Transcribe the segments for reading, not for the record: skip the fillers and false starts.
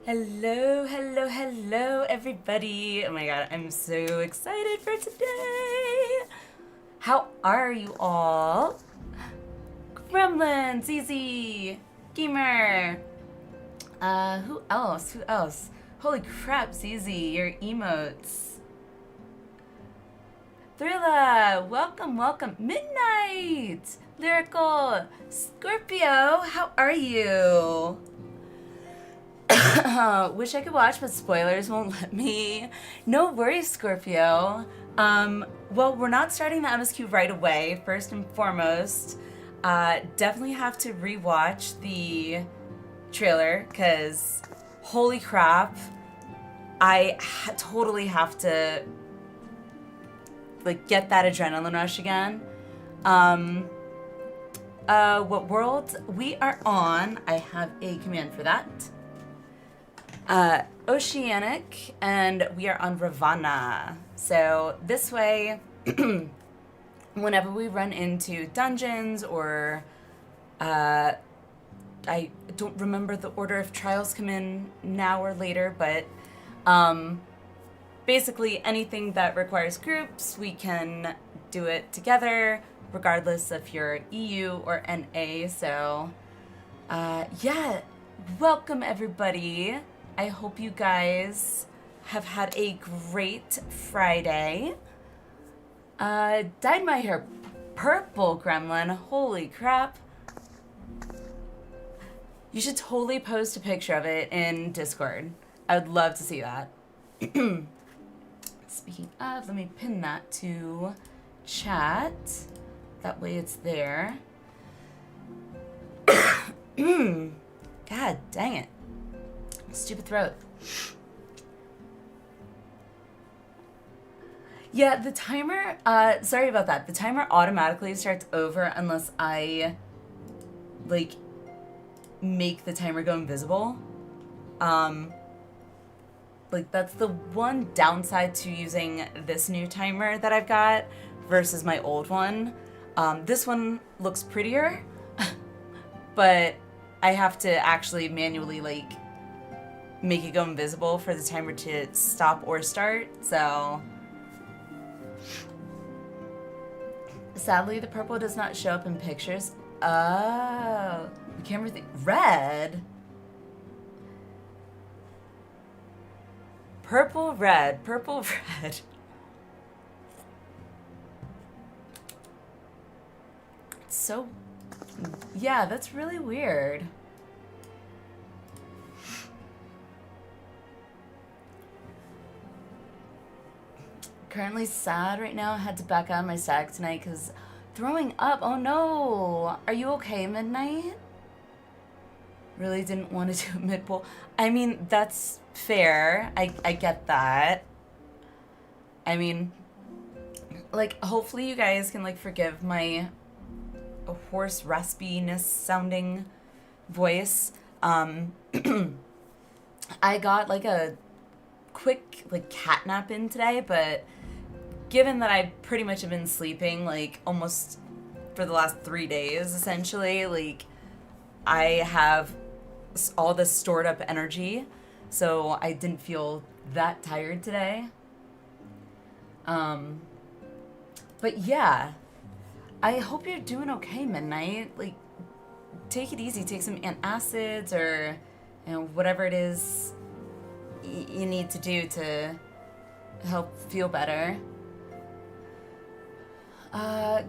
Hello, hello, hello, everybody. Oh my god, I'm so excited for today. How are you all? Gremlin, ZZ, Gamer. Who else? Who else? Holy crap, ZZ, your emotes. Thrilla, welcome, welcome. Midnight, Lyrical, Scorpio, how are you? Wish I could watch, but spoilers won't let me. No worries, Scorpio. Well, we're not starting the MSQ right away, first and foremost. Definitely have to rewatch the trailer, because holy crap, I totally have to, like, get that adrenaline rush again. What world we are on, I have a command for that. Oceanic, and we are on Ravana. So this way, whenever we run into dungeons or I don't remember the order if trials come in now or later, but basically anything that requires groups, we can do it together, regardless if you're EU or NA. So yeah, welcome everybody. I hope you guys have had a great Friday. Dyed my hair purple, Gremlin. Holy crap. You should totally post a picture of it in Discord. I would love to see that. Speaking of, let me pin that to chat. That way it's there. God dang it. Stupid throat. Yeah, the timer, sorry about that. The timer automatically starts over unless I, like, make the timer go invisible. Like, that's the one downside to using this new timer that I've got versus my old one. This one looks prettier, but I have to actually manually, like, make it go invisible for the timer to stop or start, so. Sadly, the purple does not show up in pictures. Oh, the camera thing. Red? Purple, red, purple, red. It's so, yeah, that's really weird. Currently sad right now. I had to back out of my stag tonight because throwing up. Oh no. Are you okay, Midnight? Really didn't want to do a mid-poll. I mean, that's fair. I get that. I mean, like, hopefully you guys can, like, forgive my hoarse, raspiness sounding voice. I got, like, a quick, like, cat nap in today, but given that I pretty much have been sleeping, like, almost for the last 3 days, essentially, like, I have all this stored up energy, so I didn't feel that tired today. But yeah, I hope you're doing okay, Midnight. Like, take it easy, take some antacids or, you know, whatever it is you need to do to help feel better.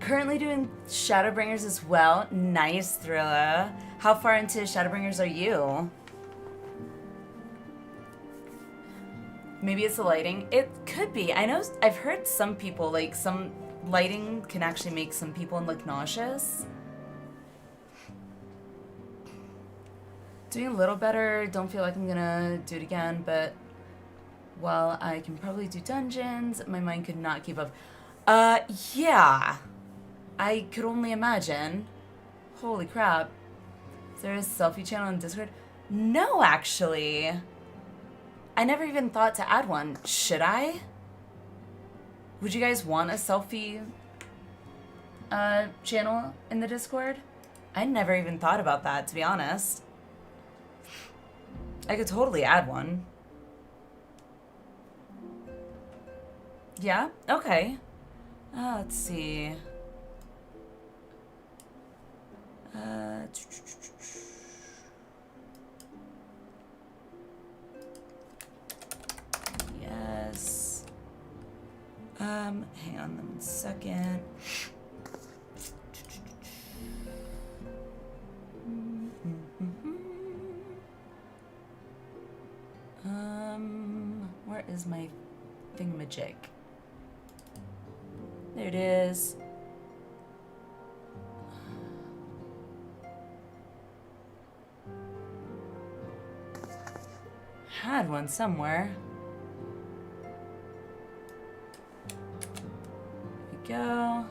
Currently doing Shadowbringers as well. Nice, Thrilla. How far into Shadowbringers are you? Maybe it's the lighting. It could be. I know, I've heard some people, like, some lighting can actually make some people, like, nauseous. Doing a little better. Don't feel like I'm gonna do it again, but while I can probably do dungeons, my mind could not keep up. Yeah. I could only imagine. Holy crap. Is there a selfie channel on Discord? No, actually. I never even thought to add one. Should I? Would you guys want a selfie channel in the Discord? I never even thought about that, to be honest. I could totally add one. Yeah? Okay. Let's see. Yes. Hang on 1 second. Where is my thingamajig? There it is. Had one somewhere. There we go.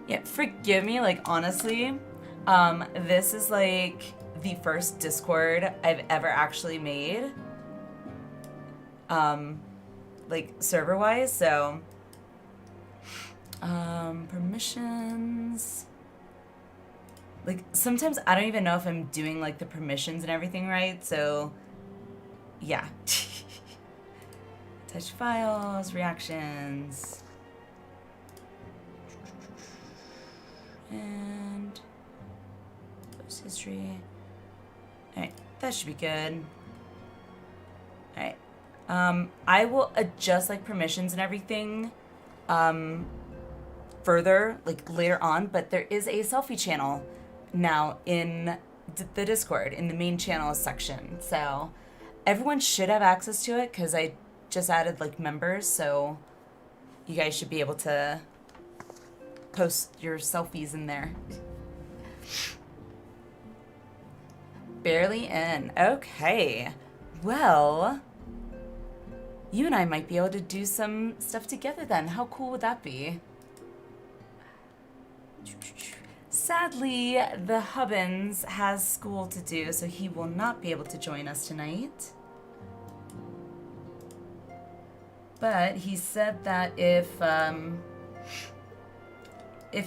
Yeah, forgive me, like, honestly, this is, like, the first Discord I've ever actually made, like, server-wise, so, permissions, like, sometimes I don't even know if I'm doing, like, the permissions and everything right, so, yeah. Touch files, reactions. And post history. Alright, that should be good. Alright. I will adjust like permissions and everything further, like later on, but there is a selfie channel now in the Discord, in the main channel section. So everyone should have access to it because I just added like members, so you guys should be able to post your selfies in there. Barely in. Okay. Well, you and I might be able to do some stuff together then. How cool would that be? Sadly, the Hubbins has school to do, so he will not be able to join us tonight. But he said that if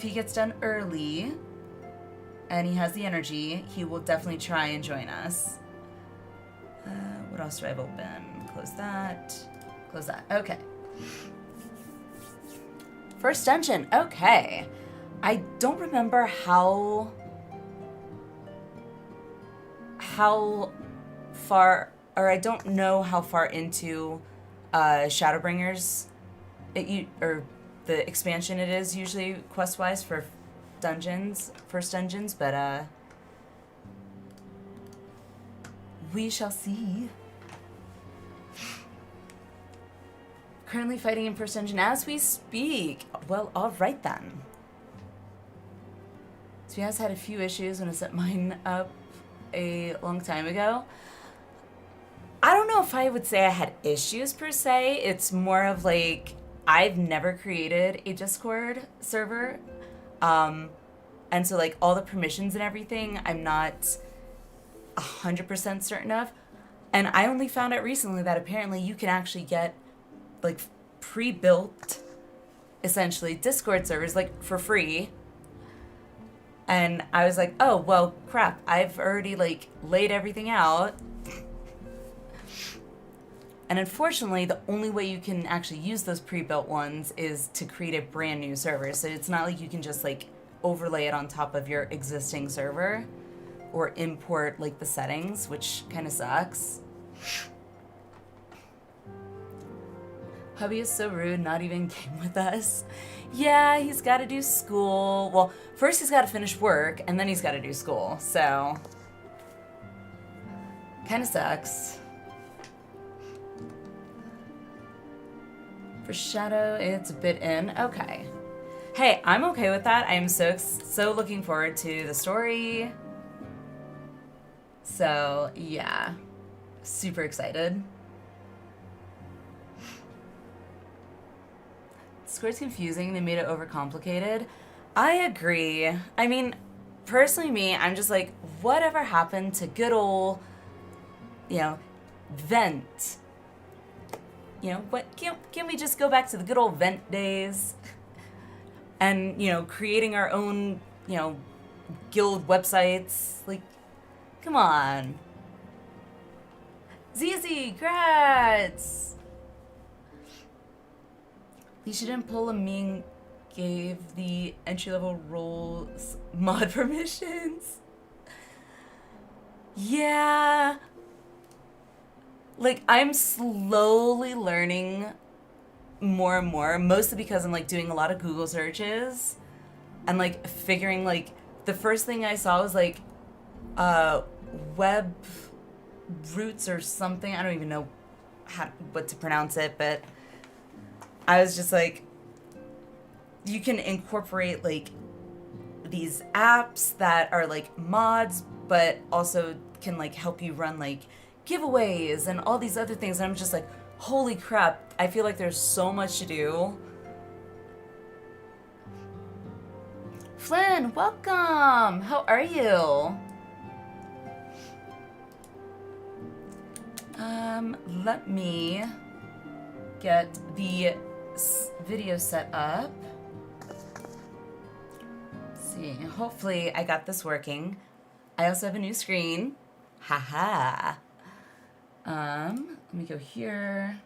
he gets done early and he has the energy, he will definitely try and join us. What else do I have open? Close that. Close that. Okay. First dungeon. Okay. I don't remember how far, or I don't know how far into Shadowbringers or the expansion it is usually quest-wise for dungeons, first dungeons, but we shall see. Currently fighting in first dungeon as we speak. Well, all right then. So he has had a few issues when I set mine up a long time ago. I don't know if I would say I had issues per se. It's more of like, I've never created a Discord server. And so like all the permissions and everything, I'm not 100% certain of. And I only found out recently that apparently you can actually get like pre-built, essentially, Discord servers like for free. And I was like, oh, well, crap. I've already like laid everything out. And unfortunately, the only way you can actually use those pre-built ones is to create a brand new server. So it's not like you can just like overlay it on top of your existing server or import like the settings, which kind of sucks. Hubby is so rude, not even game with us. Yeah, he's got to do school. Well, first he's got to finish work, and then he's got to do school. So, kind of sucks. For Shadow, it's a bit in. Okay. Hey, I'm okay with that. I'm so looking forward to the story. So, yeah. Super excited. Discord's confusing. They made it overcomplicated. I agree. I mean, personally me, I'm just like, whatever happened to good old, you know, vent? You know, what can we just go back to the good old vent days? and, you know, creating our own, you know, guild websites. Like, come on. ZZ, grats! You shouldn't pull a mean gave the entry-level roles mod permissions. Yeah. Like, I'm slowly learning more and more, mostly because I'm, like, doing a lot of Google searches and, like, figuring, like, the first thing I saw was, like, web roots or something. I don't even know what to pronounce it, but I was just like, you can incorporate, like, these apps that are, like, mods, but also can, like, help you run, like, giveaways and all these other things. And I'm just like, holy crap, I feel like there's so much to do. Flynn, welcome! How are you? Let me get the video set up. Let's see, hopefully I got this working. I also have a new screen. Haha. Let me go here.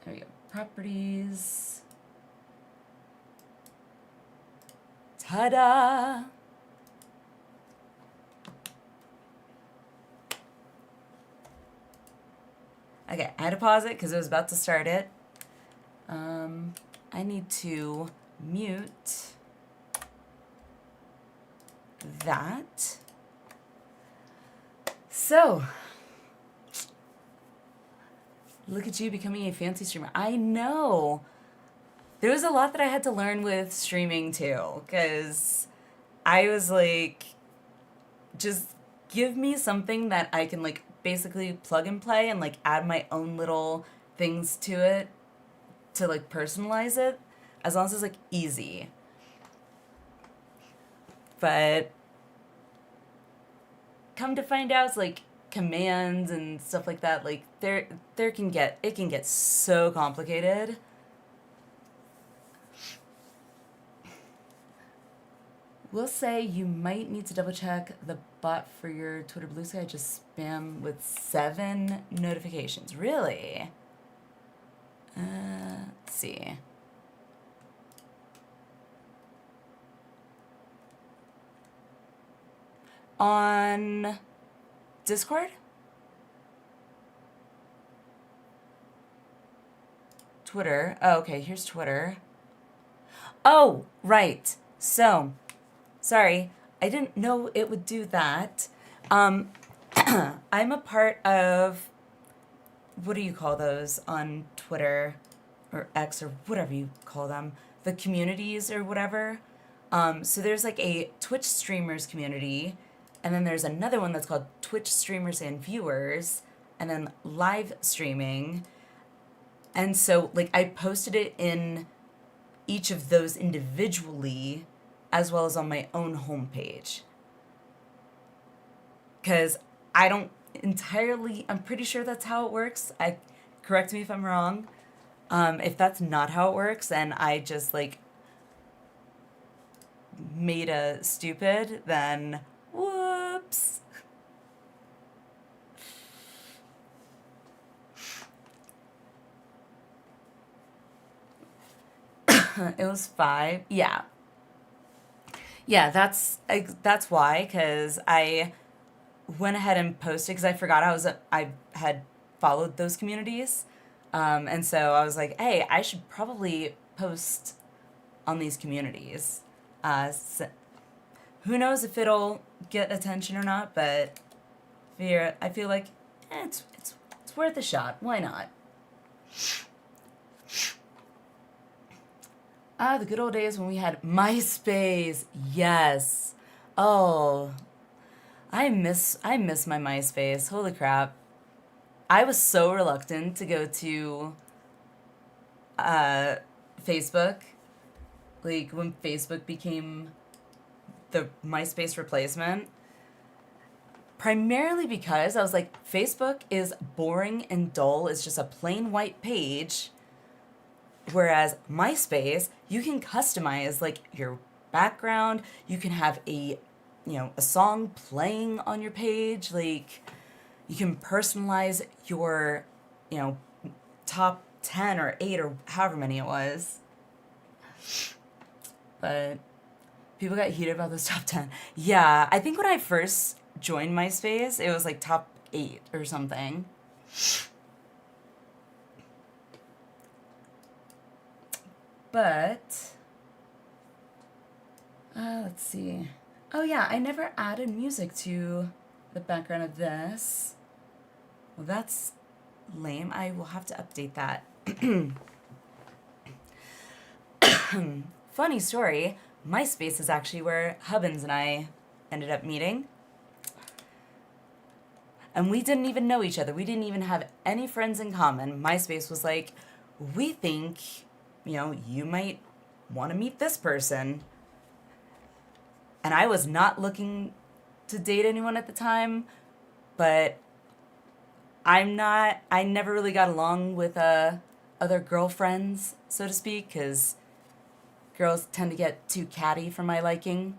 There we go. Properties. Ta-da! Okay, I had to pause it because I was about to start it. I need to mute that. So, look at you becoming a fancy streamer. I know. There was a lot that I had to learn with streaming too, because I was like, just give me something that I can, like, basically plug and play and, like, add my own little things to it to, like, personalize it, as long as it's, like, easy. But come to find out, it's like commands and stuff like that, like, it can get so complicated. We'll say you might need to double check the bot for your Twitter Blue Sky. Just spam with 7 notifications. Really? Let's see. On Discord? Twitter. Oh, okay, here's Twitter. Oh, right. So, sorry, I didn't know it would do that. I'm a part of, what do you call those on Twitter or X or whatever you call them, the communities or whatever. So there's like a Twitch streamers community, and then there's another one that's called Twitch streamers and viewers, and then live streaming. And so, like, I posted it in each of those individually, as well as on my own homepage. Because I don't entirely, I'm pretty sure that's how it works. Correct me if I'm wrong. If that's not how it works, and I just, like, made a stupid, then whoops. It was 5. Yeah. Yeah, that's why, because I went ahead and posted, because I forgot I had followed those communities. And so I was like, hey, I should probably post on these communities. So, who knows if it'll get attention or not, but I feel like it's worth a shot. Why not? The good old days when we had MySpace. Yes. Oh, I miss my MySpace. Holy crap. I was so reluctant to go to Facebook. Like, when Facebook became the MySpace replacement. Primarily because I was like, Facebook is boring and dull. It's just a plain white page Whereas MySpace, you can customize like your background. You can have a song playing on your page. Like you can personalize your, top 10 or 8 or however many it was. But people got heated about those top 10. Yeah, I think when I first joined MySpace, it was like top 8 or something. But, let's see. Oh yeah, I never added music to the background of this. Well, that's lame. I will have to update that. Funny story, MySpace is actually where Hubbins and I ended up meeting. And we didn't even know each other. We didn't even have any friends in common. MySpace was like, we think, you might want to meet this person. And I was not looking to date anyone at the time, but I never really got along with other girlfriends, so to speak, because girls tend to get too catty for my liking.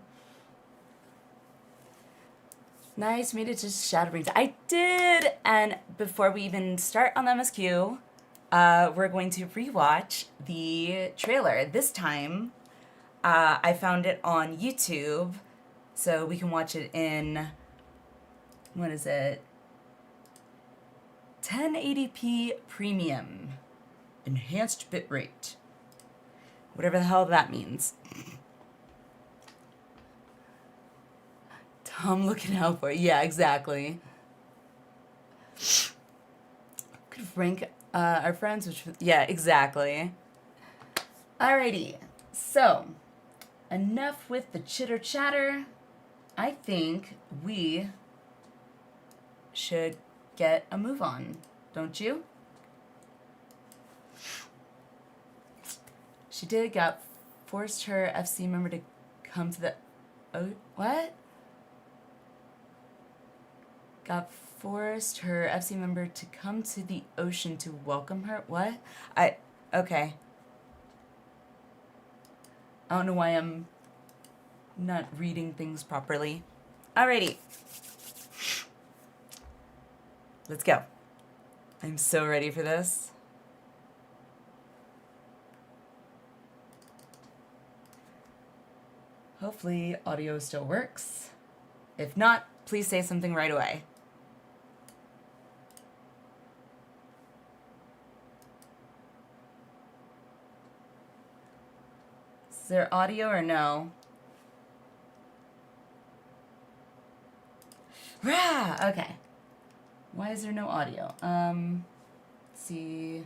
Nice, made it to Shadowbringers. I did! And before we even start on the MSQ, we're going to rewatch the trailer. This time, I found it on YouTube, so we can watch it in, 1080p premium, enhanced bitrate. Whatever the hell that means. Tom looking out for it. Yeah, exactly. Could rank our friends, which, yeah, exactly. Alrighty, so enough with the chitter chatter. I think we should get a move on, don't you? She forced her FC member to come to the, what? Got forced her FC member to come to the ocean to welcome her. What? Okay. I don't know why I'm not reading things properly. Alrighty. Let's go. I'm so ready for this. Hopefully audio still works. If not, please say something right away. Is there audio or no? Rah! Okay. Why is there no audio? Let's see.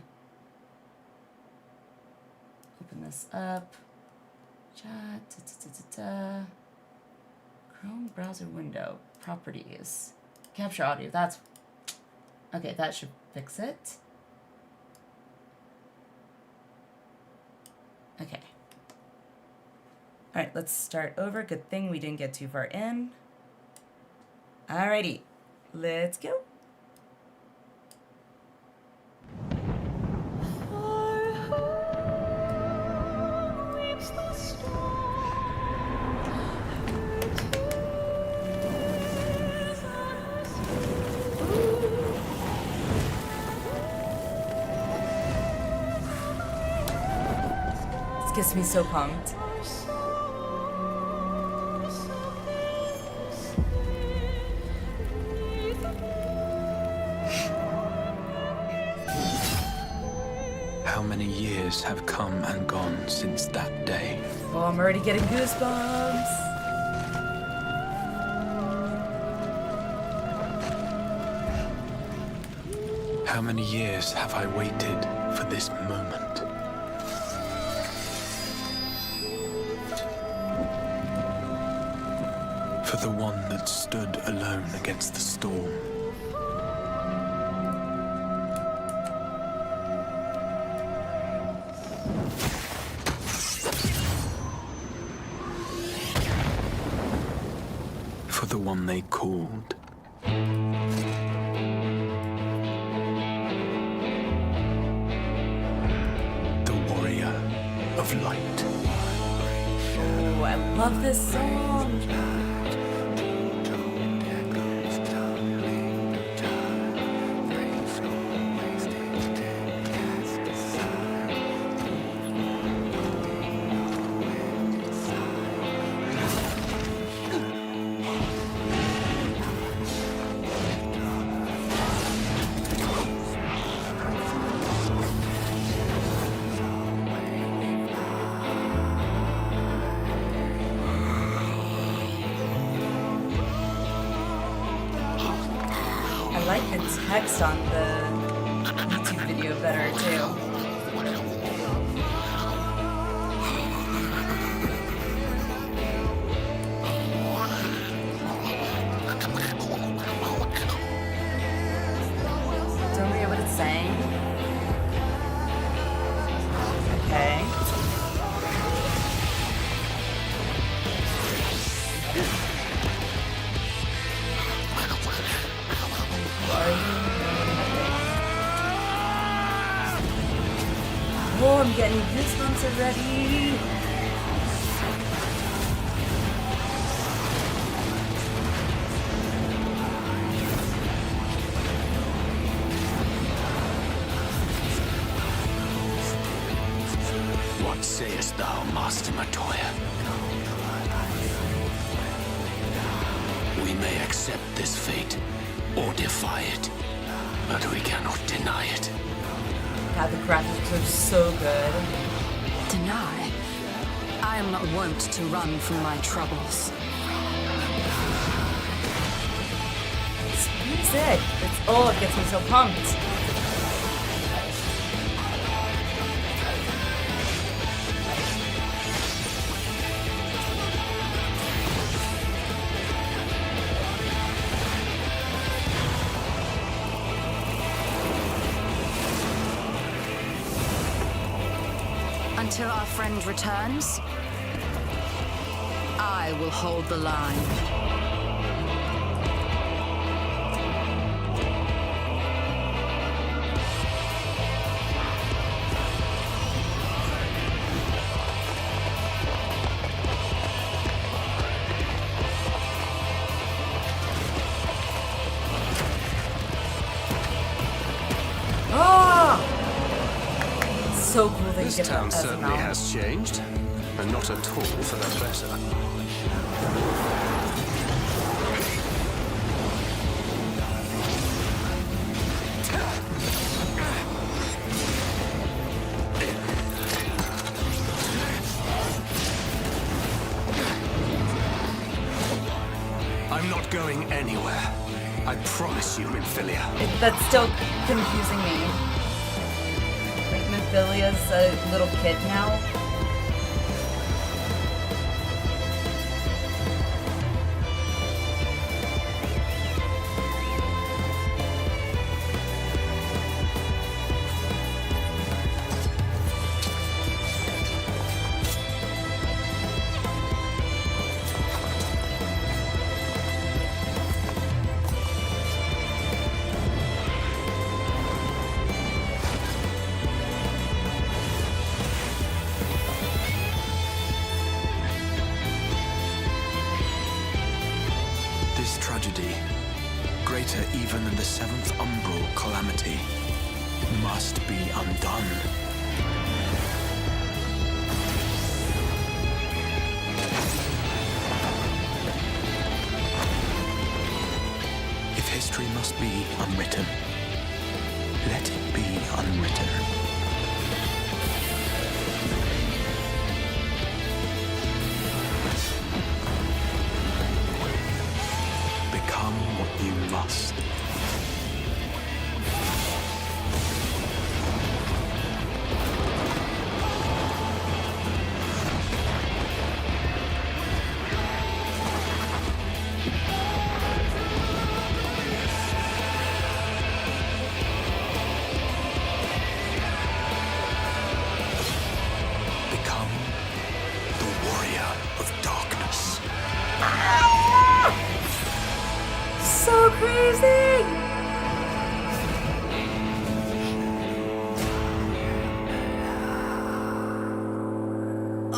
Open this up. Chat. Chrome browser window. Properties. Capture audio. That's... Okay, that should fix it. Okay. Alright, let's start over. Good thing we didn't get too far in. Alrighty. Let's go. This gets me so pumped. How many years have come and gone since that day? Oh, I'm already getting goosebumps. How many years have I waited for this moment? For the one that stood alone against the storm. For the one they called. The warrior of light. Oh, I love this song. I like the text on the YouTube video better too. Don't forget what it's saying. Okay. Oh, I'm getting goosebumps already. What sayest thou, Master Matoya? We may accept this fate or defy it, but we cannot deny it. God, the graphics are so good. Deny? I am not wont to run from my troubles. It's music. It gets me so pumped. Until our friend returns, I will hold the line. So cool that This you get town that as a certainly mount. has changed, and not at all for the better. I'm not going anywhere. I promise you, Minfilia. That's still confusing me. Like, Minfilia's a little kid now. This tragedy, greater even than the seventh umbral calamity, must be undone. If history must be unwritten, let it be unwritten. Become what you must.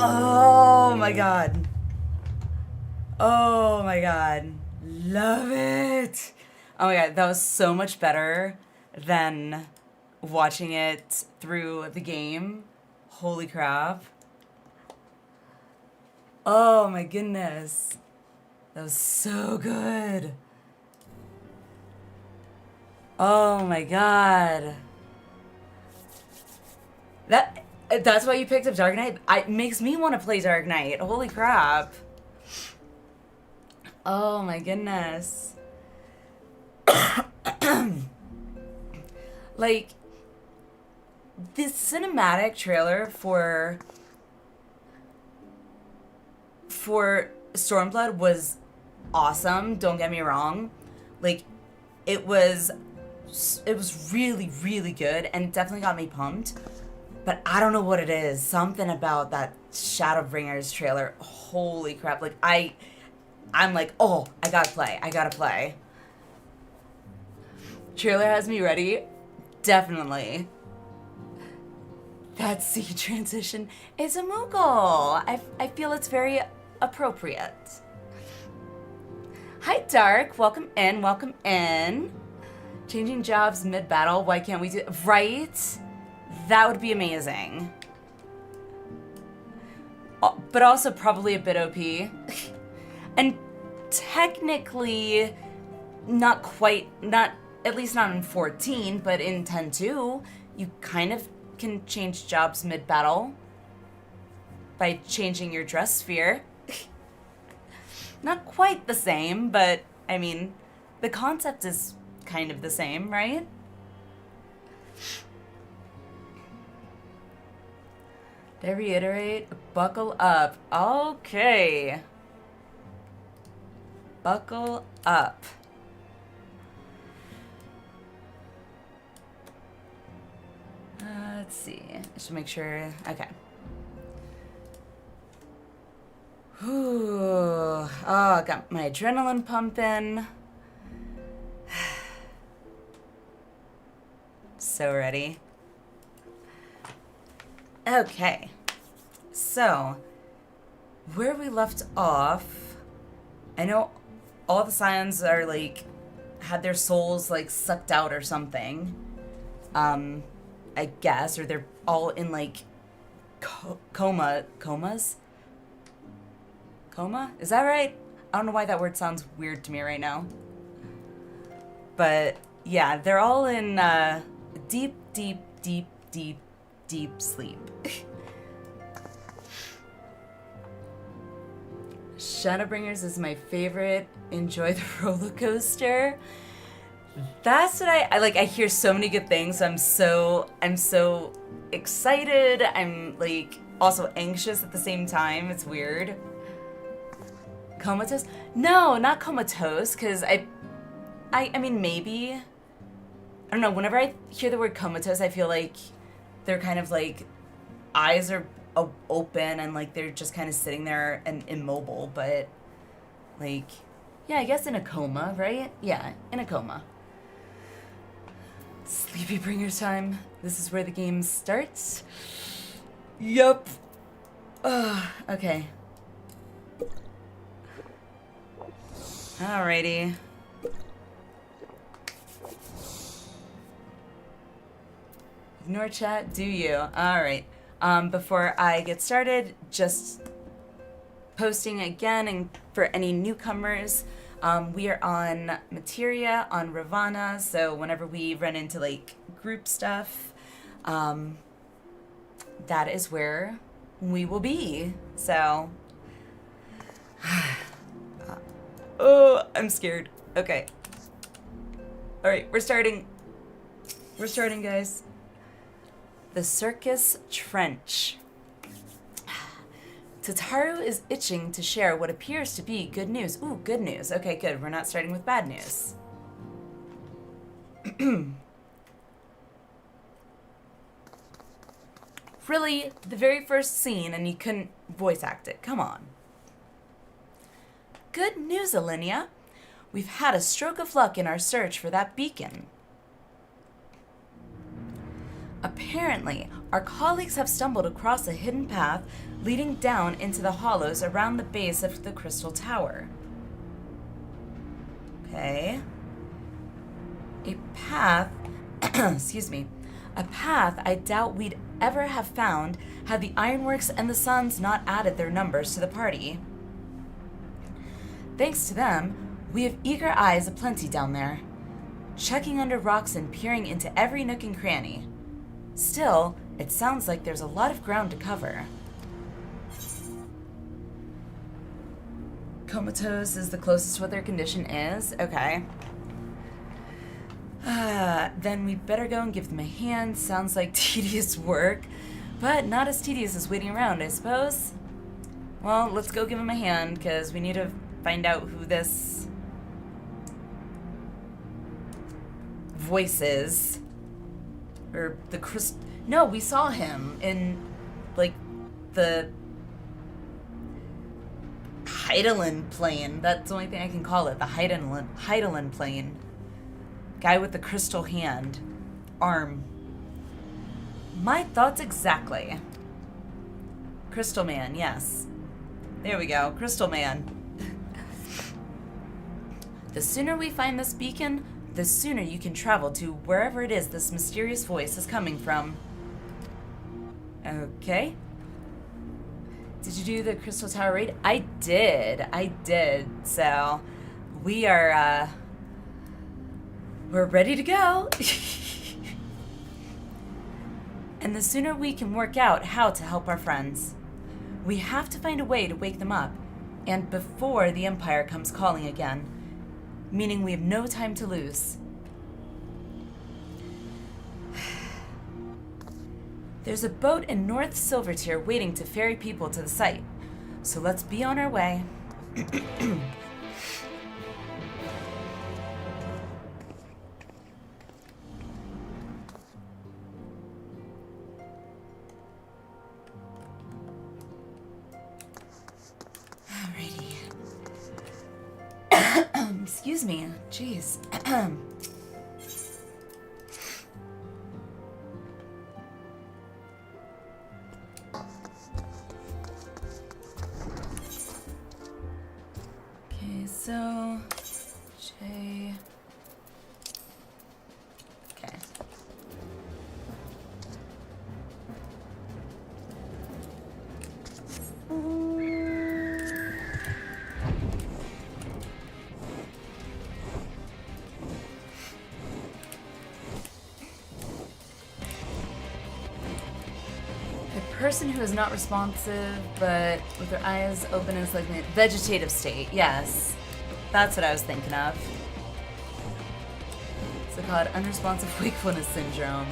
Oh my god. Oh my god. Love it. Oh my god, that was so much better than watching it through the game. Holy crap. Oh my goodness. That was so good. Oh my god. That's why you picked up Dark Knight? It makes me want to play Dark Knight. Holy crap. Oh my goodness. Like, this cinematic trailer for Stormblood was awesome, don't get me wrong. Like, it was really, really good and definitely got me pumped. But I don't know what it is. Something about that Shadowbringers trailer. Holy crap. Like, I'm like, oh, I gotta play. Trailer has me ready. Definitely. That C transition is a Moogle. I feel it's very appropriate. Hi, Dark. Welcome in, welcome in. Changing jobs mid-battle. Why can't we do... Right? That would be amazing. But also probably a bit OP. And technically, not quite, at least not in 14, but in 10.2, you kind of can change jobs mid-battle by changing your dress sphere. Not quite the same, but, I mean, the concept is kind of the same, right? Did I reiterate? Buckle up. Okay. Buckle up. Let's see. Just make sure. Okay. Whew. Oh, got my adrenaline pumping. So ready. Okay. So, where we left off, I know all the Scions are like, had their souls like sucked out or something. I guess, or they're all in like comas? Coma? Is that right? I don't know why that word sounds weird to me right now. But yeah, they're all in deep sleep. Shadowbringers is my favorite. Enjoy the roller coaster. That's what I like. I hear so many good things. I'm so excited. I'm like also anxious at the same time. It's weird. Comatose? No, not comatose. Cause I mean maybe. I don't know. Whenever I hear the word comatose, I feel like they're kind of like eyes are open and like they're just kind of sitting there and immobile. But like, yeah, I guess in a coma, right? Yeah, in a coma. Sleepy Bringers time. This is where the game starts. Yup. Okay. Alrighty. Ignore chat, do you? Alright. Before I get started, just posting again and for any newcomers, we are on Materia, on Ravana, so whenever we run into like group stuff, that is where we will be. So, oh, I'm scared. Okay. All right, we're starting. We're starting, guys. The Circus Trench. Tataru is itching to share what appears to be good news. Ooh, good news. Okay, good. We're not starting with bad news. Really, the very first scene and you couldn't voice act it. Come on. Good news, Alliniea. We've had a stroke of luck in our search for that beacon. Apparently, our colleagues have stumbled across a hidden path leading down into the hollows around the base of the Crystal Tower. Okay. A path, excuse me, a path I doubt we'd ever have found had the Ironworks and the Suns not added their numbers to the party. Thanks to them, we have eager eyes aplenty down there, checking under rocks and peering into every nook and cranny. Still, it sounds like there's a lot of ground to cover. Comatose is the closest what their condition is. Okay. Then we better go and give them a hand. Sounds like tedious work, but not as tedious as waiting around, I suppose. Well, let's go give them a hand, because we need to find out who this voice is. Or the No, we saw him in, like, the Heidelin plane. That's the only thing I can call it. The Heidelin plane. Guy with the crystal hand. Arm. My thoughts exactly. Crystal Man, yes. There we go. Crystal Man. The sooner we find this beacon, the sooner you can travel to wherever it is this mysterious voice is coming from. Okay. Did you do the Crystal Tower raid? I did. So, we're ready to go. And the sooner we can work out how to help our friends. We have to find a way to wake them up, and before the Empire comes calling again. Meaning we have no time to lose. There's a boat in North Silvertier waiting to ferry people to the site, so let's be on our way. Alrighty. Excuse me. Jeez. Okay, so J. Okay. Person who is not responsive, but with their eyes open is like a vegetative state. Yes, that's what I was thinking of. It's called unresponsive wakefulness syndrome.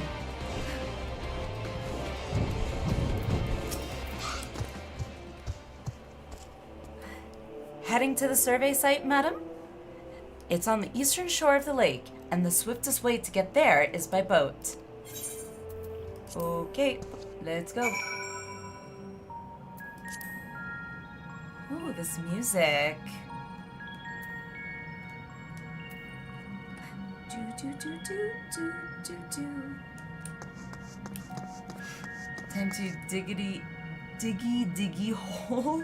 Heading to the survey site, madam? It's on the eastern shore of the lake, and the swiftest way to get there is by boat. Okay, let's go. Ooh, this music. Do do do do do do do. Time to diggy hole.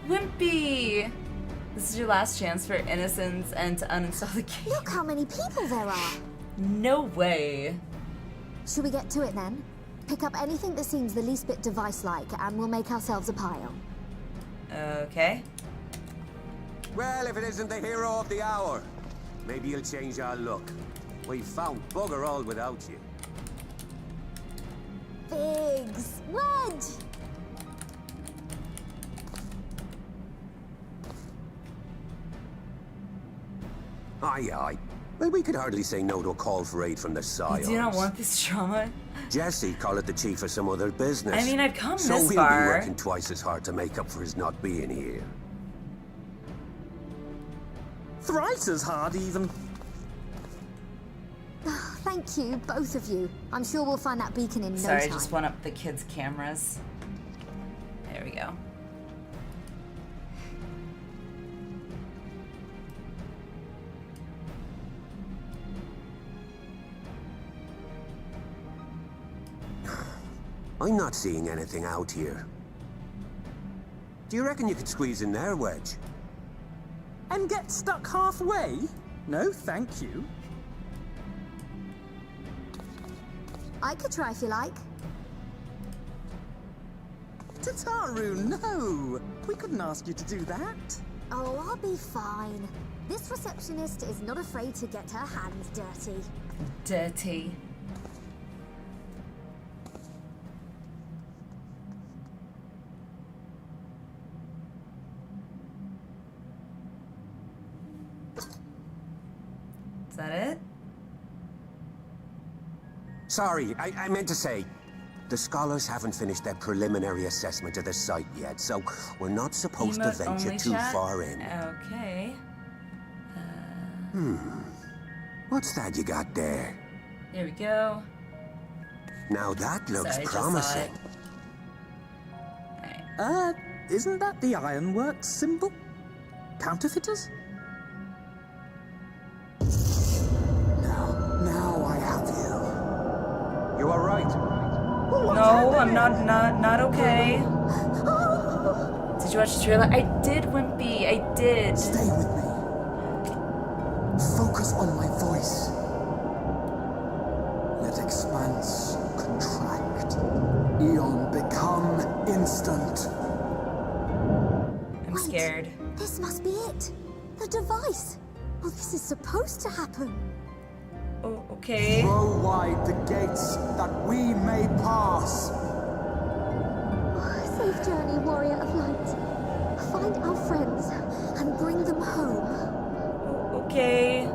Wimpy! This is your last chance for innocence and to uninstall the game. Look how many people there are. No way. Should we get to it then? Pick up anything that seems the least bit device-like and we'll make ourselves a pile. Okay. Well, if it isn't the hero of the hour, maybe you'll change our look. We've found bugger all without you. Biggs! Wedge! Aye, aye. Well, we could hardly say no to a call for aid from the Scions. Do you not want this drama? Jesse call it the chief of some other business. I mean, I've come so this we'll far. be working twice as hard to make up for his not being here. thrice as hard, even. Thank you, both of you. I'm sure we'll find that beacon in no Sorry, I time. just went up the kids' cameras. There we go. I'm not seeing anything out here. Do you reckon you could squeeze in there, Wedge? And get stuck halfway? No, thank you. I could try if you like. Tataru, no! We couldn't ask you to do that. Oh, I'll be fine. This receptionist is not afraid to get her hands dirty. Dirty. Is that it? Sorry, I meant to say, the scholars haven't finished their preliminary assessment of the site yet, so we're not supposed to Emote venture only too chat? far in. Okay. What's that you got there? There we go. Now that looks Sorry, I just saw promising. it. Alright. Isn't that the Ironworks symbol? Counterfeiters? Now I have you. You are right. No, I'm not okay. Did you watch the trailer? I did, Wimpy. I did. Stay with me. Focus on my voice. Let expanse contract. Eon become instant. I'm Wait, scared. This must be it. The device. Well, this is supposed to happen. Oh, okay. Throw wide the gates that we may pass. Safe journey, warrior of light. Find our friends and bring them home. Okay.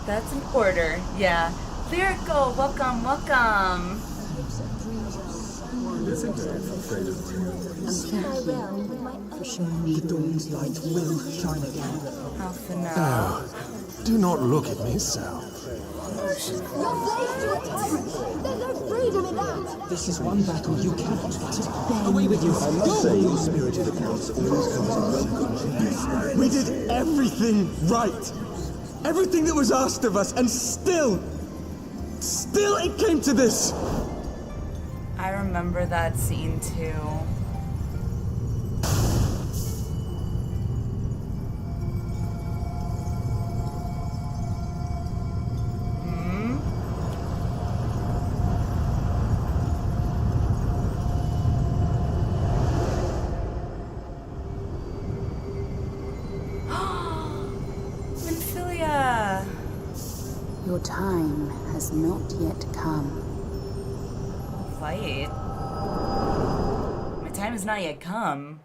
That's an order, yeah. Lyrical, welcome, welcome. The dawn's light will shine again. Alpha now. Do not look at me so. You're slaves to a tyrant. There's no freedom in that. This is one battle you cannot fight. Away with you. I must say, your spirited accounts always comes in well conjunction. We did everything right. Everything that was asked of us, and still it came to this. I remember that scene too. Your time has not yet come. Fight. My time has not yet come.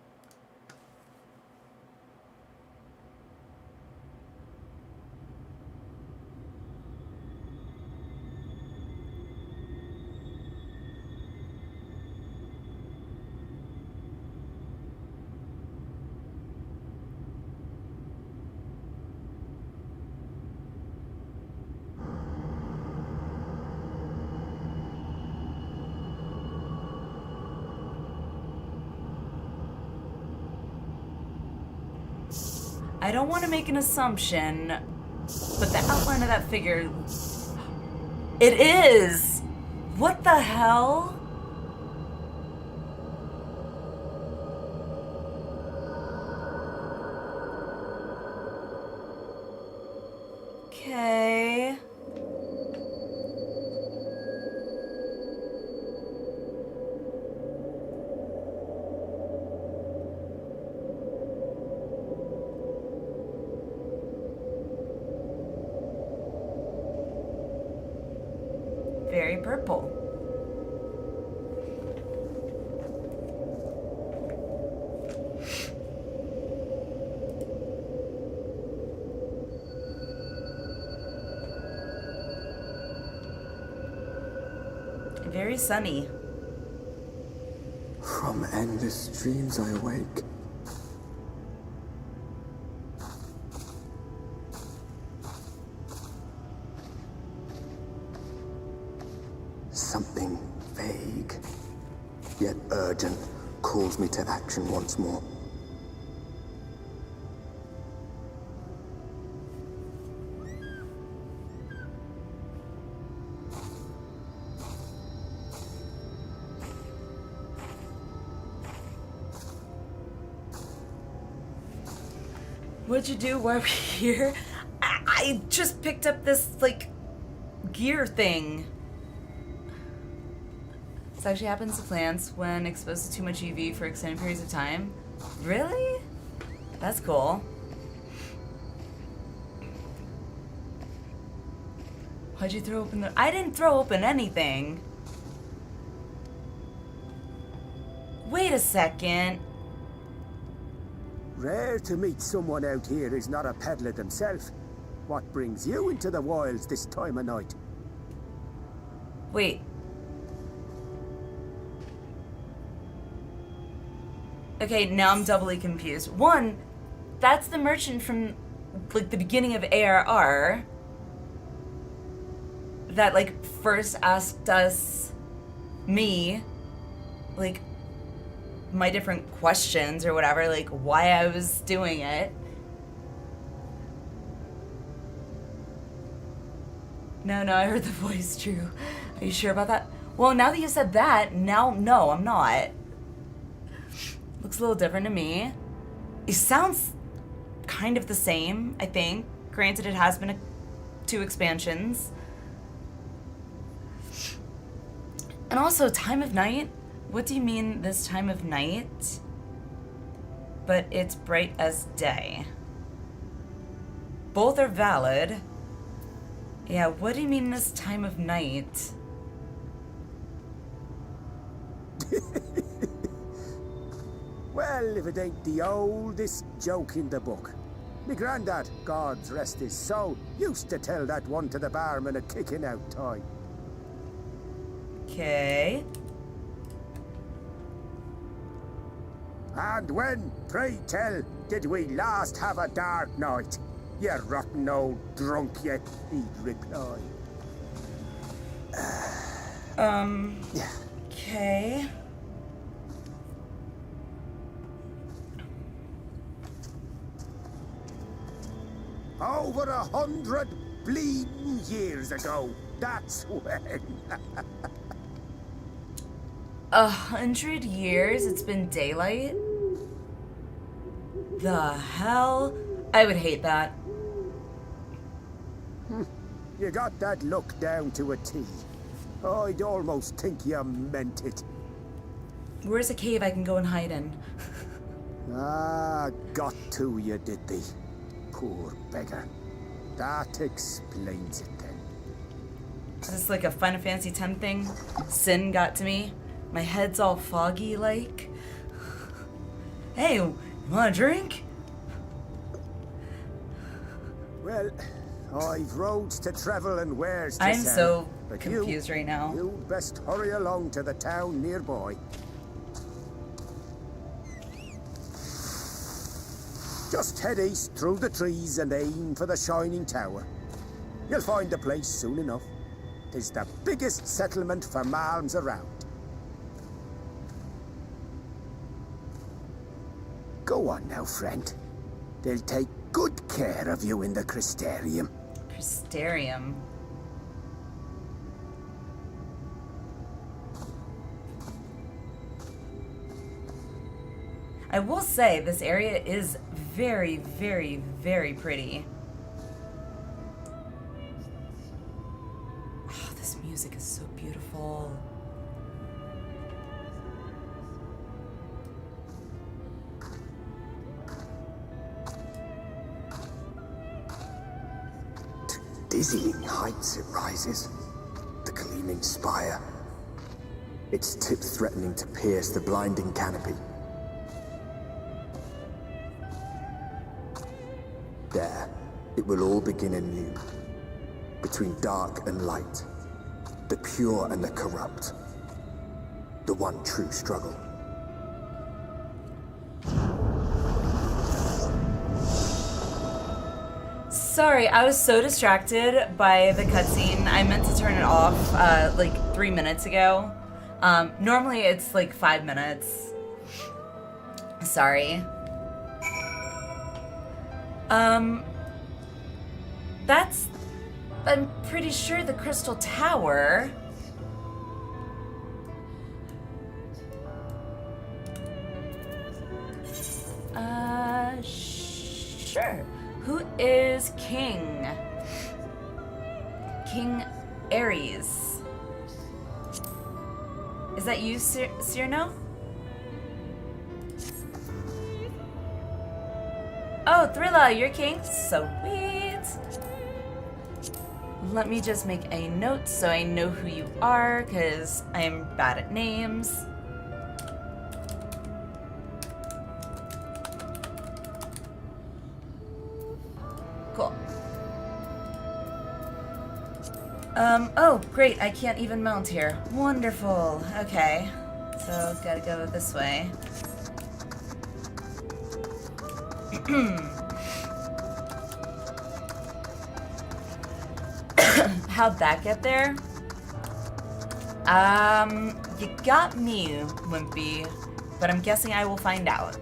I don't want to make an assumption, but the outline of that figure... It is! What the hell? Okay. purple. Very sunny. From endless dreams I awake. Something vague, yet urgent, calls me to action once more. What'd you do? Why are we here? I just picked up this, like, gear thing. This actually happens to plants when exposed to too much UV for extended periods of time. Really? That's cool. Why'd you throw open the... I didn't throw open anything. Wait a second. Rare to meet someone out here who's not a peddler themselves. What brings you into the wilds this time of night? Wait. Okay, now I'm doubly confused. One, that's the merchant from, like, the beginning of ARR that, like, first asked us, me, like, my different questions or whatever, like, why I was doing it. No, I heard the voice, Drew. Are you sure about that? Well, now that you said that, now, no, I'm not. Looks a little different to me. It sounds kind of the same, I think. Granted, it has been 2 expansions. And also, time of night? What do you mean this time of night? But it's bright as day. Both are valid. Yeah, what do you mean this time of night? Well, if it ain't the oldest joke in the book. Me granddad, God's rest his soul, used to tell that one to the barman at kicking out time. Okay. And when, pray tell, did we last have a dark night? You rotten old drunk, you, he'd reply. Yeah. Okay. Over 100 bleeding years ago, that's when. 100 years it's been daylight? The hell? I would hate that. You got that look down to a T. I'd almost think you meant it. Where's a cave I can go and hide in? Ah, got to you, did they? Poor beggar. That explains it then. Is this like a Final Fantasy X thing? Sin got to me. My head's all foggy like. Hey, you want a drink? Well, I've roads to travel and wares to I'm sell, so but confused right now. You'd best hurry along to the town nearby. Just head east through the trees and aim for the Shining Tower. You'll find the place soon enough. 'Tis the biggest settlement for malms around. Go on now, friend. They'll take good care of you in the Crystarium. Crystarium. I will say this area is very, very, very pretty. Oh, this music is so beautiful. To dizzying heights it rises. The clear flaming spire. Its tip threatening to pierce the blinding canopy. There, it will all begin anew. Between dark and light. The pure and the corrupt. The one true struggle. Sorry, I was so distracted by the cutscene. I meant to turn it off like 3 minutes ago. Normally it's like 5 minutes. Sorry. That's... I'm pretty sure the Crystal Tower. Sure. Who is King? King Ares. Is that you, Cyrano? Oh, Thrilla, you're king? Sweet. Let me just make a note so I know who you are, because I'm bad at names. Cool. Oh, great, I can't even mount here. Wonderful. Okay. So, gotta go this way. How'd that get there? You got me, Wimpy, but I'm guessing I will find out.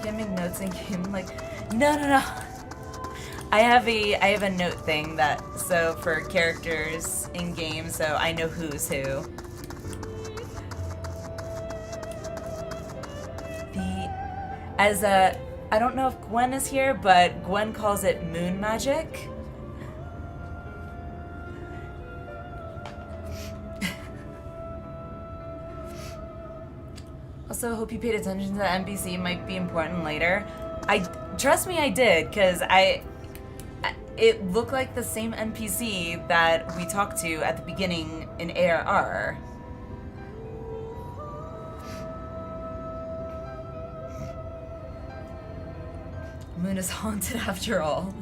Can't make notes in game, like, no. I have a note thing that, so for characters in game, so I know who's who. I don't know if Gwen is here, but Gwen calls it moon magic. Also, hope you paid attention to the NPC, might be important later. Trust me, I did, because it looked like the same NPC that we talked to at the beginning in ARR. Moon is haunted after all.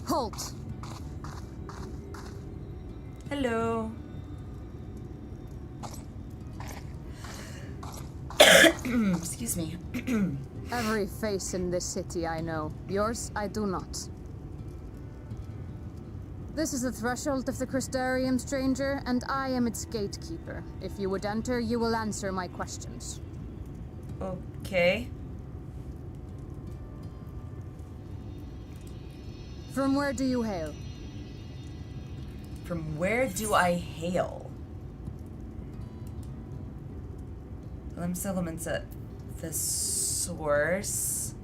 Halt. Hello. Excuse me. Every face in this city I know. Yours, I do not. This is the threshold of the Crystarium, stranger, and I am its gatekeeper. If you would enter, you will answer my questions. Okay. From where do you hail? From where do I hail? Settlements at the source.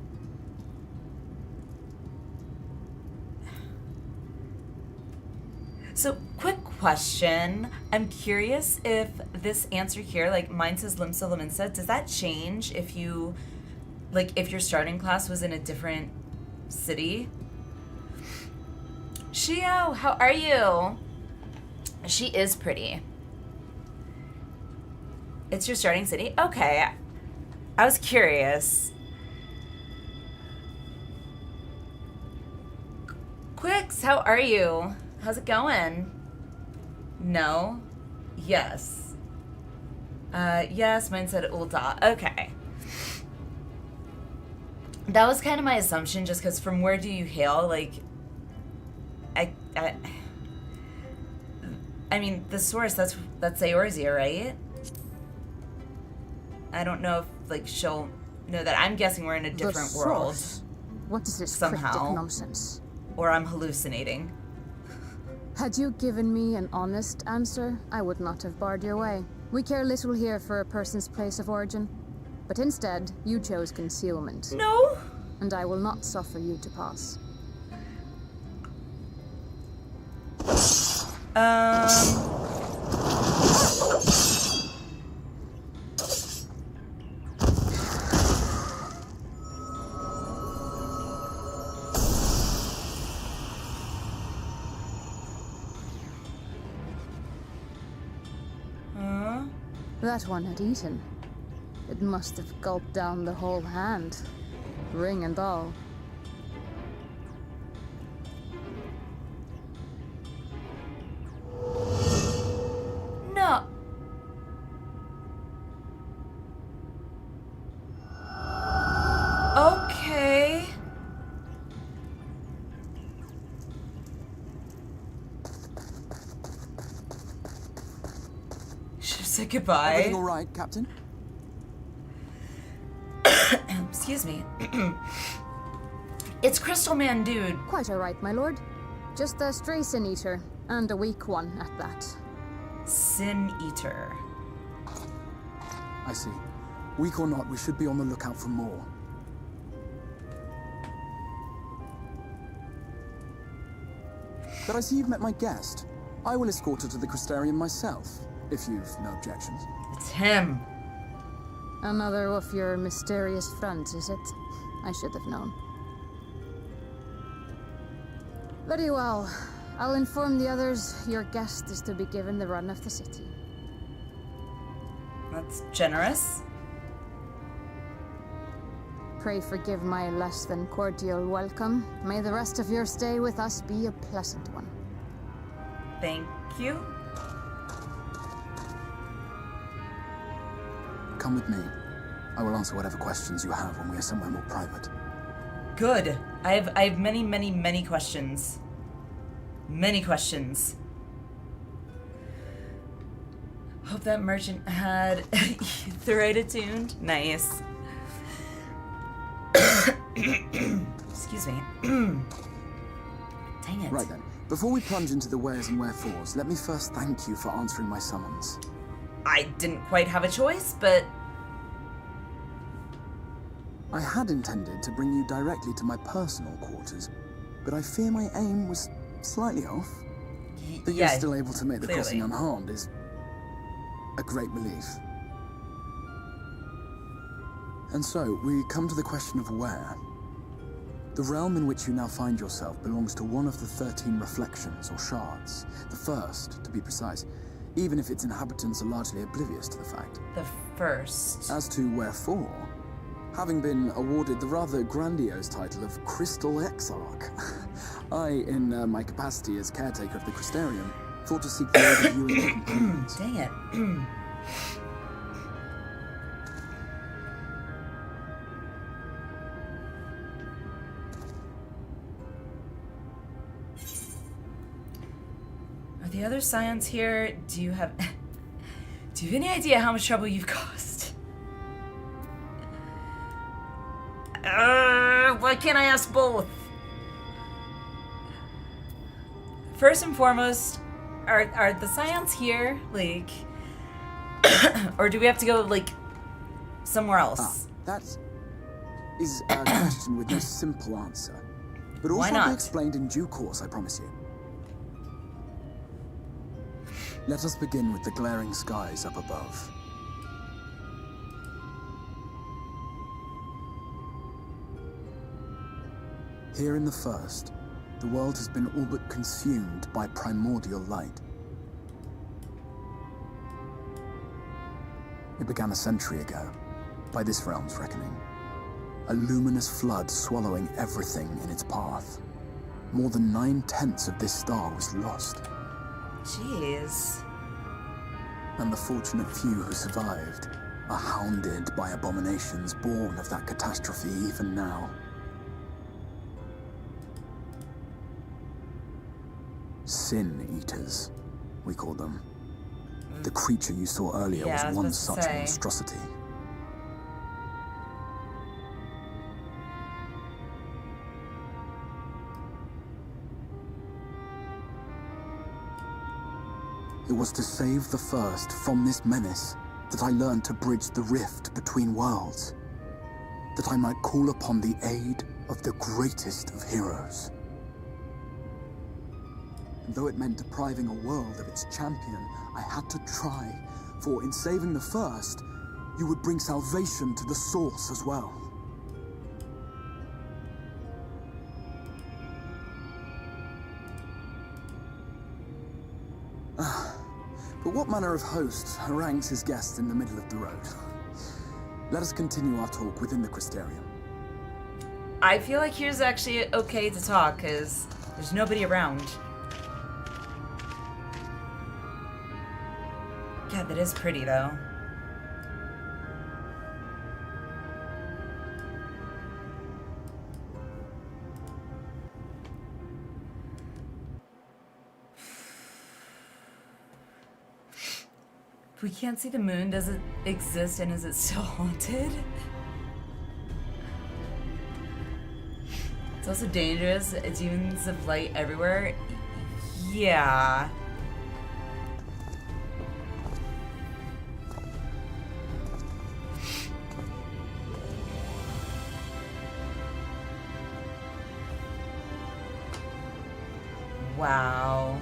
So, quick question. I'm curious if this answer here, like mine says Limsa, does that change if you, like, if your starting class was in a different city? Shio, how are you? She is pretty. It's your starting city? Okay. I was curious. Quicks, how are you? How's it going? No? Yes. Yes, mine said Ulta. Okay. That was kind of my assumption, just because from where do you hail, like, I mean, the source, that's Eorzea, right? I don't know if, like, she'll know that. I'm guessing we're in a different world. What is this somehow. cryptic nonsense? Or I'm hallucinating. Had you given me an honest answer, I would not have barred your way. We care little here for a person's place of origin. But instead, you chose concealment. No! And I will not suffer you to pass. That one had eaten. It must have gulped down the whole hand, ring and all. No. Okay. Should have said goodbye. Everything all right, Captain? Excuse me. It's Crystal Man, dude. Quite all right, my lord. Just a stray sin eater, and a weak one at that. Sin Eater. I see. Weak or not, we should be on the lookout for more. But I see you've met my guest. I will escort her to the Crystarium myself, if you've no objections. It's him. Another of your mysterious fronts, is it? I should have known. Very well. I'll inform the others your guest is to be given the run of the city. That's generous. Pray forgive my less than cordial welcome. May the rest of your stay with us be a pleasant one. Thank you. Come with me. I will answer whatever questions you have when we are somewhere more private. Good. I have many questions. Many questions. Hope that merchant had the right attuned. Nice. Excuse me. Dang it. Right then. Before we plunge into the wheres and wherefores, let me first thank you for answering my summons. I didn't quite have a choice, but... I had intended to bring you directly to my personal quarters, but I fear my aim was slightly off. That yeah, you're still able to make the clearly. crossing unharmed is a great relief. And so, we come to the question of where. The realm in which you now find yourself belongs to one of the 13 reflections, or shards. The first, to be precise, even if its inhabitants are largely oblivious to the fact. The first. As to wherefore, having been awarded the rather grandiose title of Crystal Exarch, I, in my capacity as caretaker of the Crystarium, thought to seek the aid of you and your companions. Dang it. Are the other scions here? Do you have any idea how much trouble you've caused? Why can't I ask both? First and foremost, are the scions here, like, or do we have to go, like, somewhere else? That is a question with no simple answer, but Why also not? be explained in due course, I promise you. Let us begin with the glaring skies up above. Here in the first, the world has been all but consumed by primordial light. It began a century ago, by this realm's reckoning. A luminous flood swallowing everything in its path. More than 9/10 of this star was lost. Jeez. And the fortunate few who survived are hounded by abominations born of that catastrophe even now. Sin Eaters, we call them. The creature you saw earlier Yeah, I was was one about to such say. monstrosity. It was to save the first from this menace that I learned to bridge the rift between worlds, that I might call upon the aid of the greatest of heroes. And though it meant depriving a world of its champion, I had to try. For in saving the first, you would bring salvation to the source as well. But what manner of host harangues his guests in the middle of the road? Let us continue our talk within the Crystarium. I feel like here's actually okay to talk, because there's nobody around. God, that is pretty, though. If we can't see the moon, does it exist and is it still haunted? It's also dangerous. Demons of light everywhere. Yeah. Wow.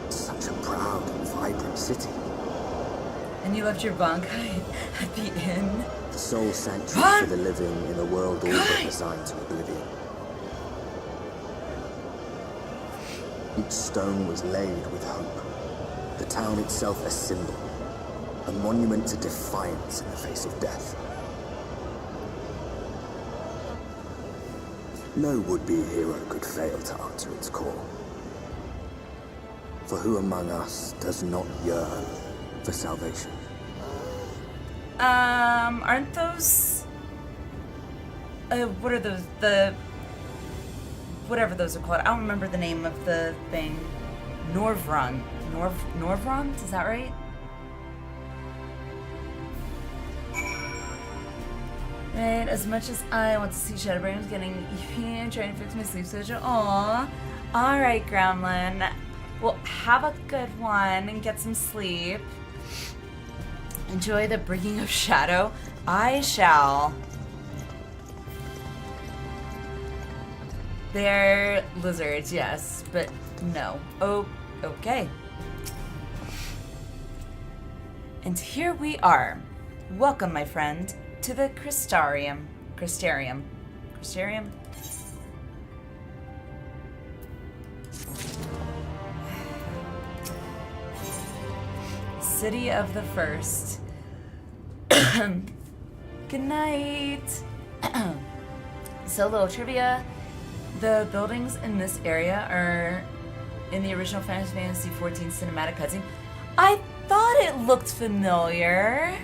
Such a proud and vibrant city. And you left your bunk at the inn? The sole sanctuary for the living in a world all but resigned to oblivion. Each stone was laid with hope. The town itself a symbol, a monument to defiance in the face of death. No would-be hero could fail to answer its call. For who among us does not yearn for salvation? Aren't those... what are those? Whatever those are called. I don't remember the name of the thing. Norvrond. Norvrond? Is that right? Right, as much as I want to see Shadowbringers getting EP, trying to fix my sleep schedule. Aww. Alright, Gremlin. Well, have a good one and get some sleep. Enjoy the bringing of shadow. I shall. They're lizards, yes, but no. Oh, okay. And here we are. Welcome, my friend, to the Crystarium. Crystarium. Crystarium? City of the First. Good night. So, little trivia. The buildings in this area are in the original Final Fantasy XIV cinematic cutscene. I thought it looked familiar.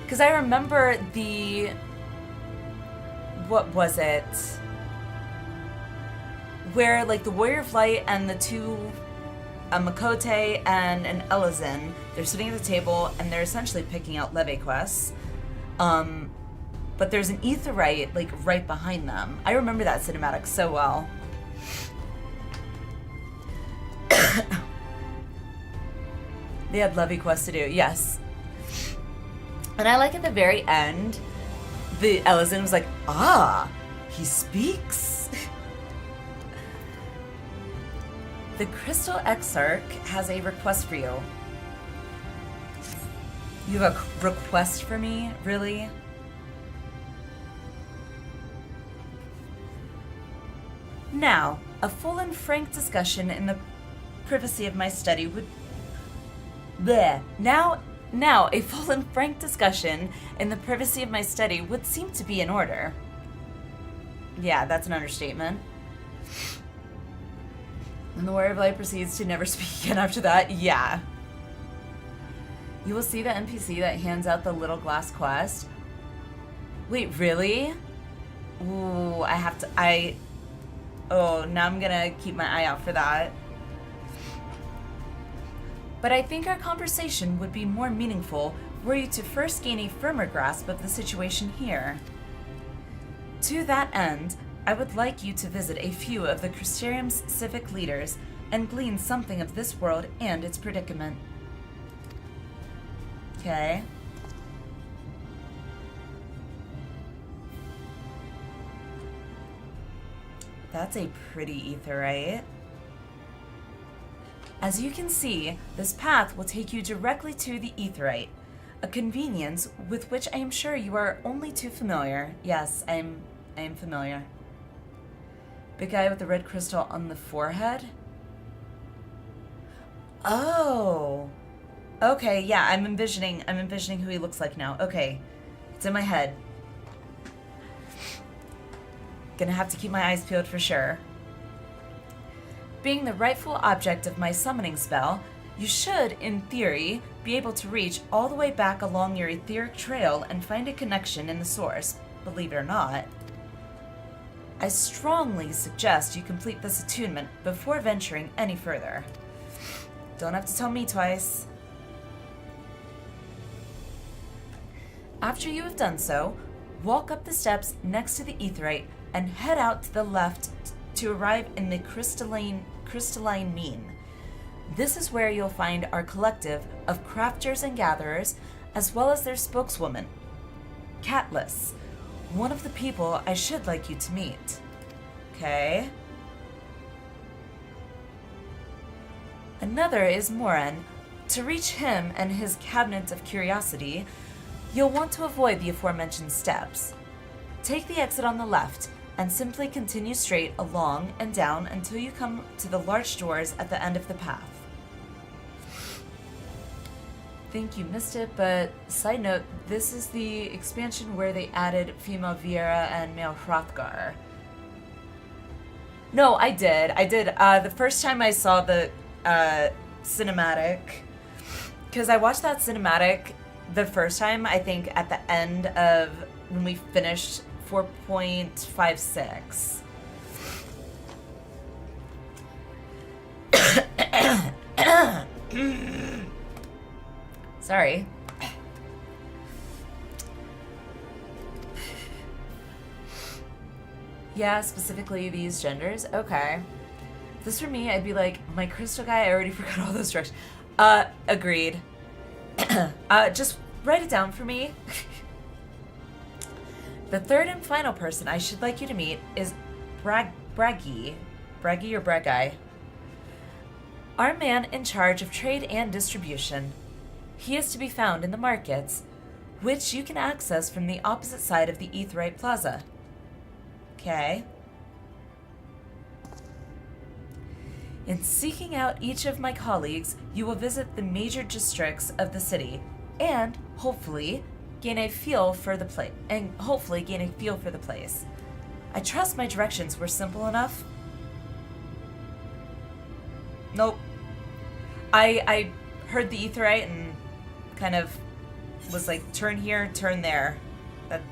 Because I remember the... What was it? Where, like, the Warrior of Light and the two... a Makote and an Elizin, they're sitting at the table and they're essentially picking out leve quests. But there's an Aetheryte, like, right behind them. I remember that cinematic so well. They had leve quests to do, yes. And I like at the very end, the Elizin was like, ah, he speaks. The Crystal Exarch has a request for you. You have a request for me? Really? Now, a full and frank discussion in the privacy of my study would... Bleh. Now, a full and frank discussion in the privacy of my study would seem to be in order. Yeah, that's an understatement. And the Warrior of Light proceeds to never speak again after that. Yeah. You will see the NPC that hands out the little glass quest. Wait, really? Ooh, I have to... Oh, now I'm gonna keep my eye out for that. But I think our conversation would be more meaningful were you to first gain a firmer grasp of the situation here. To that end, I would like you to visit a few of the Crystarium's civic leaders and glean something of this world and its predicament. Okay. That's a pretty aetheryte. As you can see, this path will take you directly to the aetheryte, a convenience with which I am sure you are only too familiar. Yes, I am familiar. Big guy with the red crystal on the forehead? Oh. Okay, yeah, I'm envisioning who he looks like now. Okay. It's in my head. Gonna have to keep my eyes peeled for sure. Being the rightful object of my summoning spell, you should, in theory, be able to reach all the way back along your etheric trail and find a connection in the source, believe it or not. I strongly suggest you complete this attunement before venturing any further. Don't have to tell me twice. After you have done so, walk up the steps next to the aetheryte and head out to the left to arrive in the crystalline mean. This is where you'll find our collective of crafters and gatherers, as well as their spokeswoman, Catless, one of the people I should like you to meet. Okay. Another is Moran. To reach him and his cabinet of curiosity, you'll want to avoid the aforementioned steps. Take the exit on the left and simply continue straight along and down until you come to the large doors at the end of the path. Think you missed it, but side note, this is the expansion where they added female Viera and male Hrothgar. No, I did. The first time I saw the cinematic, because I watched that cinematic the first time, I think at the end of when we finished 4.56. Sorry. Yeah, specifically these genders. Okay. If this were me, I'd be like, my crystal guy, I already forgot all those directions. Agreed. Just write it down for me. The third and final person I should like you to meet is Braggy. Braggy or Braggy? Our man in charge of trade and distribution. He is to be found in the markets, which you can access from the opposite side of the Aetheryte Plaza. Okay. In seeking out each of my colleagues, you will visit the major districts of the city and, hopefully, gain a feel for the place. I trust my directions were simple enough. Nope. I heard the Aetheryte and kind of was like, turn here, turn there.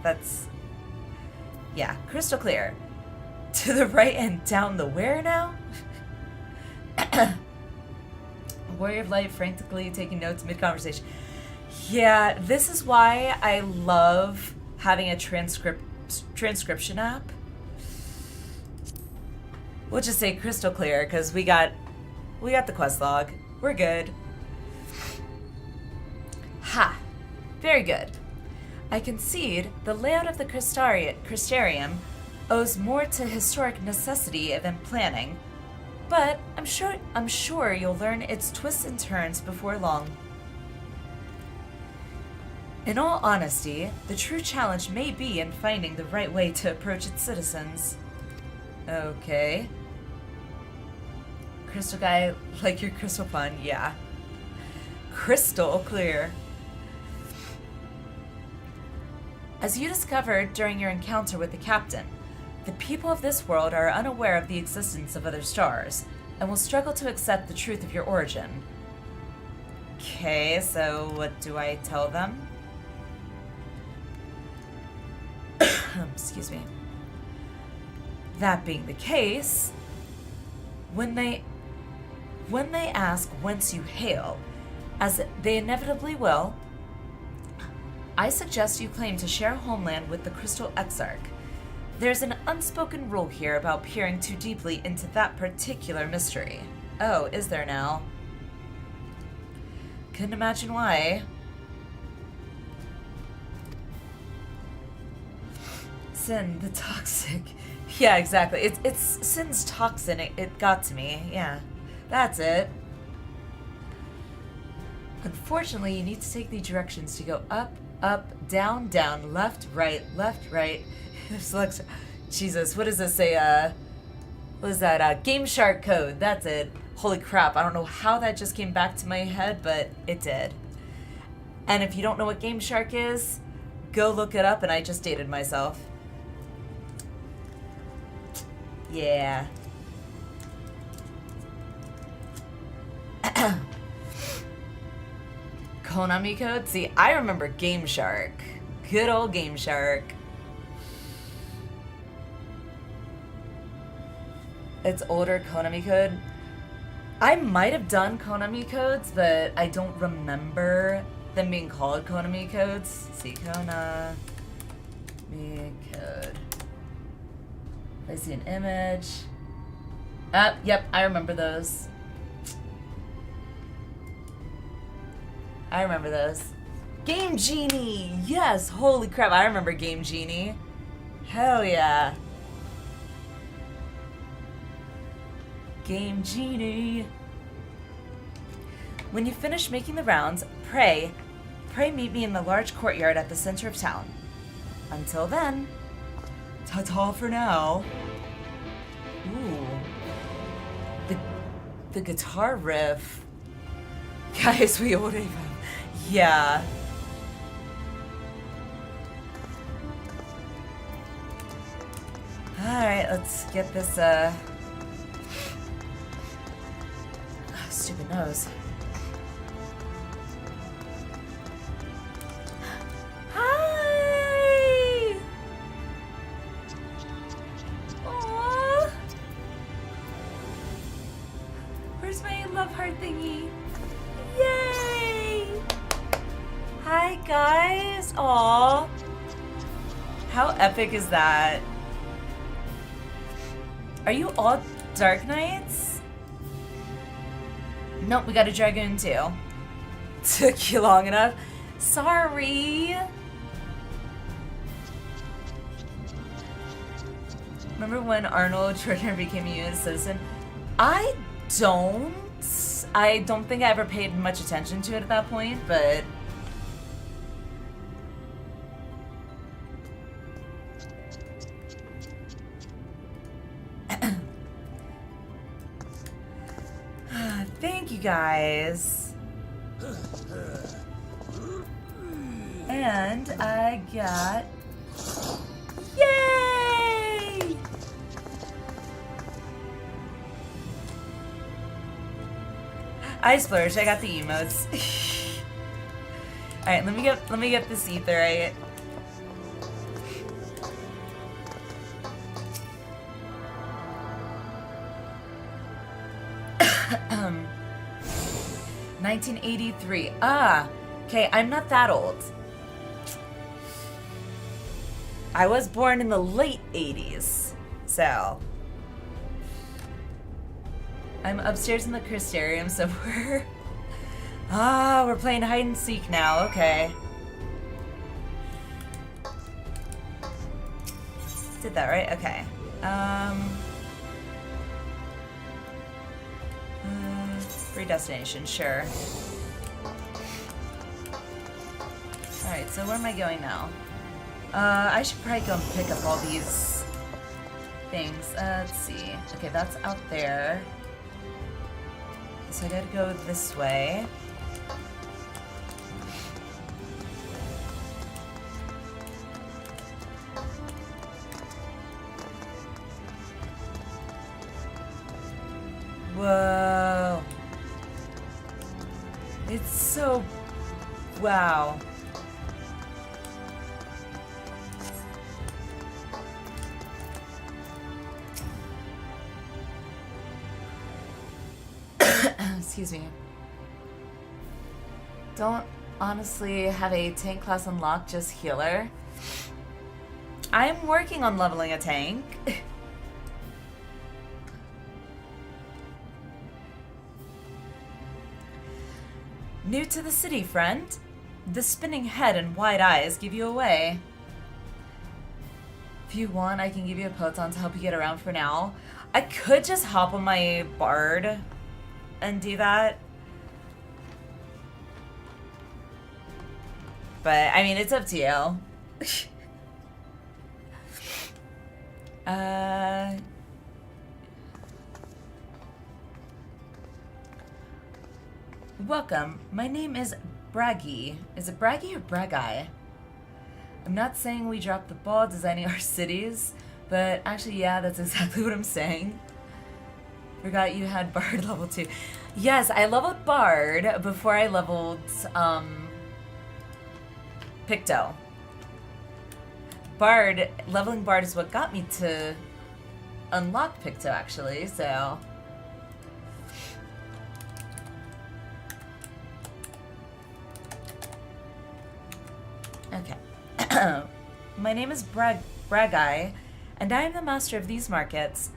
That's... Yeah, crystal clear. To the right and down the where now? Warrior of Light frantically taking notes mid-conversation. Yeah, this is why I love having a transcription app. We'll just say crystal clear, because we got the quest log. We're good. Ha! Very good. I concede the layout of the Crystarium owes more to historic necessity than planning, but I'm sure you'll learn its twists and turns before long. In all honesty, the true challenge may be in finding the right way to approach its citizens. Okay. Crystal guy, like your crystal pun, yeah. Crystal clear. As you discovered during your encounter with the captain, the people of this world are unaware of the existence of other stars, and will struggle to accept the truth of your origin. Okay, so what do I tell them? Excuse me. That being the case, when they ask whence you hail, as they inevitably will, I suggest you claim to share homeland with the Crystal Exarch. There's an unspoken rule here about peering too deeply into that particular mystery. Oh, is there now? Couldn't imagine why. Sin, the toxic Yeah, exactly. It's Sin's toxin. It got to me. Yeah, that's it. Unfortunately, you need to take the directions to go up, up, down, down, left, right, left, right. Select. Jesus, what does this say? What is that? Game Shark code. That's it. Holy crap! I don't know how that just came back to my head, but it did. And if you don't know what Game Shark is, go look it up. And I just dated myself. Yeah. Konami code? See, I remember Game Shark. Good old Game Shark. It's older Konami code. I might have done Konami codes, but I don't remember them being called Konami codes. Let's see, Konami code. I see an image. Yep, I remember those. I remember those. Game Genie! Yes! Holy crap, I remember Game Genie. Hell yeah. Game Genie. When you finish making the rounds, pray meet me in the large courtyard at the center of town. Until then, ta-ta for now. Ooh. The guitar riff. Guys, we would even. Yeah. Alright, let's get this, stupid nose. Hi! Aww. Where's my love heart thingy? Yay! Hi, guys. Aww. How epic is that? Are you all Dark Knights? Nope, we got a Dragoon too. Took you long enough. Sorry. Remember when Arnold Schwarzenegger became a U.S. citizen? I don't think I ever paid much attention to it at that point, but... Thank you guys. And I got... Yay! I splurged, I got the emotes. Alright, let me get this etherite. Um 1983. Okay, I'm not that old. I was born in the late 80s, so I'm upstairs in the Crystarium somewhere. We're playing hide and seek now. Okay. Did that right? Okay. Free destination, sure. Alright, so where am I going now? I should probably go and pick up all these things. Let's see. Okay, that's out there. So I gotta go this way. Whoa. It's so... Wow. Excuse me. Don't honestly have a tank class unlocked, just healer. I'm working on leveling a tank. New to the city, friend? The spinning head and wide eyes give you away. If you want, I can give you a peloton to help you get around for now. I could just hop on my bard and do that. But, I mean, it's up to you. Welcome. My name is Braggy. Is it Braggy or Braggy? I'm not saying we dropped the ball designing our cities, but actually, yeah, that's exactly what I'm saying. Forgot you had Bard level 2. Yes, I leveled Bard before I leveled, Picto. Bard, leveling Bard is what got me to unlock Picto, actually, so... Okay. My name is Braggy, and I am the master of these markets.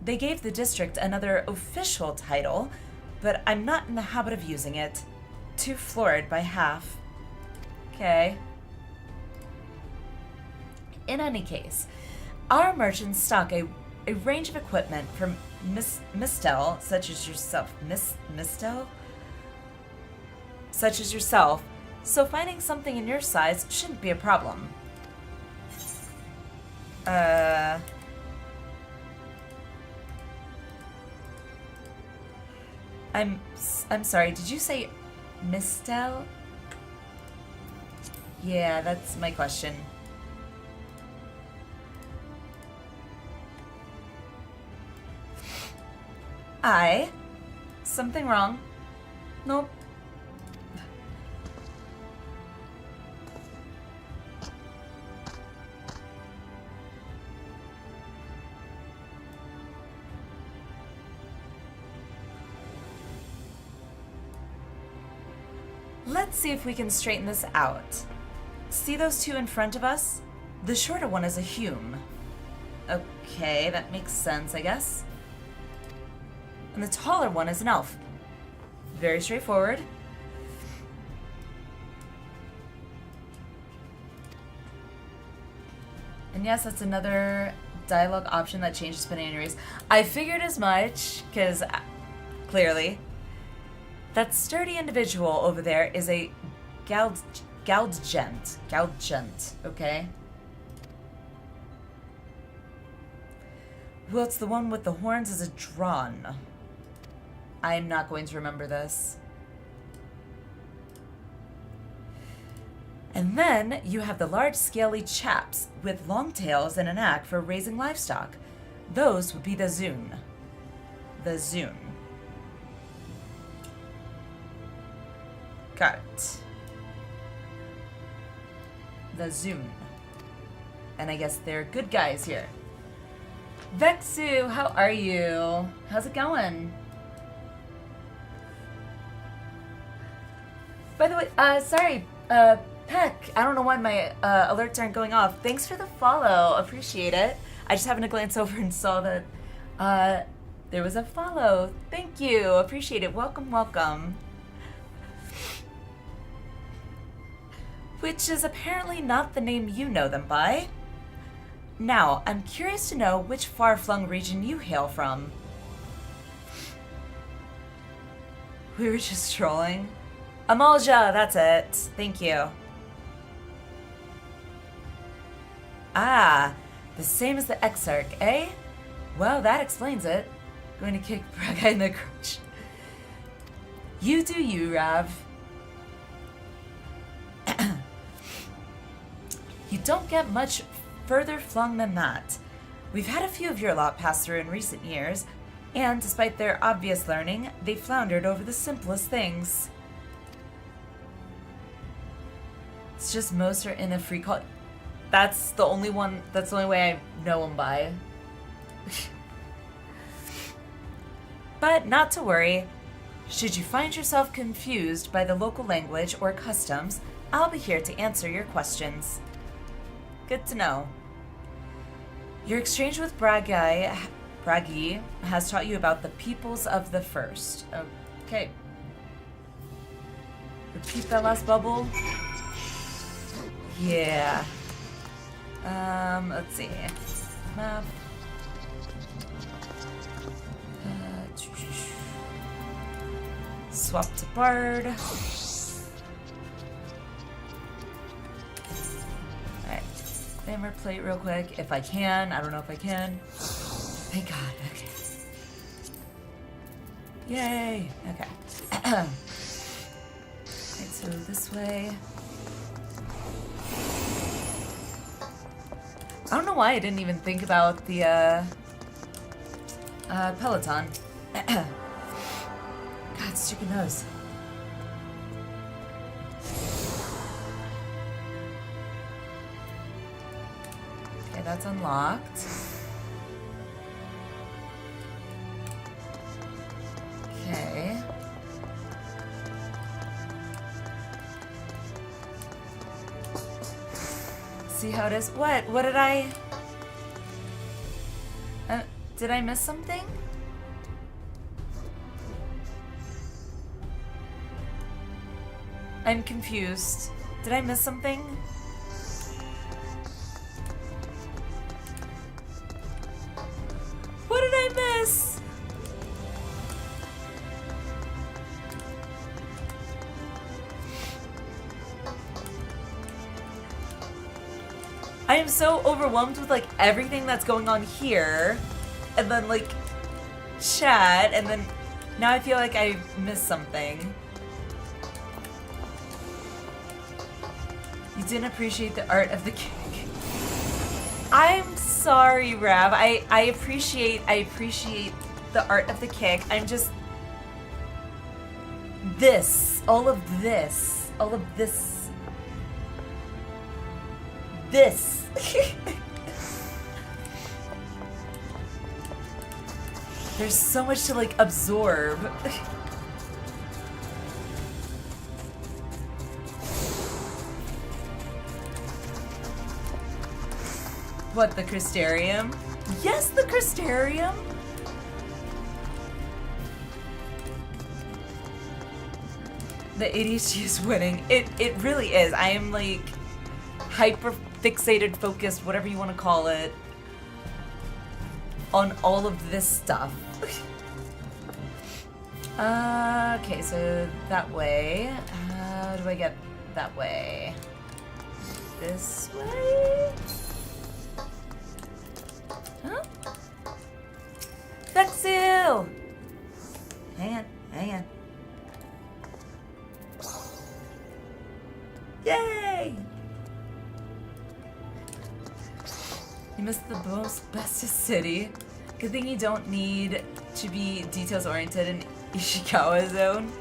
They gave the district another official title, but I'm not in the habit of using it. Too florid by half. Okay. In any case, our merchants stock a range of equipment from Mistel, such as yourself. Mistel? Such as yourself. So finding something in your size shouldn't be a problem. I'm sorry, did you say Mistel? Yeah, that's my question. Something wrong? Nope. Let's see if we can straighten this out. See those two in front of us? The shorter one is a Hume. Okay, that makes sense, I guess. And the taller one is an elf. Very straightforward. And yes, that's another dialogue option that changes depending on your race. I figured as much, because clearly, that sturdy individual over there is a Galdgent, okay? Whilst the one with the horns is a Drawn. I am not going to remember this. And then you have the large scaly chaps with long tails and a knack for raising livestock. Those would be the Zune. The Zune. Got it. The Zune. And I guess they're good guys here. Vexu, how are you? How's it going? By the way, sorry, Peck, I don't know why my alerts aren't going off. Thanks for the follow, appreciate it. I just happened to glance over and saw that there was a follow. Thank you, appreciate it. Welcome, welcome. Which is apparently not the name you know them by. Now, I'm curious to know which far-flung region you hail from. We were just trolling. Amalja, that's it. Thank you. Ah, the same as the Exarch, eh? Well, that explains it. Going to kick Braga in the crotch. You do you, Rav. You don't get much further flung than that. We've had a few of your lot pass through in recent years, and despite their obvious learning, they floundered over the simplest things. It's just most are in a free call. That's the only one, that's the only way I know them by. But not to worry. Should you find yourself confused by the local language or customs, I'll be here to answer your questions. Good to know. Your exchange with Braggy has taught you about the peoples of the first. Okay. Repeat that last bubble. Yeah. Let's see. Map. Swap to Bard. Alright. Glamour plate real quick, if I can. I don't know if I can. Thank God, okay. Yay! Okay. Alright, so this way. I don't know why I didn't even think about the, Peloton. God, stupid nose. Okay, that's unlocked. Okay. See how it is? What? What did I... did I miss something? I'm confused. Did I miss something? What did I miss? I am so overwhelmed with like everything that's going on here, and then like chat, and then now I feel like I missed something. You didn't appreciate the art of the kick. I'm sorry, Rav. I appreciate the art of the kick. I'm just all of this. There's so much to like absorb. What, the Crystarium? Yes, the Crystarium! The ADHD is winning. It really is. I am like hyper fixated, focused, whatever you want to call it, on all of this stuff. Okay, so that way. How do I get that way? This way? Huh? Vexil! Hang on. Yay! You missed the most bestest city. Good thing you don't need to be details oriented in Ishikawa zone.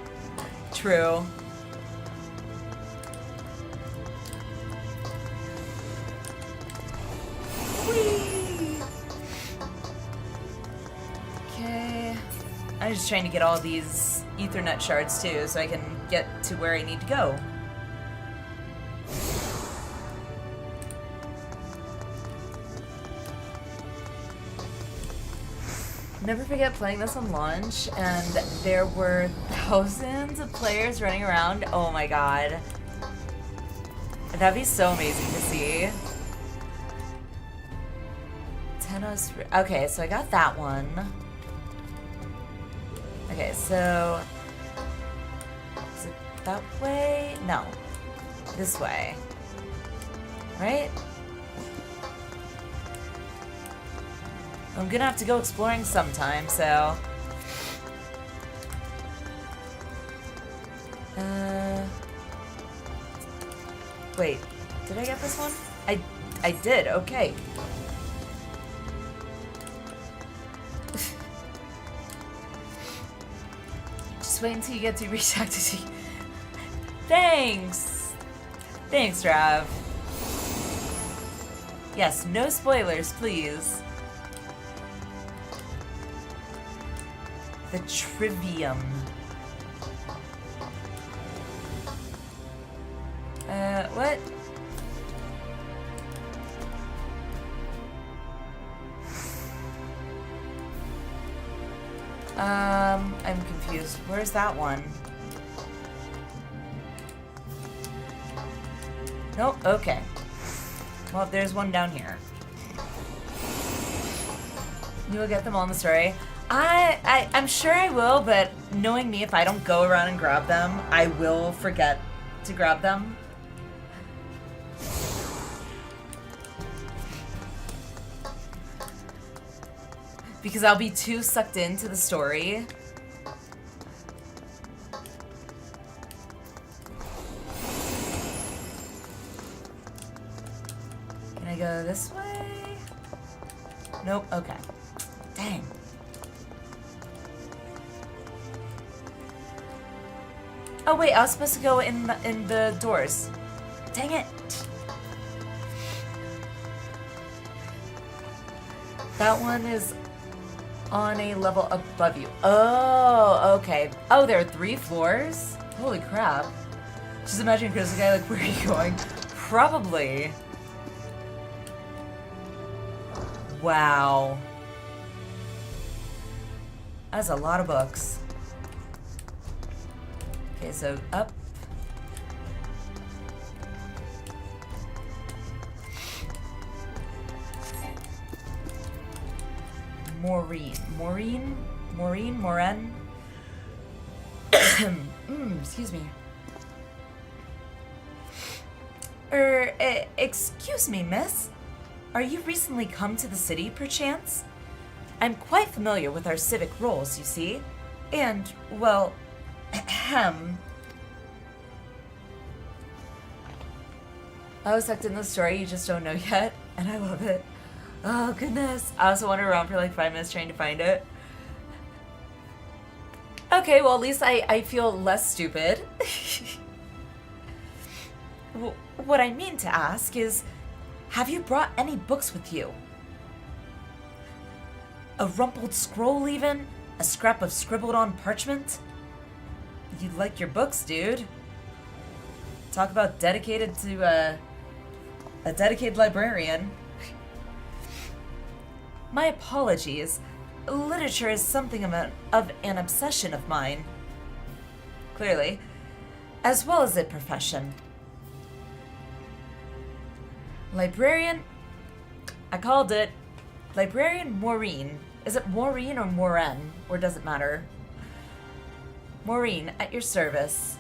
True. Whee! Okay. I'm just trying to get all these Ethernet shards too, so I can get to where I need to go. Never forget playing this on launch, and there were thousands of players running around. Oh my god. That'd be so amazing to see. Okay, so I got that one. Okay, so... is it that way? No. This way. Right? I'm gonna have to go exploring sometime, so... Wait, did I get this one? I did, okay. Just wait until you get to reach out to see. Thanks! Thanks, Rav. Yes, no spoilers, please. The Trivium. What? I'm confused. Where's that one? Nope, okay. Well, there's one down here. You will get them all in the story. I'm sure I will, but knowing me, if I don't go around and grab them, I will forget to grab them. Because I'll be too sucked into the story. Can I go this way? Nope, okay. Dang. Oh wait, I was supposed to go in the doors. Dang it. That one is on a level above you. Oh, okay. Oh, there are 3 floors? Holy crap. Just imagine Chris, the guy, like, where are you going? Probably. Wow. That's a lot of books. Okay, so up. Moren. Excuse me. Excuse me, miss. Are you recently come to the city, perchance? I'm quite familiar with our civic roles, you see. And, well, ahem. I was sucked in the story you just don't know yet, and I love it. Oh, goodness. I also wandered around for like 5 minutes trying to find it. Okay, well, at least I feel less stupid. What I mean to ask is, have you brought any books with you? A rumpled scroll, even? A scrap of scribbled-on parchment? You like your books, dude. Talk about dedicated to, a dedicated librarian. My apologies. Literature is something of an obsession of mine. Clearly. As well as a profession. Librarian? I called it. Librarian Maureen. Is it Maureen or Moren? Or does it matter? Maureen, at your service.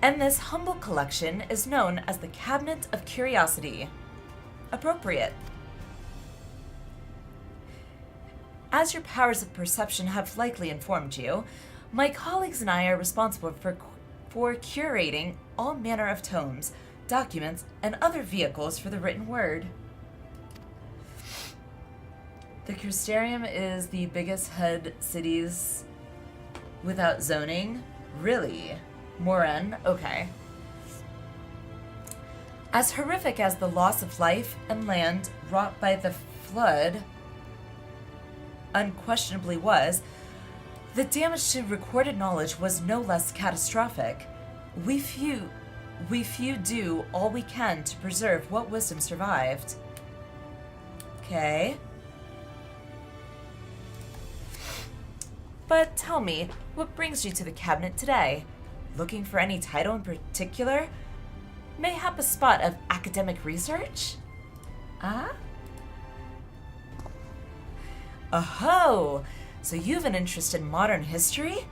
And this humble collection is known as the Cabinet of Curiosity. Appropriate. As your powers of perception have likely informed you, my colleagues and I are responsible for curating all manner of tomes, documents, and other vehicles for the written word. The Crystarium is the biggest head cities without zoning? Really? Moren? Okay. As horrific as the loss of life and land wrought by the flood unquestionably was, the damage to recorded knowledge was no less catastrophic. We few do all we can to preserve what wisdom survived. Okay. But tell me, what brings you to the cabinet today? Looking for any title in particular? Mayhap a spot of academic research? Ah? Oh, so you've an interest in modern history?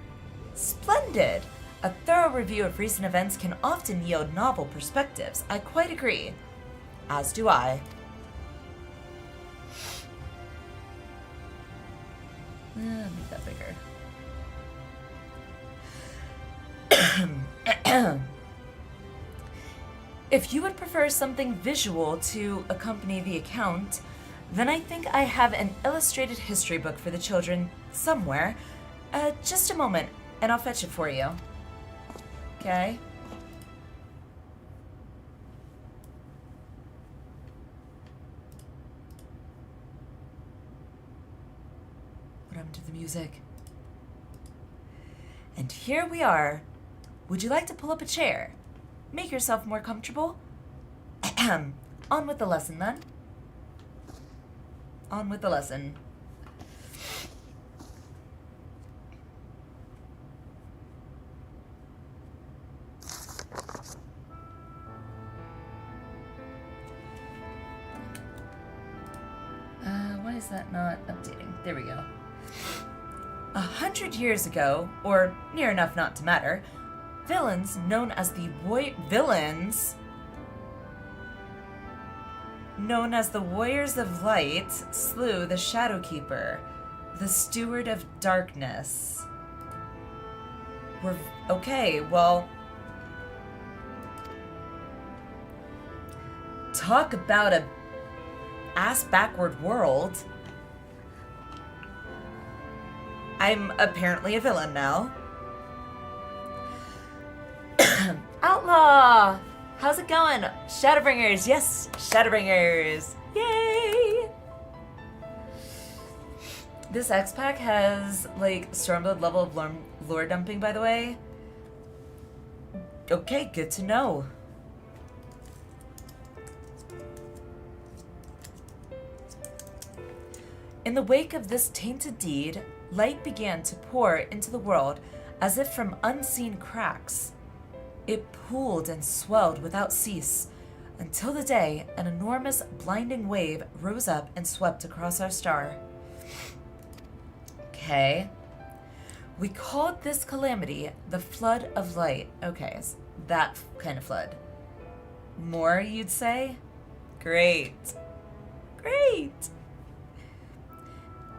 Splendid! A thorough review of recent events can often yield novel perspectives. I quite agree. As do I. Make that bigger. If you would prefer something visual to accompany the account, then I think I have an illustrated history book for the children somewhere. Just a moment, and I'll fetch it for you. Okay? What happened to the music? And here we are. Would you like to pull up a chair? Make yourself more comfortable. On with the lesson, then. On with the lesson. is that not updating? There we go. 100 years ago, or near enough not to matter, villains known as the Warriors of Light slew the Shadowkeeper, the Steward of Darkness. Okay, well, talk about a ass-backward world. I'm apparently a villain now. Outlaw! How's it going? Shadowbringers, yes, Shadowbringers! Yay! This X-Pack has, like, Stormblood level of lore dumping, by the way. Okay, good to know. In the wake of this tainted deed, light began to pour into the world as if from unseen cracks. It pooled and swelled without cease, until the day an enormous blinding wave rose up and swept across our star. Okay. We called this calamity the Flood of Light. Okay, so that kind of flood. More, you'd say? Great. Great!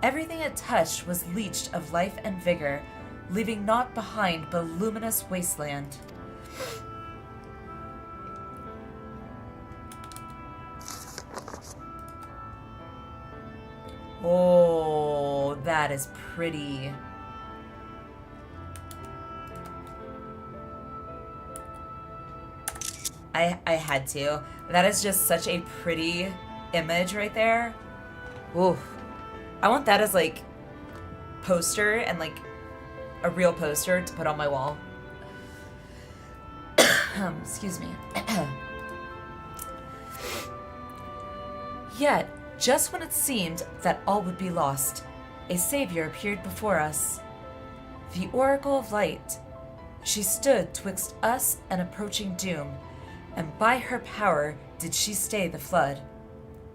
Everything it touched was leached of life and vigor, leaving naught behind but a luminous wasteland. Oh, that is pretty. I had to. That is just such a pretty image right there. Ooh. I want that as like poster and like a real poster to put on my wall. Excuse me. Yet, just when it seemed that all would be lost, a savior appeared before us. The Oracle of Light. She stood twixt us and approaching doom, and by her power did she stay the flood.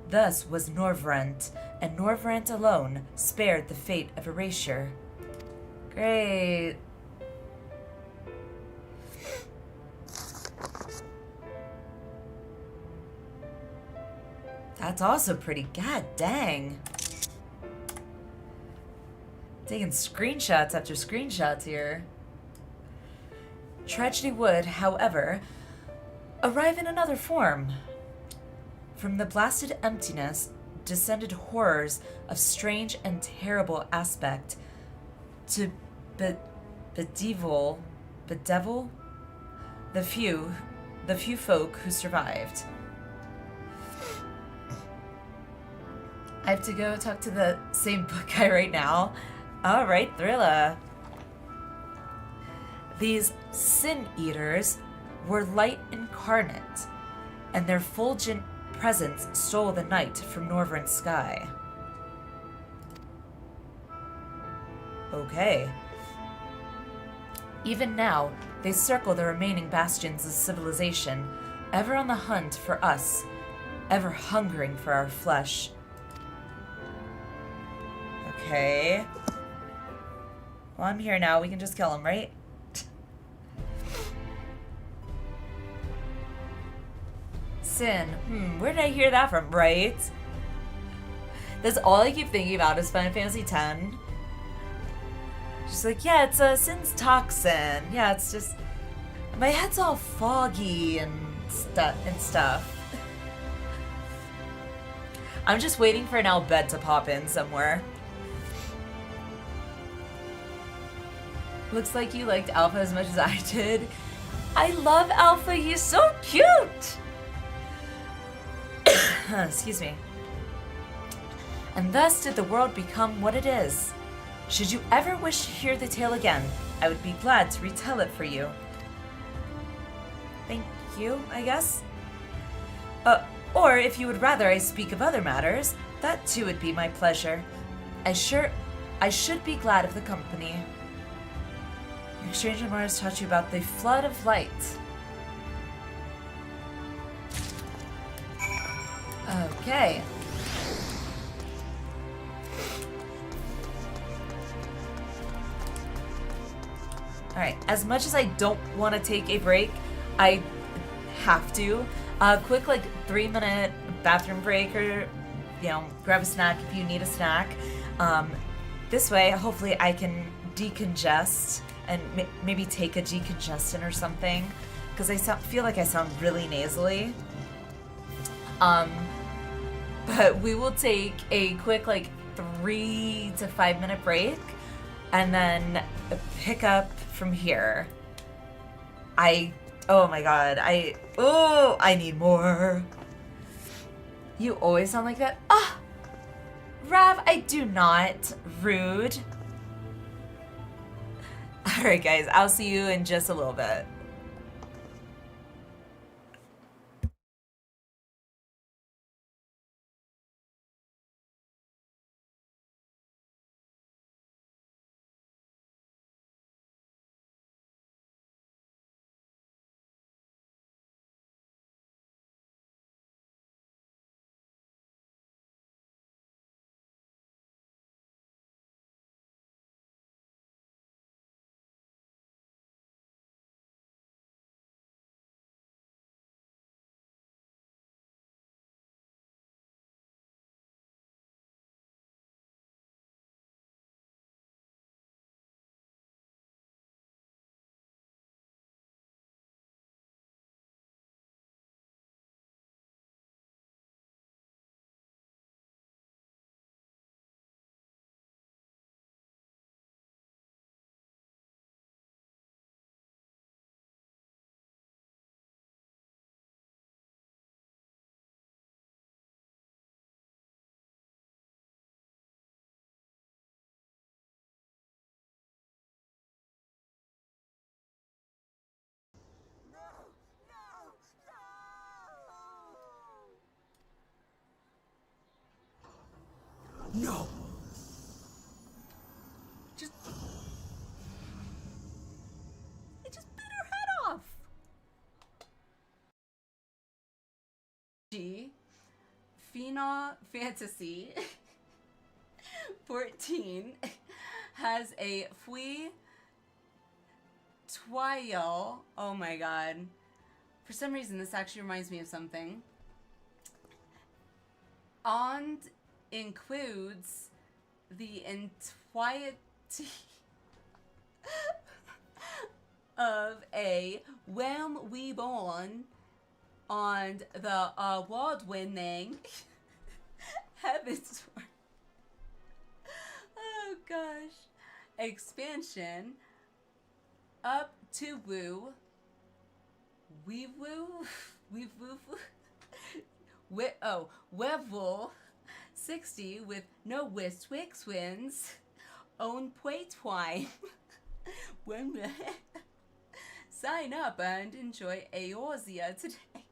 Thus was Norvrent, and Norvrent alone spared the fate of erasure. Great. That's also pretty. God dang. Taking screenshots after screenshots here. Tragedy would, however, arrive in another form. From the blasted emptiness descended horrors of strange and terrible aspect to bedevil the few folk who survived. I have to go talk to the same book guy right now. All right, Thrilla. These sin eaters were light incarnate, and their fulgent presence stole the night from Norvrent's sky. Okay. Even now, they circle the remaining bastions of civilization, ever on the hunt for us, ever hungering for our flesh. Okay. Well, I'm here now. We can just kill him, right? Sin. Where did I hear that from? Right? That's all I keep thinking about is Final Fantasy X. She's like, yeah, it's a Sin's toxin. Yeah, it's just... My head's all foggy and stuff. I'm just waiting for an Albed to pop in somewhere. Looks like you liked Alpha as much as I did. I love Alpha. He's so cute. Excuse me. And thus did the world become what it is. Should you ever wish to hear the tale again, I would be glad to retell it for you. Thank you, I guess. Or if you would rather I speak of other matters, that too would be my pleasure. I should be glad of the company. Your exchange of words taught you about the Flood of Light. Okay. Alright, as much as I don't want to take a break, I have to. Quick, like, 3-minute bathroom break or, you know, grab a snack if you need a snack. This way, hopefully I can decongest and maybe take a decongestant or something, because I feel like I sound really nasally. But we will take a quick, like, 3 to 5 minute break and then pick up from here. Oh my god, I need more. You always sound like that. Ah! Rav, I do not. Rude. Alright guys, I'll see you in just a little bit. No! It just bit her head off. Final Fantasy 14 has a Fui Twile. Oh my god. For some reason, this actually reminds me of something. And includes the entirety of a When We Born on the award-winning Heaven's Word. Oh gosh. Expansion up to woo. We woo. We woo. Level 60 with no Wistwick wins. Own Pui Twine. Sign up and enjoy Eorzea today.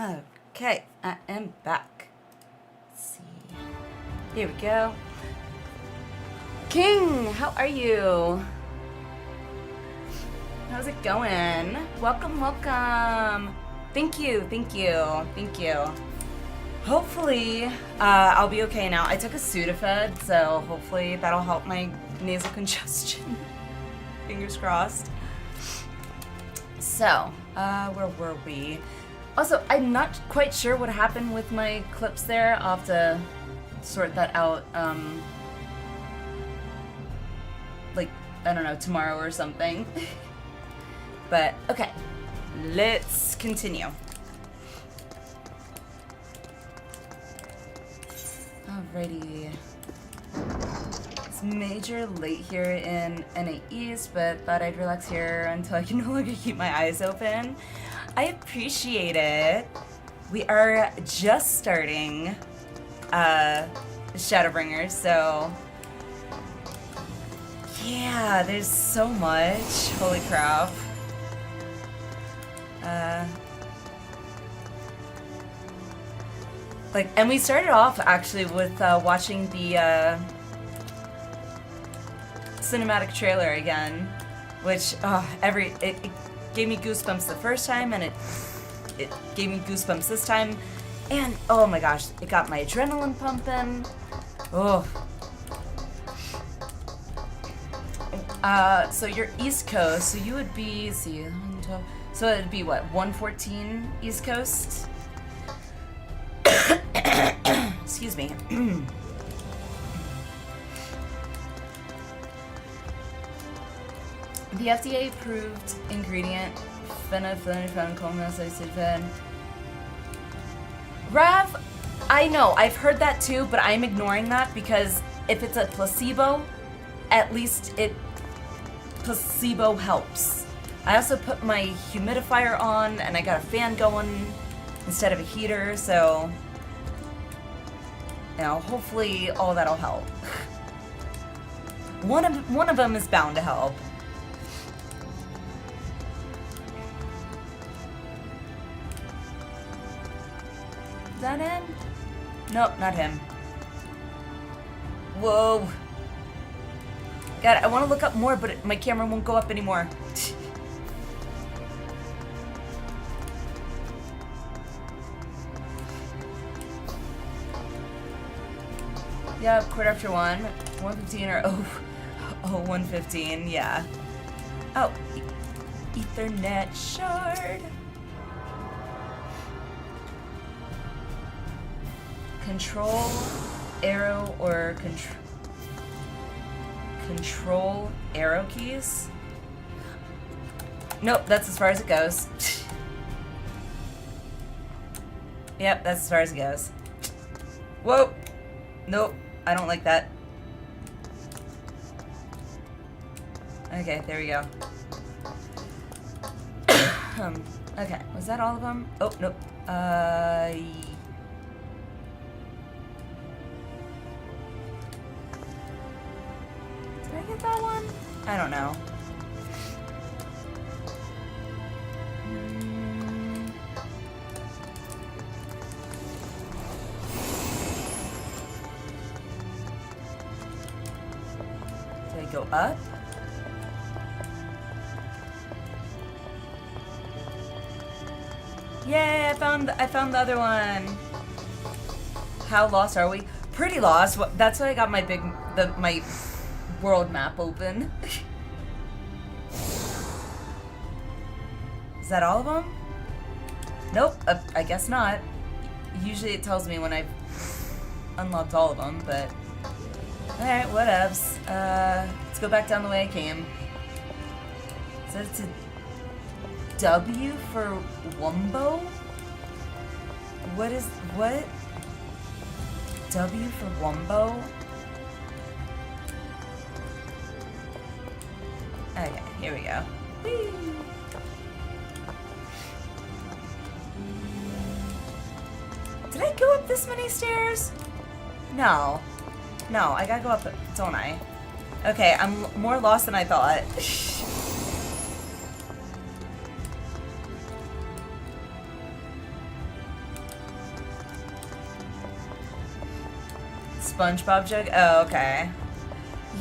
Okay, I am back. Let's see. Here we go. King, how are you? How's it going? Welcome, welcome. Thank you, thank you, thank you. Hopefully, I'll be okay now. I took a Sudafed, so hopefully that'll help my nasal congestion. Fingers crossed. So, where were we? Also, I'm not quite sure what happened with my clips there. I'll have to sort that out, like, I don't know, tomorrow or something. But, okay, let's continue. Alrighty. It's major late here in NA East, but thought I'd relax here until I can no longer keep my eyes open. I appreciate it. We are just starting Shadowbringers, so yeah, there's so much. Holy crap. Like, and we started off actually with watching the cinematic trailer again, which it gave me goosebumps the first time, and it gave me goosebumps this time, and oh my gosh, it got my adrenaline pumping. Oh. So you're East Coast, so you would be, see, so it'd be what, 114 East Coast? Excuse me. The FDA approved ingredient finalfantasyxiv. Rav, I know, I've heard that too, but I'm ignoring that because if it's a placebo, at least placebo helps. I also put my humidifier on and I got a fan going instead of a heater, so you know, hopefully all that'll help. One of them is bound to help. Is that him? Nope, not him. Whoa. God, I want to look up more, but my camera won't go up anymore. Yeah, quarter after 1:15 or 1:15, yeah. Oh, Ethernet shard. Control arrow or control arrow keys? Nope, that's as far as it goes. Yep, that's as far as it goes. Whoa! Nope, I don't like that. Okay, there we go. Okay, was that all of them? Oh, nope. Did I get that one? I don't know. Did I go up? Yay, I found the other one. How lost are we? Pretty lost. That's why I got my my world map open. Is that all of them? Nope, I guess not. Usually it tells me when I've unlocked all of them, but alright, whatevs. Let's go back down the way I came. Is that to W for Wumbo? What? W for Wumbo? Okay, here we go. Whee! Did I go up this many stairs? No. No, I gotta go up, don't I? Okay, I'm more lost than I thought. SpongeBob joke? Oh, okay.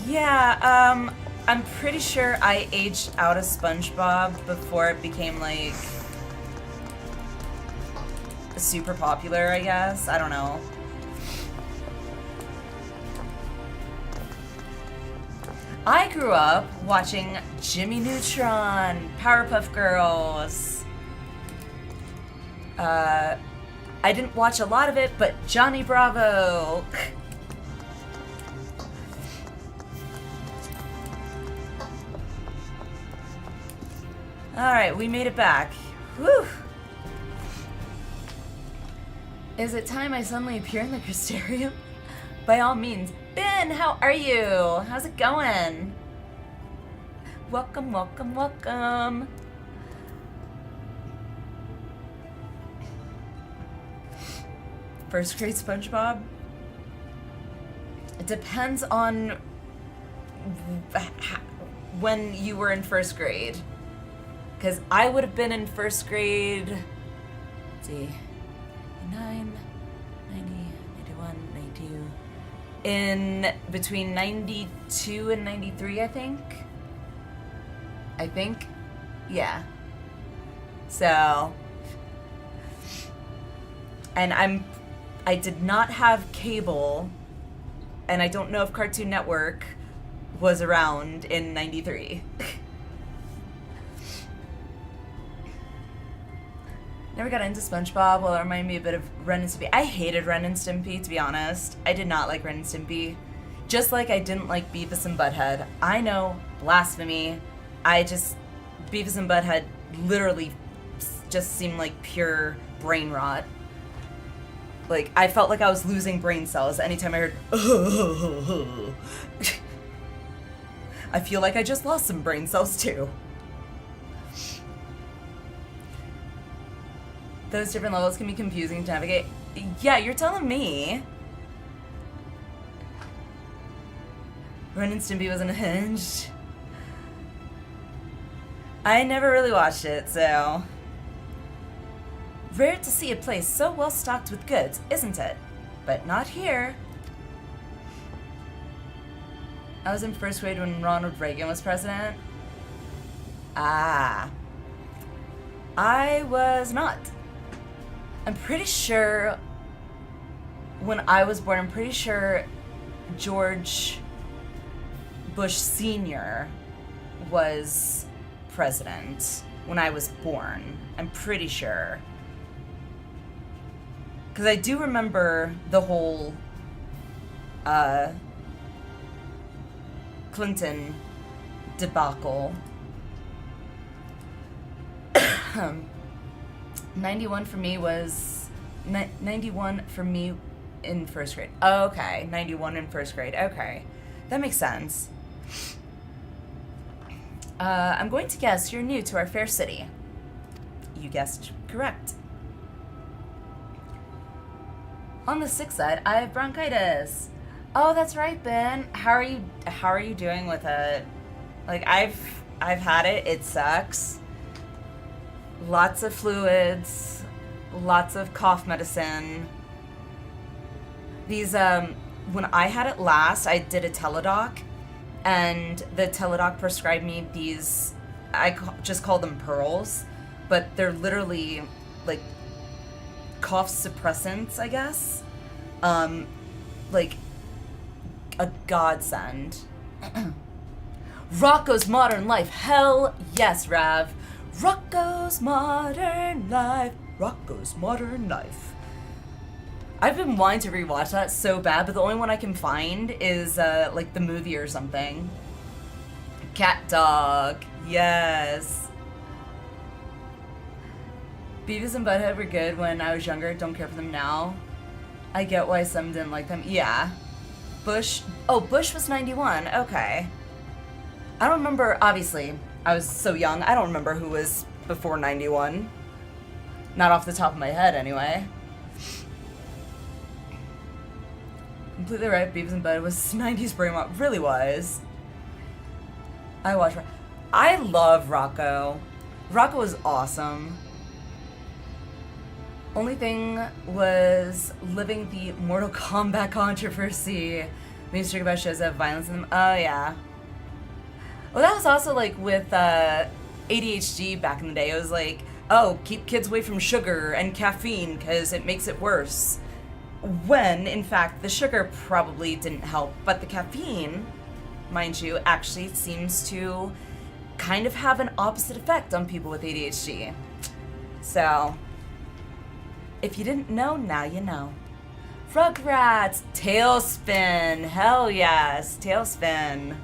Yeah, I'm pretty sure I aged out of SpongeBob before it became, like, super popular, I guess. I don't know. I grew up watching Jimmy Neutron, Powerpuff Girls. I didn't watch a lot of it, but Johnny Bravo. Alright, we made it back. Whew. Is it time I suddenly appear in the Crystarium? By all means. Ben, how are you? How's it going? Welcome, welcome, welcome. First grade SpongeBob? It depends on when you were in first grade. Because I would have been in first grade, let's see, 89, 90, 91, 92, in between 92 and 93, I think. Yeah. So, and I did not have cable, and I don't know if Cartoon Network was around in 93. Never got into SpongeBob. Well, it reminded me a bit of Ren and Stimpy. I hated Ren and Stimpy, to be honest. I did not like Ren and Stimpy. Just like I didn't like Beavis and Butthead. I know, blasphemy. Beavis and Butthead literally just seemed like pure brain rot. Like, I felt like I was losing brain cells anytime I heard, I feel like I just lost some brain cells too. Those different levels can be confusing to navigate. Yeah, you're telling me. Ren and Stimpy wasn't unhinged. I never really watched it, so. Rare to see a place so well stocked with goods, isn't it? But not here. I was in first grade when Ronald Reagan was president. Ah. I was not. I'm pretty sure when I was born, I'm pretty sure George Bush Sr. was president when I was born. I'm pretty sure. Because I do remember the whole Clinton debacle. 91 for me was 91 for me in first grade. Oh, okay, 91 in first grade. Okay, that makes sense. I'm going to guess you're new to our fair city. You guessed correct. On the sick side, I have bronchitis. Oh, that's right, Ben. How are you doing with it? Like, I've had it. It sucks. Lots of fluids, lots of cough medicine. These, when I had it last, I did a teledoc, and the teledoc prescribed me these, just call them pearls, but they're literally, like, cough suppressants, I guess. Like, a godsend. Rocco's Modern Life, hell yes, Rav. Rocco's Modern Life. Rocco's Modern Life. I've been wanting to rewatch that so bad, but the only one I can find is, like, the movie or something. Cat Dog. Yes. Beavis and Butthead were good when I was younger. Don't care for them now. I get why some didn't like them. Yeah. Bush. Oh, Bush was 91. Okay. I don't remember, obviously. I was so young, I don't remember who was before 91. Not off the top of my head, anyway. Completely right, Beavis and Butthead was 90s brain rot. Really was. I love Rocco. Rocco was awesome. Only thing was living the Mortal Kombat controversy. We used to talk about shows that have violence in them. Oh, yeah. Well, that was also like with ADHD back in the day. It was like, oh, keep kids away from sugar and caffeine because it makes it worse. When, in fact, the sugar probably didn't help, but the caffeine, mind you, actually seems to kind of have an opposite effect on people with ADHD. So, if you didn't know, now you know. Rugrats, Tailspin, hell yes, Tailspin.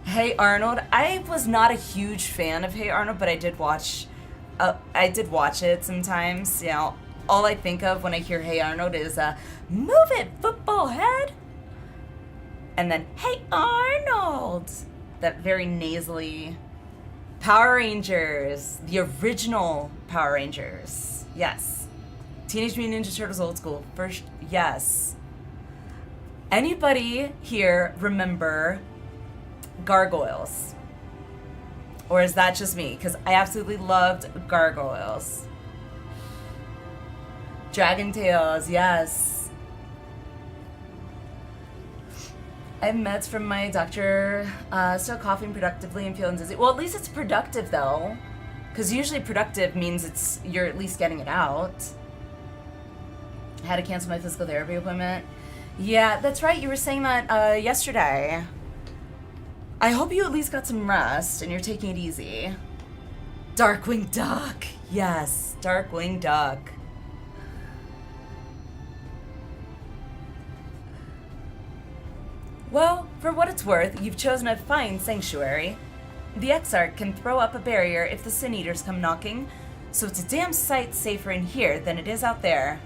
Hey Arnold, I was not a huge fan of Hey Arnold, but I did watch it sometimes. You know, all I think of when I hear Hey Arnold is, move it, football head! And then, Hey Arnold! That very nasally. Power Rangers, the original Power Rangers, yes. Teenage Mutant Ninja Turtles old school, first, yes. Anybody here remember Gargoyles? Or is that just me? Because I absolutely loved Gargoyles. Dragon Tales, yes. I have meds from my doctor. Still coughing productively and feeling dizzy. Well, at least it's productive though. Because usually productive means you're at least getting it out. I had to cancel my physical therapy appointment. Yeah, that's right. You were saying that yesterday. I hope you at least got some rest and you're taking it easy. Darkwing Duck. Yes, Darkwing Duck. Well, for what it's worth, you've chosen a fine sanctuary. The Exarch can throw up a barrier if the Sin Eaters come knocking, so it's a damn sight safer in here than it is out there.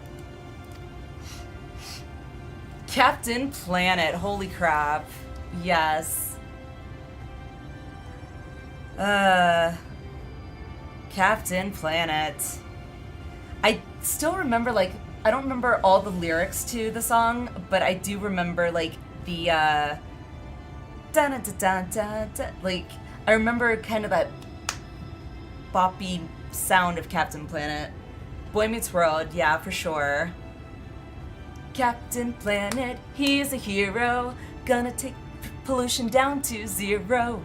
Captain Planet, holy crap. Yes. Captain Planet. I still remember, like, I don't remember all the lyrics to the song, but I do remember, like, the, da-da-da-da-da-da, like, I remember kind of that boppy sound of Captain Planet. Boy Meets World, yeah, for sure. Captain Planet, he's a hero, gonna take pollution down to zero.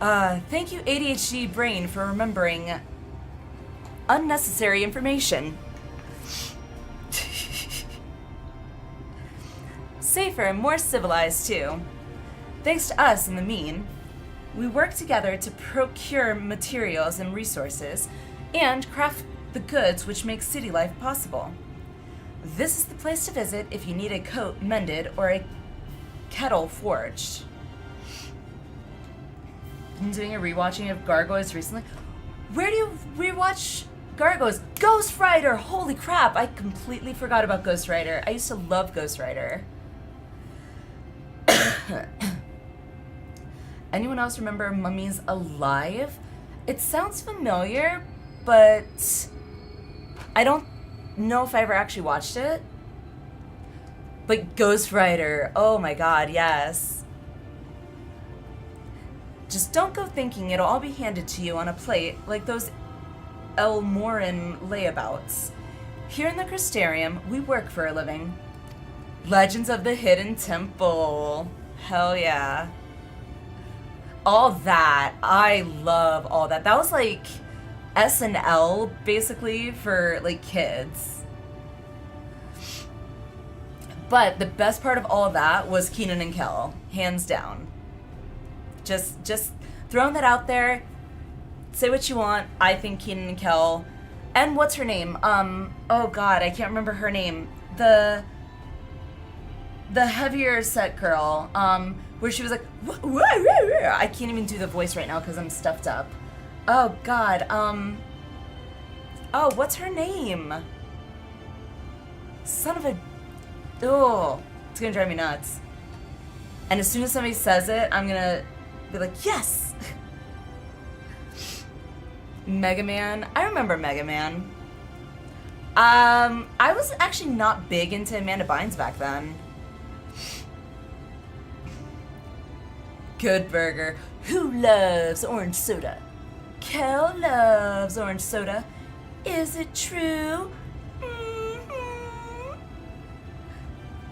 Thank you, ADHD brain, for remembering unnecessary information. Safer and more civilized, too. Thanks to us, in the mean, we work together to procure materials and resources and craft the goods which make city life possible. This is the place to visit if you need a coat mended or a kettle forged. I'm doing a rewatching of Gargoyles recently. Where do you rewatch Gargoyles? Ghost Rider! Holy crap, I completely forgot about Ghost Rider. I used to love Ghost Rider. Anyone else remember Mummies Alive? It sounds familiar, but I don't know if I ever actually watched it. But Ghost Rider, oh my god, yes. Just don't go thinking it'll all be handed to you on a plate like those El Morin layabouts. Here in the Crystarium, we work for a living. Legends of the Hidden Temple. Hell yeah. All that. I love all that. That was like SNL, basically, for like kids. But the best part of all that was Kenan and Kel, hands down. Just throwing that out there. Say what you want. I think Kenan and Kel, and what's her name? Oh god, I can't remember her name. The heavier set girl, where she was like, I can't even do the voice right now because I'm stuffed up. Oh god, oh, what's her name? Son of a, oh, it's gonna drive me nuts. And as soon as somebody says it, I'm gonna be like, yes! Mega Man. I remember Mega Man. I was actually not big into Amanda Bynes back then. Good Burger. Who loves orange soda? Kel loves orange soda. Is it true? Mm-hmm.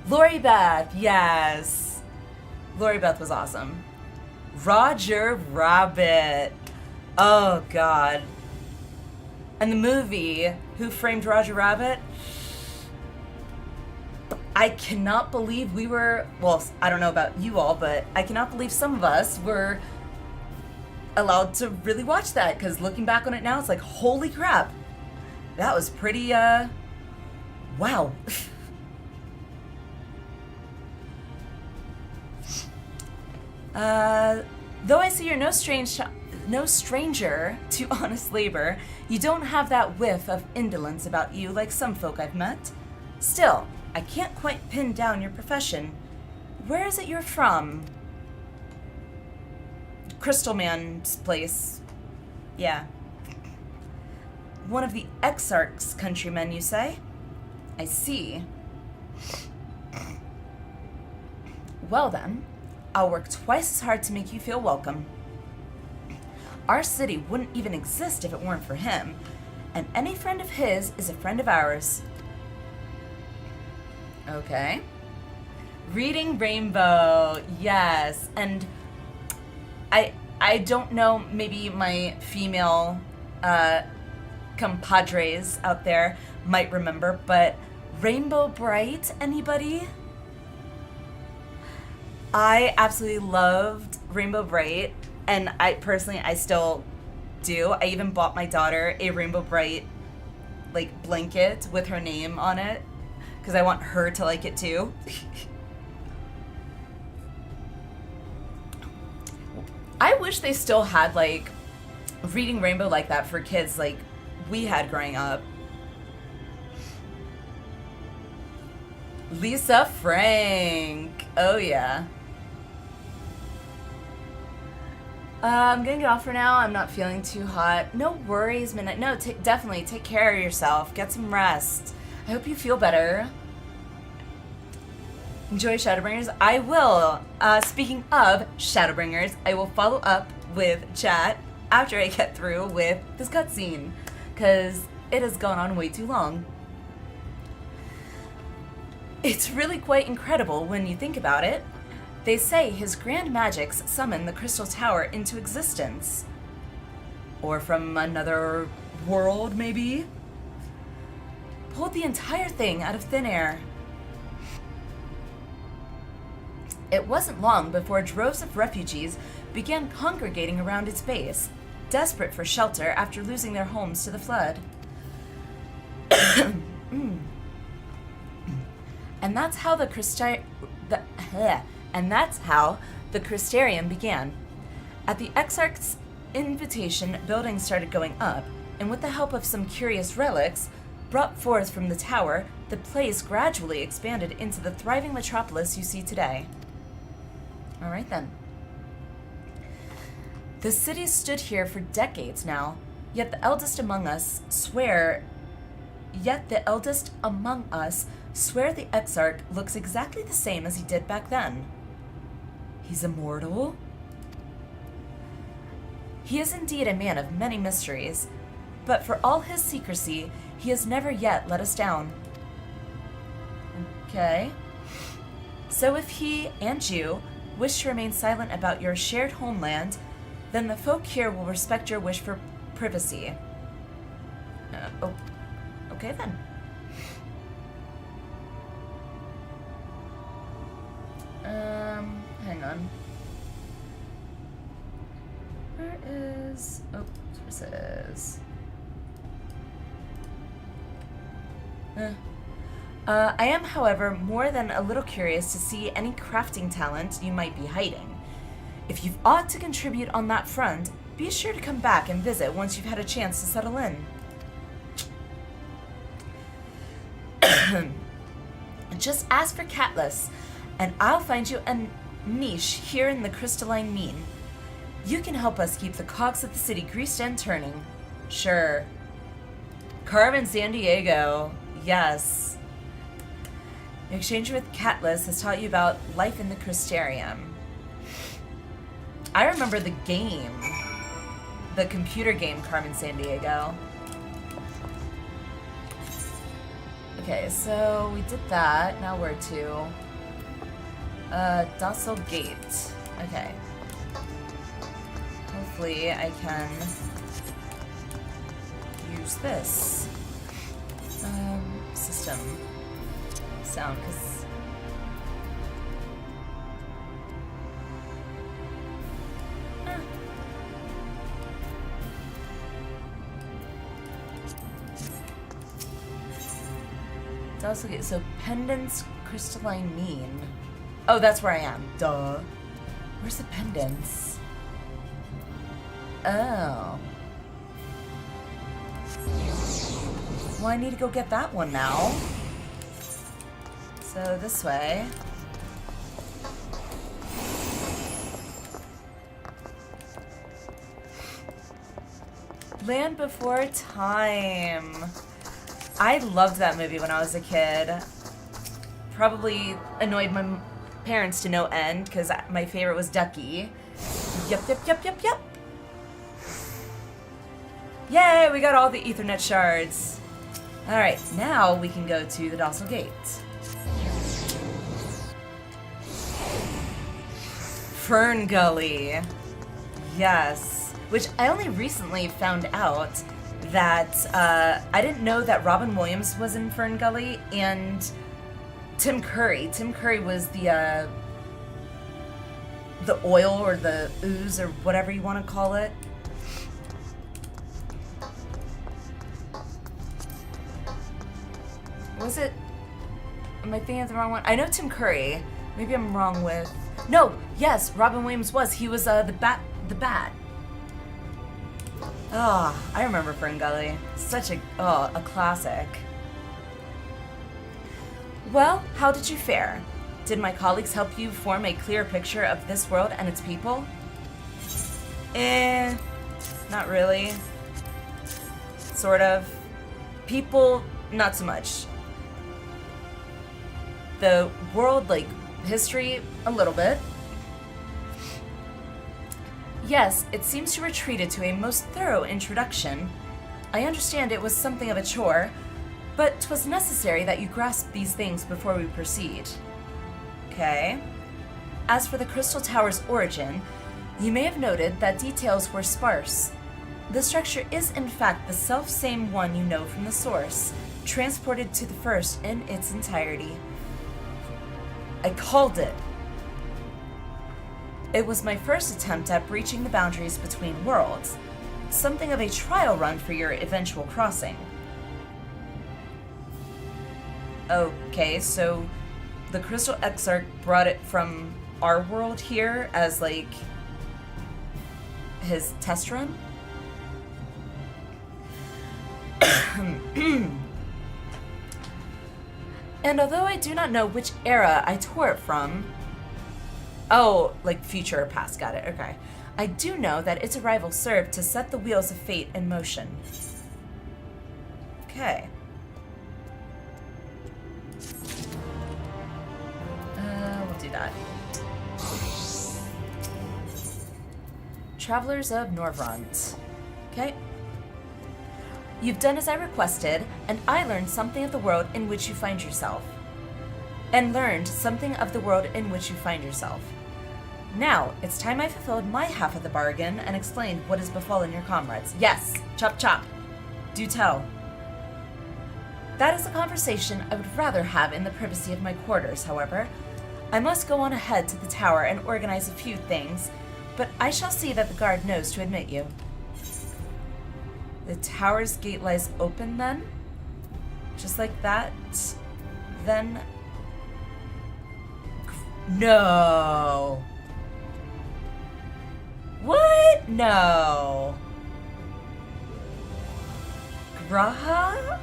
Lori Beth, yes. Lori Beth was awesome. Roger Rabbit. Oh, God. And the movie, Who Framed Roger Rabbit? I cannot believe we were, well, I don't know about you all, but I cannot believe some of us were allowed to really watch that, because looking back on it now, it's like, holy crap. That was pretty, wow. Though I see you're no stranger to honest labor, you don't have that whiff of indolence about you like some folk I've met. Still, I can't quite pin down your profession. Where is it you're from? Crystal Man's place. Yeah. One of the Exarch's countrymen, you say? I see. Well then, I'll work twice as hard to make you feel welcome. Our city wouldn't even exist if it weren't for him, and any friend of his is a friend of ours. Okay. Reading Rainbow, yes. And I don't know, maybe my female compadres out there might remember, but Rainbow Bright, anybody? I absolutely loved Rainbow Bright, and I still do. I even bought my daughter a Rainbow Bright like blanket with her name on it, because I want her to like it too. I wish they still had like Reading Rainbow like that for kids like we had growing up. Lisa Frank. Oh yeah. I'm gonna get off for now. I'm not feeling too hot. No worries, Midnight. No, definitely take care of yourself. Get some rest. I hope you feel better. Enjoy Shadowbringers. I will. Speaking of Shadowbringers, I will follow up with chat after I get through with this cutscene, because it has gone on way too long. It's really quite incredible when you think about it. They say his grand magics summon the Crystal Tower into existence. Or from another world, maybe? Pulled the entire thing out of thin air. It wasn't long before droves of refugees began congregating around its base, desperate for shelter after losing their homes to the flood. And that's how the Crystarium began. At the Exarch's invitation, buildings started going up, and with the help of some curious relics brought forth from the tower, the place gradually expanded into the thriving metropolis you see today. All right then. The city stood here for decades now, yet the eldest among us swear the Exarch looks exactly the same as he did back then. He's immortal? He is indeed a man of many mysteries, but for all his secrecy, he has never yet let us down. Okay. So if he and you wish to remain silent about your shared homeland, then the folk here will respect your wish for privacy. Okay then. Hang on. Where is... Oh, this is... I am, however, more than a little curious to see any crafting talent you might be hiding. If you've aught to contribute on that front, be sure to come back and visit once you've had a chance to settle in. Just ask for Catless, and I'll find you a niche here in the crystalline mean. You can help us keep the cogs of the city greased and turning. Sure. Carmen Sandiego. Yes. The exchange with Catless has taught you about life in the Crystarium. I remember the game. The computer game Carmen Sandiego. Okay, so we did that. Now where to? Docile Gate. Okay. Hopefully I can use this. System. Sound, because... Docile Gate. So, Pendants, Crystalline Mean. Oh, that's where I am. Duh. Where's the pendants? Oh. Well, I need to go get that one now. So this way. Land Before Time. I loved that movie when I was a kid. Probably annoyed my parents to no end because my favorite was Ducky. Yep. Yay, we got all the Ethernet shards. Alright, now we can go to the Docile Gate. Fern Gully. Yes. Which I only recently found out that I didn't know that Robin Williams was in Fern Gully, and Tim Curry. Tim Curry was the oil or the ooze or whatever you want to call it. Was it? Am I thinking of the wrong one? I know Tim Curry. Maybe I'm wrong with... No! Yes! Robin Williams was. He was the Bat. Ah, oh, I remember Fern Gully. Such a classic. Well, how did you fare? Did my colleagues help you form a clearer picture of this world and its people? Not really. Sort of. People, not so much. The world, like, history, a little bit. Yes, it seems you were treated to a most thorough introduction. I understand it was something of a chore, but 'twas necessary that you grasp these things before we proceed. Okay. As for the Crystal Tower's origin, you may have noted that details were sparse. The structure is in fact the self-same one you know from the source, transported to the first in its entirety. I called it. It was my first attempt at breaching the boundaries between worlds, something of a trial run for your eventual crossing. Okay, so the Crystal Exarch brought it from our world here as, like, his test run? And although I do not know which era I tore it from... Oh, like future or past, got it, okay. I do know that its arrival served to set the wheels of fate in motion. Okay. We'll do that. Travelers of Norvrant. Okay. You've done as I requested, and I learned something of the world in which you find yourself. Now, it's time I fulfilled my half of the bargain and explained what has befallen your comrades. Yes! Chop chop! Do tell. That is a conversation I would rather have in the privacy of my quarters, however. I must go on ahead to the tower and organize a few things, but I shall see that the guard knows to admit you. The tower's gate lies open then? Just like that? Then... No! What? No! Graha?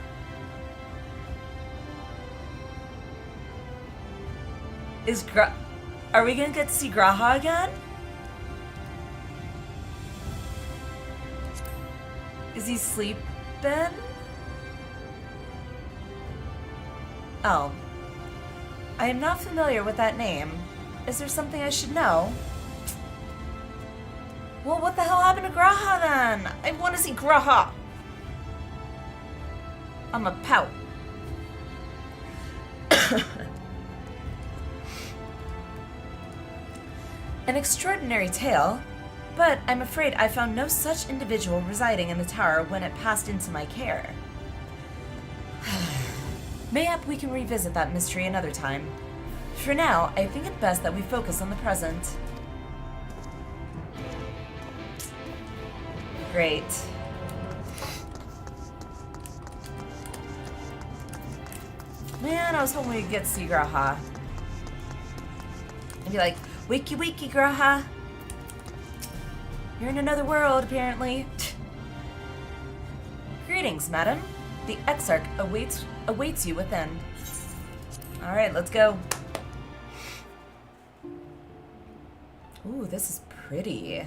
Are we gonna get to see Graha again? Is he sleeping? Oh. I am not familiar with that name. Is there something I should know? Well, what the hell happened to Graha then? I want to see Graha! I'm a pout. An extraordinary tale, but I'm afraid I found no such individual residing in the tower when it passed into my care. Mayhap we can revisit that mystery another time. For now, I think it best that we focus on the present. Great. Man, I was hoping we'd get to see Graha. And be like, wiki wiki, Graha. You're in another world, apparently. Greetings, madam. The Exarch awaits you within. Alright, let's go. Ooh, this is pretty.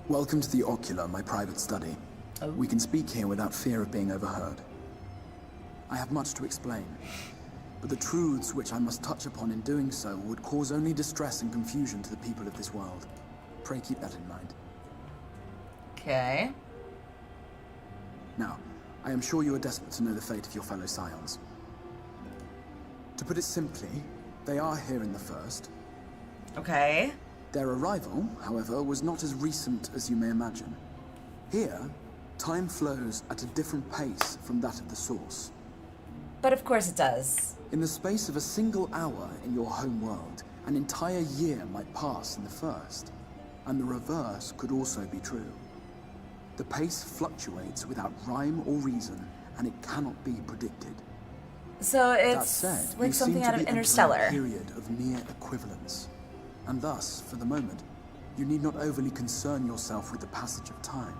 Welcome to the Ocular, my private study. Oh. We can speak here without fear of being overheard. I have much to explain, but the truths which I must touch upon in doing so would cause only distress and confusion to the people of this world. Pray keep that in mind. Okay. Now, I am sure you are desperate to know the fate of your fellow Scions. To put it simply, they are here in the first. Okay. Their arrival, however, was not as recent as you may imagine. Here, time flows at a different pace from that of the source. But of course it does. In the space of a single hour in your home world, an entire year might pass in the first, and the reverse could also be true. The pace fluctuates without rhyme or reason, and it cannot be predicted. So it's That said, like we something seem out to of be entering Interstellar. a period of near equivalence. And thus, for the moment, you need not overly concern yourself with the passage of time.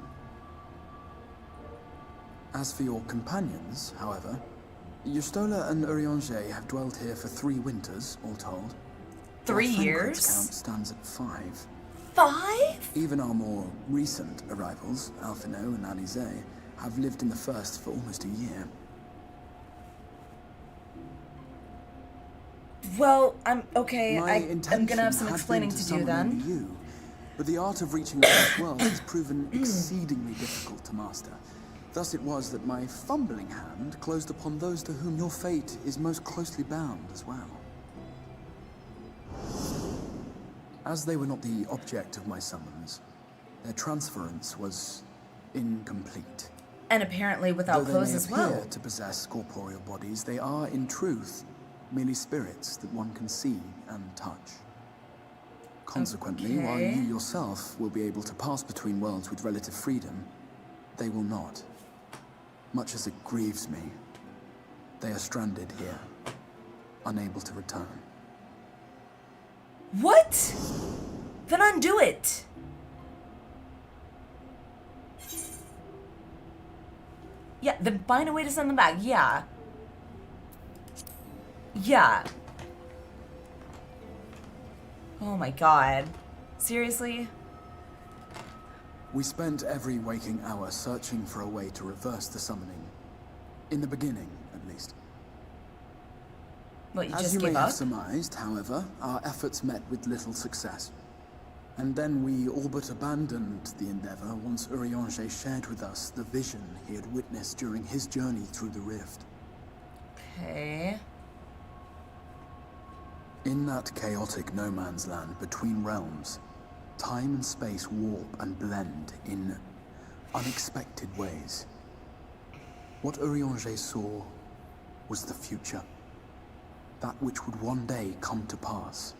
As for your companions, however, Yustola and Urianger have dwelt here for 3 winters, all told. 3 Our years? count stands at 5. 5? Even our more recent arrivals, Alphino and Alliniea, have lived in the first for almost a year. Well, I'm okay. My I'm intention gonna have some had explaining been to do summon then. only you, but the art of reaching the first world has proven exceedingly difficult to master. Thus it was that my fumbling hand closed upon those to whom your fate is most closely bound as well. As they were not the object of my summons, their transference was incomplete. And apparently without Though clothes they as may appear well. to possess corporeal bodies, they are, in truth, merely spirits that one can see and touch. Consequently, while Okay. you yourself will be able to pass between worlds with relative freedom, they will not. Much as it grieves me, they are stranded here, unable to return. What? Then undo it. Yeah, then find a way to send them back. Yeah. Yeah. Oh my god. Seriously? We spent every waking hour searching for a way to reverse the summoning. In the beginning, at least. What, you As just you may gave have up? surmised, however, our efforts met with little success. And then we all but abandoned the endeavor once Urianger shared with us the vision he had witnessed during his journey through the rift. Okay. In that chaotic no man's land between realms, time and space warp and blend in unexpected ways. What Urianger saw was the future. That which would one day come to pass.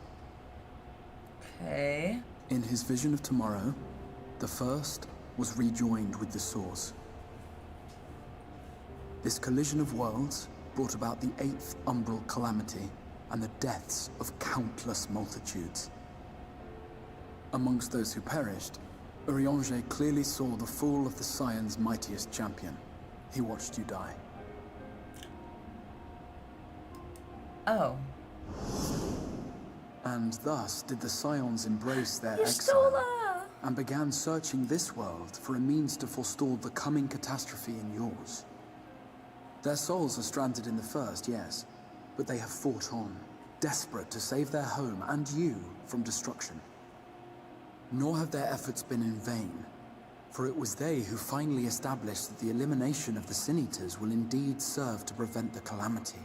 Okay. In his vision of tomorrow, the first was rejoined with the source. This collision of worlds brought about the 8th umbral calamity and the deaths of countless multitudes. Amongst those who perished, Urianger clearly saw the fall of the Scion's mightiest champion. He watched you die. Oh. And thus did the Scions embrace their exile, Yustola! and began searching this world for a means to forestall the coming catastrophe in yours. Their souls are stranded in the first, yes, but they have fought on, desperate to save their home and you from destruction. Nor have their efforts been in vain, for it was they who finally established that the elimination of the Sin Eaters will indeed serve to prevent the calamity.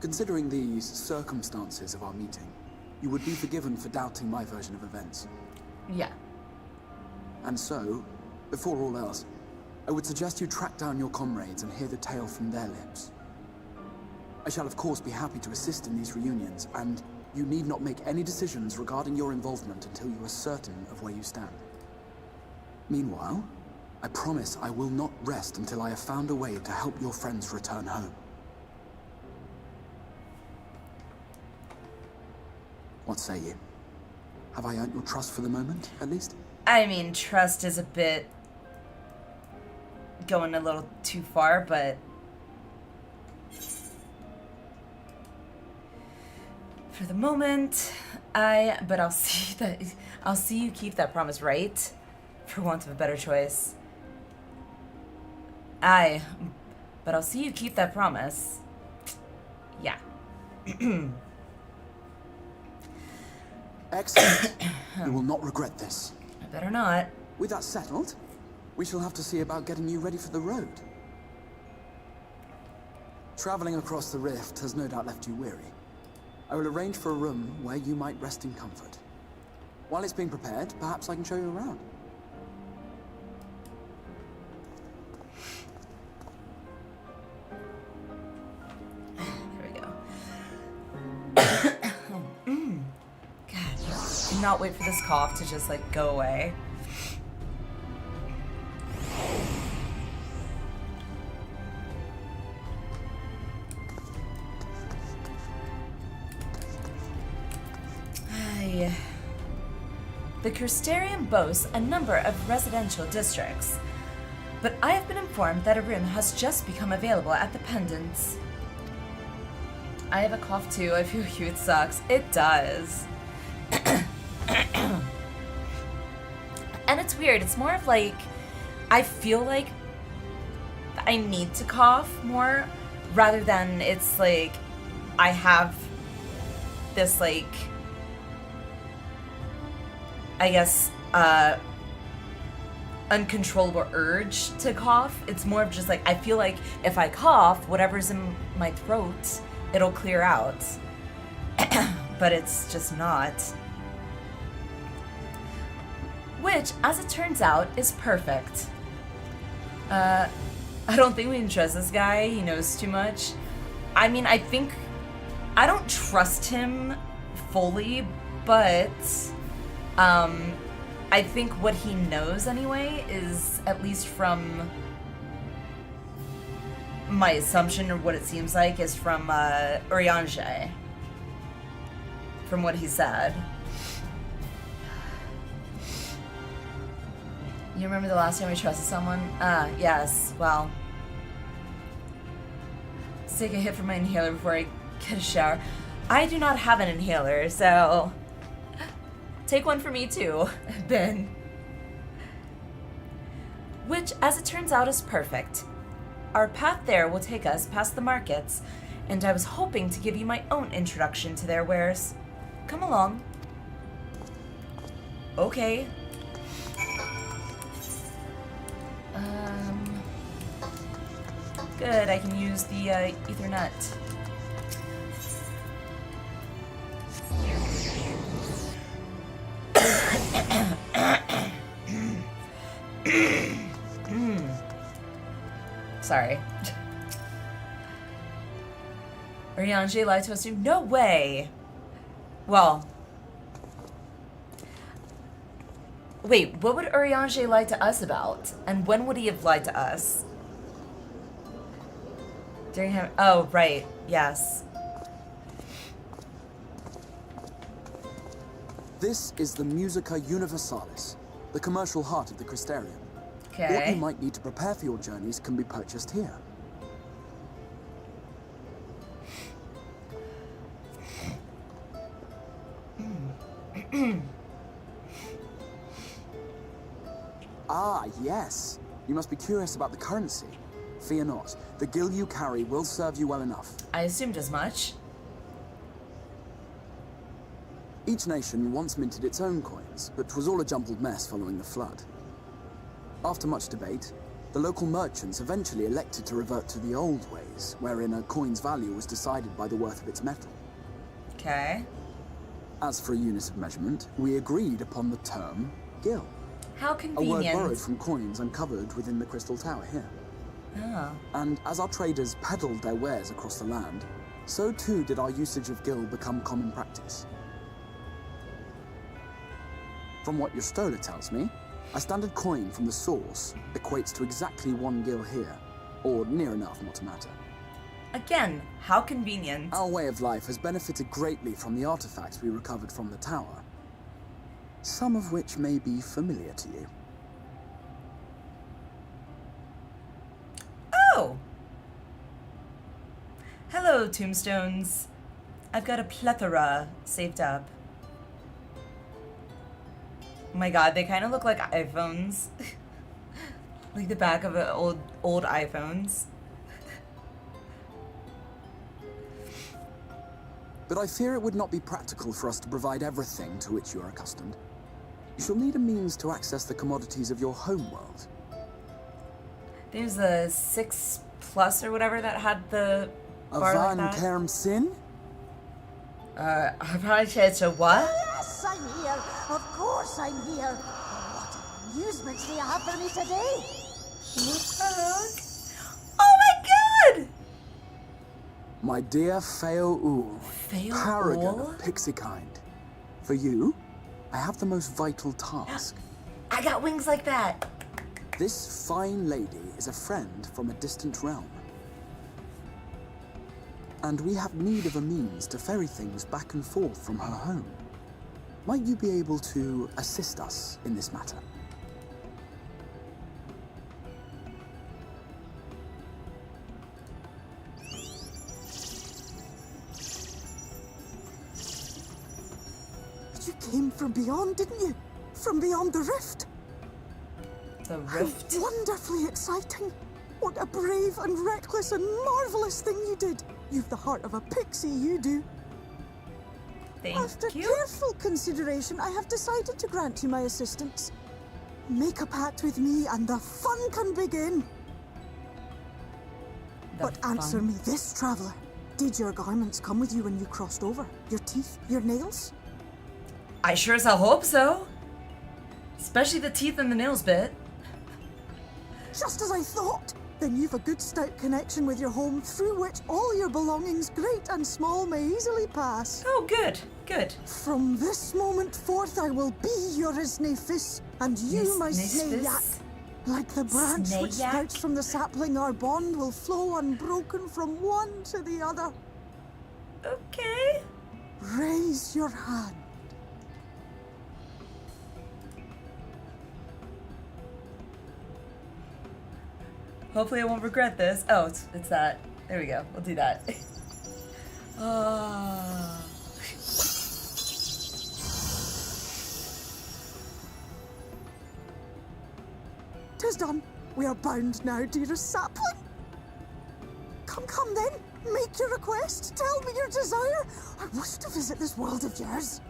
Considering these circumstances of our meeting, you would be forgiven for doubting my version of events. Yeah. And so, before all else, I would suggest you track down your comrades and hear the tale from their lips. I shall of course be happy to assist in these reunions, and you need not make any decisions regarding your involvement until you are certain of where you stand. Meanwhile, I promise I will not rest until I have found a way to help your friends return home. What say you? Have I earned your trust for the moment, at least? I mean, trust is a bit going a little too far, but for the moment, but I'll see you keep that promise, right? For want of a better choice. But I'll see you keep that promise. Yeah. Excellent. You will not regret this. I better not. With that settled, we shall have to see about getting you ready for the road. Traveling across the rift has no doubt left you weary. I will arrange for a room where you might rest in comfort. While it's being prepared, perhaps I can show you around. There we go. God, cannot wait for this cough to just like go away. The Crystarium boasts a number of residential districts, but I have been informed that a room has just become available at the Pendants. I have a cough too. I feel you. It sucks. It does. And it's weird. It's more of like, I feel like I need to cough more rather than it's like I have this like, I guess, uncontrollable urge to cough. It's more of just like, I feel like if I cough, whatever's in my throat, it'll clear out. But it's just not. Which, as it turns out, is perfect. I don't think we can trust this guy. He knows too much. I mean, I don't trust him fully, but I think what he knows anyway is, at least from my assumption, or what it seems like, is from Urianger. From what he said. You remember the last time we trusted someone? Yes, well. Let's take a hit from my inhaler before I get a shower. I do not have an inhaler, so take one for me too, Ben. Which, as it turns out, is perfect. Our path there will take us past the markets, and I was hoping to give you my own introduction to their wares. Come along. Okay. Good, I can use the Ethernet. Sorry. Urianger lied to us too? No way! Well. Wait, what would Urianger lie to us about? And when would he have lied to us? During him. Oh, right. Yes. This is the Musica Universalis, the commercial heart of the Crystarium. Okay. What you might need to prepare for your journeys can be purchased here. Ah, yes. You must be curious about the currency. Fear not. The gil you carry will serve you well enough. I assumed as much. Each nation once minted its own coins, but was all a jumbled mess following the flood. After much debate, the local merchants eventually elected to revert to the old ways, wherein a coin's value was decided by the worth of its metal. Okay. As for a unit of measurement, we agreed upon the term gil. How A word convenient. borrowed from coins uncovered within the Crystal Tower here. Oh. And as our traders peddled their wares across the land, so too did our usage of gil become common practice. From what your stola tells me, a standard coin from the source equates to exactly 1 gil here, or near enough, not to matter. Again, how convenient. Our way of life has benefited greatly from the artifacts we recovered from the tower, some of which may be familiar to you. Oh! Hello, tombstones. I've got a plethora saved up. Oh my god, they kind of look like iPhones. Like the back of old iPhones. But I fear it would not be practical for us to provide everything to which you are accustomed. You shall need a means to access the commodities of your homeworld. There's a 6 Plus or whatever that had the bar like Avan that. Kerm Sin? I probably said so what? Yes, I'm here. Of course I'm here. What amusements do you have for me today? Oh my god! My dear Feo Ul, Feo paragon Ul? of pixie kind. For you, I have the most vital task. I got wings like that. This fine lady is a friend from a distant realm. And we have need of a means to ferry things back and forth from her home. Might you be able to assist us in this matter? You came from beyond, didn't you? From beyond the rift. The rift? How wonderfully exciting. What a brave and reckless and marvelous thing you did. You've the heart of a pixie, you do. Thank After you. careful consideration, I have decided to grant you my assistance. Make a pact with me and the fun can begin. But answer me this, traveler. Did your garments come with you when you crossed over? Your teeth? Your nails? I sure as hell hope so. Especially the teeth and the nails bit. Just as I thought. Then you've a good stout connection with your home through which all your belongings, great and small, may easily pass. Oh, good, good. From this moment forth, I will be your Isnefis, and you my Snayak. Like the branch which Snayak? sprouts from the sapling, our bond will flow unbroken from one to the other. Okay. Raise your hand. Hopefully I won't regret this. Oh, it's that. There we go. We'll do that. Tis done. We are bound now, dearest sapling. Come then. Make your request. Tell me your desire. I wish to visit this world of yours.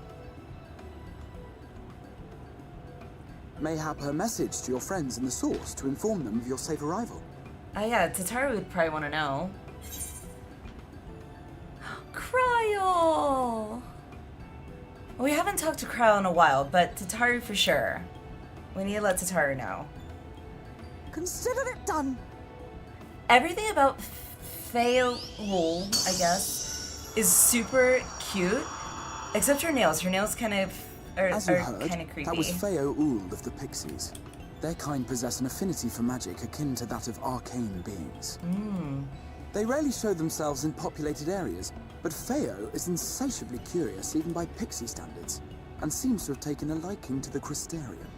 Mayhap a message to your friends in the source to inform them of your safe arrival. Yeah, Tataru would probably want to know. Cryo! We haven't talked to Cryo in a while, but Tataru for sure. We need to let Tataru know. Consider it done. Everything about Feol, I guess, is super cute, except her nails. Her nails kind of are kind of creepy. That was Feo Ul of the Pixies. Their kind possess an affinity for magic akin to that of arcane beings. They rarely show themselves in populated areas, but Feo is insatiably curious even by Pixie standards, and seems to have taken a liking to the Crystarium.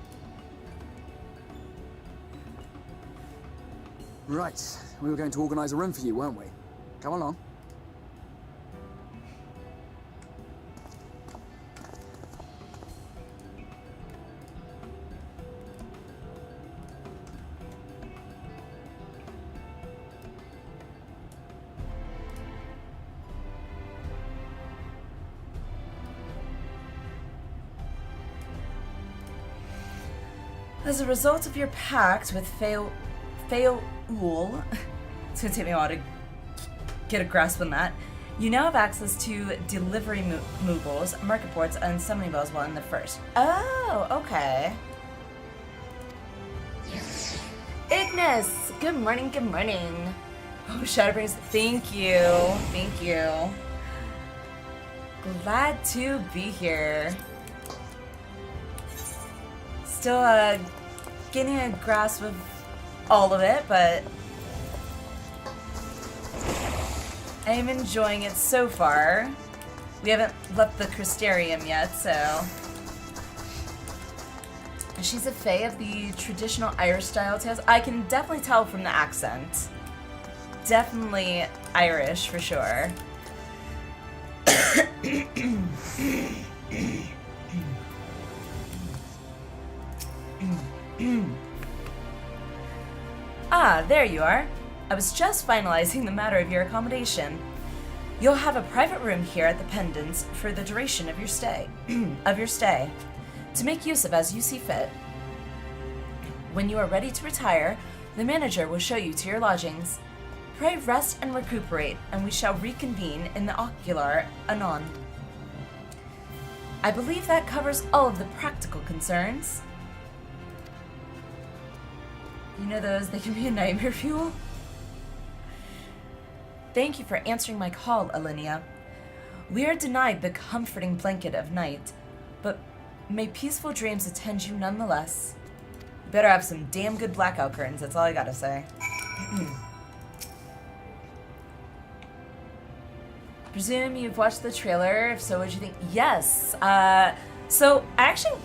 Right, we were going to organize a room for you, weren't we? Come along. As a result of your pact with Fail Wool, it's gonna take me a while to get a grasp on that. You now have access to delivery movables, market boards, and summoning bells while in the first. Oh, okay. Ignis! Good morning, good morning. Oh, Shadowbringers, thank you. Thank you. Glad to be here. Still getting a grasp of all of it, but I am enjoying it so far. We haven't left the Crystarium yet, so. She's a fae of the traditional Irish style tales. I can definitely tell from the accent. Definitely Irish for sure. Ah, there you are. I was just finalizing the matter of your accommodation. You'll have a private room here at the Pendants for the duration of your stay. To make use of as you see fit. When you are ready to retire, the manager will show you to your lodgings. Pray rest and recuperate, and we shall reconvene in the ocular anon. I believe that covers all of the practical concerns. You know those, they can be a nightmare fuel. Thank you for answering my call, Alliniea. We are denied the comforting blanket of night, but may peaceful dreams attend you nonetheless. You better have some damn good blackout curtains, that's all I gotta say. Presume you've watched the trailer, if so, what'd you think? Yes, so I actually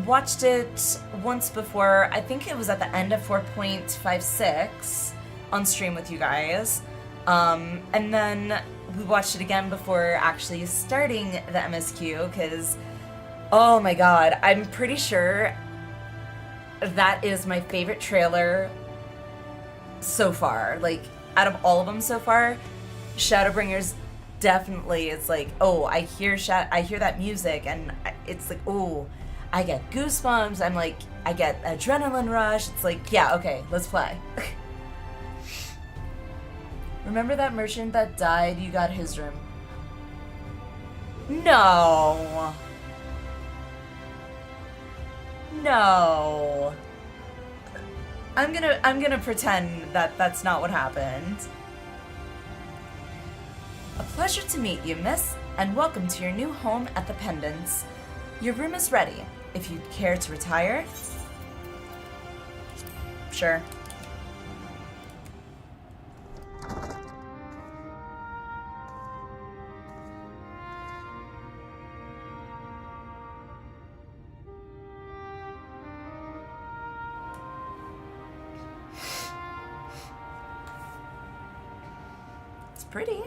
watched it once before. I think it was at the end of 4.56 on stream with you guys. And then we watched it again before actually starting the MSQ, because, oh my god, I'm pretty sure that is my favorite trailer so far. Like, out of all of them so far, Shadowbringers definitely is like, oh, I hear that music, and it's like, oh, I get goosebumps, I'm like, I get adrenaline rush. It's like, yeah, okay, let's play. Remember that merchant that died? You got his room. No. No. I'm gonna pretend that that's not what happened. A pleasure to meet you, miss, and welcome to your new home at the Pendants. Your room is ready. If you'd care to retire. Sure. It's pretty.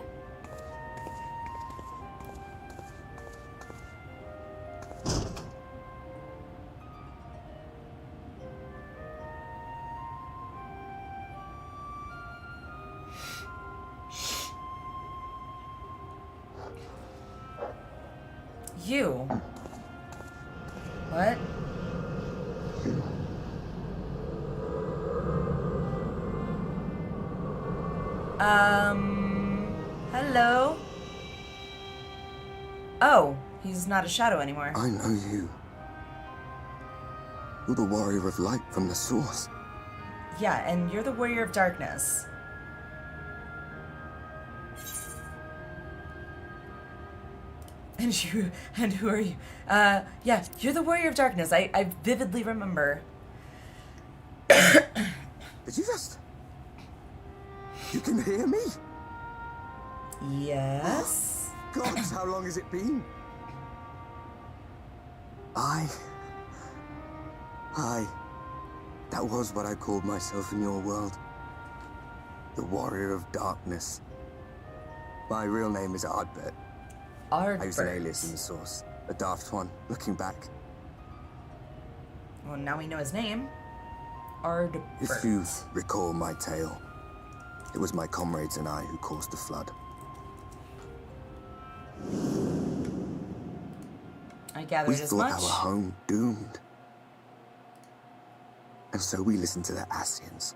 You. What? Hello? Oh, he's not a shadow anymore. I know you. You're the warrior of light from the source. Yeah, and you're the warrior of darkness. And who are you? Yeah, you're the warrior of darkness. I vividly remember. Did you just... You can hear me? Yes? God, how long has it been? That was what I called myself in your world. The warrior of darkness. My real name is Ardbert. I used an alias in the source. A daft one, looking back. Well, now we know his name. Ardbert. If you recall my tale, it was my comrades and I who caused the flood. I gathered We as thought much. our home doomed. And so we listen to the Ascians.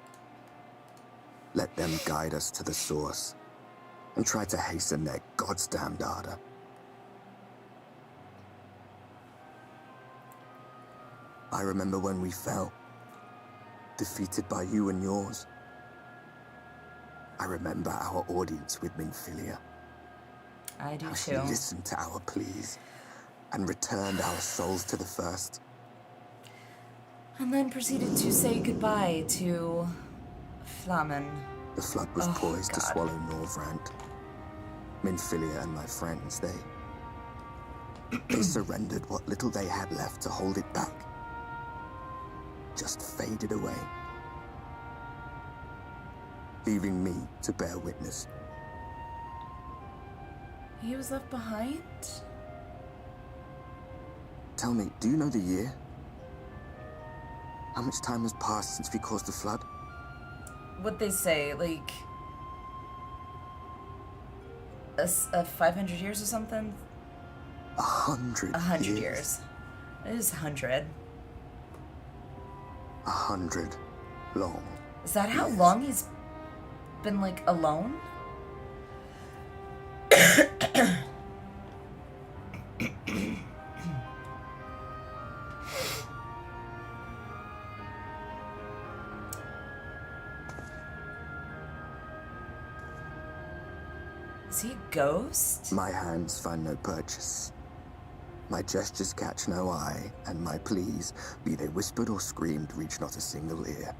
Let them guide us to the source and try to hasten their goddamned ardor. I remember when we fell, defeated by you and yours. I remember our audience with Minfilia. I do how too. She listened to our pleas and returned our souls to the first. And then proceeded to say goodbye to Flamen. The flood was poised to swallow Norvrant. Minfilia and my friends, they surrendered what little they had left to hold it back. Just faded away, leaving me to bear witness. He was left behind? Tell me, do you know the year? How much time has passed since we caused the flood? What'd they say, like... a 500 years or something? 100 100 years. It is 100. 100 long. Is that how long he's been, like, alone? Is he a ghost? My hands find no purchase. My gestures catch no eye, and my pleas, be they whispered or screamed, reach not a single ear.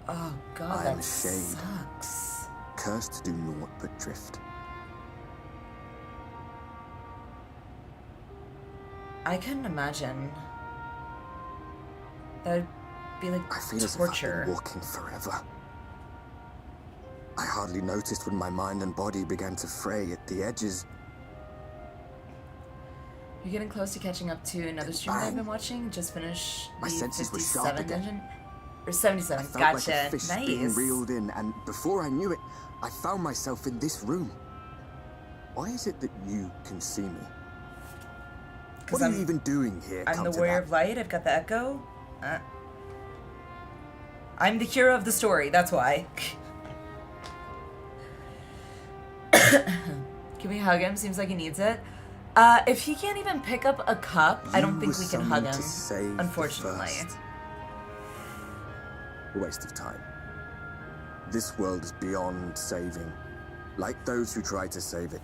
Oh god, I am that shade, sucks. cursed to do naught but drift. I couldn't imagine. That would be like I feel as if I've been walking forever. I hardly noticed when my mind and body began to fray at the edges. You're getting close to catching up to another stream that I've been watching. Just finished My the senses were sharp 57 again. dungeon. Or 77, I felt gotcha. like a fish Nice. being reeled in, and before I knew it, I found myself in this room. Why is it that you can see me? What are you even doing here? I'm the Warrior of Light. I've got the Echo. I'm the hero of the story. That's why. Can we hug him? Seems like he needs it. If he can't even pick up a cup, I don't think we can hug him. Unfortunately. A waste of time. This world is beyond saving, like those who try to save it.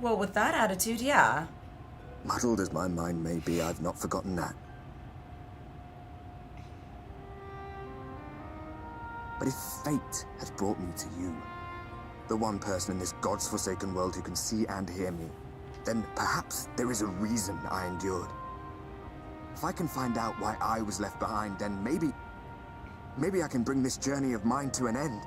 Well, with that attitude, yeah. Muddled as my mind may be, I've not forgotten that. But if fate has brought me to you, the one person in this God's forsaken world who can see and hear me, then perhaps there is a reason I endured. If I can find out why I was left behind, then maybe I can bring this journey of mine to an end.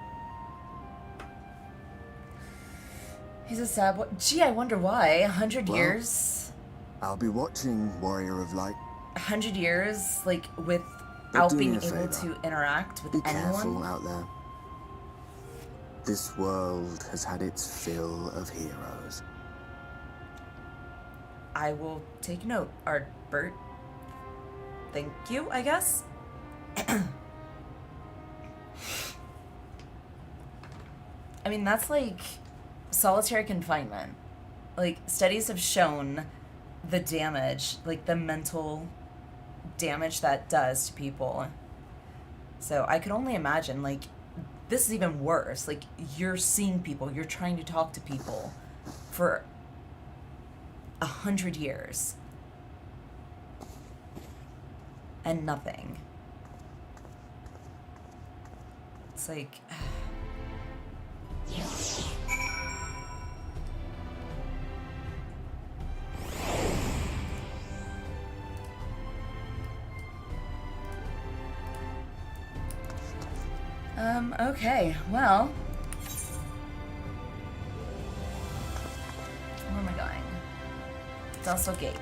He's a sad boy. Gee, I wonder why. 100 Well, years? I'll be watching, Warrior of Light. 100 years, like, But without do me being a able favor. to interact with Be anyone? careful out there. This world has had its fill of heroes. I will take note, Artbert. Thank you, I guess. I mean, that's like solitary confinement. Like, studies have shown the damage, like the mental damage that does to people. So I could only imagine, like, this is even worse. Like, you're seeing people, you're trying to talk to people for 100 years. And nothing. It's like... okay, well... Where am I going? Docile Gate.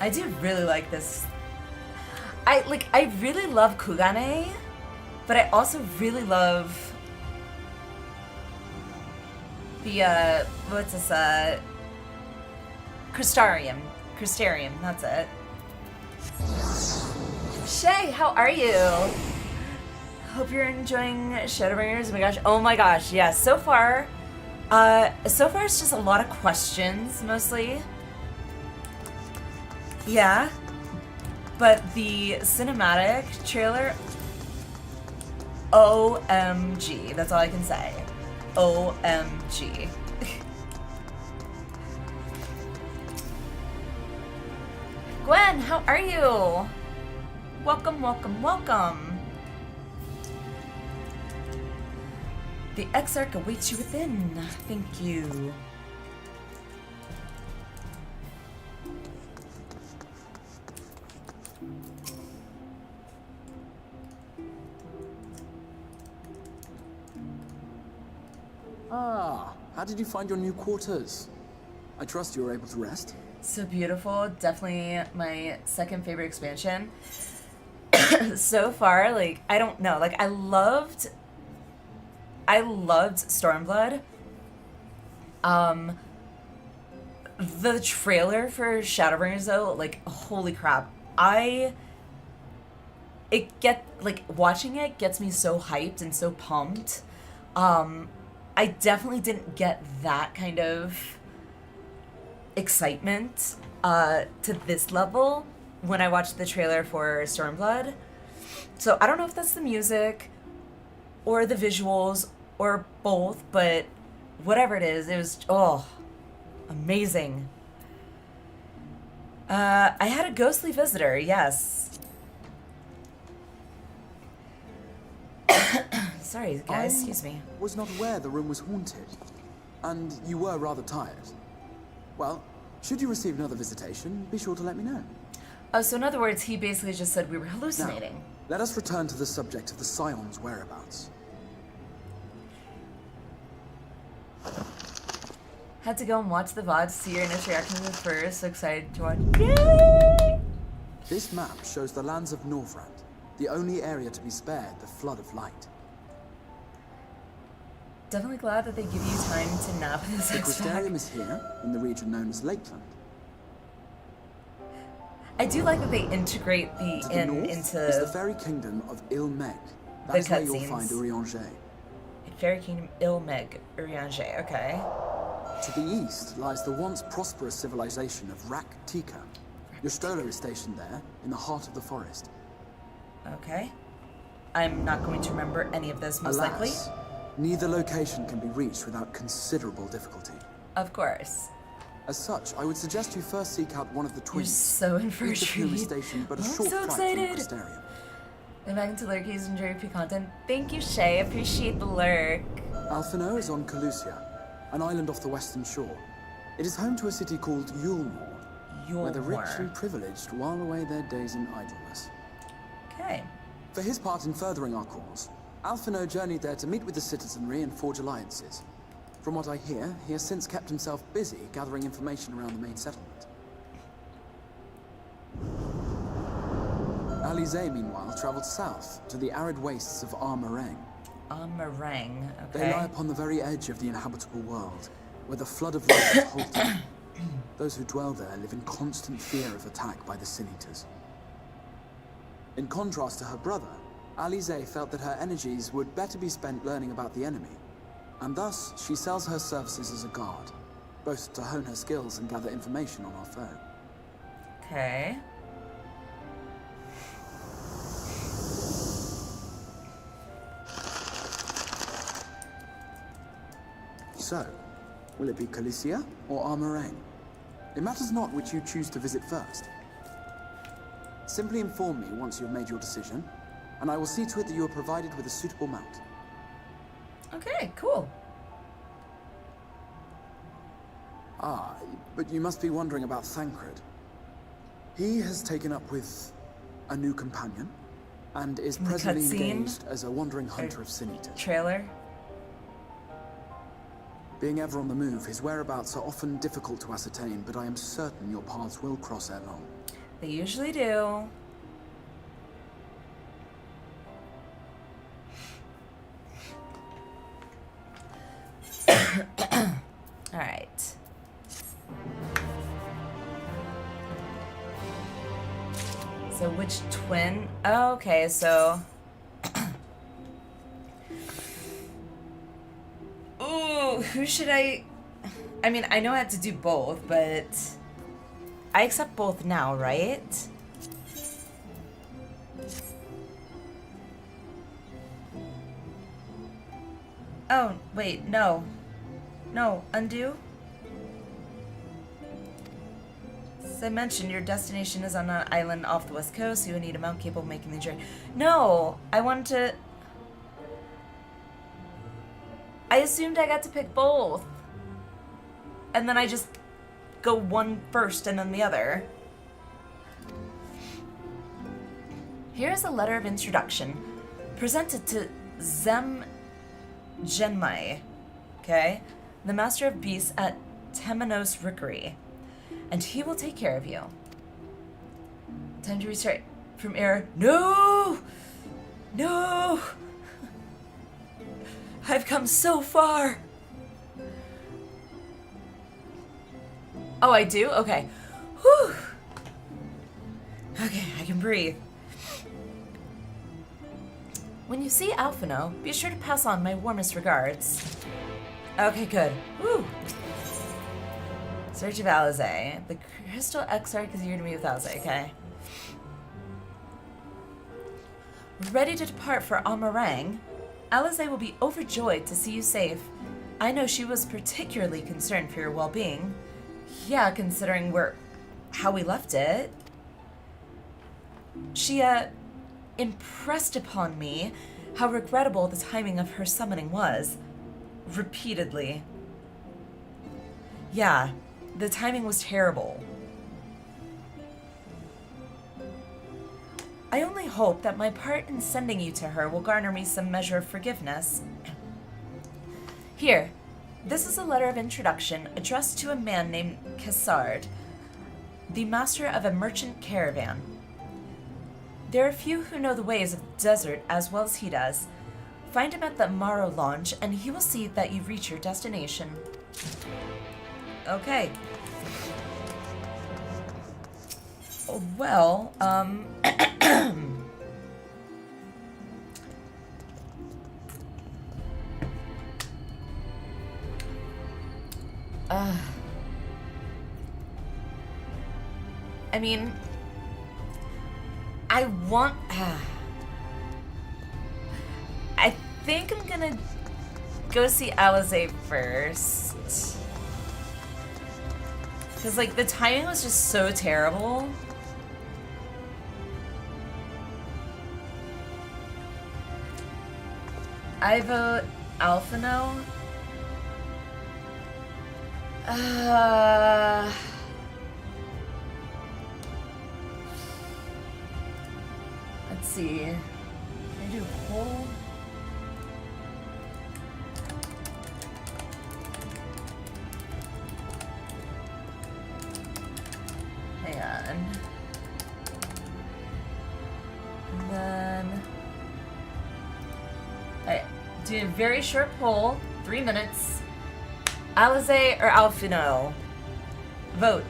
I do really like this. I really love Kugane, but I also really love the, what's this, Crystarium. Crystarium, that's it. Shay, how are you? Hope you're enjoying Shadowbringers. Oh my gosh, yeah, so far it's just a lot of questions, mostly. Yeah. But the cinematic trailer, OMG, that's all I can say. OMG. Gwen, how are you? Welcome, welcome, welcome. The Exarch awaits you within. Thank you. Ah, how did you find your new quarters? I trust you were able to rest. So beautiful. Definitely my second favorite expansion. So far, like, I don't know. Like, I loved Stormblood. The trailer for Shadowbringers, though, like, holy crap. Watching it gets me so hyped and so pumped. I definitely didn't get that kind of excitement to this level when I watched the trailer for Stormblood. So I don't know if that's the music or the visuals or both, but whatever it was, amazing. I had a ghostly visitor, yes. Sorry, guys, excuse me. I was not aware the room was haunted, and you were rather tired. Well, should you receive another visitation, be sure to let me know. Oh, so in other words, he basically just said we were hallucinating. Now, let us return to the subject of the Scion's whereabouts. Had to go and watch the VOD to see your initial reactions at first. So excited to watch. Yay! This map shows the lands of Norvrand, the only area to be spared the flood of light. Definitely glad that they give you time to nap this The Crystarium is here, in the region known as Lakeland. I do like that they integrate the to the inn north into is the fairy kingdom of Il-Meg. That's where you'll find Urianger. Fairy Kingdom Il-Meg, Urianger, okay. To the east lies the once prosperous civilization of Rak-Tika. Your stroller is stationed there, in the heart of the forest. Okay. I'm not going to remember any of this, most likely. Neither location can be reached without considerable difficulty. Of course. As such, I would suggest you first seek out one of the twins. You're so in for a treat. Station, but a I'm short so flight from excited. Crystarium. I'm back into lurkies and JP content. Thank you, Shay. Appreciate the lurk. Alphino is on Calusia, an island off the western shore. It is home to a city called Yulmore, where the rich and privileged while away their days in idleness. Okay. For his part in furthering our cause, Alphino journeyed there to meet with the citizenry and forge alliances. From what I hear, he has since kept himself busy gathering information around the main settlement. Alliniea, meanwhile, traveled south to the arid wastes of Armarang. Armarang, okay. They lie upon the very edge of the inhabitable world, where the flood of life is halted. Those who dwell there live in constant fear of attack by the Sin-Eaters. In contrast to her brother, Alliniea felt that her energies would better be spent learning about the enemy, and thus she sells her services as a guard, both to hone her skills and gather information on our foe. Okay. So, will it be Calusia or Armarang? It matters not which you choose to visit first. Simply inform me once you have made your decision, and I will see to it that you are provided with a suitable mount. Okay, cool. Ah, but you must be wondering about Thancred. He has taken up with a new companion, and is presently engaged as a wandering hunter of Sin-Eaters. Trailer? Being ever on the move, his whereabouts are often difficult to ascertain, but I am certain your paths will cross ere long. They usually do. Which twin? Oh, okay, so... Ooh, who should I mean, I know I have to do both, but... I accept both now, right? Oh, wait, no. No, undo? As I mentioned, your destination is on an island off the west coast, so you would need a mount capable of making the journey. No! I wanted to... I assumed I got to pick both. And then I just go one first and then the other. Here's a letter of introduction presented to Zem Genmai, okay? The Master of Beasts at Temenos Rickery. And he will take care of you. Time to restart from error. No! No! I've come so far! Oh, I do? Okay. Whew. Okay, I can breathe. When you see Alphino, be sure to pass on my warmest regards. Okay, good. Woo! Search of Alizé. The Crystal Exarch is here to meet with Alizé, okay. Ready to depart for Amarang, Alizé will be overjoyed to see you safe. I know she was particularly concerned for your well-being. Yeah, considering how we left it. She, impressed upon me how regrettable the timing of her summoning was. Repeatedly. Yeah, the timing was terrible. I only hope that my part in sending you to her will garner me some measure of forgiveness. Here, this is a letter of introduction addressed to a man named Cassard, the master of a merchant caravan. There are few who know the ways of the desert as well as he does. Find him at the Amaro launch, and he will see that you reach your destination. Okay. Well, I mean, I want... I think I'm gonna go see Alizé first. Because, like, the timing was just so terrible. I vote Alphino. Let's see. Can I do whole? Hang on. And then... Alright, do a very short poll, 3 minutes. Alizé or Alphino? Vote.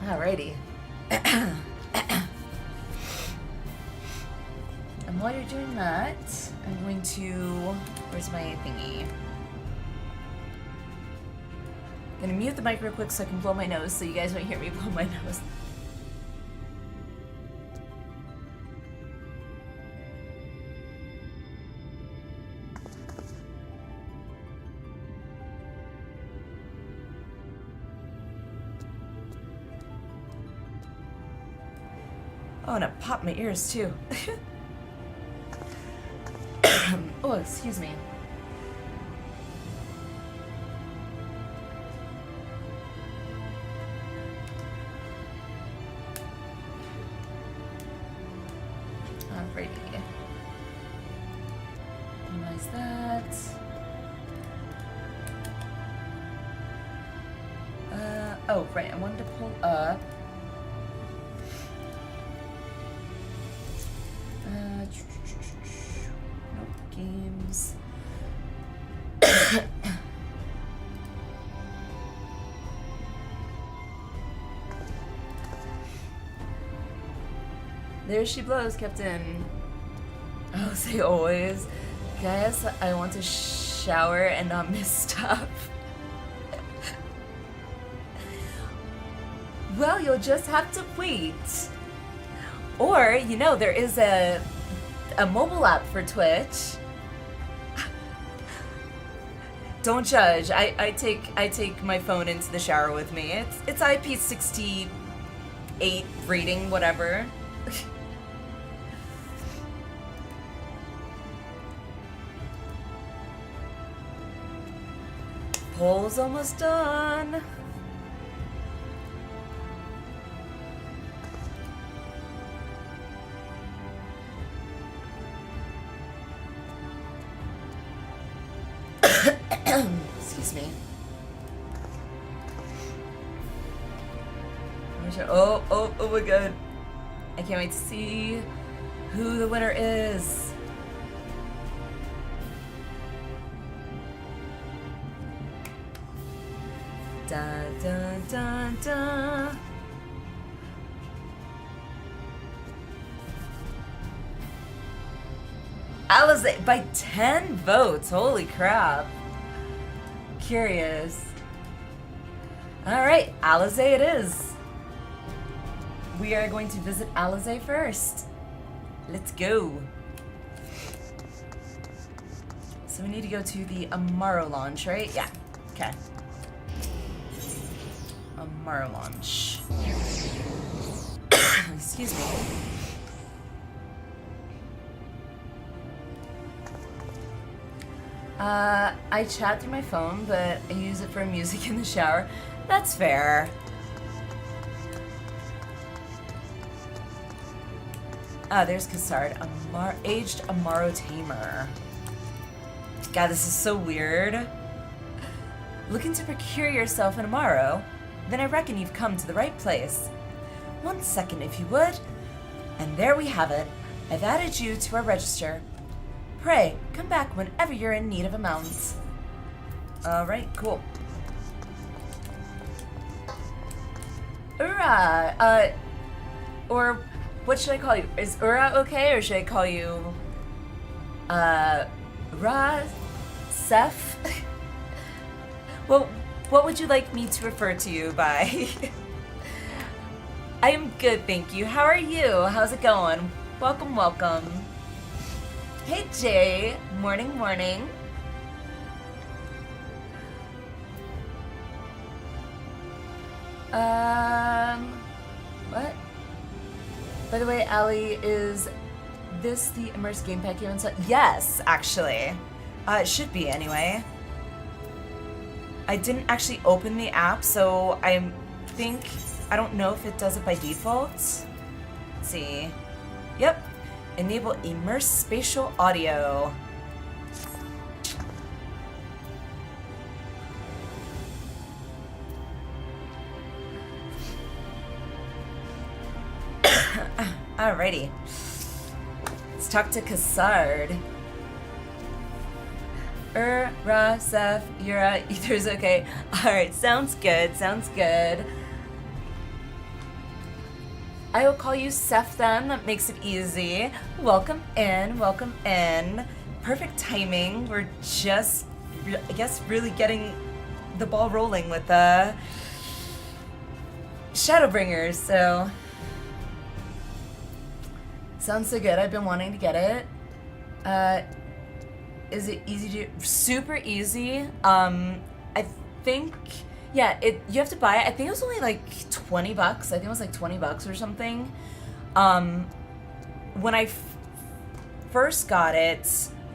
Alrighty. And while you're doing that, I'm going to... Where's my thingy? I'm gonna mute the mic real quick so I can blow my nose so you guys won't hear me blow my nose. Oh, and it popped my ears too. Oh, excuse me. Alrighty. Minimize that. Oh, right, I wanted to pull up. No games. There she blows, Captain. I'll say always. Guys, I want to shower and not miss stuff. Well, you'll just have to wait. Or, you know, there is a mobile app for Twitch. Don't judge. I take my phone into the shower with me. It's IP68 rating, whatever. Poll's almost done. Excuse me. Oh my god. I can't wait to see who the winner is. Dun dun dun dun. Alizé by 10 votes. Holy crap. Curious. Alright, Alizé it is. We are going to visit Alizé first. Let's go. So we need to go to the Amaro launch, right? Yeah. Okay. Amaro launch. Excuse me. I chat through my phone, but I use it for music in the shower. That's fair. Ah, there's Cassard, aged Amaro tamer. God, this is so weird. Looking to procure yourself an Amaro? Then I reckon you've come to the right place. 1 second, if you would. And there we have it. I've added you to our register. Pray, come back whenever you're in need of a mount. Alright, cool. Ura, or what should I call you? Is Ura okay, or should I call you, Seth? Well, what would you like me to refer to you by? I am good, thank you. How are you? How's it going? Welcome, welcome. Hey, Jay. Morning, morning. What? By the way, Allie, is this the immersive game pack you installed? Yes, actually. It should be anyway. I didn't actually open the app, so I don't know if it does it by default. Let's see. Yep. Enable immersive spatial audio. Alrighty. Let's talk to Cassard. Seth, Yura, Ether's okay. Alright, sounds good, sounds good. I will call you Seth then, that makes it easy. Welcome in, welcome in. Perfect timing. We're just, I guess, really getting the ball rolling with Shadowbringers, so. Sounds so good, I've been wanting to get it. Is it easy to, super easy. I think, yeah, you have to buy it. I think it was only like 20 bucks. I think it was like 20 bucks or something. When I first got it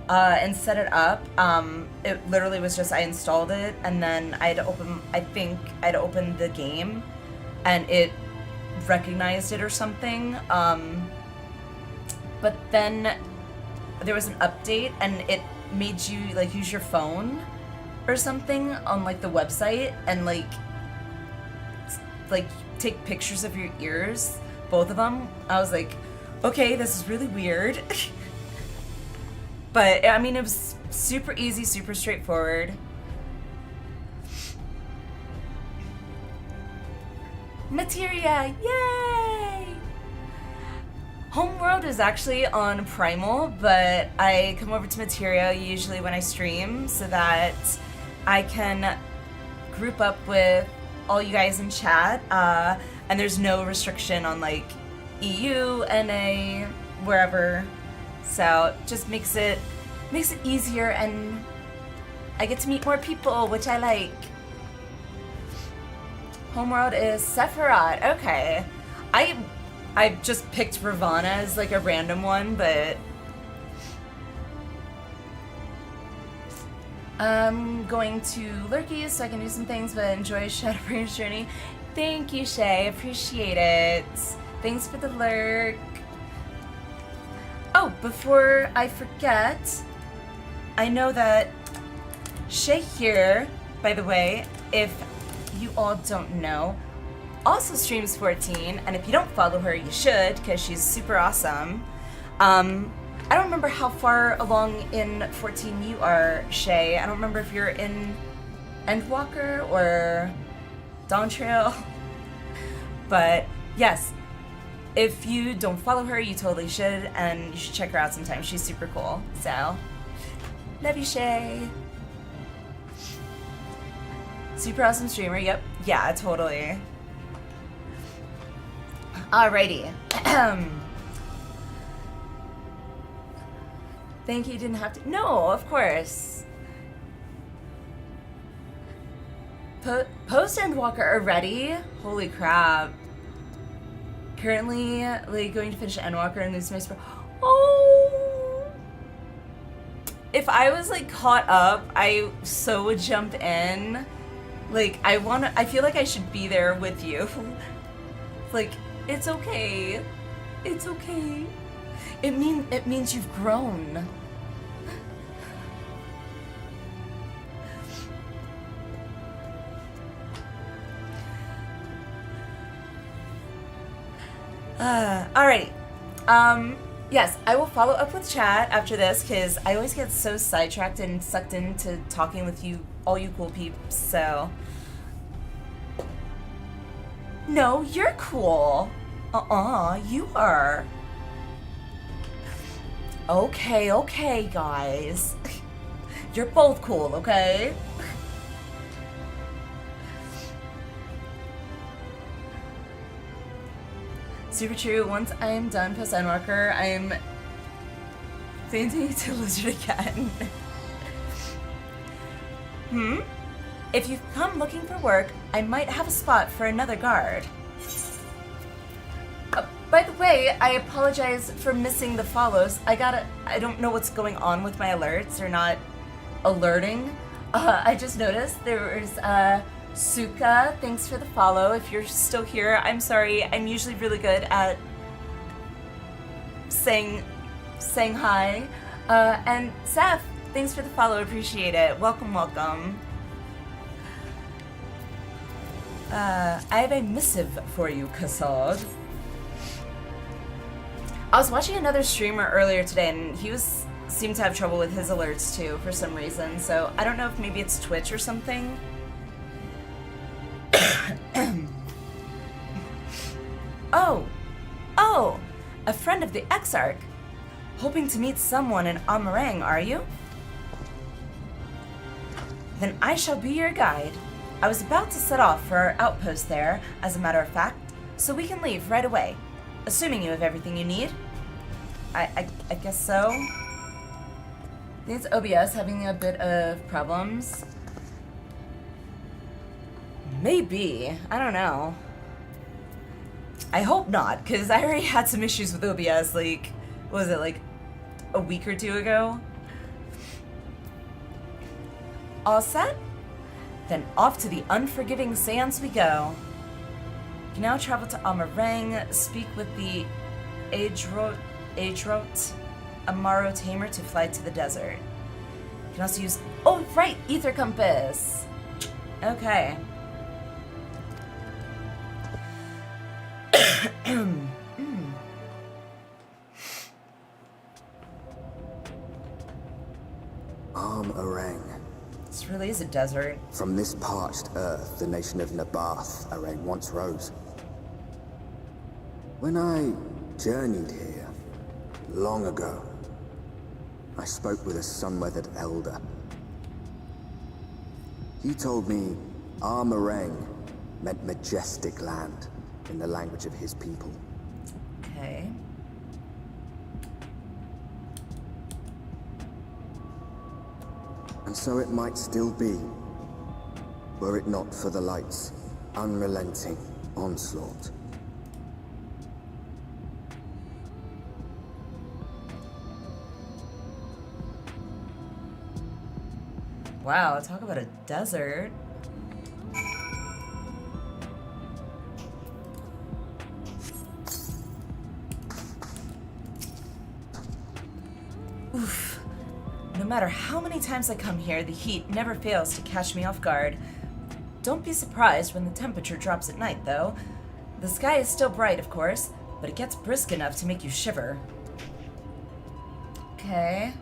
and set it up, it literally was just, I installed it and then I had to open the game and it recognized it or something. But then there was an update and it made you like use your phone or something on like the website, and like like take pictures of your ears, both of them. I was like, okay, this is really weird. But I mean, it was super easy, super straightforward. Materia, yay! Homeworld is actually on Primal, but I come over to Materia usually when I stream so that I can group up with all you guys in chat, and there's no restriction on like EU, NA, wherever. So just makes it easier, and I get to meet more people, which I like. Homeworld is Sephiroth. Okay, I just picked Ravana as like a random one, but I'm going to Lurkies so I can do some things, but enjoy Shadowbringers journey. Thank you, Shay. Appreciate it. Thanks for the lurk. Oh, before I forget, I know that Shay here, by the way, if you all don't know, also streams 14, and if you don't follow her, you should, because she's super awesome. I don't remember how far along in 14 you are, Shay. I don't remember if you're in Endwalker or Dawn Trail. But yes, if you don't follow her, you totally should, and you should check her out sometime. She's super cool. So, love you, Shay. Super awesome streamer, yep. Yeah, totally. Alrighty. Thank you, didn't have to. No, of course. Post Endwalker already? Holy crap. Currently, like, going to finish Endwalker and lose my spell. Oh! If I was, like, caught up, I so would jump in. Like, I feel like I should be there with you. Like, it's okay. It's okay. It means you've grown. Alrighty. Yes, I will follow up with chat after this, because I always get so sidetracked and sucked into talking with you, all you cool peeps, so. No, you're cool. You are. Okay, guys. You're both cool, okay? Super true. Once I'm done post Endwalker, I'm planning to lizard again. If you've come looking for work, I might have a spot for another guard. By the way, I apologize for missing the follows. I don't know what's going on with my alerts. They're not alerting. I just noticed there was, Suka, thanks for the follow. If you're still here, I'm sorry. I'm usually really good at saying hi. And Seth, thanks for the follow. Appreciate it. Welcome. I have a missive for you, Kassad. I was watching another streamer earlier today, and he seemed to have trouble with his alerts too for some reason. So I don't know if maybe it's Twitch or something. Oh, a friend of the Exarch. Hoping to meet someone in Amarang, are you? Then I shall be your guide. I was about to set off for our outpost there, as a matter of fact, so we can leave right away. Assuming you have everything you need. I guess so. I think it's OBS having a bit of problems. Maybe. I don't know. I hope not, because I already had some issues with OBS, like, what was it, like a week or two ago? All set? Then off to the unforgiving sands we go. You can now travel to Amarang, speak with the Adrot Amaro Tamer to fly to the desert. You can also use, oh right, Ether Compass. Okay. Arang. This really is a desert. From this parched earth, the nation of Nabath, Arang once rose. When I journeyed here, long ago, I spoke with a sun-weathered elder. He told me Arang meant majestic land in the language of his people. Okay. And so it might still be, were it not for the light's unrelenting onslaught. Wow, talk about a desert. Oof. No matter how many times I come here, the heat never fails to catch me off guard. Don't be surprised when the temperature drops at night, though. The sky is still bright, of course, but it gets brisk enough to make you shiver. Okay.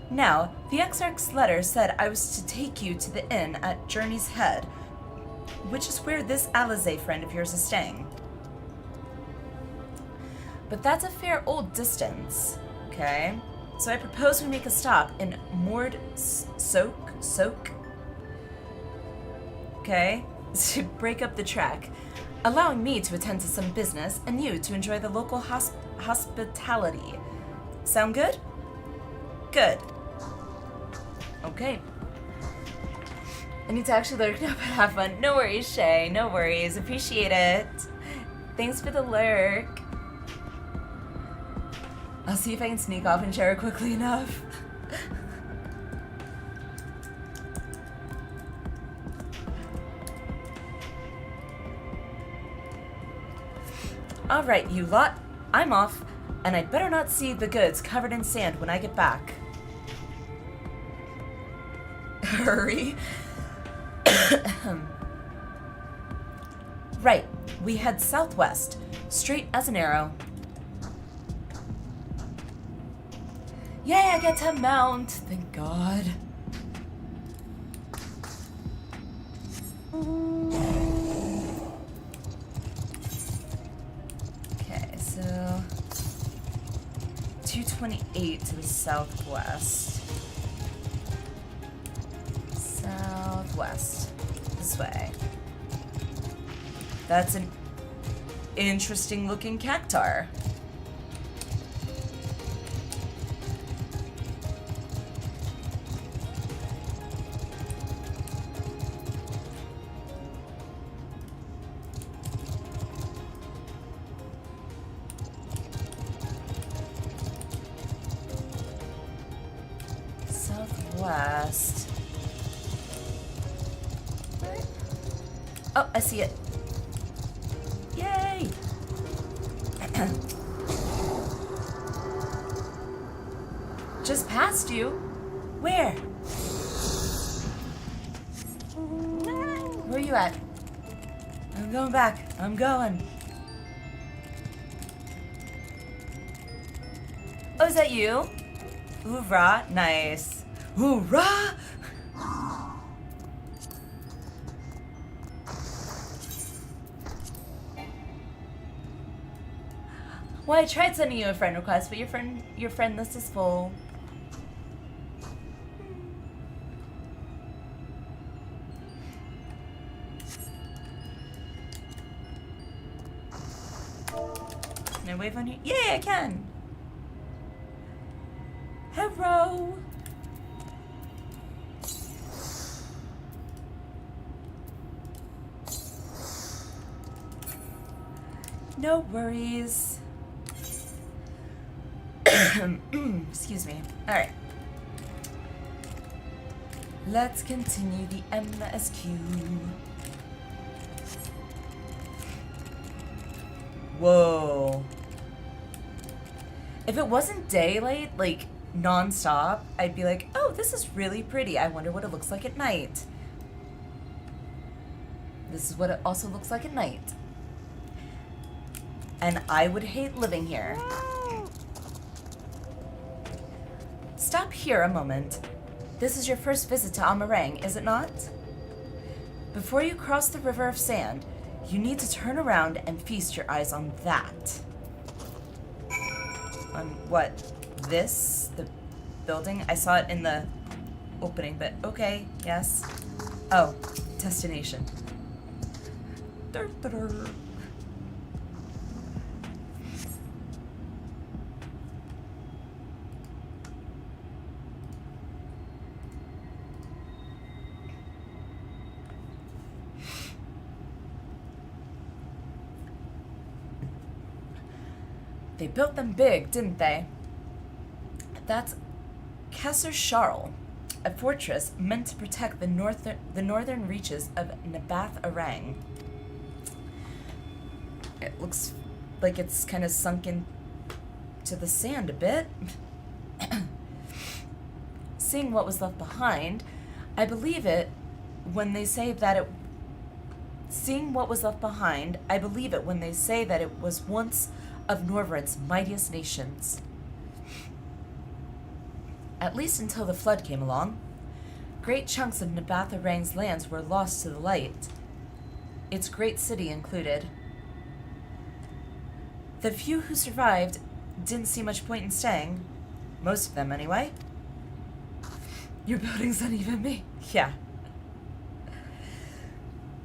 Now, the Exarch's letter said I was to take you to the inn at Journey's Head, which is where this Alizé friend of yours is staying. But that's a fair old distance, okay? So I propose we make a stop in Soak, okay? To break up the trek, allowing me to attend to some business and you to enjoy the local hospitality. Sound good? Good. Okay. I need to actually lurk now, but have fun. No worries, Shay. No worries. Appreciate it. Thanks for the lurk. I'll see if I can sneak off and share it quickly enough. Alright, you lot. I'm off, and I'd better not see the goods covered in sand when I get back. Hurry. Right, we head southwest, straight as an arrow. Yay, I get to mount, thank God. Okay, so 228 to the southwest. Southwest, this way. That's an interesting looking cactar. Southwest. Oh, I see it. Yay! Just past you? Where? Where are you at? I'm going back. I'm going. Oh, is that you? Hoorah! Nice. Hoorah! Well, I tried sending you a friend request, but your friend list is full. Can I wave on you? Yeah, I can. Hello. No worries. Excuse me. All right. Let's continue the MSQ. Whoa. If it wasn't daylight, like non-stop, I'd be like, oh, this is really pretty. I wonder what it looks like at night. This is what it also looks like at night. and I would hate living here. Stop here a moment. This is your first visit to Amarang, is it not? Before you cross the river of sand, you need to turn around and feast your eyes on that. On what? This? The building? I saw it in the opening, but okay, yes. Oh, destination. Dur, dur, dur. They built them big, didn't they? That's Kasser Sharl, a fortress meant to protect the northern reaches of Nabath Arang. It looks like it's kind of sunk into the sand a bit. Seeing what was left behind, I believe it when they say that it... Seeing what was left behind, I believe it when they say that it was once of Norvryn's mightiest nations. At least until the flood came along. Great chunks of Nabath Arang's lands were lost to the light, its great city included. The few who survived didn't see much point in staying. Most of them, anyway. Your building's uneven me. Yeah.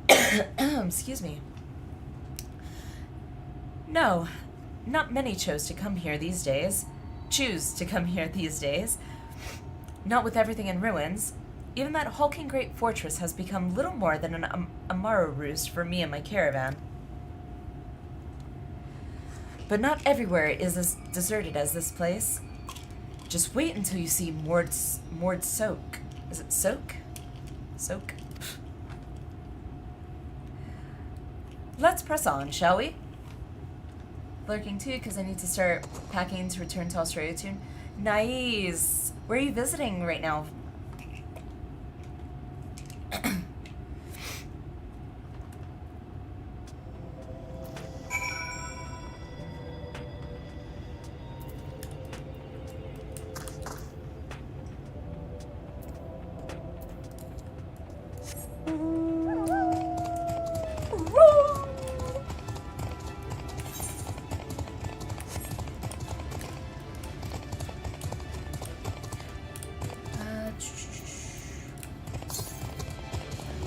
Excuse me. No, not many choose to come here these days. Not with everything in ruins. Even that hulking great fortress has become little more than an Amaro roost for me and my caravan. But not everywhere is as deserted as this place. Just wait until you see Mord Soak. Is it Soak? Soak? Let's press on, shall we? Lurking too, because I need to start packing to return to Australia soon. Nice! Where are you visiting right now?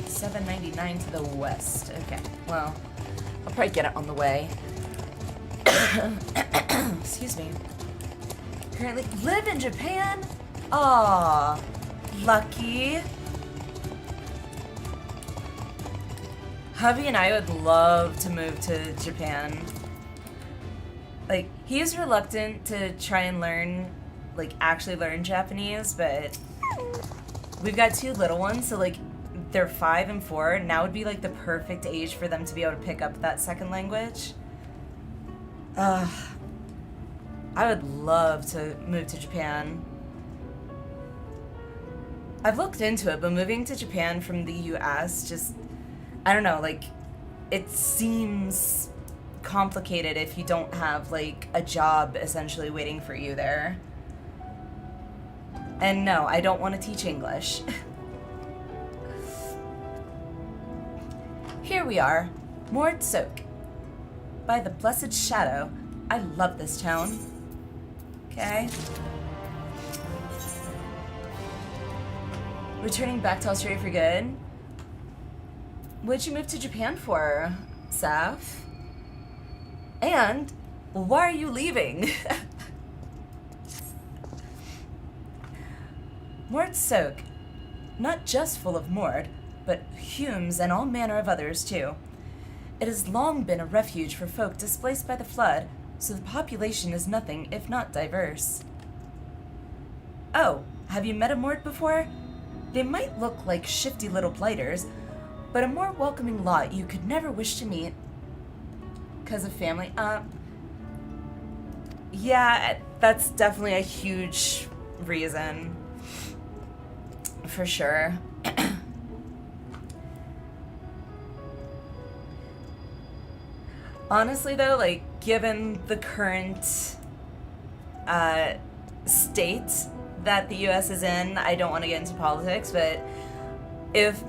$7.99 to the west. Okay, well, I'll probably get it on the way. Excuse me. Currently live in Japan? Aw, lucky. Hubby and I would love to move to Japan. Like, he's reluctant to try and learn, like, actually learn Japanese, but we've got two little ones, so, like, they're 5 and 4. Now would be, like, the perfect age for them to be able to pick up that second language. I would love to move to Japan. I've looked into it, but moving to Japan from the US just, I don't know, like, it seems complicated if you don't have, like, a job essentially waiting for you there. And no, I don't want to teach English. Here we are, Mord Soak. By the blessed shadow. I love this town. Okay. Returning back to Australia for good. What'd you move to Japan for, Saf? And why are you leaving? Mord Soak. Not just full of Mord, but Humes and all manner of others too. It has long been a refuge for folk displaced by the flood, so the population is nothing if not diverse. Oh, have you met a Mord before? They might look like shifty little blighters, but a more welcoming lot you could never wish to meet. 'Cause of family? Yeah, that's definitely a huge reason. For sure. Honestly though, like, given the current state that the US is in, I don't want to get into politics, but if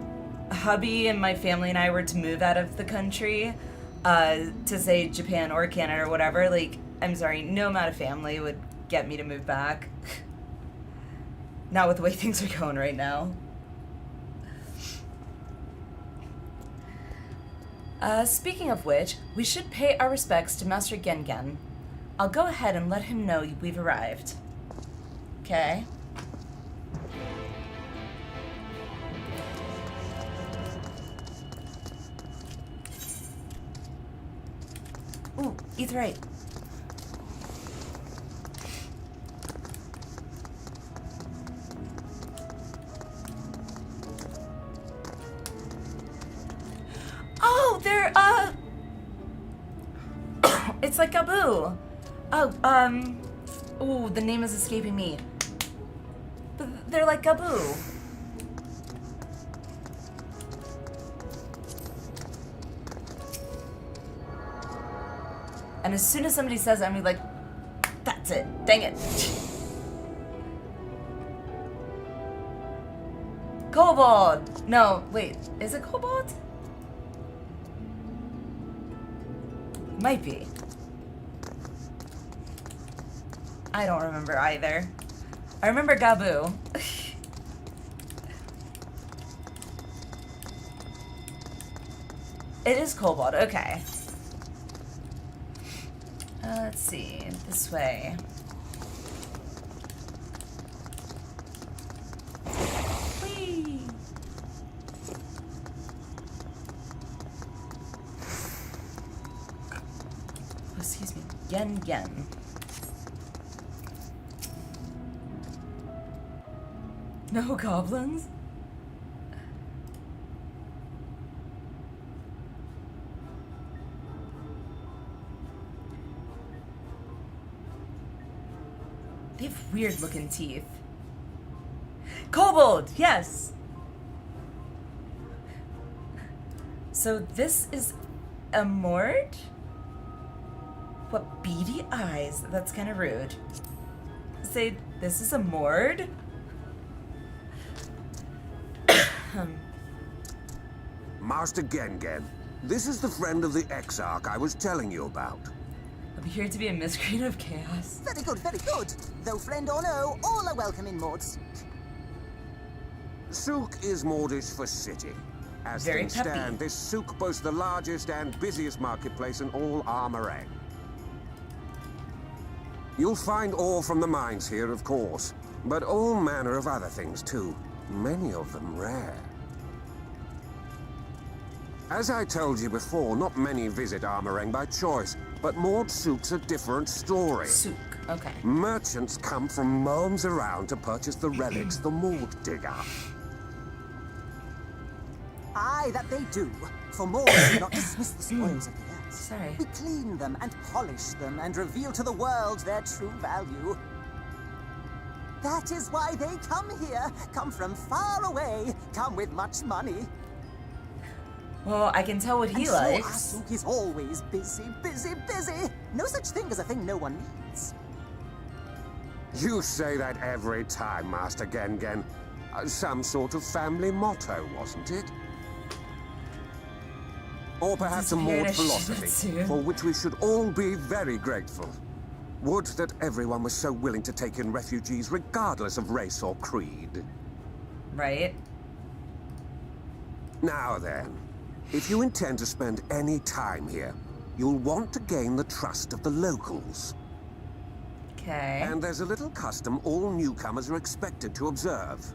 hubby and my family and I were to move out of the country, to say Japan or Canada or whatever, like, I'm sorry, no amount of family would get me to move back. Not with the way things are going right now. Speaking of which, we should pay our respects to Master Gengen. I'll go ahead and let him know we've arrived. Okay. Ooh, Etherite. Oh, they're, it's like Gaboo. Oh, ooh, the name is escaping me. But they're like Gaboo. And as soon as somebody says it, I'm like, that's it. Dang it. Kobold. No, wait. Is it Kobold? Might be. I don't remember either. I remember Gaboo. It is Kobold. Okay. Let's see. This way. Whee! Oh, excuse me. Gen. No goblins? They have weird looking teeth. Kobold! Yes! So this is a Mord? What beady eyes? That's kind of rude. Say this is a Mord? Master Gengen, this is the friend of the Exarch I was telling you about. I'm here to be a miscreant of chaos. Very good, very good. Though friend or no, all are welcome in Maud's. Souk is Mordish for city. As Very things peppy. stand, this souk boasts the largest and busiest marketplace in all Armorang. You'll find ore from the mines here, of course, but all manner of other things too. Many of them rare. As I told you before, not many visit Armorang by choice, but Maud Souk's a different story. Souk, okay. Merchants come from realms around to purchase the relics the Maud dig up. Aye, that they do. For Maud do not dismiss the spoils of the earth. Sorry. We clean them and polish them and reveal to the world their true value. That is why they come here, come from far away, come with much money. Well, I can tell what he and likes. So our souk is always busy, busy, busy. No such thing as a thing no one needs. You say that every time, Master Gengen. Some sort of family motto, wasn't it? Or perhaps a Maud philosophy, for which we should all be very grateful. Would that everyone was so willing to take in refugees regardless of race or creed. Right. Now then, if you intend to spend any time here, you'll want to gain the trust of the locals. Okay. And there's a little custom all newcomers are expected to observe.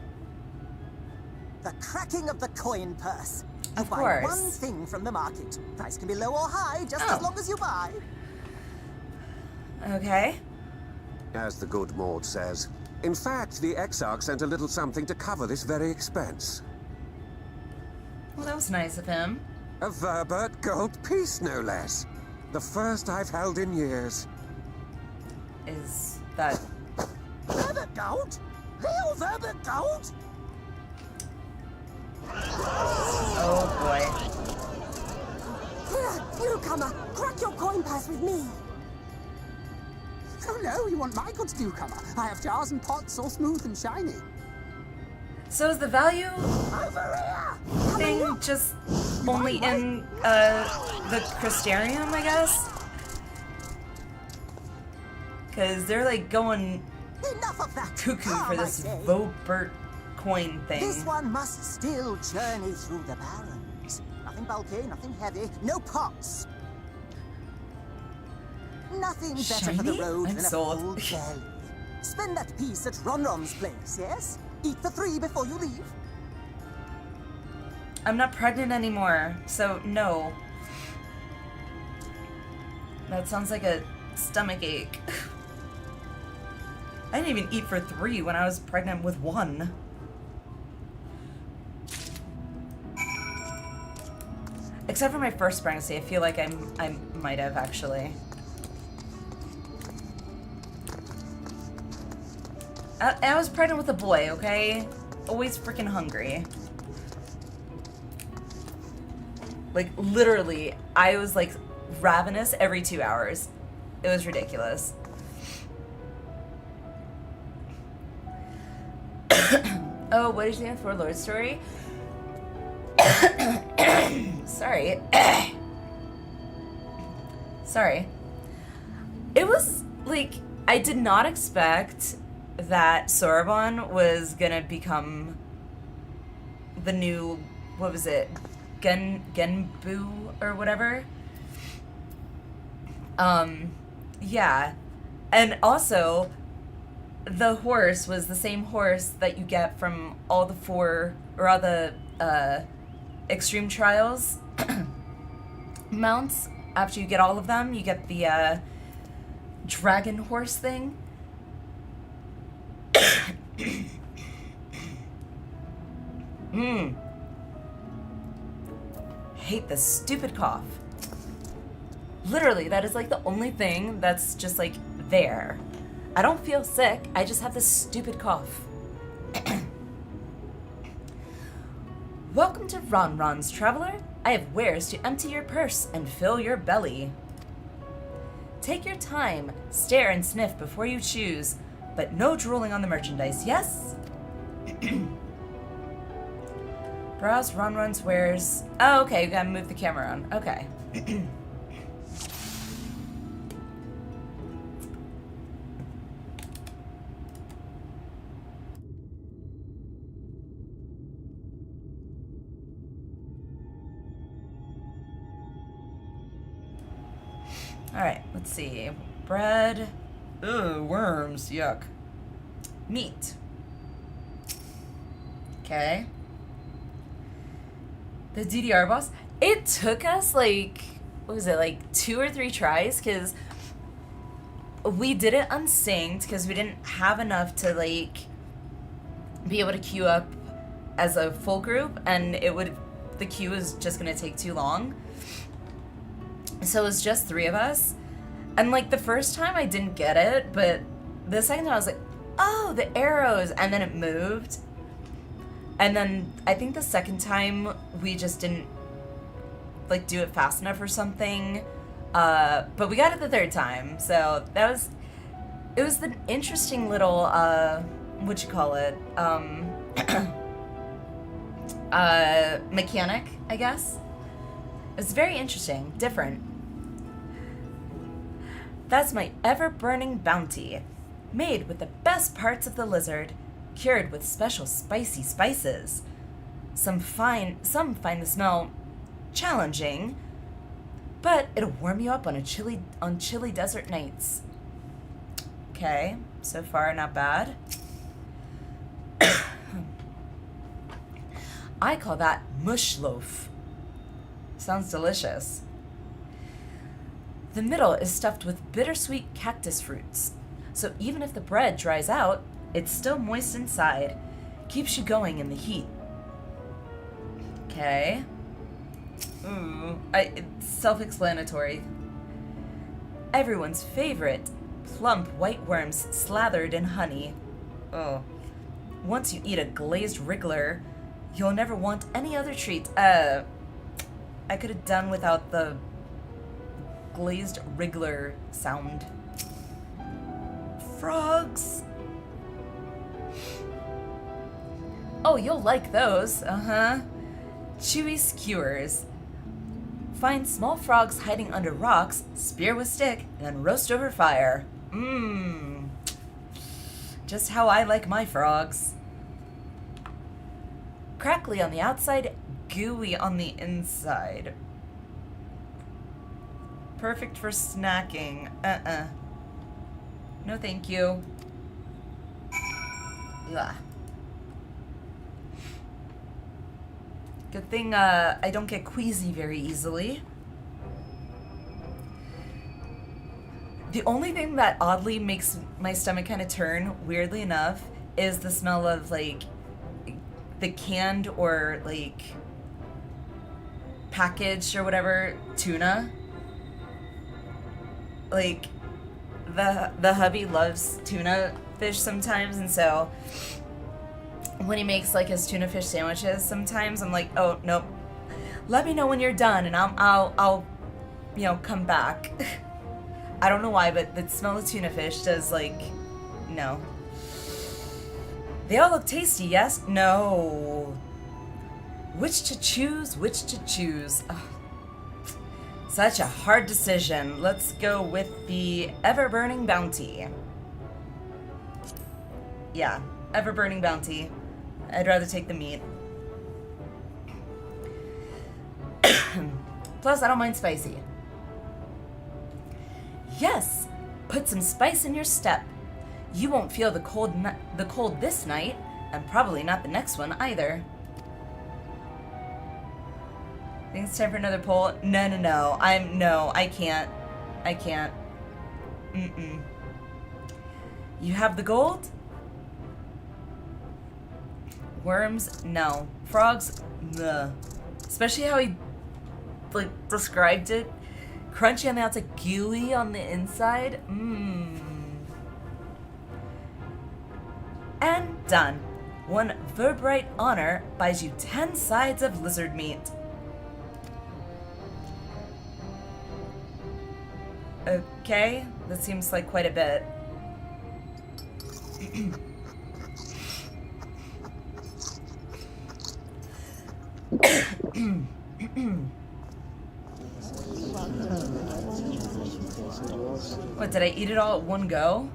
The cracking of the coin purse. You Of buy course. one thing from the market. Price can be low or high, just as long as you buy. Okay. As the good Maud says. In fact, the Exarch sent a little something to cover this very expense. Well, that was nice of him. A Verbert gold piece, no less. The first I've held in years. Is that... Verbert gold? Real Verbert gold? Oh, boy. Here, newcomer, crack your coin purse with me. Oh no, you want my goods, newcomer? I have jars and pots all smooth and shiny. So is the value thing just only in the Crystarium, I guess? Because they're like going cuckoo for this Vobert coin thing. This one must still journey through the barrens. Nothing bulky, nothing heavy, no pots. Nothing better for the road than a full belly. Spend that piece at Ronron's place, yes? Eat for 3 before you leave. I'm not pregnant anymore, so no. That sounds like a stomach ache. I didn't even eat for 3 when I was pregnant with 1. Except for my first pregnancy, I feel like I might have actually. I was pregnant with a boy, okay? Always freaking hungry. Like, literally, I was like ravenous every 2 hours. It was ridiculous. Oh, what did you think for Lord story? Sorry. Sorry. It was like, I did not expect that Sorbonne was gonna become the new, what was it, Genbu or whatever. Yeah, and also the horse was the same horse that you get from all the 4 or all the extreme trials mounts. After you get all of them, you get the dragon horse thing. Hate this stupid cough. Literally, that is like the only thing that's just like there. I don't feel sick, I just have this stupid cough. Welcome to Ronron's, traveler. I have wares to empty your purse and fill your belly. Take your time, stare and sniff before you choose, but no drooling on the merchandise, yes? Browse Ronron's wares. Oh, okay, you gotta move the camera on. Okay. Alright, let's see. Bread. Ugh, worms. Yuck. Meat. Okay. The DDR boss. It took us like, what was it, like 2 or 3 tries? Because we did it unsynced because we didn't have enough to like be able to queue up as a full group, and the queue was just gonna take too long. So it was just 3 of us. And like the first time I didn't get it, but the second time I was like, oh, the arrows, and then it moved. And then I think the second time we just didn't like do it fast enough or something. But we got it the 3rd time. So it was an interesting little, what'd you call it? Mechanic, I guess. It's very interesting, different. That's my ever-burning bounty, made with the best parts of the lizard, cured with special spicy spices. Some find the smell challenging, but it'll warm you up on chilly desert nights. Okay, so far not bad. I call that mush loaf. Sounds delicious. The middle is stuffed with bittersweet cactus fruits, so even if the bread dries out, it's still moist inside. Keeps you going in the heat. Okay. Ooh, it's self-explanatory. Everyone's favorite, plump white worms slathered in honey. Oh. Once you eat a glazed wriggler, you'll never want any other treat. I could have done without the glazed wriggler sound. frogs. Oh, you'll like those. Chewy skewers. Find small frogs hiding under rocks, spear with stick, and then roast over fire. Mmm. Just how I like my frogs. Crackly on the outside, gooey on the inside. Perfect for snacking. No thank you. Ugh. Good thing I don't get queasy very easily. The only thing that oddly makes my stomach kind of turn, weirdly enough, is the smell of like the canned or like packaged or whatever tuna. Like the hubby loves tuna fish sometimes, and so when he makes like his tuna fish sandwiches, sometimes I'm like, oh nope, let me know when you're done, and I'll you know, come back. I don't know why, but the smell of tuna fish does like, no. They all look tasty, yes? No. Which to choose? Which to choose? Ugh. Such a hard decision. Let's go with the ever-burning bounty. Yeah, ever-burning bounty. I'd rather take the meat. Plus, I don't mind spicy. Yes, put some spice in your step. You won't feel the cold this night, and probably not the next one either. Think it's time for another poll? No. No, I can't. You have the gold? Worms? No. Frogs? Nah. Especially how he, like, described it. Crunchy on the outside, gooey on the inside. And done. One Verbright honor buys you 10 sides of lizard meat. Okay, that seems like quite a bit. What, did I eat it all at one go?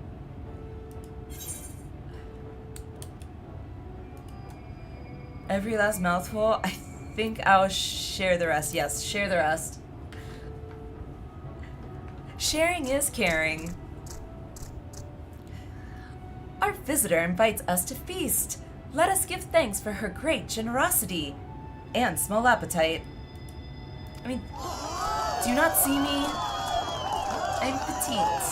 Every last mouthful? I think I'll share the rest. Yes, share the rest. Sharing is caring. Our visitor invites us to feast. Let us give thanks for her great generosity and small appetite. I mean, do you not see me? I'm petite.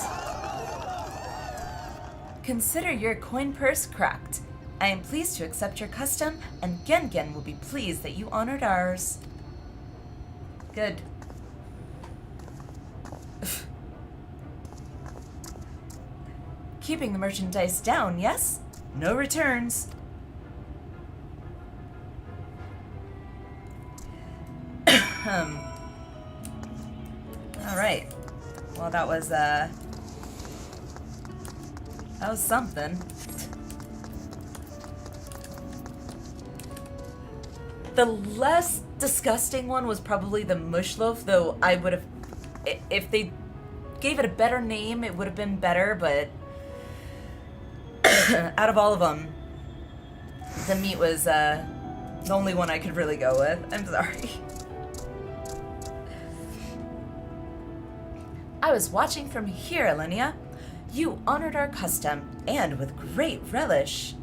Consider your coin purse cracked. I am pleased to accept your custom, and Gengen will be pleased that you honored ours. Good. Keeping the merchandise down, yes? No returns. Alright. Well, that was something. The less disgusting one was probably the mush loaf, though I would have, if they gave it a better name, it would have been better, but out of all of them, the meat was the only one I could really go with. I'm sorry. I was watching from here, Alliniea. You honored our custom, and with great relish.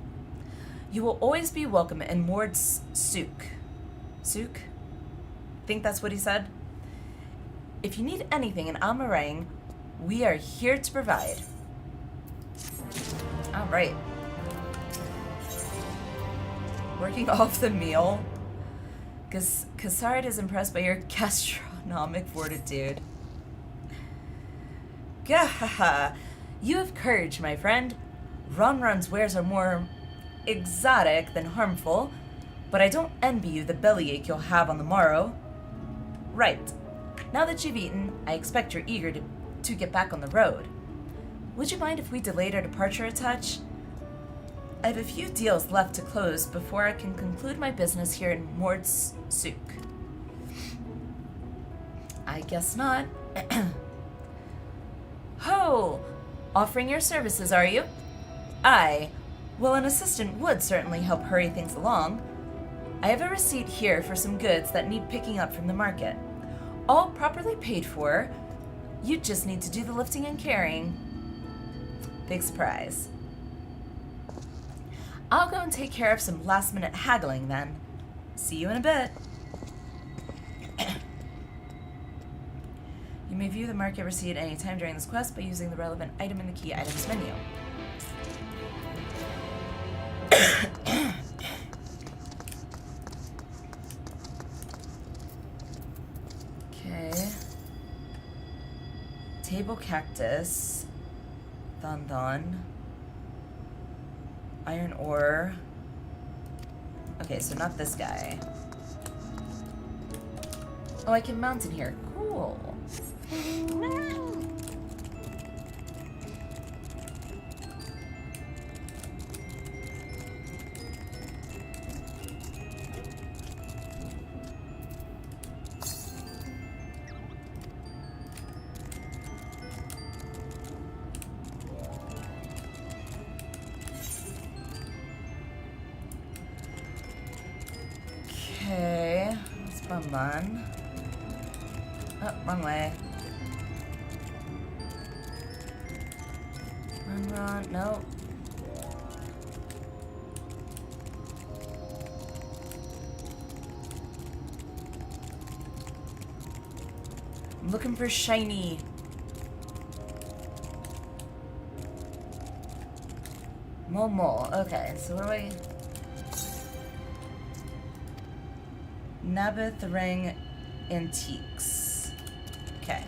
You will always be welcome in Mord's souk. Souk? Think that's what he said? If you need anything in Almarang, we are here to provide. Alright. Working off the meal. Kassard is impressed by your gastronomic fortitude. Gahaha! You have courage, my friend. Ronron's wares are more exotic than harmful, but I don't envy you the bellyache you'll have on the morrow. Right. Now that you've eaten, I expect you're eager to get back on the road. would you mind if we delayed our departure a touch? I have a few deals left to close before I can conclude my business here in Mordsuk. I guess not. Ho! Offering your services, are you? Aye. Well, an assistant would certainly help hurry things along. I have a receipt here for some goods that need picking up from the market. All properly paid for. You just need to do the lifting and carrying. Big surprise. I'll go and take care of some last-minute haggling then. See you in a bit. You may view the market receipt at any time during this quest by using the relevant item in the key items menu. Okay. Table cactus. Thon. Iron ore. Okay, so not this guy. Oh, I can mount in here. Cool. Okay, let's bum. Oh, wrong way. Run, no. I'm looking for shiny. Momo. Okay, so where do I... Nabithrang Antiques. Okay.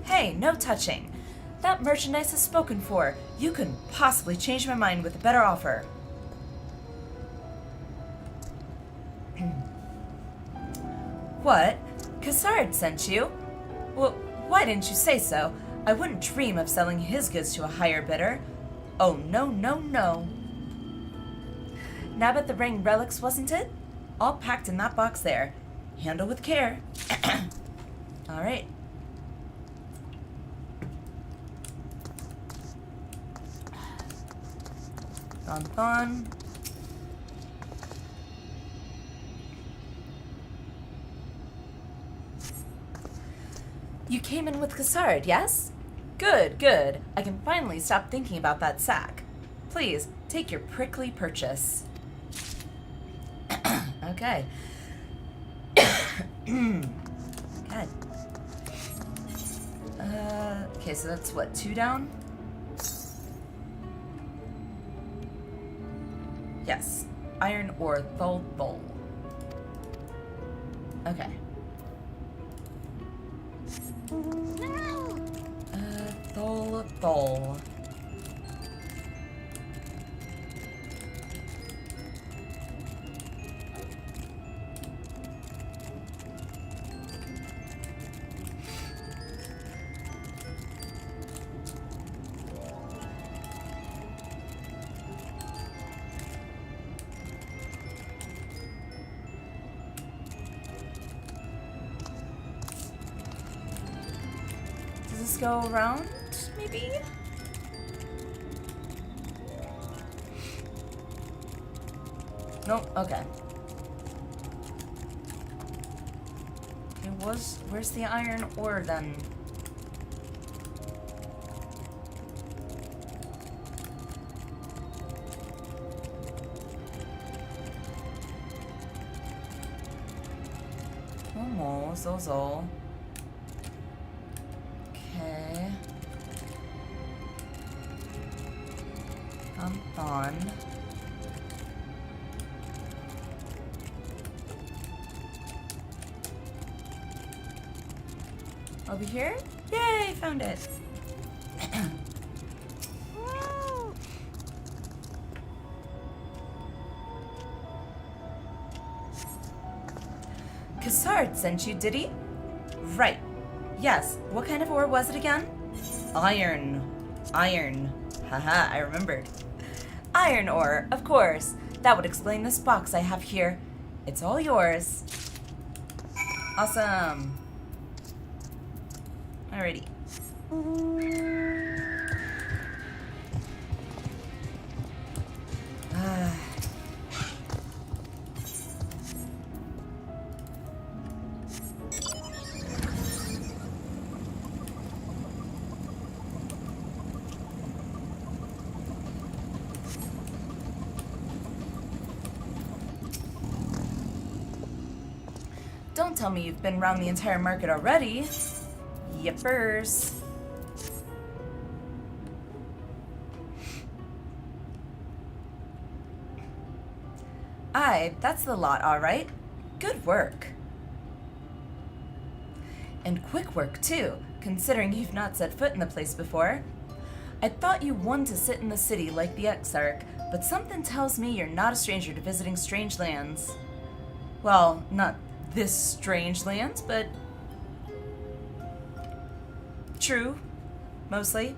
Hey, no touching. That merchandise is spoken for. You couldn't possibly change my mind with a better offer. What? Cassard sent you? Well, why didn't you say so? I wouldn't dream of selling his goods to a higher bidder. Oh, no. Nabbit the Ring relics, wasn't it? All packed in that box there. Handle with care. Alright. Thon. You came in with Cassard, yes? Good. I can finally stop thinking about that sack. Please, take your prickly purchase. Okay. God. Okay, so that's what, 2 down? Yes. Iron ore, thol. Okay. Thol. Does this go around, maybe? Nope, okay. Where's the iron ore then? Zozo. Okay. Thon. Over here? Yay, found it. Cassard sent you, did he? Right. Yes. What kind of ore was it again? Iron. Iron. Haha, I remembered. Iron ore, of course. That would explain this box I have here. It's all yours. Awesome. Alrighty. Don't tell me you've been around the entire market already. Yippers. Aye, that's the lot, all right. Good work. And quick work, too, considering you've not set foot in the place before. I thought you wanted to sit in the city like the Exarch, but something tells me you're not a stranger to visiting strange lands. Well, not this strange land, but true, mostly.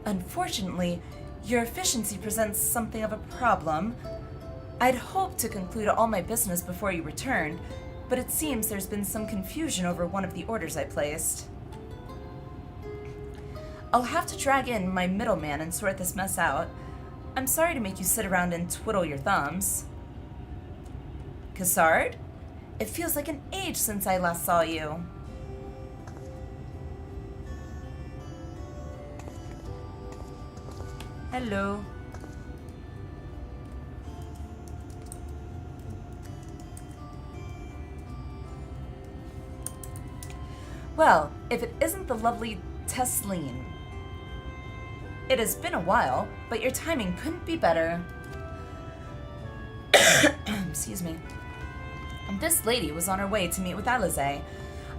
Unfortunately, your efficiency presents something of a problem. I'd hoped to conclude all my business before you returned, but it seems there's been some confusion over one of the orders I placed. I'll have to drag in my middleman and sort this mess out. I'm sorry to make you sit around and twiddle your thumbs. Cassard? It feels like an age since I last saw you. Hello. Well, if it isn't the lovely Tesleen. It has been a while, but your timing couldn't be better. Excuse me. This lady was on her way to meet with Alliniea.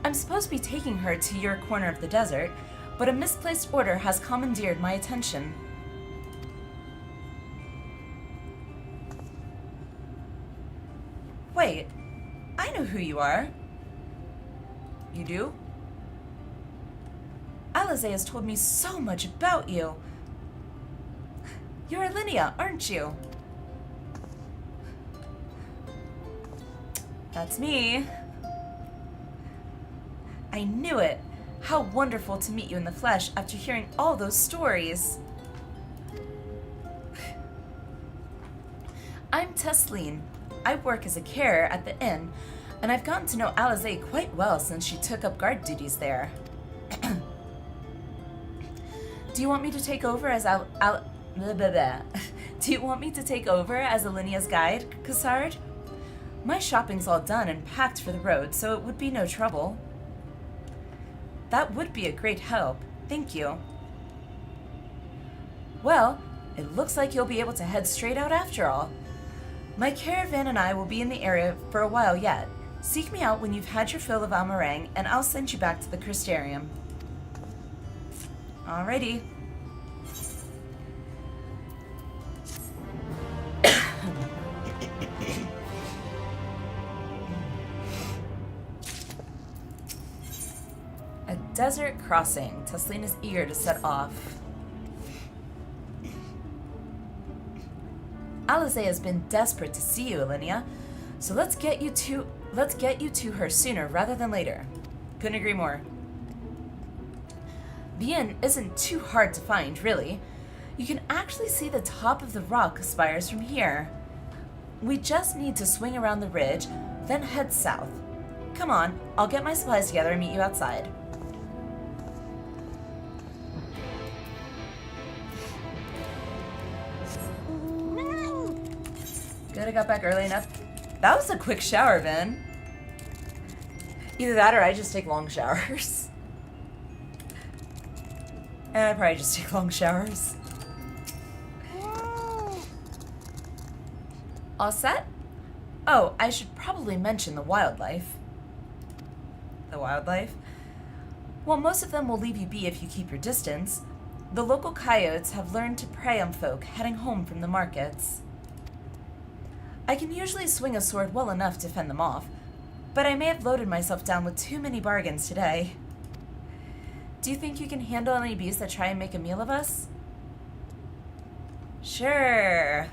I'm supposed to be taking her to your corner of the desert, but a misplaced order has commandeered my attention. Wait, I know who you are. You do? Alliniea has told me so much about you. You're Alliniea, aren't you? That's me. I knew it. How wonderful to meet you in the flesh after hearing all those stories. I'm Tesleen. I work as a carer at the inn, and I've gotten to know Alliniea quite well since she took up guard duties there. Do you want me to take over as Do you want me to take over as Allinea's guide, Cassard? My shopping's all done and packed for the road, so it would be no trouble. That would be a great help. Thank you. Well, it looks like you'll be able to head straight out after all. My caravan and I will be in the area for a while yet. Seek me out when you've had your fill of Almarang, and I'll send you back to the Crystarium. Alrighty. A desert crossing. Tesleen is eager to set off. Alliniea has been desperate to see you, Alliniea. So let's get you to her sooner rather than later. Couldn't agree more. The inn isn't too hard to find, really. You can actually see the top of the rock spires from here. We just need to swing around the ridge, then head south. Come on, I'll get my supplies together and meet you outside. Good, I got back early enough. That was a quick shower, Vin. Either that or I just take long showers. And I probably just take long showers. All set? Oh, I should probably mention the wildlife. The wildlife? Well, most of them will leave you be if you keep your distance. The local coyotes have learned to prey on folk heading home from the markets. I can usually swing a sword well enough to fend them off, but I may have loaded myself down with too many bargains today. Do you think you can handle any beasts that try and make a meal of us? Sure.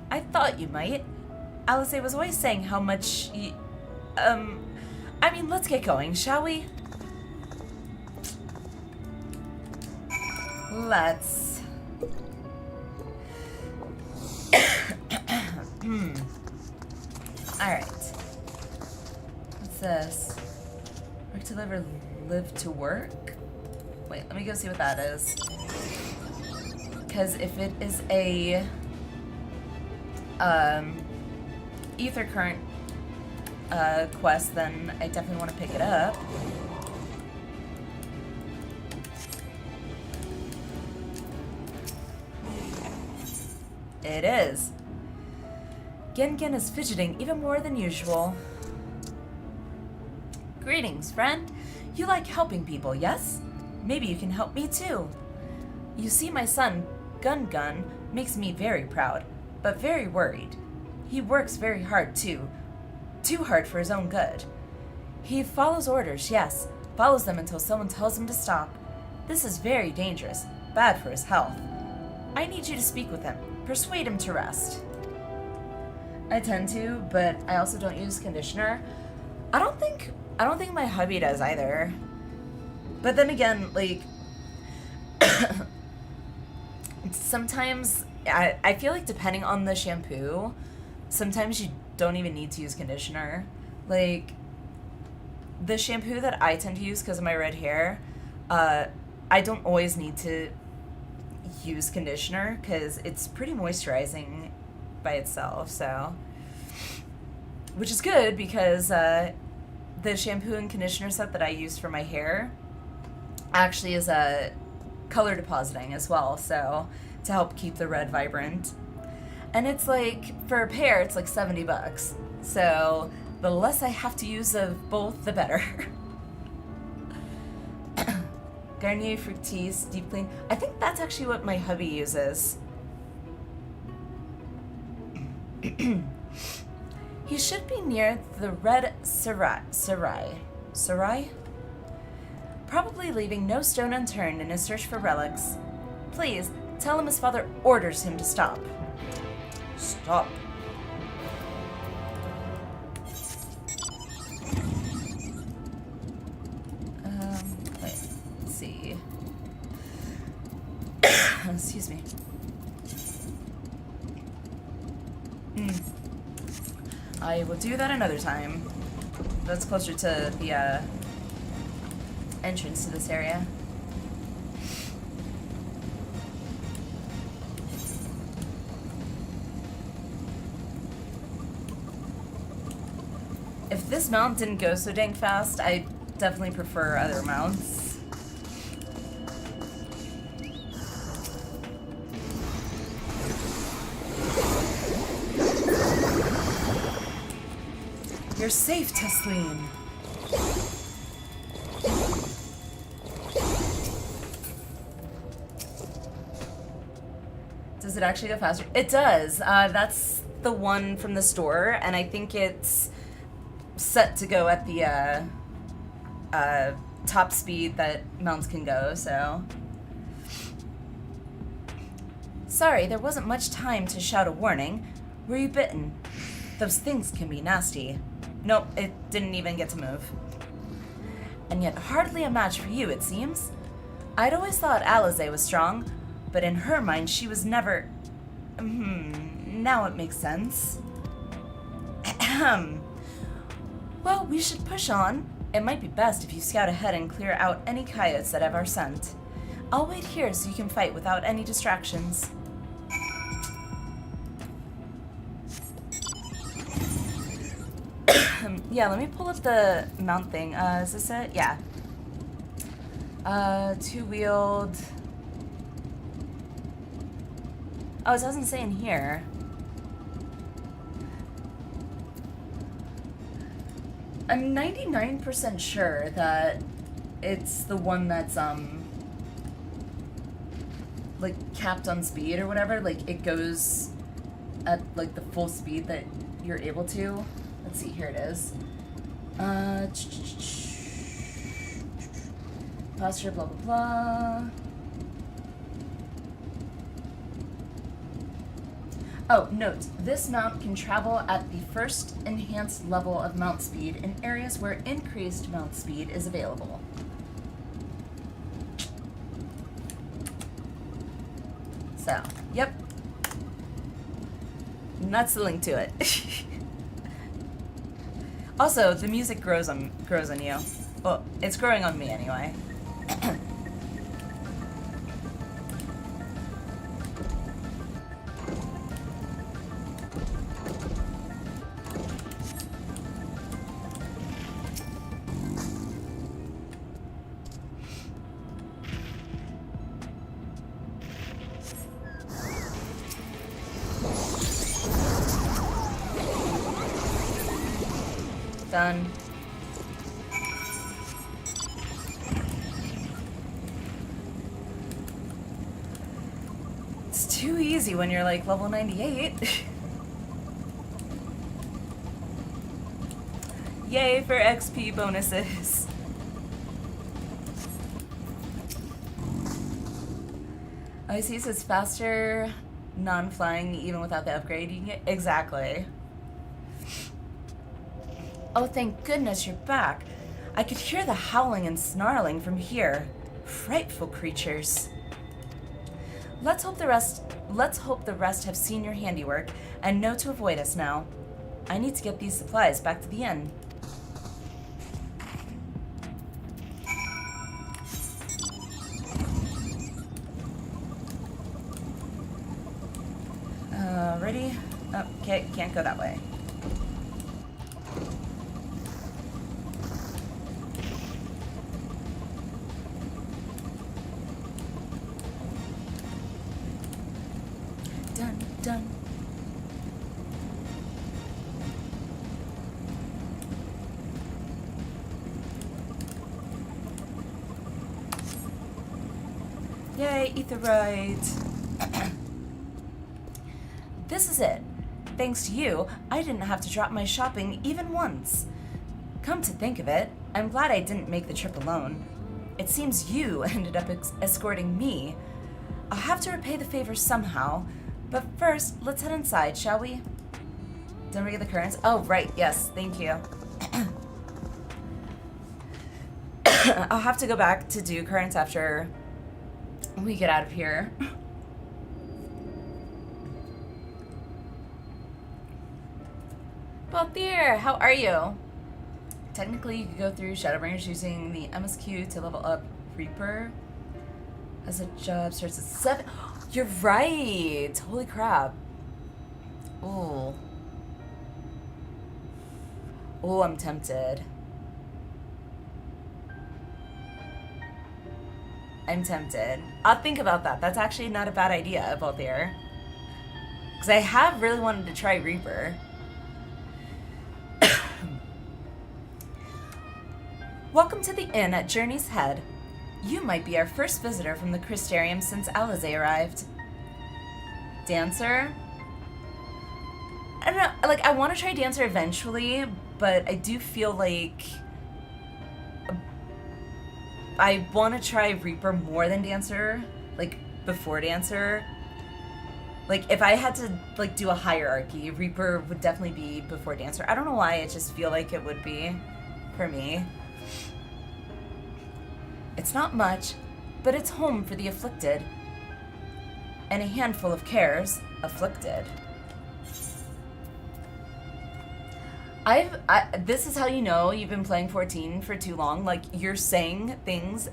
I thought you might. Alliniea was always saying how much I mean, let's get going, shall we? Let's. Alright. What's this? Work to live or live to work? Wait, let me go see what that is. Because if it is a ether current quest, then I definitely want to pick it up. It is. Gengen is fidgeting even more than usual. Greetings, friend. You like helping people, yes? Maybe you can help me too. You see, my son, Gun makes me very proud, but very worried. He works very hard too. Too hard for his own good. He follows orders, yes, follows them until someone tells him to stop. This is very dangerous, bad for his health. I need you to speak with him, persuade him to rest. I tend to, but I also don't use conditioner. I don't think my hubby does either. But then again, like, sometimes I feel like depending on the shampoo, sometimes you don't even need to use conditioner. Like, the shampoo that I tend to use because of my red hair, I don't always need to use conditioner because it's pretty moisturizing by itself, so. Which is good because the shampoo and conditioner set that I use for my hair actually is color depositing as well, so to help keep the red vibrant. And it's like, for a pair, it's like $70. So the less I have to use of both, the better. Garnier Fructis Deep Clean. I think that's actually what my hubby uses. He should be near the red Sarai? Probably leaving no stone unturned in his search for relics. Please, tell him his father orders him to stop. Stop. Wait, let's see. Excuse me. I will do that another time. That's closer to the entrance to this area. If this mount didn't go so dang fast, I definitely prefer other mounts. You're safe, Tesleen. Does it actually go faster? It does. That's the one from the store, and I think it's set to go at the top speed that mounts can go, so. Sorry, there wasn't much time to shout a warning. Were you bitten? Those things can be nasty. Nope, it didn't even get to move. And yet hardly a match for you, it seems. I'd always thought Alliniea was strong, but in her mind she was never... now it makes sense. Ahem. Well, we should push on. It might be best if you scout ahead and clear out any coyotes that have our scent. I'll wait here so you can fight without any distractions. Yeah, let me pull up the mount thing. Is this it? Yeah. Two-wheeled. Oh, it doesn't say in here. I'm 99% sure that it's the one that's, like, capped on speed or whatever. Like, it goes at like the full speed that you're able to. Let's see, here it is. Posture, blah, blah, blah. Oh, note, this mount can travel at the first enhanced level of mount speed in areas where increased mount speed is available. So, yep. And that's the link to it. Also, the music grows on you. Well, it's growing on me anyway. Done. It's too easy when you're like level 98. Yay for XP bonuses. I see it says faster non-flying even without the upgrading. Exactly. Oh, thank goodness you're back. I could hear the howling and snarling from here. Frightful creatures. Let's hope the rest have seen your handiwork and know to avoid us now. I need to get these supplies back to the inn. Ready? Oh, okay, can't go that way. Done. Yay, Etherite. This is it. Thanks to you, I didn't have to drop my shopping even once. Come to think of it, I'm glad I didn't make the trip alone. It seems you ended up escorting me. I'll have to repay the favor somehow. But first, let's head inside, shall we? Don't forget the currents. Oh, right. Yes. Thank you. I'll have to go back to do currents after we get out of here. Balthier, how are you? Technically, you could go through Shadowbringers using the MSQ to level up Reaper. As a job starts at 7. You're right. Holy crap. Ooh. Oh, I'm tempted. I'm tempted. I'll think about that. That's actually not a bad idea, Balthier. Because I have really wanted to try Reaper. Welcome to the inn at Journey's Head. You might be our first visitor from the Crystarium since Alizé arrived. Dancer? I don't know, like, I want to try Dancer eventually, but I do feel like I want to try Reaper more than Dancer, like, before Dancer. Like, if I had to, like, do a hierarchy, Reaper would definitely be before Dancer. I don't know why, I just feel like it would be for me. It's not much, but it's home for the afflicted. And a handful of cares afflicted. This is how you know you've been playing 14 for too long. Like, you're saying things,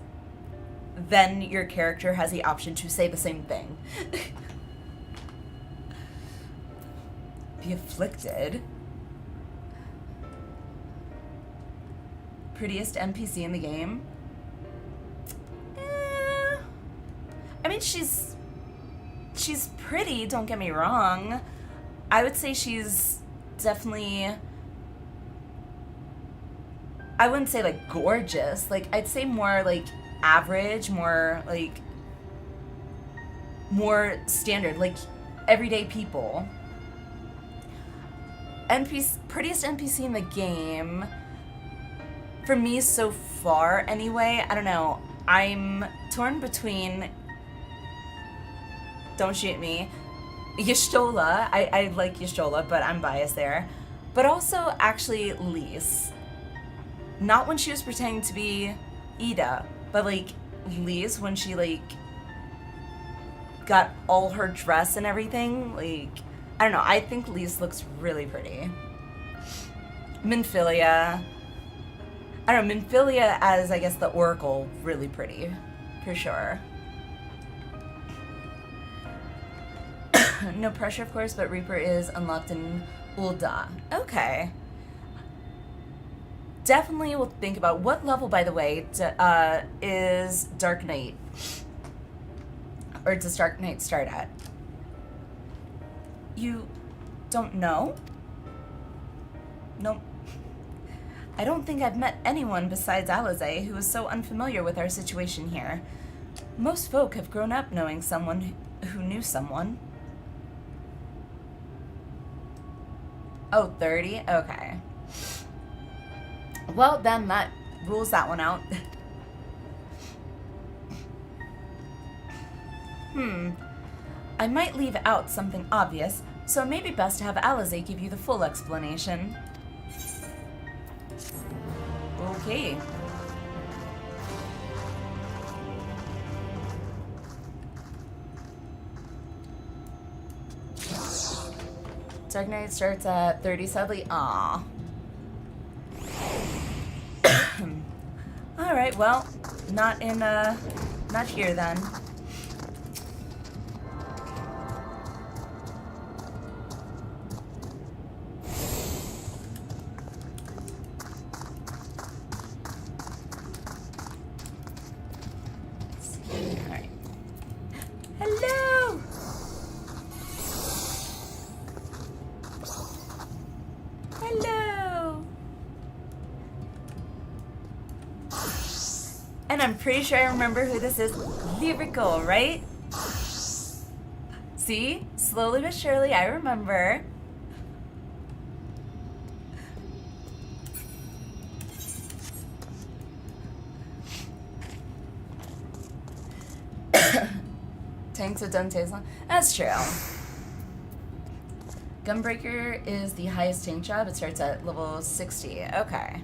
then your character has the option to say the same thing. The afflicted. Prettiest NPC in the game. I mean, she's pretty, don't get me wrong. I would say she's definitely, I wouldn't say like gorgeous. Like, I'd say more like average, more like, more standard, like everyday people. prettiest NPC in the game. For me so far, anyway. I don't know. I'm torn between... Don't shoot me. Y'shtola. I like Y'shtola, but I'm biased there. But also, actually, Lise. Not when she was pretending to be Ida, but, like, Lise when she, like, got all her dress and everything. Like, I don't know. I think Lise looks really pretty. Minfilia. I don't know. Minfilia as, I guess, the Oracle, really pretty. For sure. No pressure, of course, but Reaper is unlocked in Ul'dah. Okay. Definitely will think about what level, by the way, is Dark Knight. Or does Dark Knight start at? You don't know? Nope. I don't think I've met anyone besides Alize who is so unfamiliar with our situation here. Most folk have grown up knowing someone who knew someone. Oh, 30? Okay. Well, then that rules that one out. I might leave out something obvious, so it may be best to have Alize give you the full explanation. Okay. Dark Knight starts at 30, sadly. Aww. Alright, well, not here then. Alright. Hello! Hello! And I'm pretty sure I remember who this is. Lyrical, right? See? Slowly but surely, I remember. Tanks have done taste long. That's true. Gunbreaker is the highest tank job. It starts at level 60. Okay.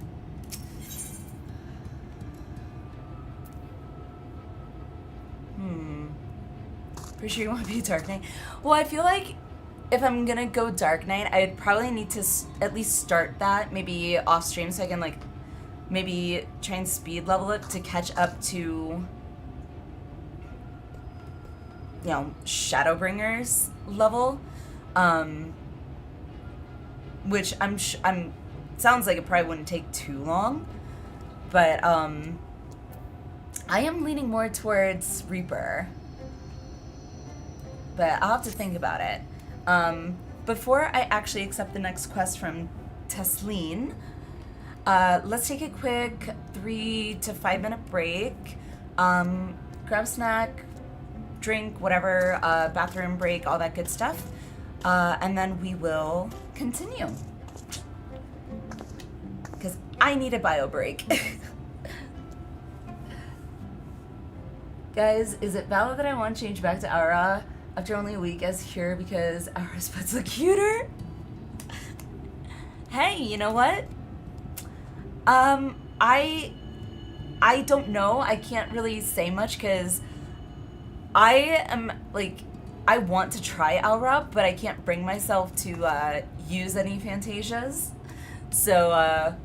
Pretty sure you want to be Dark Knight. Well, I feel like if I'm gonna go Dark Knight, I'd probably need to at least start that maybe off stream so I can like maybe try and speed level it to catch up to, you know, Shadowbringers level. Which I'm sounds like it probably wouldn't take too long, but I am leaning more towards Reaper, but I'll have to think about it. Before I actually accept the next quest from Tesleen, let's take a quick 3 to 5 minute break, grab a snack, drink, whatever, bathroom break, all that good stuff. And then we will continue. Because I need a bio break. Guys, is it valid that I want to change back to Aura after only a week as here because Aura's pets look cuter? Hey, you know what? I don't know. I can't really say much because I am like, I want to try Aura, but I can't bring myself to use any Fantasias. So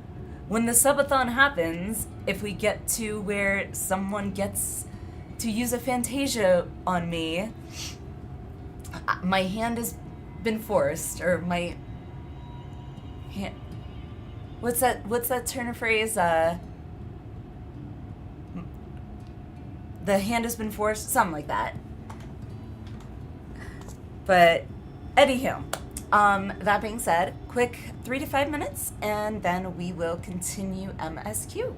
when the subathon happens, if we get to where someone gets to use a Fantasia on me, my hand has been forced, or my hand... What's that turn of phrase? The hand has been forced? Something like that. But, anywho, that being said, quick 3 to 5 minutes, and then we will continue MSQ.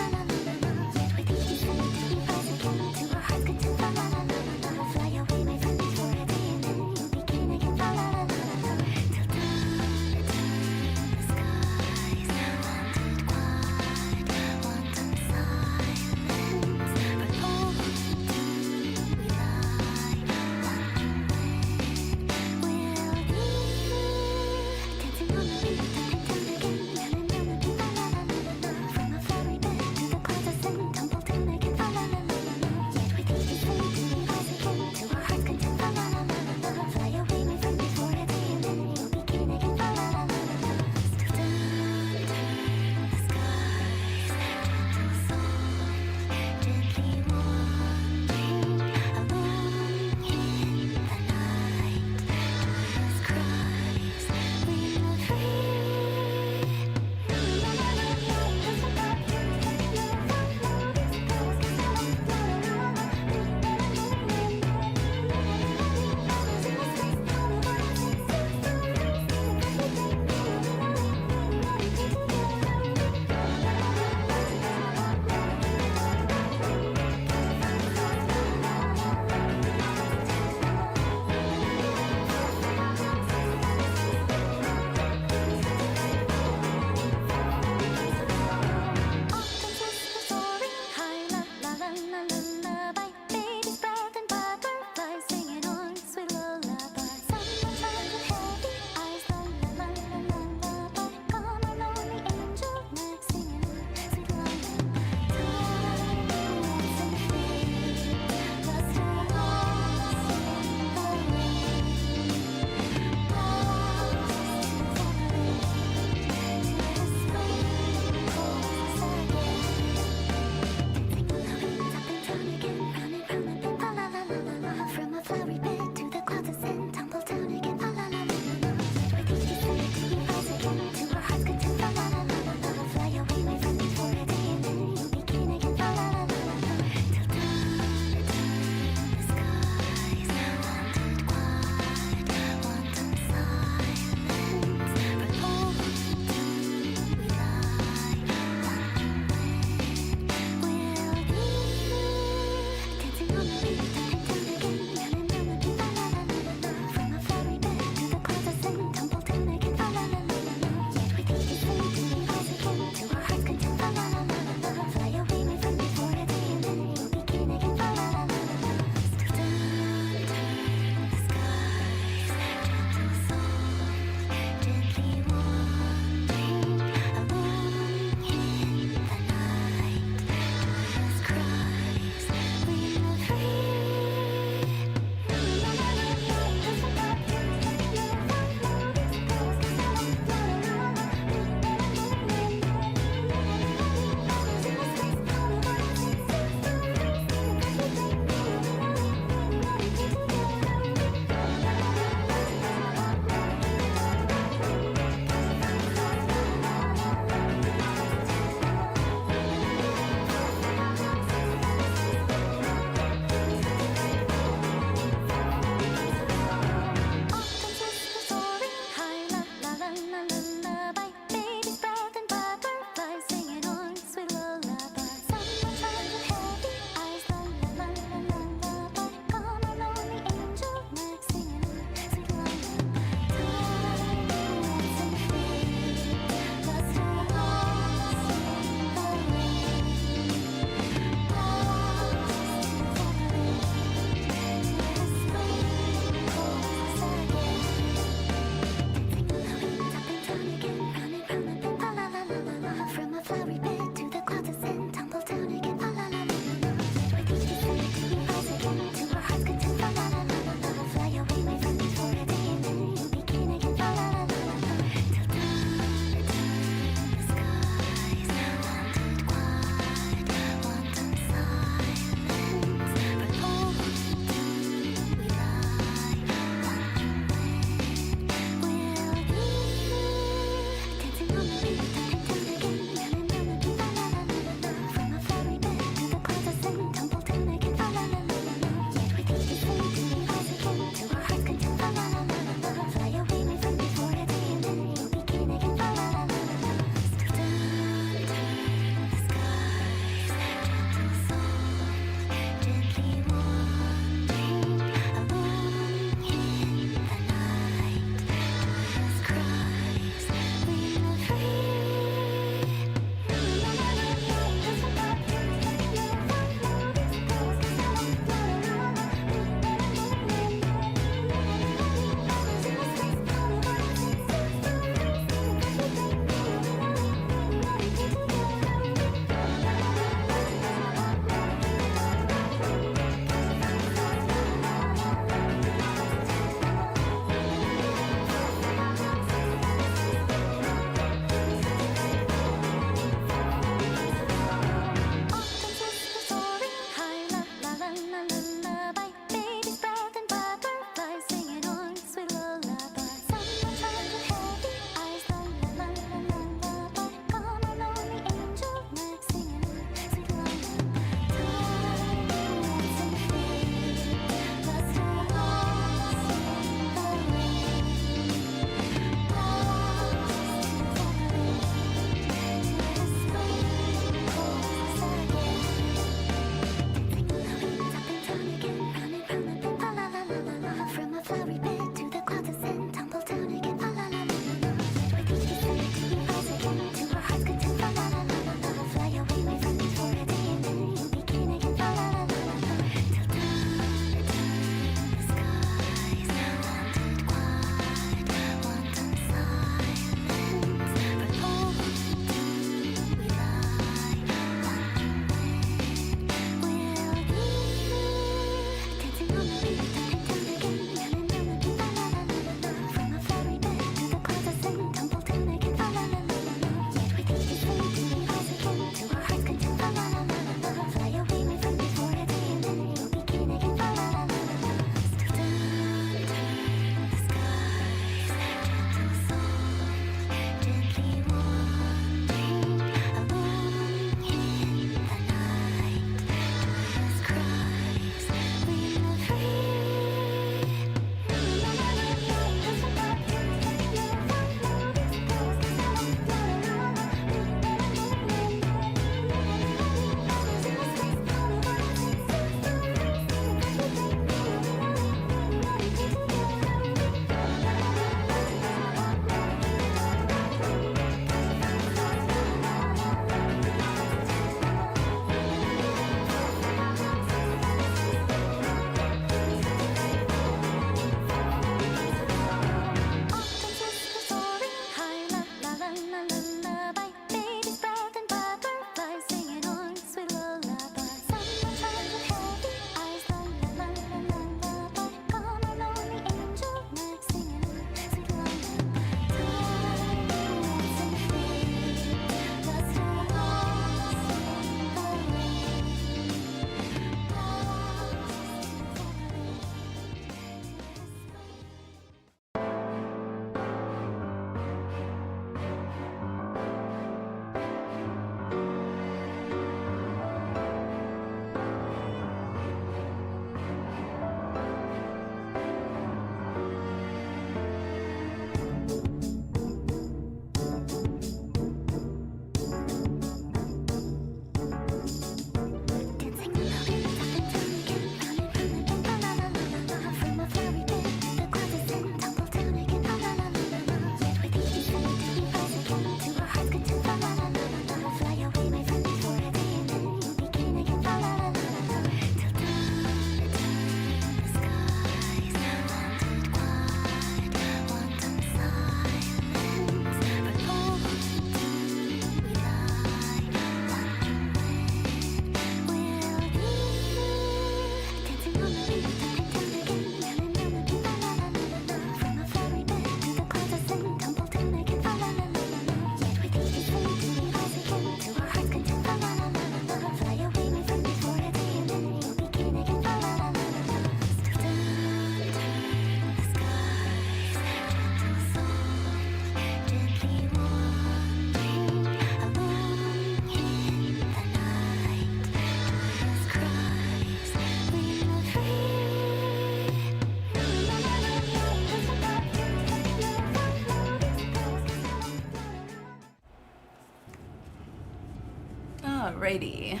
Alrighty.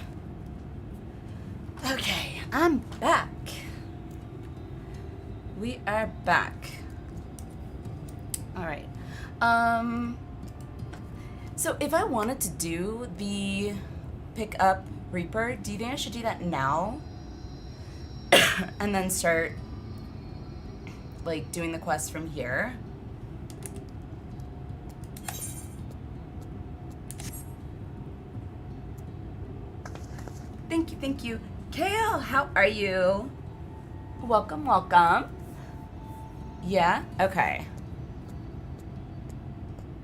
Okay, I'm back. We are back. Alright. So if I wanted to do the pick up Reaper, do you think I should do that now? And then start like doing the quest from here? Thank you, thank you. Kale, how are you? Welcome, welcome. Yeah? Okay.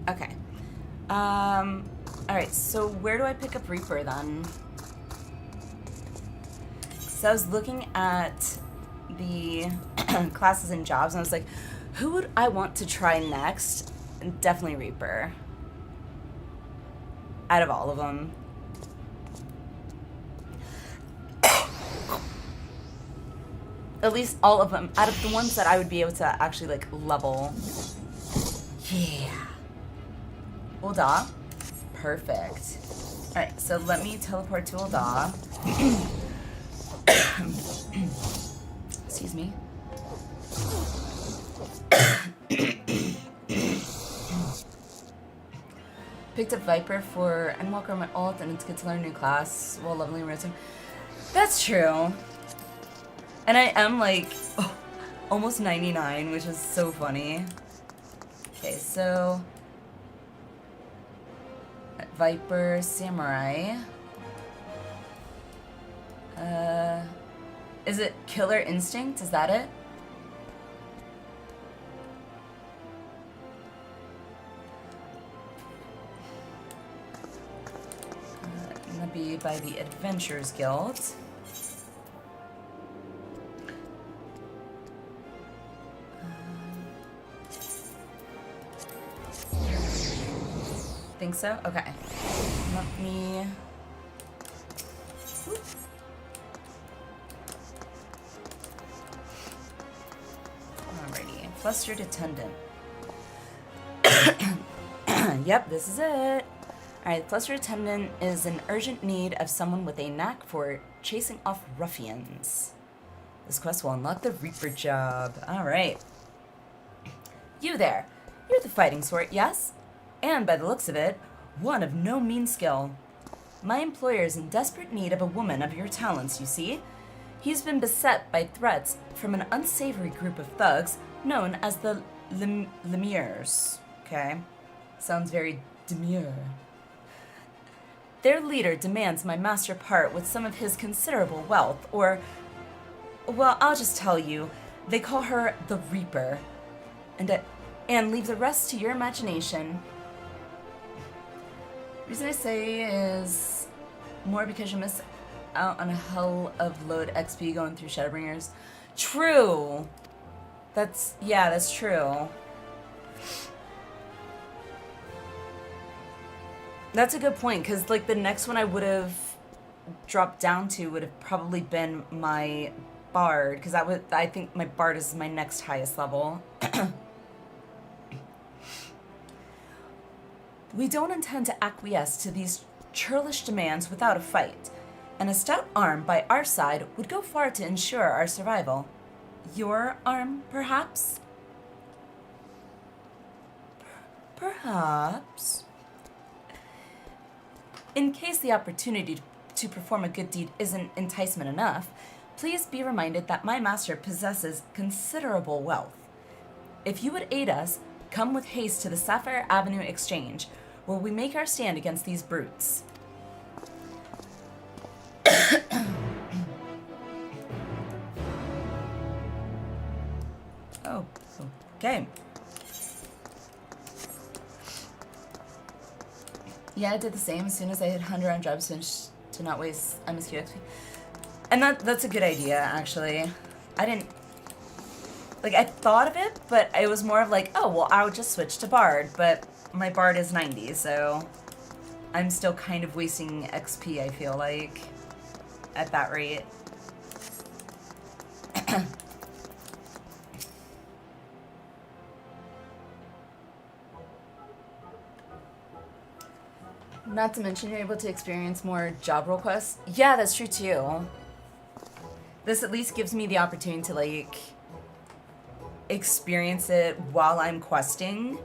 Okay. Alright, so where do I pick up Reaper then? So I was looking at the classes and jobs and I was like, who would I want to try next? And definitely Reaper. Out of all of them. At least all of them, out of the ones that I would be able to actually like level. Yeah. Ul'dah. Perfect. Alright, so let me teleport to Ul'dah. Excuse me. Picked up Viper for Endwalker on my ult, and it's good to learn a new class while leveling Rotom. That's true. And I am like almost 99, which is so funny. Okay, so Viper, Samurai. Is it Killer Instinct? Is that it? Gonna be by the Adventurers Guild. Think so? Okay. Let me... Alrighty. Flustered Attendant. Yep, this is it. Alright, Flustered Attendant is an urgent need of someone with a knack for chasing off ruffians. This quest will unlock the Reaper job. Alright. You there. You're the fighting sort, yes? And by the looks of it, one of no mean skill. My employer is in desperate need of a woman of your talents, you see. He's been beset by threats from an unsavory group of thugs known as the Lemures. Okay. Sounds very demure. Their leader demands my master part with some of his considerable wealth, or... Well, I'll just tell you. They call her the Reaper. And leave the rest to your imagination. The reason I say is more because you miss out on a hell of load XP going through Shadowbringers. True. That's true. That's a good point, because like the next one I would have dropped down to would have probably been my Bard, because I think my Bard is my next highest level. We don't intend to acquiesce to these churlish demands without a fight, and a stout arm by our side would go far to ensure our survival. Your arm, perhaps? Perhaps. In case the opportunity to perform a good deed isn't enticement enough, please be reminded that my master possesses considerable wealth. If you would aid us, come with haste to the Sapphire Avenue Exchange, where we make our stand against these brutes. Oh, okay. Yeah, I did the same as soon as I hit 100 on jobs to not waste MSQ XP. And that's a good idea, actually. I didn't... Like, I thought of it, but it was more of like, oh, well, I would just switch to Bard, but my Bard is 90, so I'm still kind of wasting XP, I feel like, at that rate. Not to mention you're able to experience more job role quests. Yeah, that's true too. This at least gives me the opportunity to like experience it while I'm questing.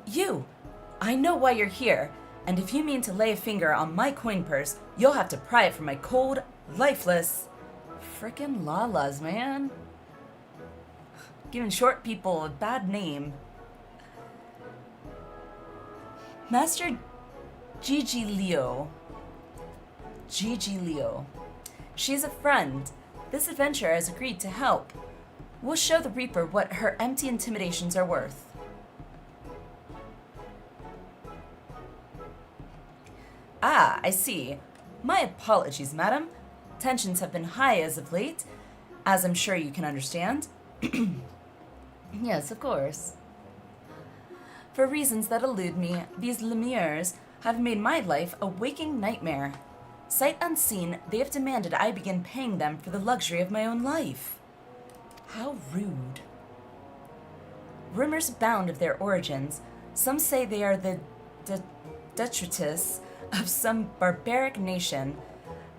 You! I know why you're here, and if you mean to lay a finger on my coin purse, you'll have to pry it from my cold, lifeless... Frickin' Lalas, man. Giving short people a bad name. Master Gigi Leo. Gigi Leo. She's a friend. This adventurer has agreed to help. We'll show the Reaper what her empty intimidations are worth. Ah, I see. My apologies, madam. Tensions have been high as of late, as I'm sure you can understand. Yes, of course. For reasons that elude me, these lemures have made my life a waking nightmare. Sight unseen, they have demanded I begin paying them for the luxury of my own life. How rude. Rumors abound of their origins. Some say they are the detritus of some barbaric nation.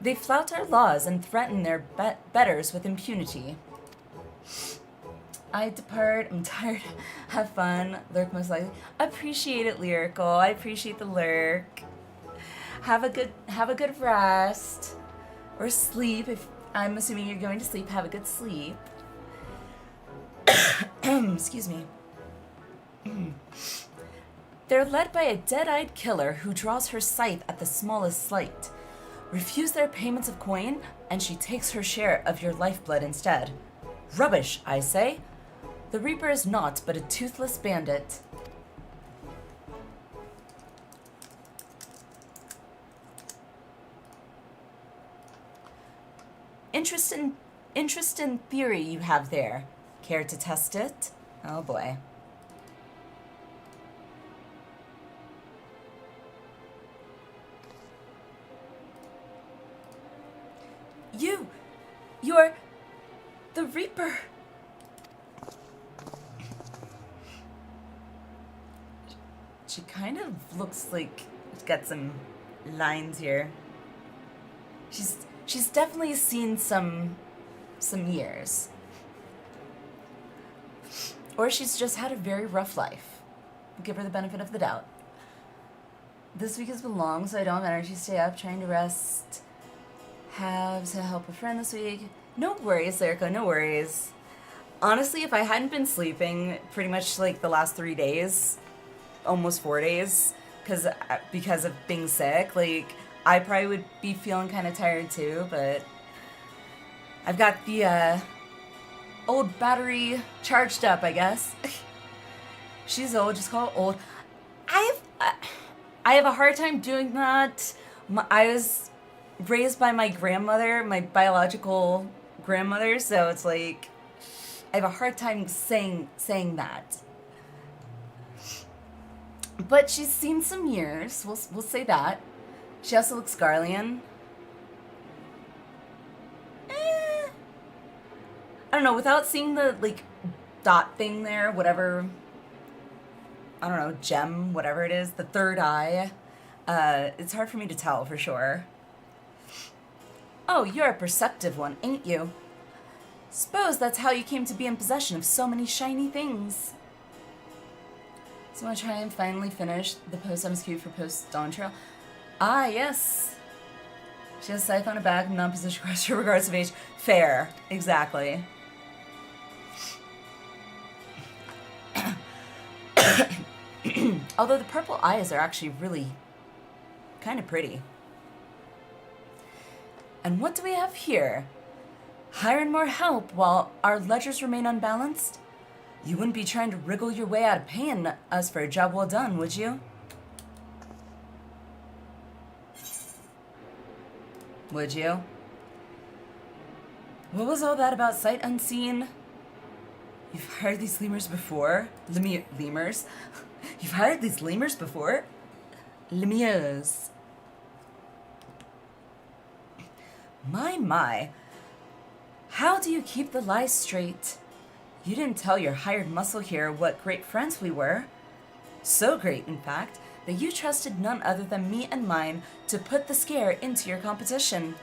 They flout our laws and threaten their betters with impunity. I depart. I'm tired. Have fun. Lurk most likely. Appreciate it, Lyrical. I appreciate the lurk. Have a good rest. Or sleep. If I'm assuming you're going to sleep, have a good sleep. Excuse me. They're led by a dead-eyed killer who draws her scythe at the smallest slight. Refuse their payments of coin, and she takes her share of your lifeblood instead. Rubbish, I say. The Reaper is naught but a toothless bandit. Interest in theory you have there. Care to test it? Oh boy. You're the Reaper. She kind of looks like she's got some lines here. She's definitely seen some years. Or she's just had a very rough life. We'll give her the benefit of the doubt. This week is long, so I don't have energy to stay up, trying to rest. Have to help a friend this week. No worries, Lyrica, no worries. Honestly, if I hadn't been sleeping pretty much like the last 3 days, almost 4 days, because of being sick, like, I probably would be feeling kind of tired too, but I've got the old battery charged up, I guess. She's old, just call her old. I have a hard time doing that. I was raised by my grandmother, my biological grandmother, so it's like I have a hard time saying that. But she's seen some years. We'll say that. She also looks Garlean. I don't know. Without seeing the like dot thing there, whatever. I don't know, gem, whatever it is, the third eye. It's hard for me to tell for sure. Oh, you're a perceptive one, ain't you? Suppose that's how you came to be in possession of so many shiny things. So I'm gonna try and finally finish the post MSQ for post Dawn Trail. Ah, yes. She has a scythe on her back, non-position question regardless of age. Fair, exactly. Although the purple eyes are actually really kind of pretty. And what do we have here? Hiring more help while our ledgers remain unbalanced? You wouldn't be trying to wriggle your way out of paying us for a job well done, would you? Would you? What was all that about sight unseen? You've hired these lemurs before? Lemurs? You've hired these lemurs before? Lemurs. My. How do you keep the lies straight? You didn't tell your hired muscle here what great friends we were. So great, in fact, that you trusted none other than me and mine to put the scare into your competition.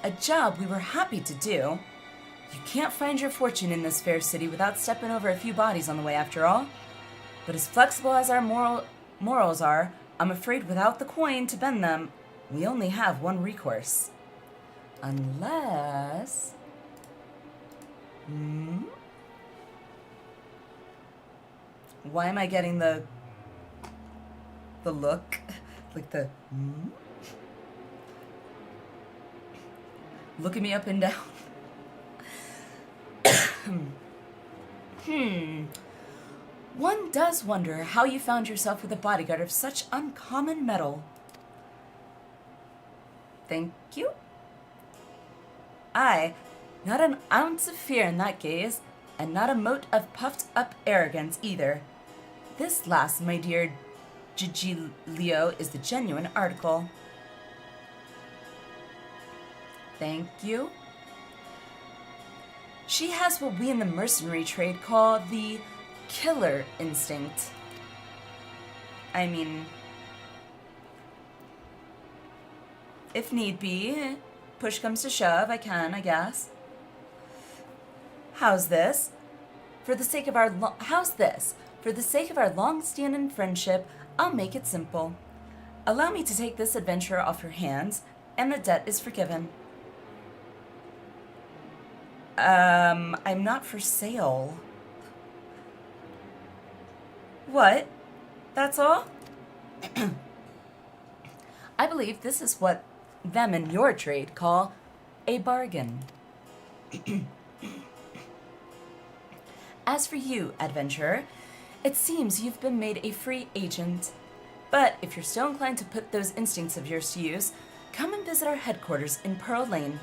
A job we were happy to do. You can't find your fortune in this fair city without stepping over a few bodies on the way, after all. But as flexible as our morals are, I'm afraid without the coin to bend them, we only have one recourse. Unless... Why am I getting the look? Like the... Looking me up and down. One does wonder how you found yourself with a bodyguard of such uncommon mettle. Thank you. Aye, not an ounce of fear in that gaze, and not a mote of puffed-up arrogance either. This last, my dear Gigi Leo, is the genuine article. Thank you. She has what we in the mercenary trade call the killer instinct. I mean, if need be, push comes to shove, I can, I guess. How's this? For the sake of our long-standing friendship, I'll make it simple. Allow me to take this adventure off your hands, and the debt is forgiven. I'm not for sale. What? That's all? I believe this is what them in your trade call a bargain. As for you, adventurer, it seems you've been made a free agent. But if you're still inclined to put those instincts of yours to use, come and visit our headquarters in Pearl Lane.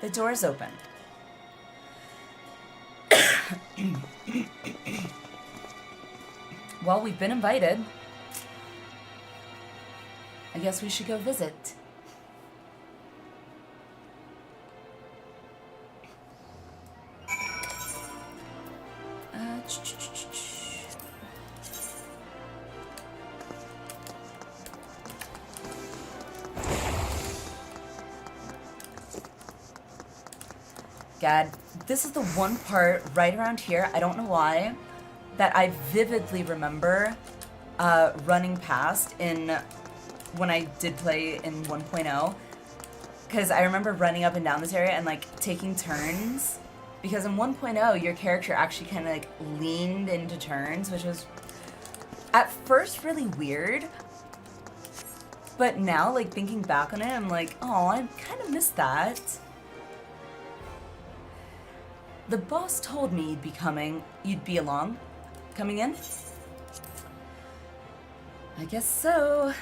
The door is open. Well, we've been invited. I guess we should go visit. God, this is the one part right around here, I don't know why, that I vividly remember running past when I did play in 1.0. Because I remember running up and down this area and like taking turns. Because in 1.0, your character actually kind of like leaned into turns, which was at first really weird. But now, like thinking back on it, I'm like, oh, I kind of missed that. The boss told me you'd be along. Coming in? I guess so.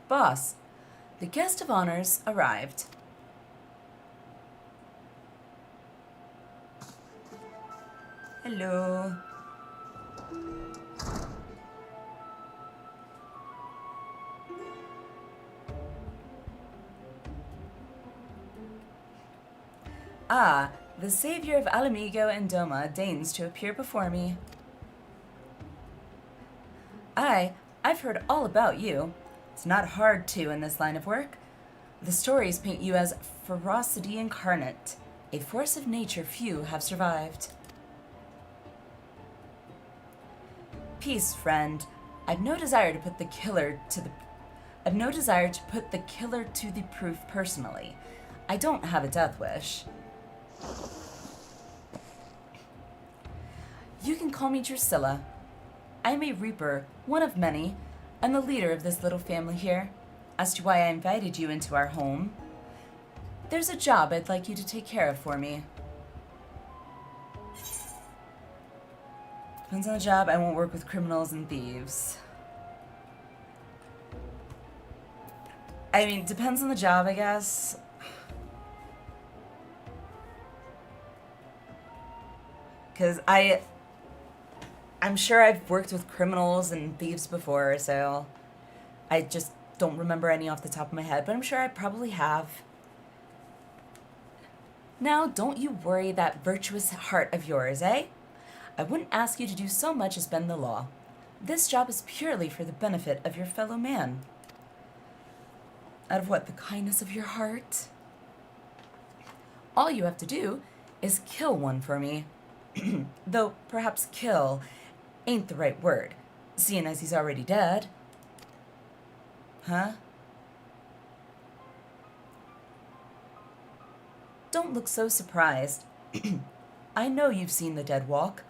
Boss, the guest of honors arrived. Hello. Ah, the savior of Alliniea and Doma deigns to appear before me. I've heard all about you. It's not hard to in this line of work. The stories paint you as ferocity incarnate, a force of nature few have survived. Peace, friend. I've no desire to put the killer to the proof personally. I don't have a death wish. You can call me Drusilla. I'm a reaper, one of many, and the leader of this little family here. As to why I invited you into our home, there's a job I'd like you to take care of for me. Depends on the job. I won't work with criminals and thieves. I mean, depends on the job, I guess. Because I'm sure I've worked with criminals and thieves before, so I just don't remember any off the top of my head, but I'm sure I probably have. Now, don't you worry that virtuous heart of yours, eh? I wouldn't ask you to do so much as bend the law. This job is purely for the benefit of your fellow man. Out of what, the kindness of your heart? All you have to do is kill one for me. Though perhaps kill ain't the right word, seeing as he's already dead. Huh? Don't look so surprised. I know you've seen the dead walk.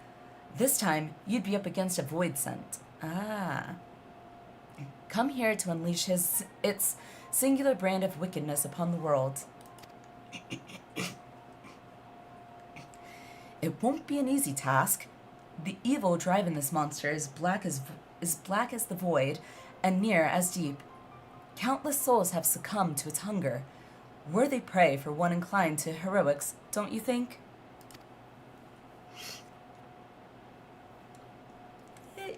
This time, you'd be up against a void scent. Ah. Come here to unleash its singular brand of wickedness upon the world. It won't be an easy task. The evil driving this monster is black as the void, and near as deep. Countless souls have succumbed to its hunger. Worthy prey for one inclined to heroics, don't you think?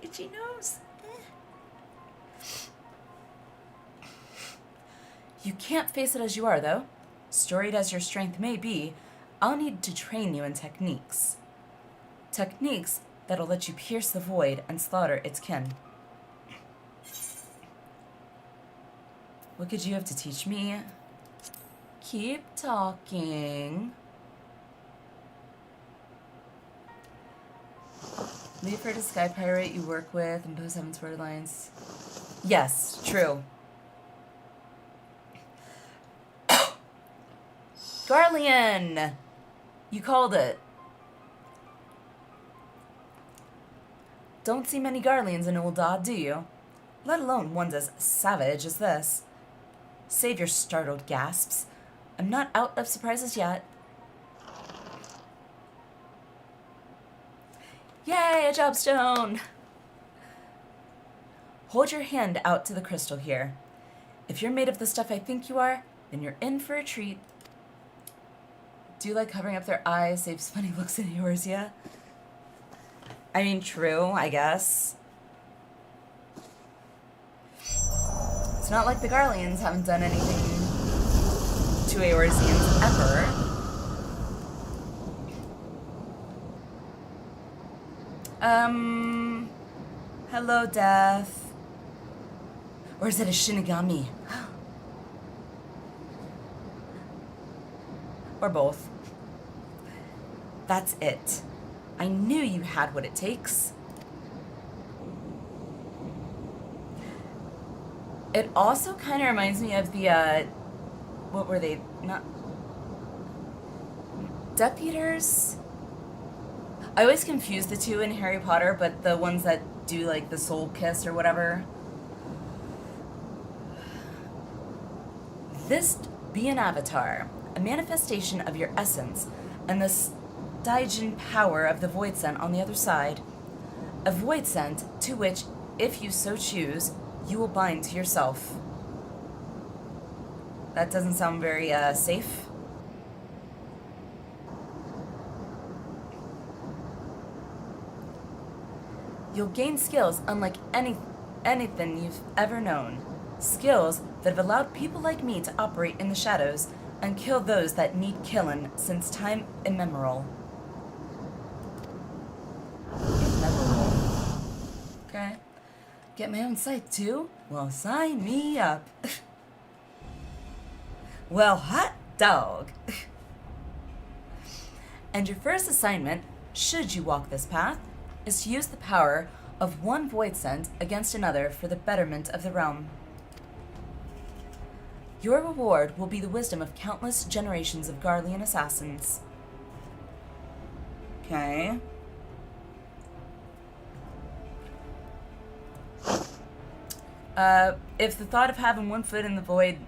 Itchy nose. You can't face it as you are, though. Storied as your strength may be, I'll need to train you in techniques. Techniques that'll let you pierce the void and slaughter its kin. What could you have to teach me? Keep talking. Leave her to Sky Pirate you work with and post Heaven's Word lines. Yes, true. Garlean! You called it. Don't see many Garleans in Old Dodd, do you? Let alone ones as savage as this. Save your startled gasps. I'm not out of surprises yet. Yay, a jobstone! Hold your hand out to the crystal here. If you're made of the stuff I think you are, then you're in for a treat. Do you like covering up their eyes, saves funny looks in yours, yeah? I mean, true, I guess. It's not like the Garleans haven't done anything to Eorzeans ever. Hello, Death. Or is it a Shinigami? Or both. That's it. I knew you had what it takes. It also kind of reminds me of the, what were they? Not... Death Eaters? I always confuse the two in Harry Potter, but the ones that do, like, the soul kiss or whatever. This be an avatar, a manifestation of your essence, and the Stygian power of the void scent on the other side. A void scent to which, if you so choose, you will bind to yourself. That doesn't sound very, safe. You'll gain skills unlike anything you've ever known. Skills that have allowed people like me to operate in the shadows and kill those that need killing since time immemorial. Okay. Get my own site too? Well, sign me up. Well, hot dog. And your first assignment, should you walk this path, is to use the power of one void scent against another for the betterment of the realm. Your reward will be the wisdom of countless generations of Garlean assassins. Okay. If the thought of having one foot in the void,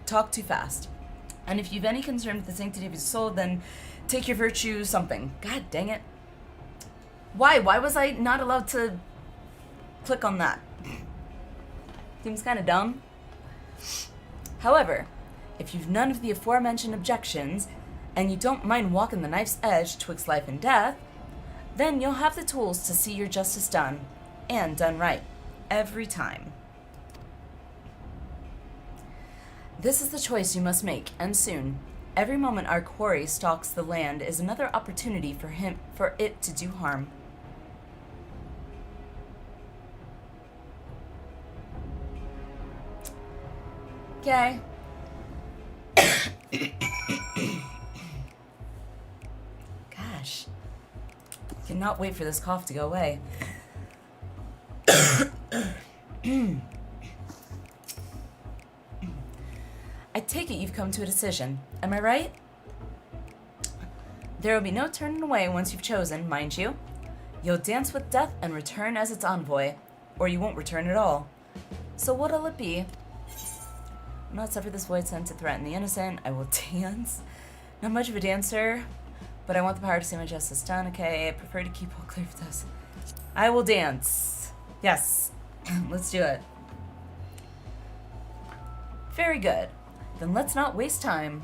talk too fast. And if you've any concern with the sanctity of your soul, then take your virtue something. God dang it. Why? Why was I not allowed to click on that? Seems kind of dumb. However, if you've none of the aforementioned objections, and you don't mind walking the knife's edge twixt life and death, Then you'll have the tools to see your justice done, and done right, every time. This is the choice you must make, and soon. Every moment our quarry stalks the land is another opportunity for it to do harm. Okay. Gosh. Cannot wait for this cough to go away. I take it you've come to a decision. Am I right? There will be no turning away once you've chosen, mind you. You'll dance with death and return as its envoy, or you won't return at all. So what'll it be? I'll not suffer this void scent to threaten the innocent. I will dance. Not much of a dancer, but I want the power to see my justice done. Okay, I prefer to keep all clear for this. I will dance. Yes. Let's do it. Very good. Then let's not waste time.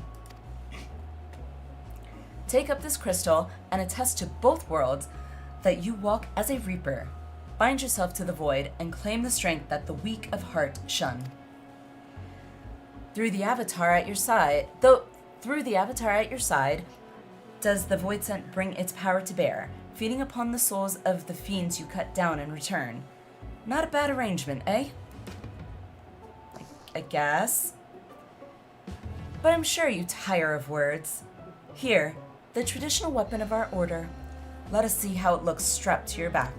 Take up this crystal and attest to both worlds that you walk as a reaper. Bind yourself to the void and claim the strength that the weak of heart shun. Through the avatar at your side, does the void scent bring its power to bear, feeding upon the souls of the fiends you cut down in return. Not a bad arrangement, eh? I guess. But I'm sure you tire of words. Here, the traditional weapon of our order. Let us see how it looks strapped to your back.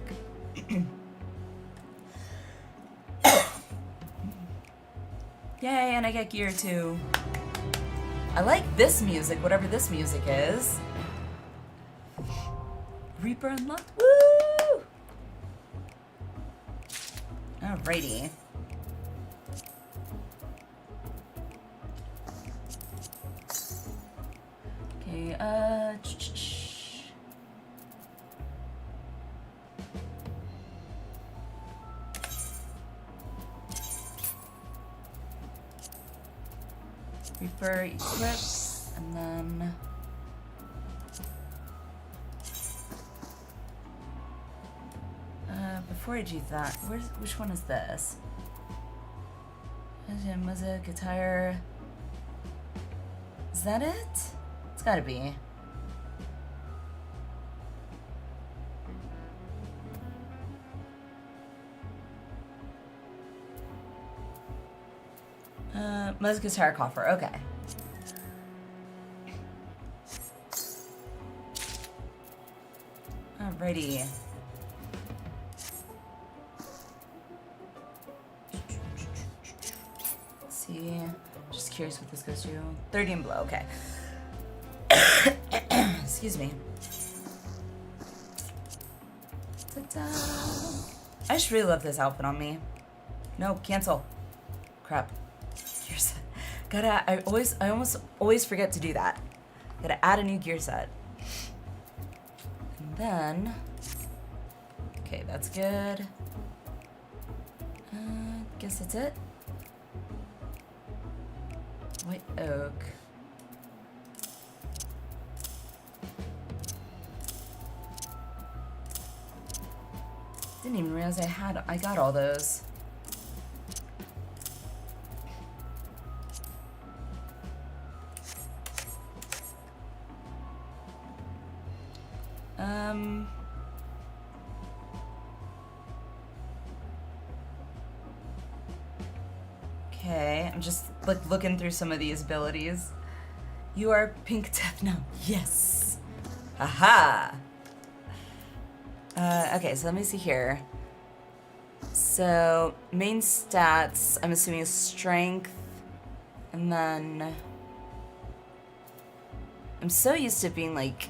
Yay, and I get gear too. I like this music, whatever this music is. Reaper unlocked. Woo! Alrighty. Okay, Reaper equip, and then before I do that, which one is this? Music, guitar. Is that it? It's gotta be. Music, guitar, coffer. Okay. Alrighty. Let's see. Just curious what this goes to. 30 and below. Okay. Excuse me. Ta-da. I just really love this outfit on me. No, cancel. Crap. Gear set. I almost always forget to do that. Gotta add a new gear set. And then, okay, that's good. Guess that's it. White oak. Didn't even realize I got all those. Okay, I'm just like looking through some of these abilities. You are pink death now. Yes. Aha. Okay, so let me see here. So main stats, I'm assuming is strength, and then I'm so used to being like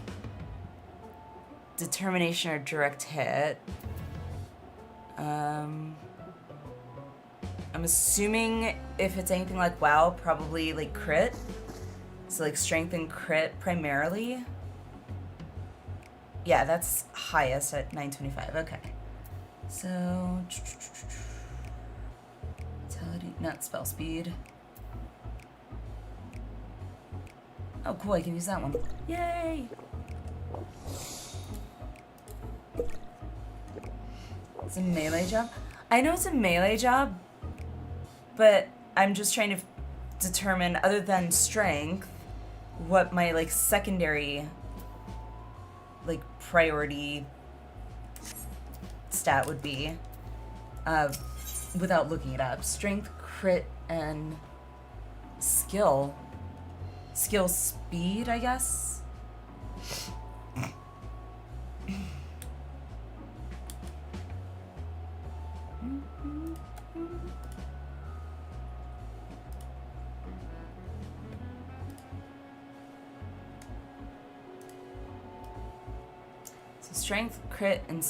determination or direct hit. I'm assuming if it's anything like WoW, probably like crit. So like strength and crit primarily. Yeah, that's highest at 925. Okay. So vitality, not spell speed. Oh cool, I can use that one. Yay! It's a melee job. I know it's a melee job, but I'm just trying to determine, other than strength, what my like secondary like priority stat would be without looking it up. Strength, crit, and skill. Skill speed, I guess. Strength, crit, and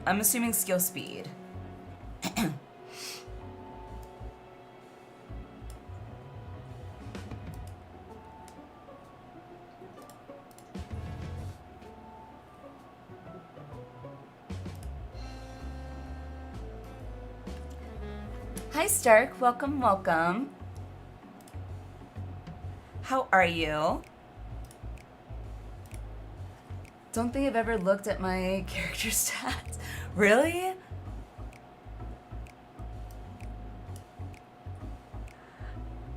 I'm assuming skill speed. Hi Stark, welcome, welcome. How are you? Don't think I've ever looked at my character stats. Really?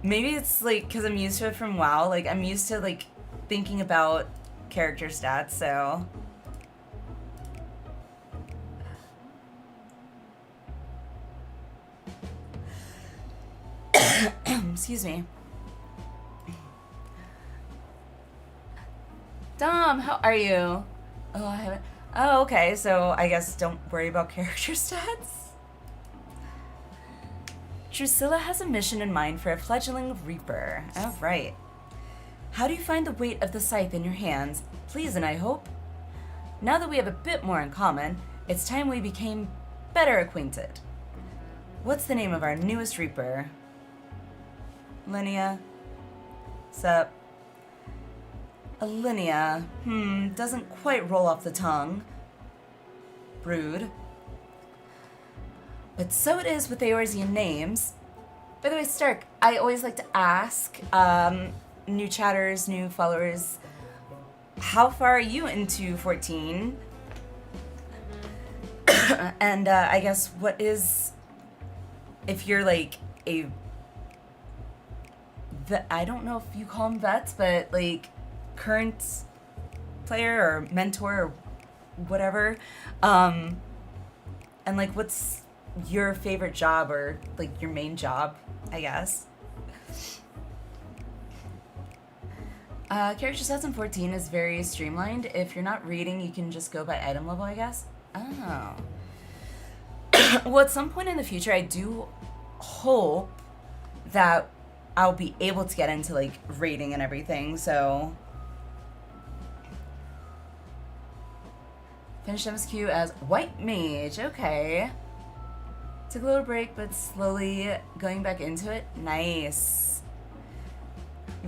Maybe it's like because I'm used to it from WoW. Like I'm used to like thinking about character stats, so. Excuse me. Dom, how are you? Oh, I haven't. Oh, okay. So I guess don't worry about character stats. Drusilla has a mission in mind for a fledgling reaper. All right. How do you find the weight of the scythe in your hands? Pleasant, I hope. Now that we have a bit more in common, it's time we became better acquainted. What's the name of our newest reaper? Alliniea. Sup? Alliniea. Doesn't quite roll off the tongue. Rude. But so it is with Eorzean names. By the way, Stark, I always like to ask new chatters, new followers, how far are you into 14? And I guess what is, if you're like I don't know if you call them vets, but like current player or mentor or whatever, and like what's your favorite job or like your main job, I guess. Character stats in 14 is very streamlined. If you're not reading, you can just go by item level, I guess. Oh. Well, at some point in the future, I do hope that I'll be able to get into like rating and everything, so. Finished MSQ as White Mage, okay. Took a little break, but slowly going back into it. Nice.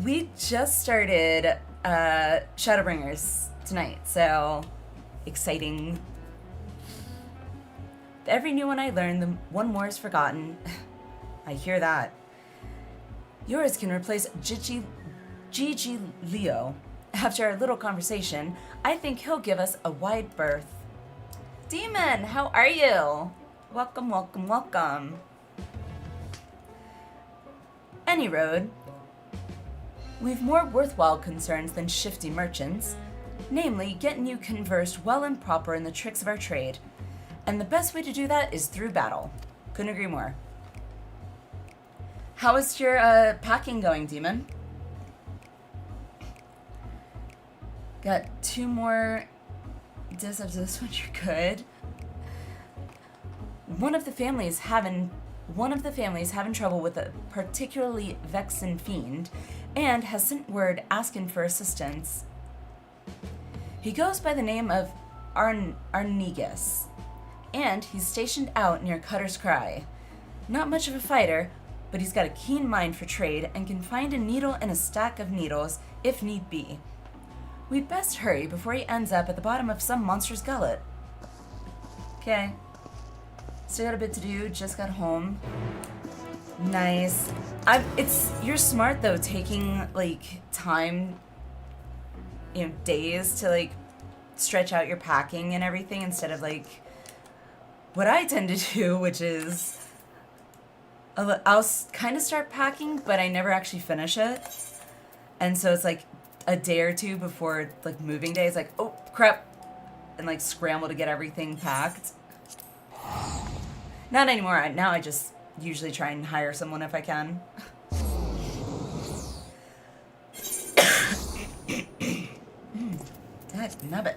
We just started Shadowbringers tonight, so exciting. Every new one I learn, the one more is forgotten. I hear that. Yours can replace Gigi Leo. After our little conversation, I think he'll give us a wide berth. Demon, how are you? Welcome, welcome, welcome. Any road. We've more worthwhile concerns than shifty merchants, namely getting you conversed well and proper in the tricks of our trade. And the best way to do that is through battle. Couldn't agree more. How is your packing going, Demon? Got 2 more discs after this one, you're good. One of the families having trouble with a particularly vexing fiend, and has sent word asking for assistance. He goes by the name of Arnegas, and he's stationed out near Cutter's Cry. Not much of a fighter, but he's got a keen mind for trade and can find a needle in a stack of needles if need be. We'd best hurry before he ends up at the bottom of some monster's gullet. Okay. Still got a bit to do, just got home. Nice. You're smart though, taking like time, days to like stretch out your packing and everything instead of like what I tend to do, which is I'll kind of start packing, but I never actually finish it. And so it's like a day or two before like moving day. It's like, oh crap, and like scramble to get everything packed. Not anymore. Now I just usually try and hire someone if I can. Dadnabbit.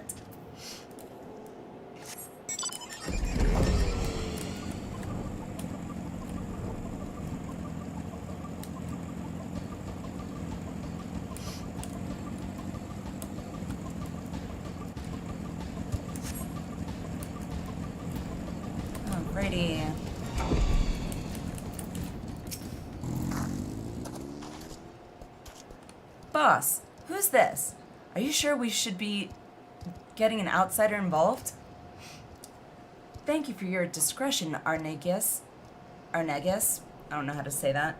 Alrighty. Boss, who's this? Are you sure we should be getting an outsider involved? Thank you for your discretion, Arnegus. Arnegus? I don't know how to say that.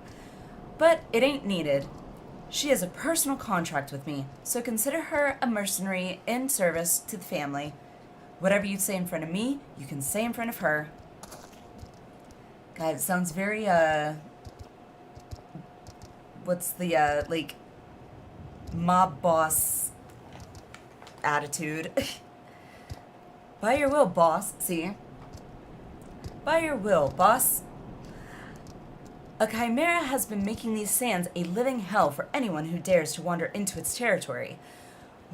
But it ain't needed. She has a personal contract with me, so consider her a mercenary in service to the family. Whatever you say in front of me, you can say in front of her. God, it sounds very, what's the, like, mob boss attitude. By your will, boss. See? By your will, boss. A chimera has been making these sands a living hell for anyone who dares to wander into its territory.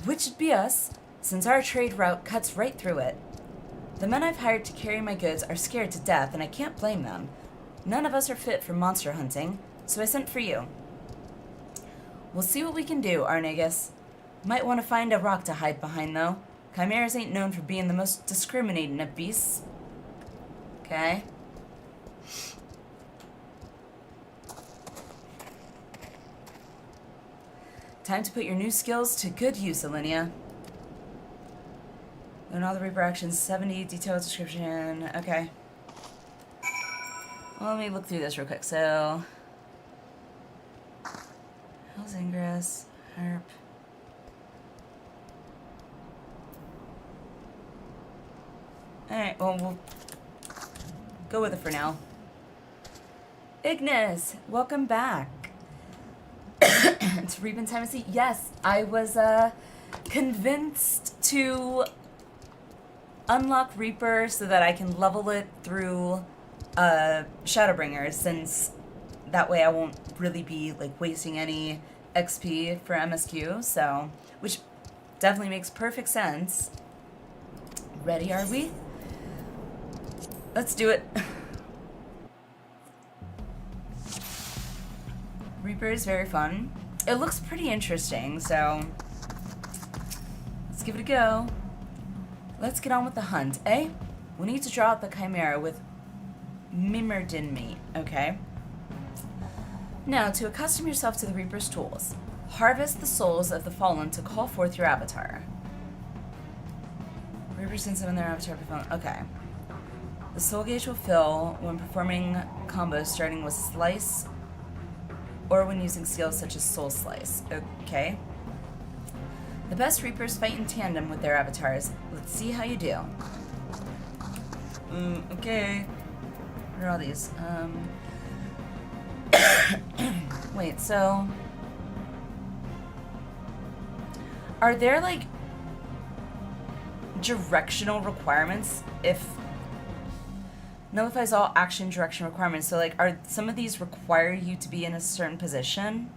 Which would be us, since our trade route cuts right through it. The men I've hired to carry my goods are scared to death, and I can't blame them. None of us are fit for monster hunting, so I sent for you. We'll see what we can do, Arnegus. Might want to find a rock to hide behind, though. Chimeras ain't known for being the most discriminating of beasts. Okay. Time to put your new skills to good use, Alliniea. Learn all the Reaper actions, 70, detailed description. Okay. Well, let me look through this real quick. So, how's Ingress? Herp. Alright, well, we'll go with it for now. Ignis, welcome back. It's Reaping time to see. Yes, I was convinced to unlock Reaper so that I can level it through Shadowbringers, since that way I won't really be like wasting any XP for MSQ, so which definitely makes perfect sense. Ready, are we? Let's do it. Reaper is very fun. It looks pretty interesting, so let's give it a go. Let's get on with the hunt, eh? We need to draw out the chimera with Mimerdin meat, okay? Now, to accustom yourself to the Reaper's tools, harvest the souls of the fallen to call forth your avatar. Reaper sends them in their avatar perform. Okay. The soul gauge will fill when performing combos starting with slice or when using skills such as soul slice. Okay. The best Reapers fight in tandem with their avatars. Let's see how you do. Okay. What are all these? Wait, so are there like directional requirements? If nullifies all action direction requirements, so like are some of these require you to be in a certain position?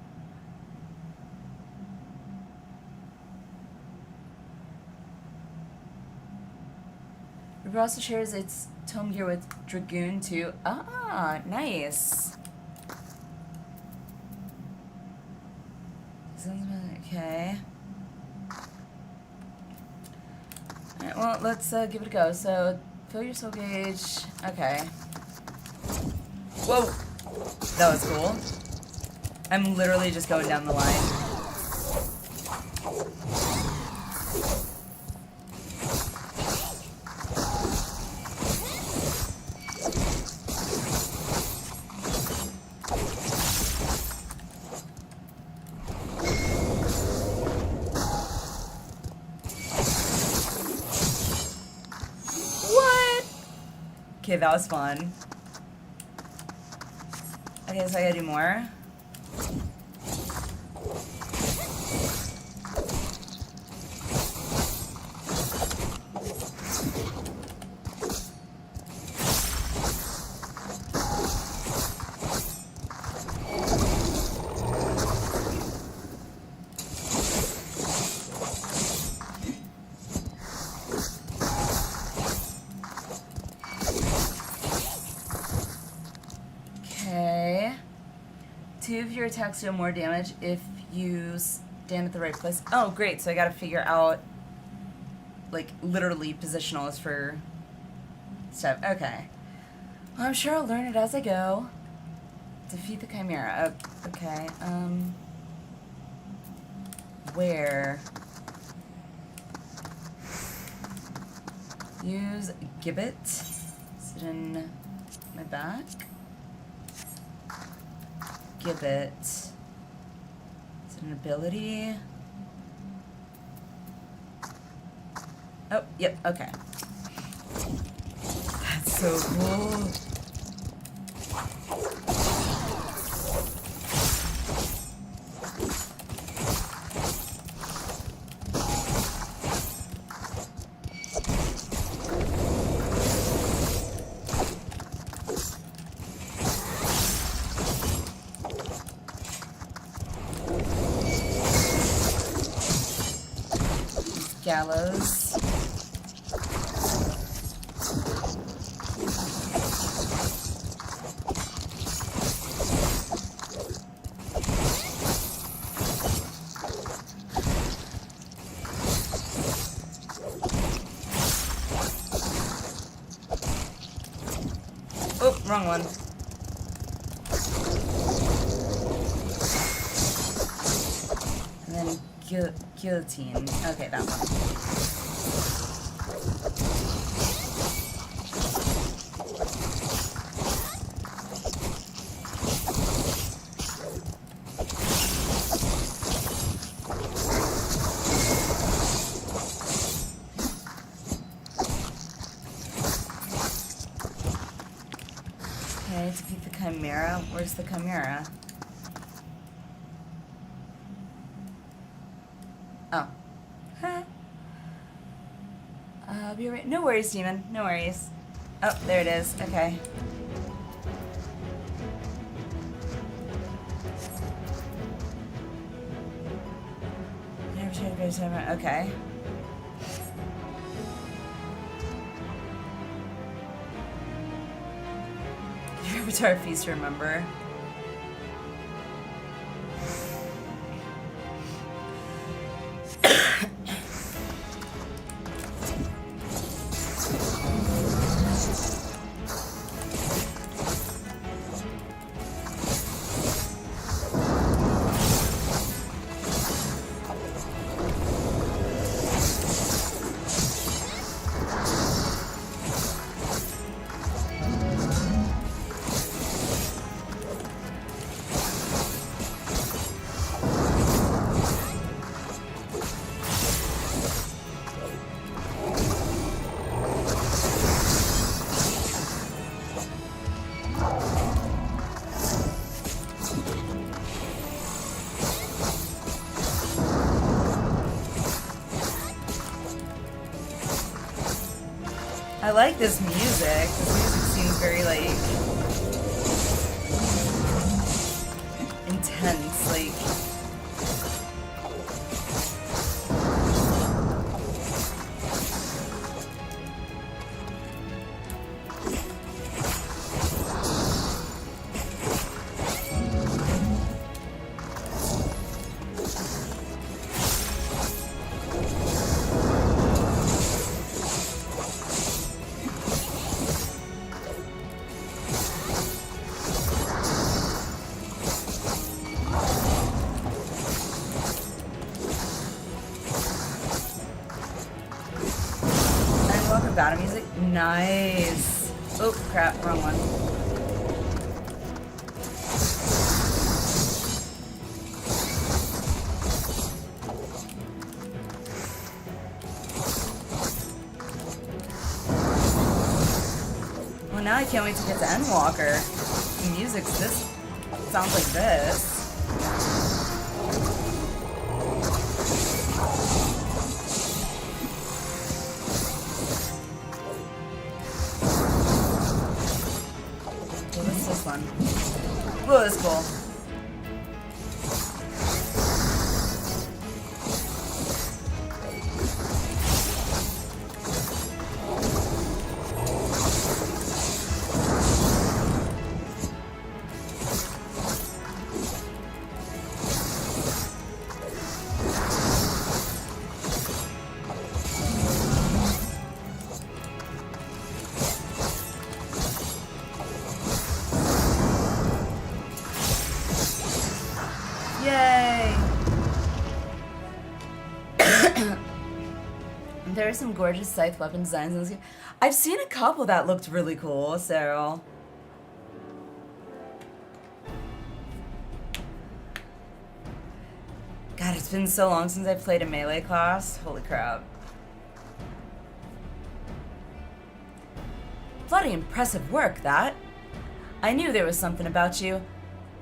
Reaper also shares its tome gear with Dragoon too. Ah, nice. Okay. Alright, well, let's give it a go. So, fill your soul gauge. Okay. Whoa! That was cool. I'm literally just going down the line. Okay, that was fun. Okay, so I gotta do more. Two of your attacks deal more damage if you stand at the right place. Oh, great. So I gotta figure out, like, literally positionals for stuff. Okay. Well, I'm sure I'll learn it as I go. Defeat the Chimera. Oh, okay. Where? Use Gibbet. Is it in my back? Gibbet. Is it an ability? Oh, yep, okay. That's so cool. Gallows. Oh, wrong one. And then guillotine. Okay, that one. Okay, defeat the Chimera. Where's the Chimera? Oh. Huh. I'll be right. No worries, demon. No worries. Oh, there it is. Okay. Never tried to face over. Okay. Your avatar feast to remember. I like this music. This music seems very, like, intense, like... Battle music? Nice. Oh, crap. Wrong one. now I can't wait to get to Endwalker. The music's this sounds like this. What's this one? Whoa, that's cool. There are some gorgeous scythe weapon designs in this game. I've seen a couple that looked really cool, so... God, it's been so long since I played a melee class. Holy crap. Bloody impressive work, that. I knew there was something about you.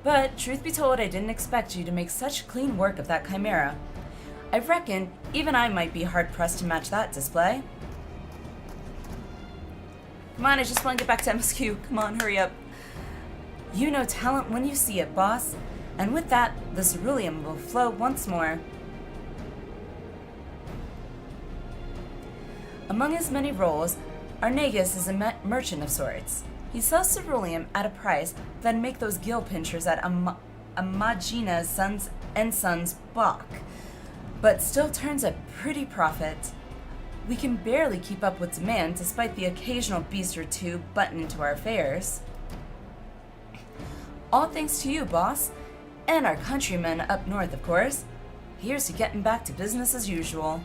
But, truth be told, I didn't expect you to make such clean work of that chimera. I reckon even I might be hard-pressed to match that display. Come on, I just want to get back to MSQ. Come on, hurry up. You know talent when you see it, boss. And with that, the ceruleum will flow once more. Among his many roles, Arnegas is a merchant of sorts. He sells ceruleum at a price that'd make those gill pinchers at Imagina's Sons and Sons balk, but still turns a pretty profit. We can barely keep up with demand despite the occasional beast or two butting into our affairs. All thanks to you, boss, and our countrymen up north, of course. Here's to getting back to business as usual.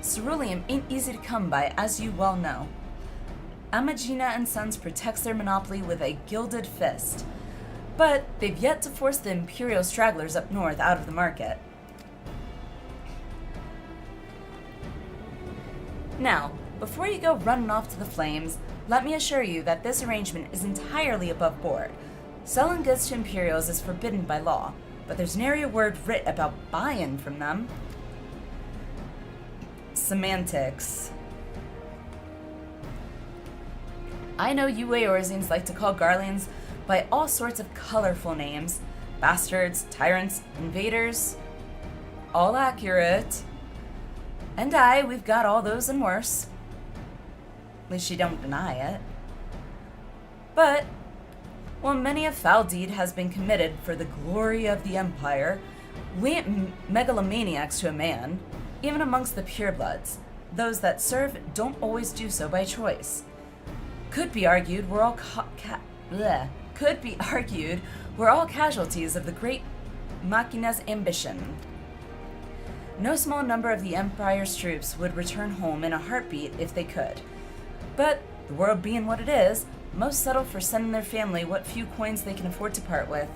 Ceruleum ain't easy to come by, as you well know. Imagina and Sons protects their monopoly with a gilded fist, but they've yet to force the Imperial stragglers up north out of the market. Now, before you go running off to the flames, let me assure you that this arrangement is entirely above board. Selling goods to Imperials is forbidden by law, but there's nary a word writ about buying from them. Semantics. I know you Eorzeans like to call Garleans by all sorts of colorful names. Bastards, tyrants, invaders. All accurate. And we've got all those and worse. At least you don't deny it. But, while many a foul deed has been committed for the glory of the Empire, we ain't megalomaniacs to a man. Even amongst the purebloods, those that serve don't always do so by choice. Could be argued we're all casualties of the great Machina's ambition. No small number of the Empire's troops would return home in a heartbeat if they could. But, the world being what it is, most settle for sending their family what few coins they can afford to part with.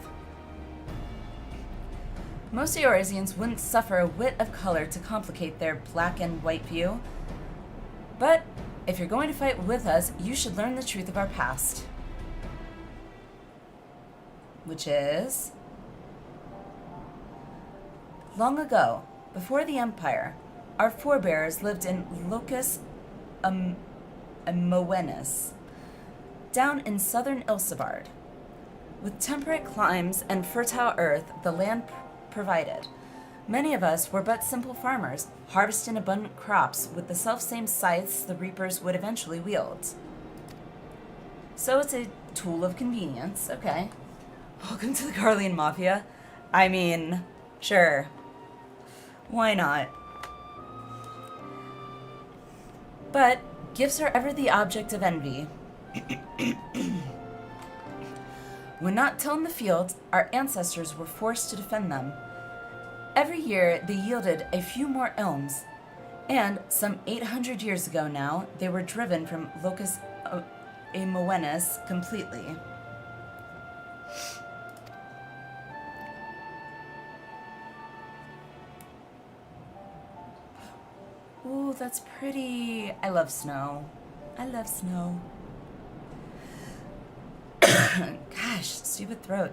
Most Eorzeans wouldn't suffer a whit of color to complicate their black and white view. But, if you're going to fight with us, you should learn the truth of our past. Which is... Long ago, before the Empire, our forebears lived in Locus Amoenus, down in southern Ilsabard. With temperate climes and fertile earth, the land provided. Many of us were but simple farmers, harvesting abundant crops with the self-same scythes the reapers would eventually wield. So it's a tool of convenience, okay. Welcome to the Garlean Mafia. I mean, sure. Why not? But gifts are ever the object of envy. When not tilled the fields, our ancestors were forced to defend them. Every year, they yielded a few more elms, and some 800 years ago now, they were driven from Locus Amoenus completely. Ooh, that's pretty. I love snow. I love snow. Gosh, stupid throat.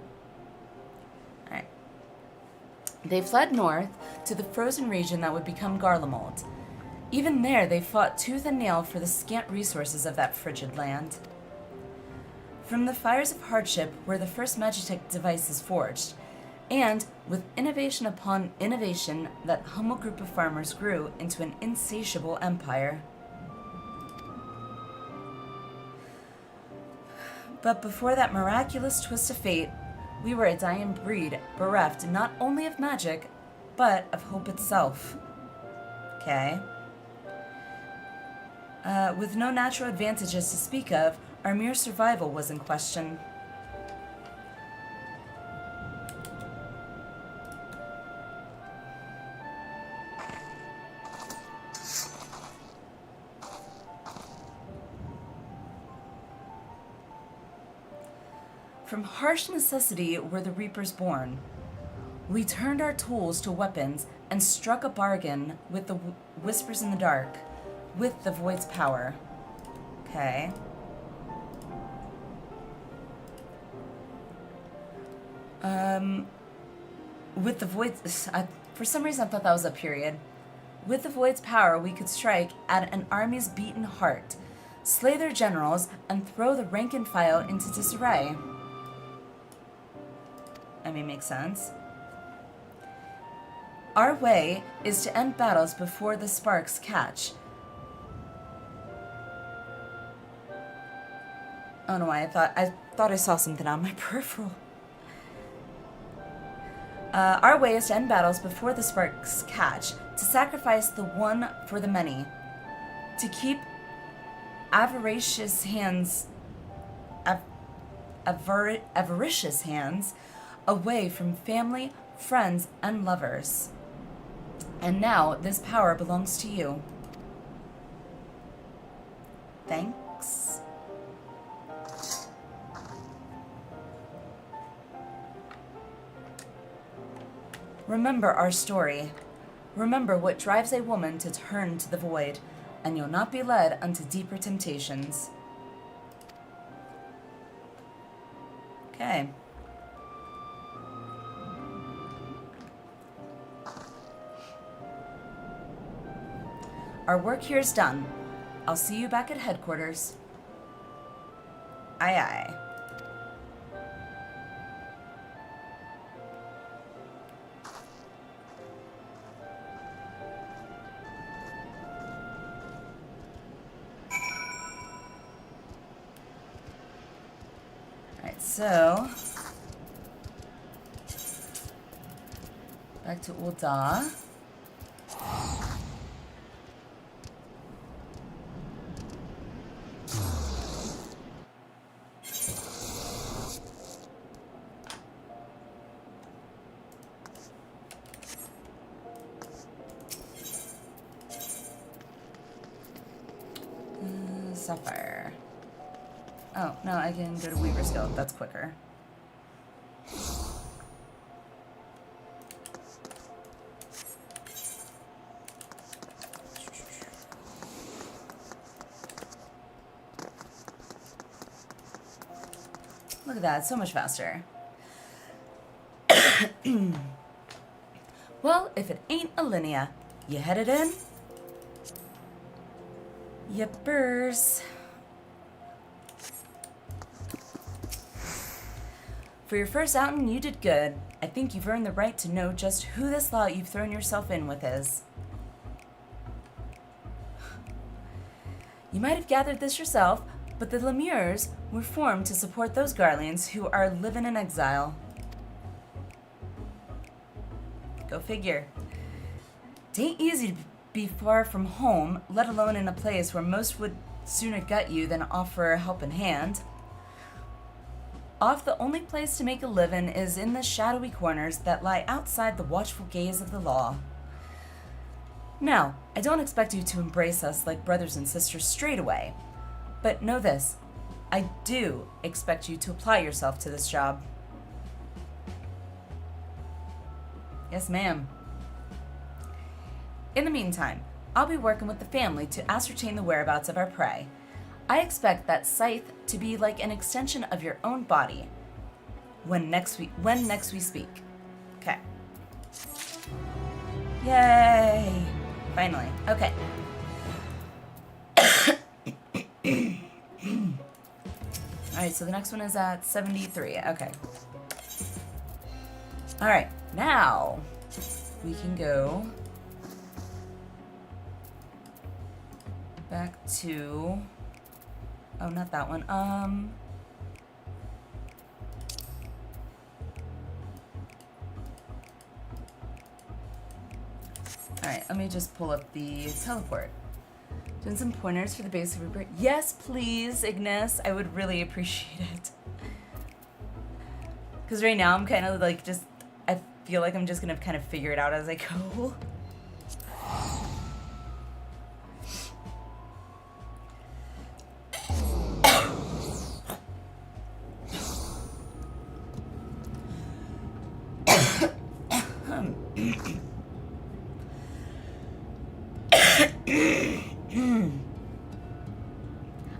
Alright. They fled north to the frozen region that would become Garlemald. Even there, they fought tooth and nail for the scant resources of that frigid land. From the fires of hardship were the first Magitek devices forged, and with innovation upon innovation, that humble group of farmers grew into an insatiable empire. But before that miraculous twist of fate, we were a dying breed, bereft not only of magic, but of hope itself. Okay. With no natural advantages to speak of, our mere survival was in question. From harsh necessity were the reapers born. We turned our tools to weapons and struck a bargain with the whispers in the dark, with the void's power. Okay. With the void's... for some reason I thought that was a period. With the void's power, we could strike at an army's beaten heart, slay their generals, and throw the rank and file into disarray. I mean, makes sense. Our way is to end battles before the sparks catch. I don't know why I thought I saw something on my peripheral. Our way is to end battles before the sparks catch, to sacrifice the one for the many, to keep avaricious hands away from family, friends, and lovers. And now this power belongs to you. Thanks. Remember our story. Remember what drives a woman to turn to the void, and you'll not be led unto deeper temptations. Okay. Our work here is done. I'll see you back at headquarters. Aye aye. Alright, so back to Ul'dah. Sapphire. Oh, no, I can go to Weaver's Guild. That's quicker. Look at that, it's so much faster. Well, if it ain't Alliniea, you headed in? Yippers. For your first outing, you did good. I think you've earned the right to know just who this lot you've thrown yourself in with is. You might have gathered this yourself, but the Lemures were formed to support those Garleans who are living in exile. Go figure. Tain't easy to be far from home, let alone in a place where most would sooner gut you than offer a helping hand. Off the only place to make a living is in the shadowy corners that lie outside the watchful gaze of the law. Now, I don't expect you to embrace us like brothers and sisters straight away, but know this, I do expect you to apply yourself to this job. Yes, ma'am. In the meantime, I'll be working with the family to ascertain the whereabouts of our prey. I expect that scythe to be like an extension of your own body when next we speak. Okay. Yay! Finally. Okay. Alright, so the next one is at 73. Okay. Alright, now we can go back to... Oh, not that one. Alright, let me just pull up the teleport. Doing some pointers for the base of Rupert. Yes, please, Ignis. I would really appreciate it. Because right now I'm kind of like just... I feel like I'm just going to kind of figure it out as I go.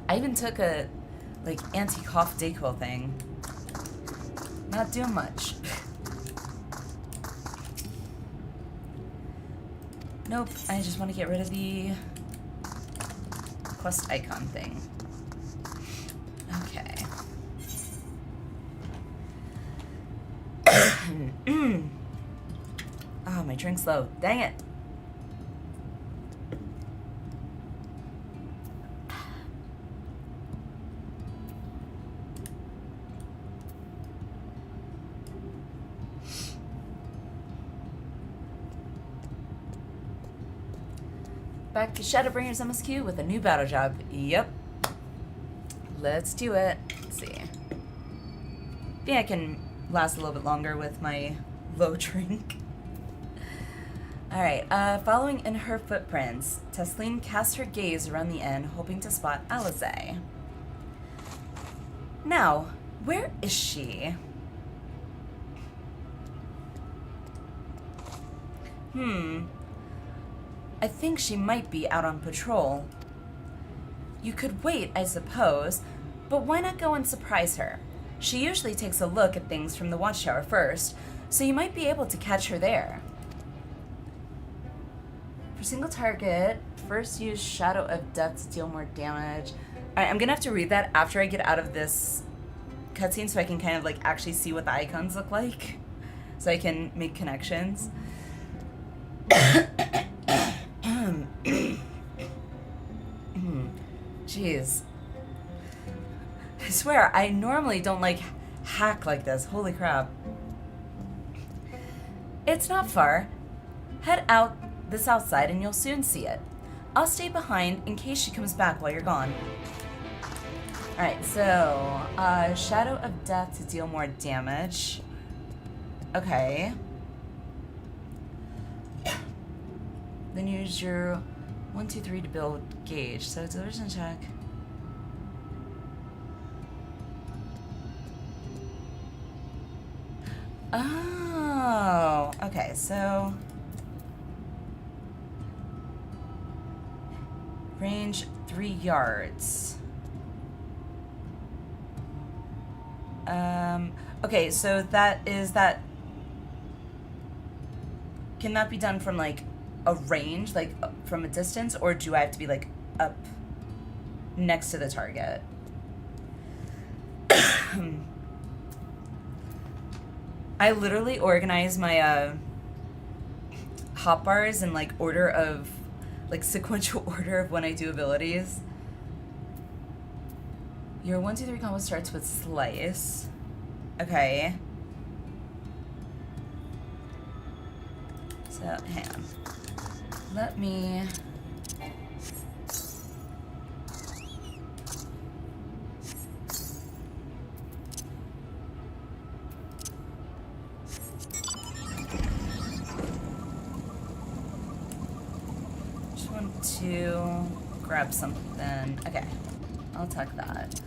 I even took a, like, anti-cough Dayquil thing. Not doing much. Nope, I just want to get rid of the quest icon thing. Okay. Oh, my drink's low. Dang it. Back to Shadowbringers MSQ with a new battle job. Yep. Let's do it. Let's see. I think I can last a little bit longer with my low drink. Alright, following in her footprints, Tesleen casts her gaze around the inn, hoping to spot Alliniea. Now, where is she? I think she might be out on patrol. You could wait, I suppose, but why not go and surprise her? She usually takes a look at things from the watchtower first, so you might be able to catch her there. For single target, first use Shadow of Death to deal more damage. Alright, I'm gonna have to read that after I get out of this cutscene so I can kind of like actually see what the icons look like, so I can make connections. Jeez. I swear, I normally don't like hack like this. Holy crap. It's not far. Head out the south side and you'll soon see it. I'll stay behind in case she comes back while you're gone. Alright, so, Shadow of Death to deal more damage. Okay. Then use your 1, 2, 3 to build gauge. So it's a vision check. Oh, okay, so range 3 yards. Okay, so that is that. Can that be done from like a range, like from a distance, or do I have to be like up next to the target? I literally organize my hotbars in like order of, like sequential order of when I do abilities. Your 1, 2, 3 combo starts with slice. Okay. So hang on. Let me. Just want to grab something. Okay, I'll tuck that.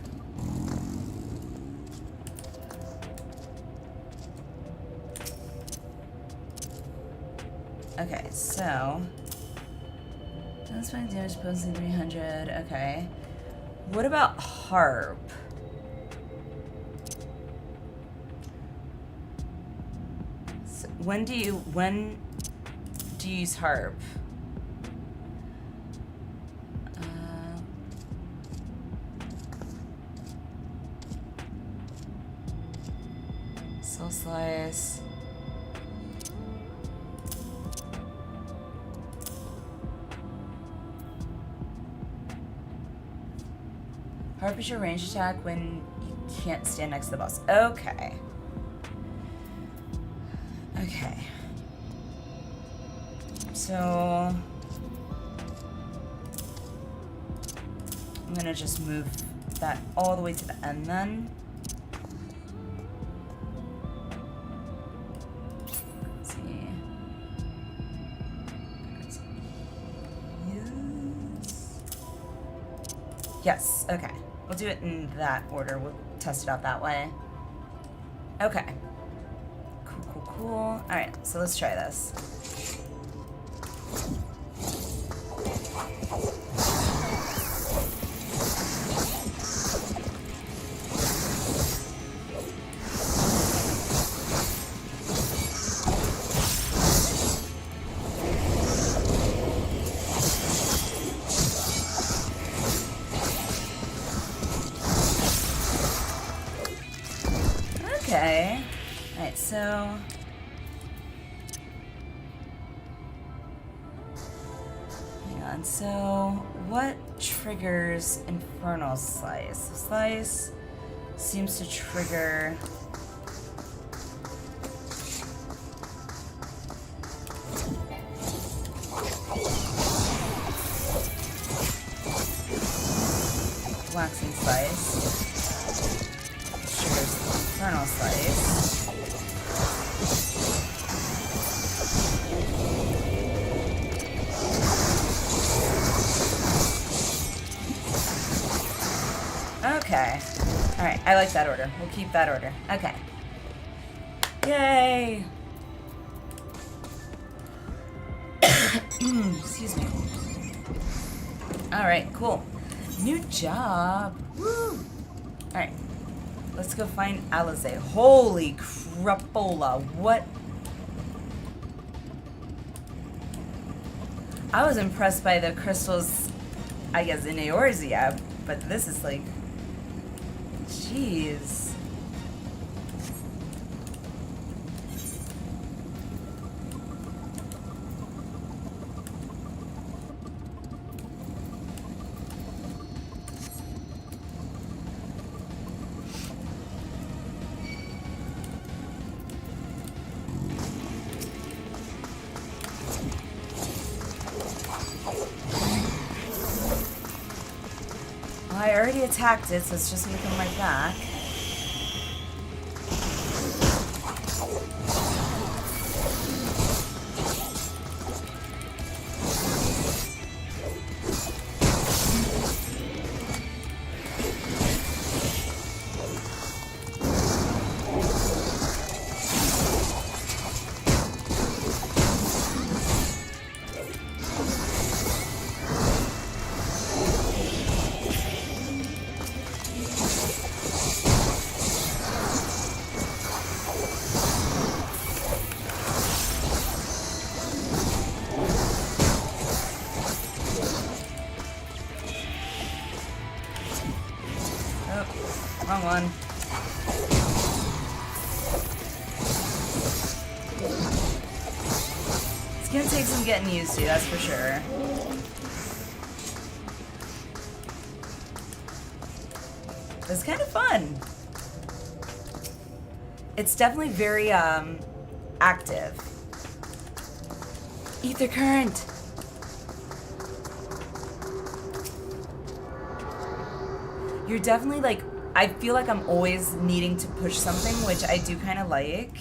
Okay, so that's fine. Damage posting 300. Okay. What about harp? So when do you use harp? Soul slice. Harp is your range attack when you can't stand next to the boss. Okay. Okay. So I'm gonna just move that all the way to the end then. Let's see. Yes, okay. We'll do it in that order. We'll test it out that way. Okay. Cool, cool, cool. Alright, so let's try this. Okay. Alright, so hang on, so what triggers Infernal Slice? Slice seems to trigger Waxing Slice. Infernal Slice. Okay. Alright, I like that order. We'll keep that order. Okay. Yay! Excuse me. Alright, cool. New job. Woo! Alright. Let's go find Alliniea. Holy crapola. What? I was impressed by the crystals, I guess, in Eorzea, but this is like, jeez. I already attacked it, so it's just gonna come right back. Wrong one. It's gonna take some getting used to, that's for sure. It's kind of fun. It's definitely very active. Ether current. You're definitely like, I feel like I'm always needing to push something, which I do kind of like.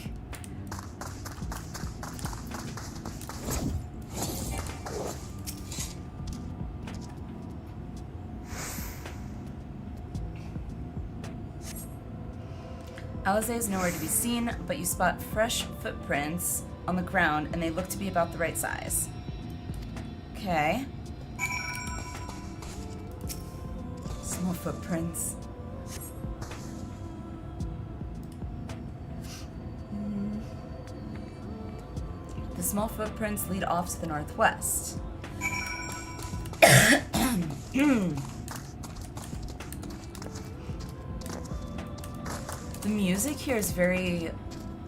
Alliniea is nowhere to be seen, but you spot fresh footprints on the ground, and they look to be about the right size. Okay. Small footprints. The small footprints lead off to the northwest. The music here is very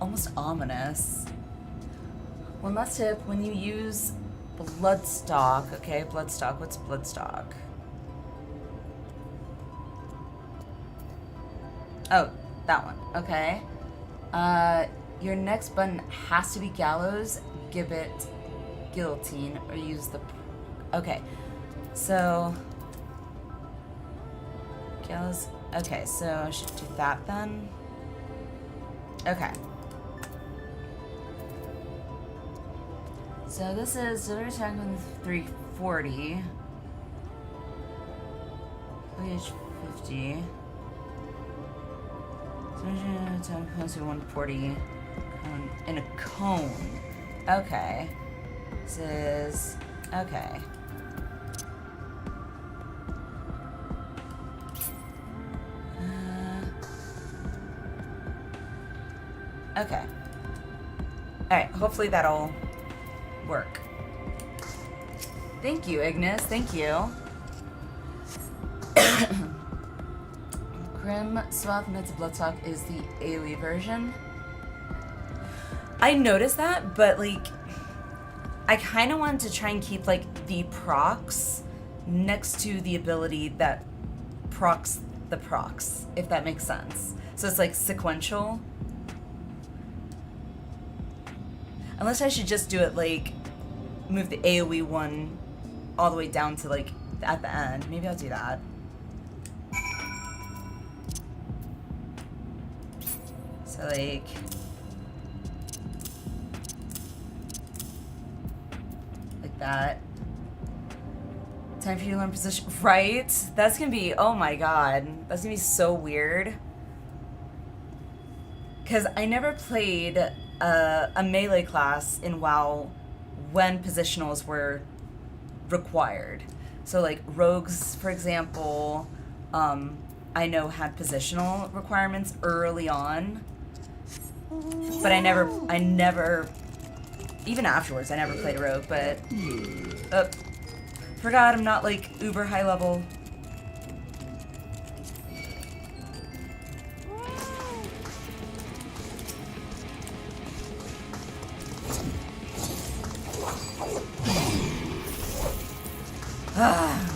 almost ominous. One last tip, when you use bloodstock, okay, bloodstock, what's bloodstock? Oh, that one, okay. Your next button has to be gallows, gibbet, guillotine, or use the, okay. So, gallows, okay, so I should do that then. Okay. So this is delivery attack with 340. Ph 50. Attack plus 140 in a cone. Okay. This is okay. Okay. Alright, hopefully that'll work. Thank you, Ignis. Thank you. Grim Swath Knights of Bloodstock is the AoE version. I noticed that, but like, I kind of wanted to try and keep like the procs next to the ability that procs the procs, if that makes sense. So it's like sequential. Unless I should just do it like, move the AoE one all the way down to like at the end. Maybe I'll do that. So like, that. Time for you to learn position, right? That's gonna be, oh my god, that's gonna be so weird. Cause I never played a melee class in WoW when positionals were required. So like rogues, for example, I know had positional requirements early on, but I never, even afterwards, I never played a rogue, but, forgot I'm not like uber high level.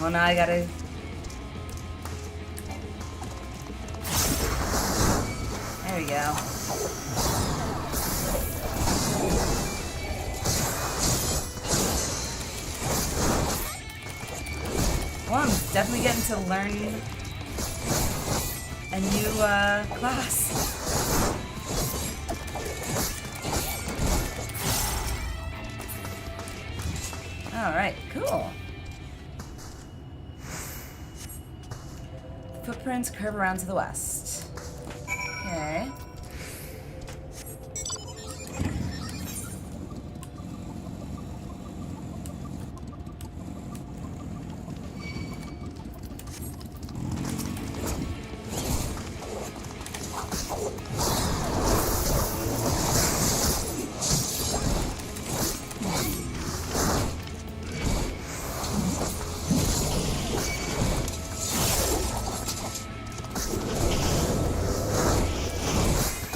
Well, now I gotta... There we go. Well, I'm definitely getting to learn a new class. Alright, cool. Footprints curve around to the west. Okay.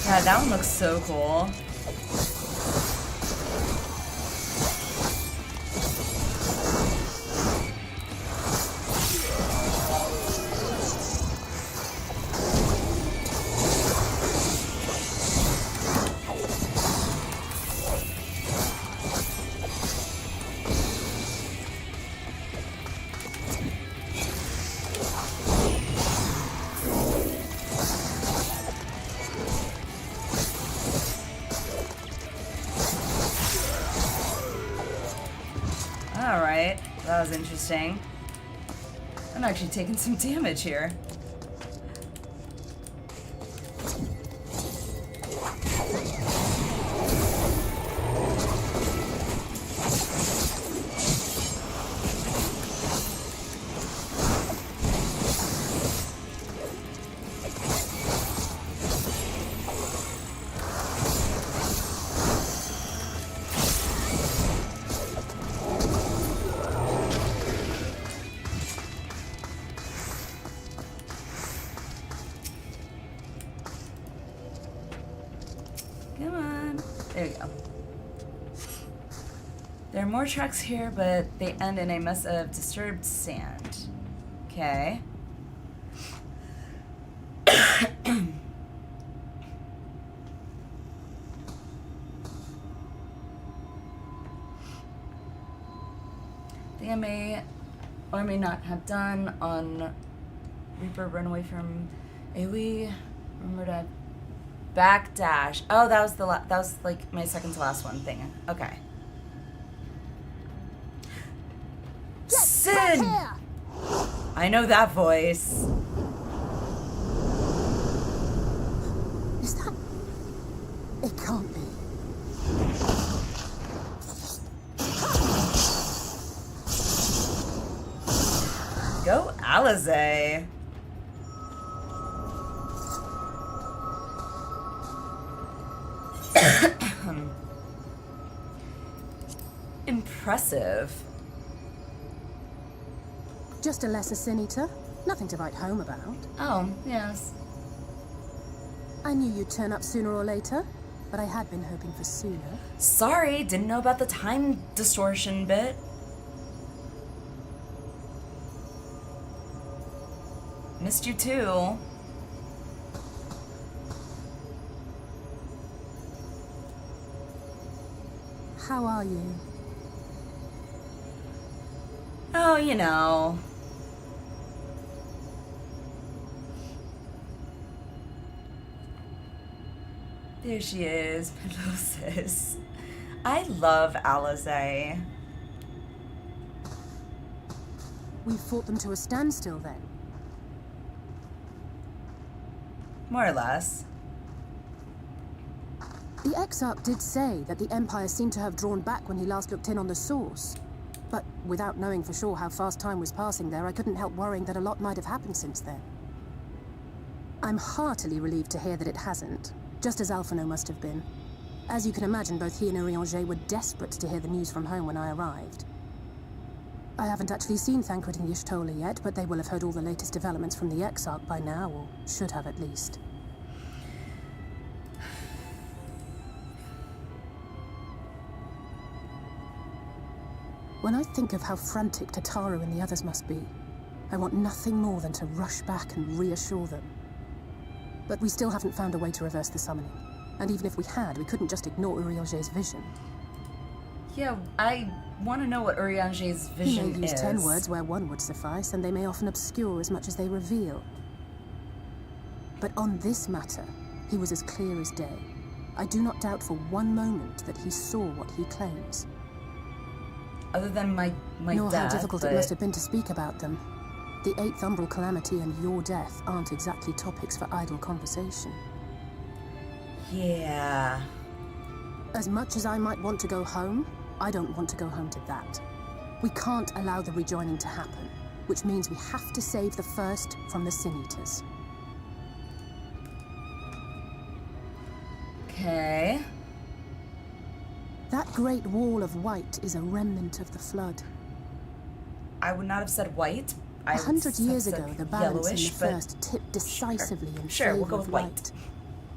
Yeah, that one looks so cool. Alright, that was interesting. I'm actually taking some damage here. more tracks here, but they end in a mess of disturbed sand. Okay. I think I may or may not have done on Reaper run away from AoE. Remember to backdash. Oh, that was that was like my second to last one thing. Okay. Sin! I know that voice. Is that... It can't be. Go Alizé. Impressive. Just a lesser sin eater. Nothing to write home about. Oh, yes. I knew you'd turn up sooner or later, but I had been hoping for sooner. Sorry, didn't know about the time distortion bit. Missed you too. How are you? Oh, you know. There she is, Pelosis. I love Alizé. We fought them to a standstill then. More or less. The Exarch did say that the Empire seemed to have drawn back when he last looked in on the source. But without knowing for sure how fast time was passing there, I couldn't help worrying that a lot might have happened since then. I'm heartily relieved to hear that it hasn't, just as Alphino must have been. As you can imagine, both he and Urianger were desperate to hear the news from home when I arrived. I haven't actually seen Thancred and Y'shtola yet, but they will have heard all the latest developments from the Exarch by now, or should have at least. When I think of how frantic Tataru and the others must be, I want nothing more than to rush back and reassure them. But we still haven't found a way to reverse the summoning. And even if we had, we couldn't just ignore Urianger's vision. Yeah, I want to know what Urianger's vision is. He may use 10 words where one would suffice, and they may often obscure as much as they reveal. But on this matter, he was as clear as day. I do not doubt for one moment that he saw what he claims. Other than my Nor death, how difficult it must have been to speak about them. The 8th Umbral Calamity and your death aren't exactly topics for idle conversation. Yeah. As much as I might want to go home, I don't want to go home to that. We can't allow the rejoining to happen, which means we have to save the first from the Sin Eaters. Okay. That great wall of white is a remnant of the flood. I would not have said white. 100 years ago, the balance in the but first tipped decisively in sure, favor we'll go of with light.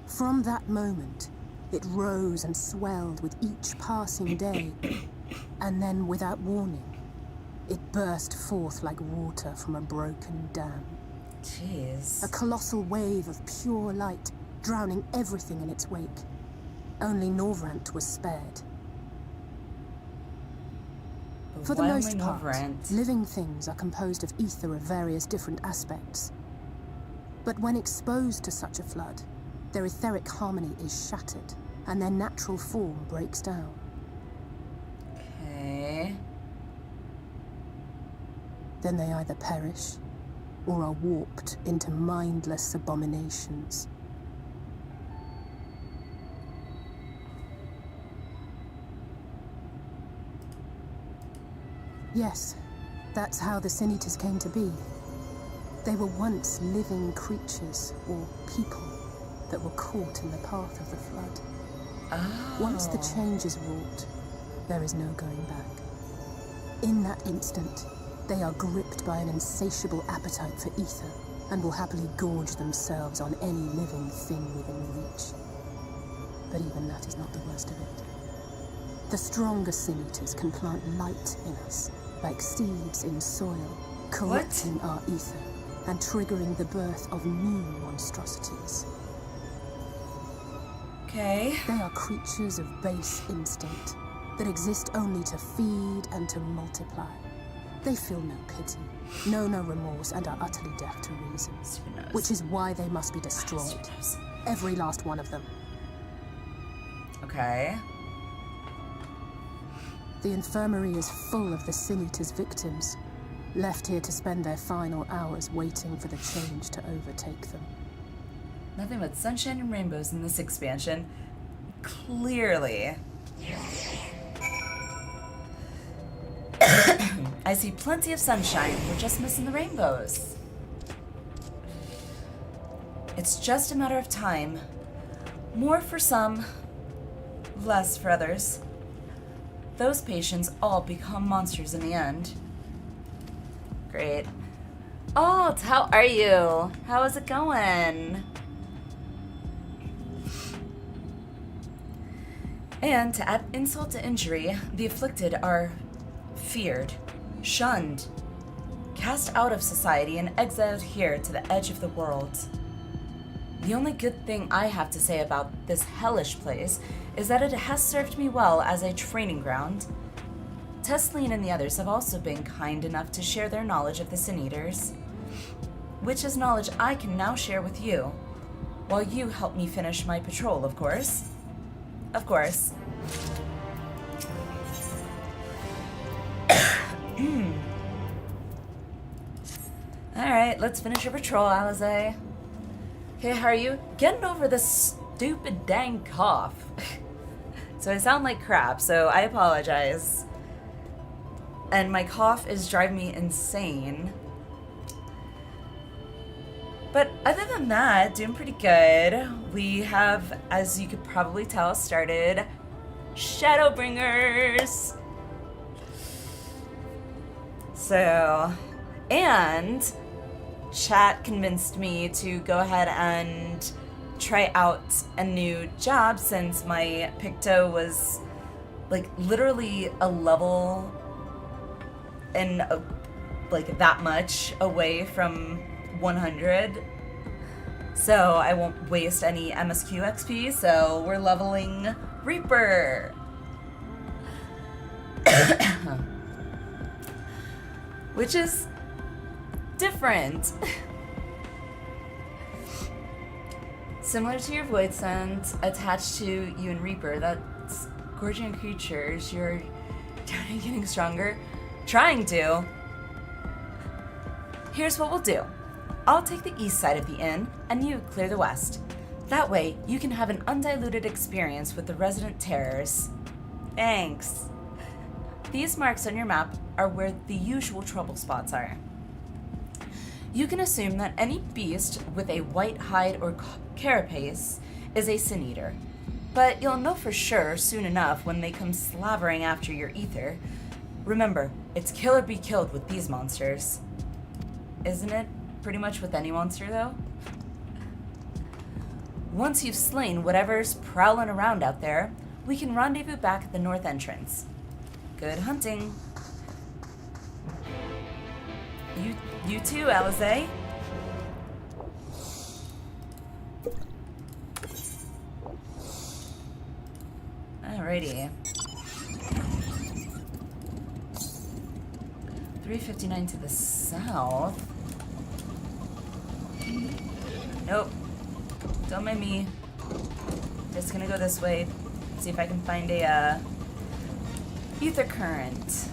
From that moment, it rose and swelled with each passing day, and then, without warning, it burst forth like water from a broken dam. Jeez. A colossal wave of pure light, drowning everything in its wake. Only Norvrant was spared. For the most part, living things are composed of ether of various different aspects. But when exposed to such a flood, their etheric harmony is shattered, and their natural form breaks down. Okay. Then they either perish, or are warped into mindless abominations. Yes, that's how the Sin Eaters came to be. They were once living creatures, or people, that were caught in the path of the flood. Oh. Once the change is wrought, there is no going back. In that instant, they are gripped by an insatiable appetite for ether, and will happily gorge themselves on any living thing within reach. But even that is not the worst of it. The stronger sin eaters can plant light in us, like seeds in soil, corrupting our ether and triggering the birth of new monstrosities. Okay. They are creatures of base instinct that exist only to feed and to multiply. They feel no pity, know no remorse, and are utterly deaf to reason. Which is why they must be destroyed. Every last one of them. Okay. The infirmary is full of the Sin Eater's victims, left here to spend their final hours waiting for the change to overtake them. Nothing but sunshine and rainbows in this expansion. Clearly. I see plenty of sunshine. We're just missing the rainbows. It's just a matter of time. More for some, less for others. Those patients all become monsters in the end. Great. Alt, how are you? How is it going? And to add insult to injury, the afflicted are feared, shunned, cast out of society, and exiled here to the edge of the world. The only good thing I have to say about this hellish place is that it has served me well as a training ground. Tesleen and the others have also been kind enough to share their knowledge of the Sin Eaters, which is knowledge I can now share with you, while you help me finish my patrol, of course. Of course. Alright, let's finish your patrol, Alize. Okay, how are you? Getting over this stupid dang cough. So I sound like crap, so I apologize. And my cough is driving me insane. But other than that, doing pretty good. We have, as you could probably tell, started Shadowbringers. So, and chat convinced me to go ahead and try out a new job since my Picto was like literally a level and like that much away from 100. So I won't waste any MSQ XP, so we're leveling Reaper. Which is different. Similar to your Void Sense, attached to you and Reaper, that's gorging creatures. You're definitely getting stronger. Trying to. Here's what we'll do. I'll take the east side of the inn, and you clear the west. That way, you can have an undiluted experience with the resident terrors. Thanks. These marks on your map are where the usual trouble spots are. You can assume that any beast with a white hide or carapace is a Sin Eater, but you'll know for sure soon enough when they come slavering after your ether. Remember, it's kill or be killed with these monsters. Isn't it pretty much with any monster, though? Once you've slain whatever's prowling around out there, we can rendezvous back at the north entrance. Good hunting. You too, Alize. Alrighty. 359 to the south. Nope. Don't mind me. Just gonna go this way. See if I can find a ether current.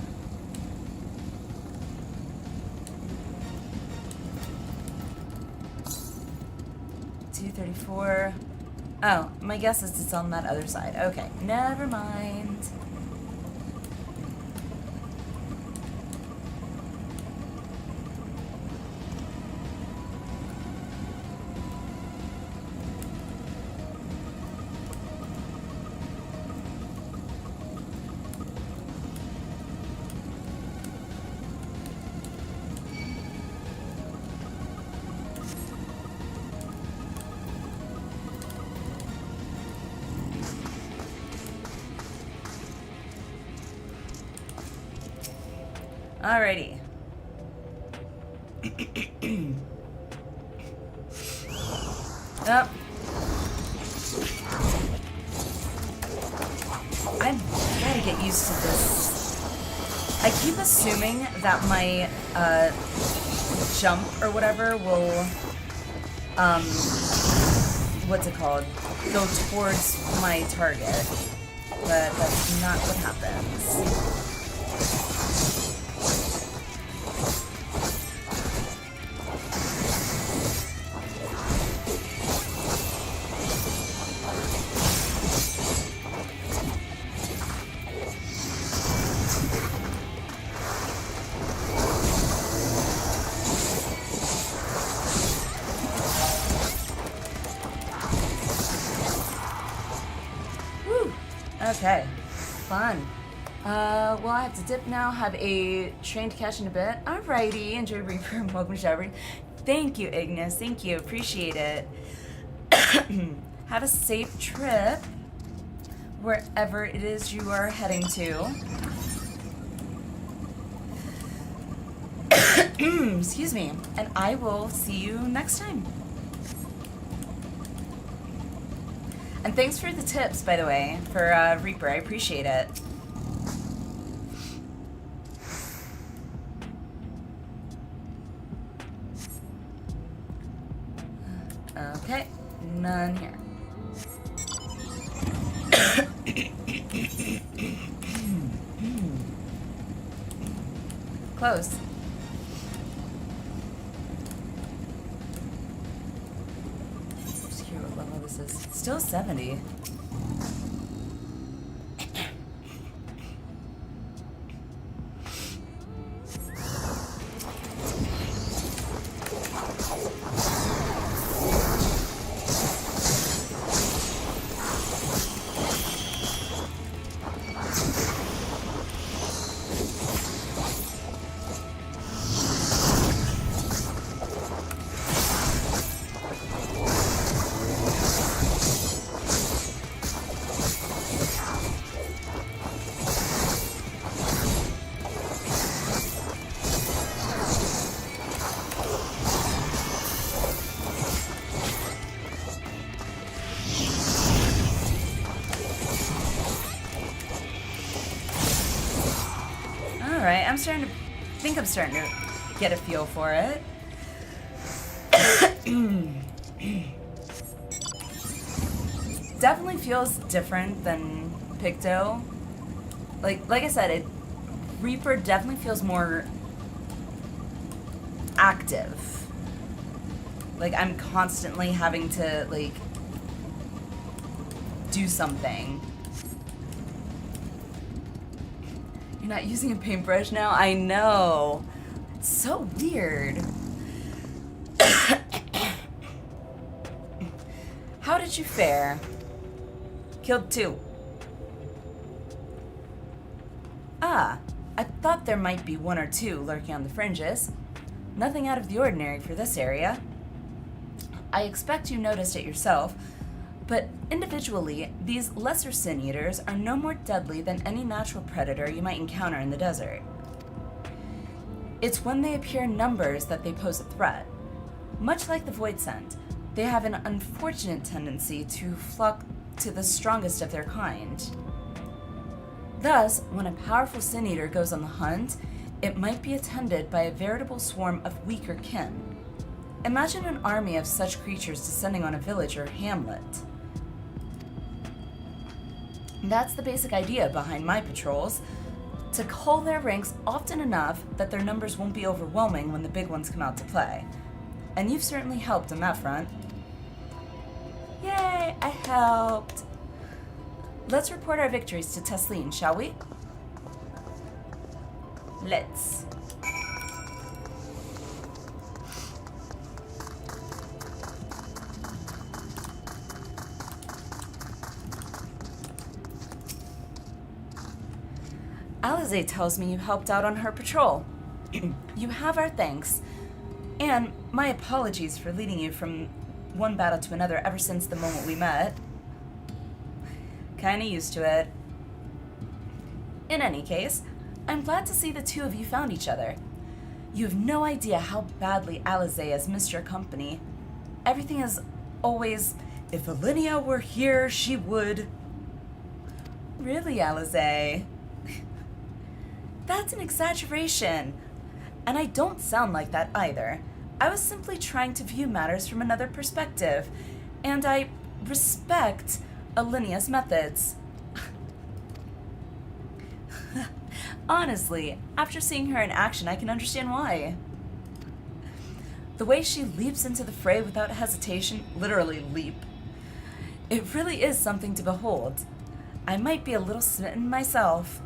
$234. Oh, my guess is it's on that other side. Okay, never mind. Alrighty. Up. I gotta get used to this. I keep assuming that my jump or whatever will what's it called? Go towards my target. But that's not what happens. Okay, fun. Well, I have to dip now. Have a train to catch in a bit. Alrighty, enjoy Reaper and welcome to Shadowbringers. Thank you, Ignis. Thank you. Appreciate it. Have a safe trip wherever it is you are heading to. Excuse me. And I will see you next time. And thanks for the tips, by the way, for Reaper. I appreciate it. Okay, none here. Close. Just hear what level this is. Still 70. I'm starting to get a feel for it. Definitely feels different than Picto. Like I said, Reaper definitely feels more active. Like I'm constantly having to like do something. You're not using a paintbrush now? I know. It's so weird. How did you fare? Killed 2. Ah, I thought there might be 1 or 2 lurking on the fringes. Nothing out of the ordinary for this area. I expect you noticed it yourself. But individually, these lesser sin eaters are no more deadly than any natural predator you might encounter in the desert. It's when they appear in numbers that they pose a threat. Much like the void scent, they have an unfortunate tendency to flock to the strongest of their kind. Thus, when a powerful sin eater goes on the hunt, it might be attended by a veritable swarm of weaker kin. Imagine an army of such creatures descending on a village or hamlet. That's the basic idea behind my patrols. To cull their ranks often enough that their numbers won't be overwhelming when the big ones come out to play. And you've certainly helped on that front. Yay, I helped. Let's report our victories to Tesleen, shall we? Let's. Alize tells me you helped out on her patrol. You have our thanks. And my apologies for leading you from one battle to another ever since the moment we met. Kinda used to it. In any case, I'm glad to see the two of you found each other. You have no idea how badly Alliniea has missed your company. Everything is always, if Alliniea were here, she would. Really, Alliniea? That's an exaggeration. And I don't sound like that either. I was simply trying to view matters from another perspective, and I respect Allinea's methods. Honestly, after seeing her in action, I can understand why. The way she leaps into the fray without hesitation, literally leap, it really is something to behold. I might be a little smitten myself.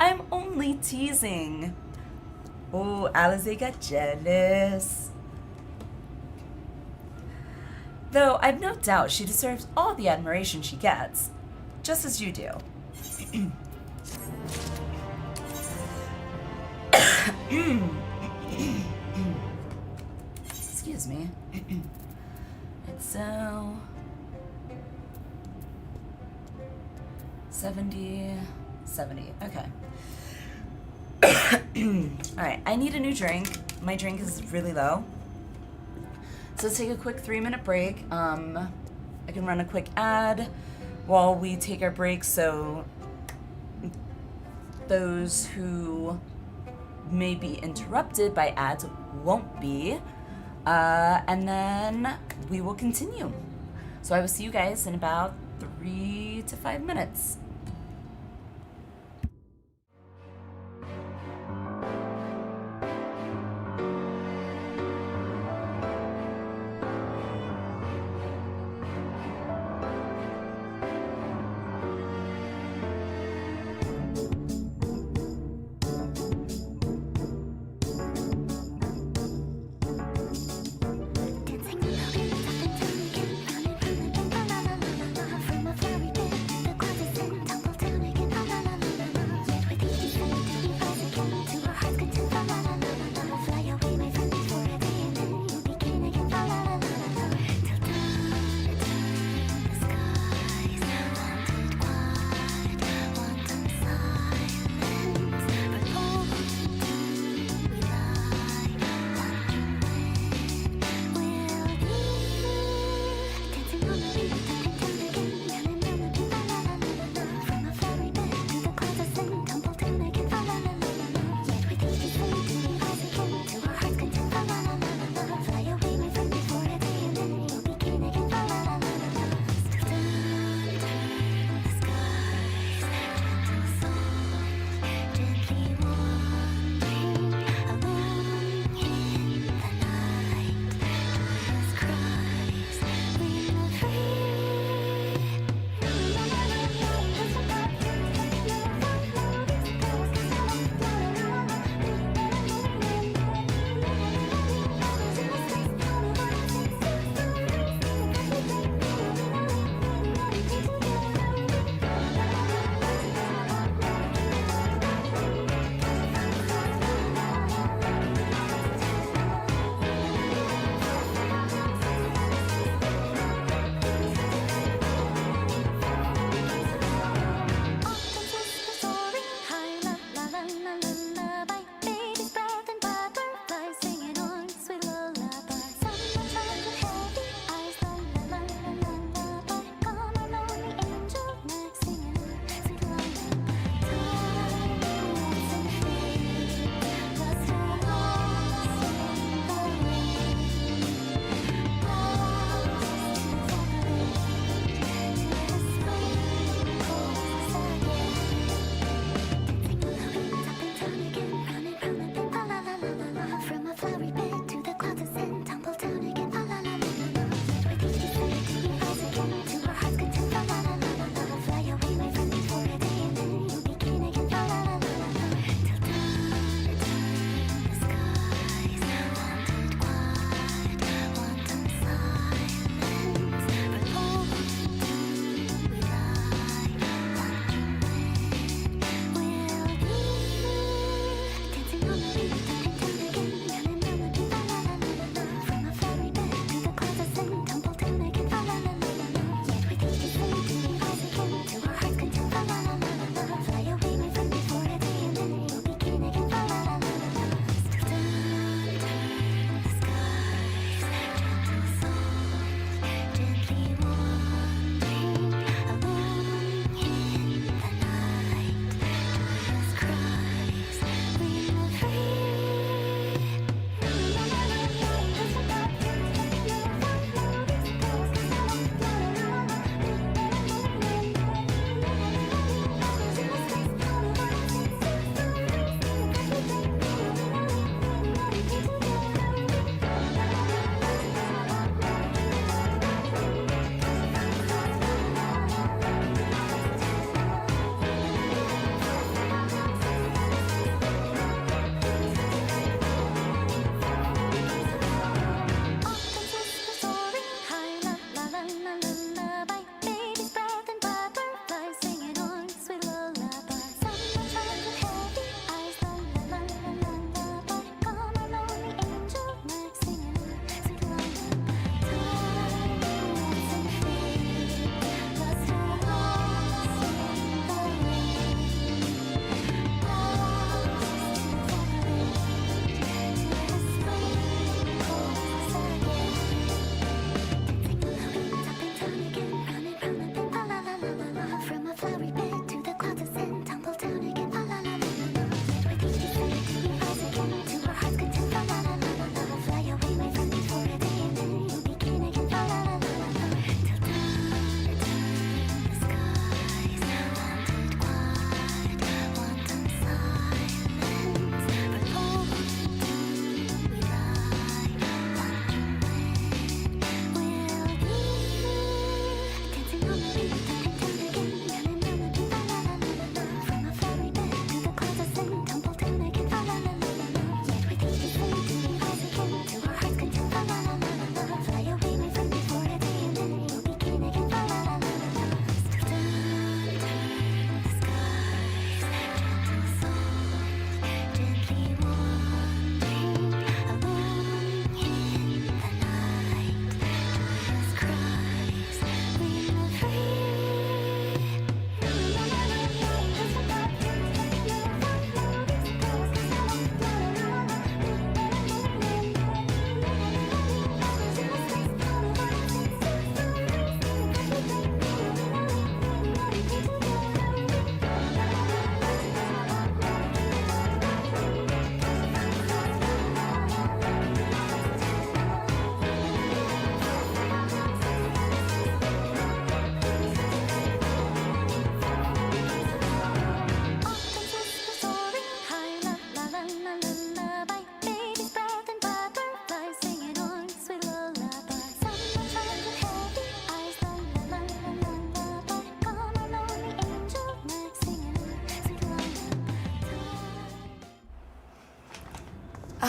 I'm only teasing. Oh, Alliniea got jealous. Though I've no doubt she deserves all the admiration she gets, just as you do. Excuse me. It's so 70. Okay. Alright, I need a new drink. My drink is really low. So let's take a quick 3-minute break. I can run a quick ad while we take our break, so those who may be interrupted by ads won't be. And then we will continue. So I will see you guys in about 3 to 5 minutes.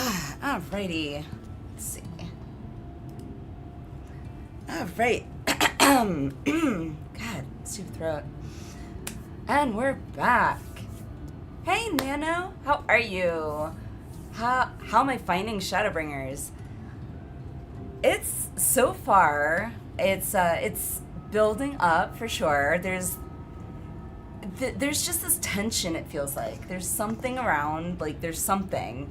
Alrighty. Let's see. Alright. God, stupid throat. And we're back. Hey, Nano. How are you? How am I finding Shadowbringers? It's so far. It's building up for sure. There's just this tension. It feels like there's something around. Like there's something.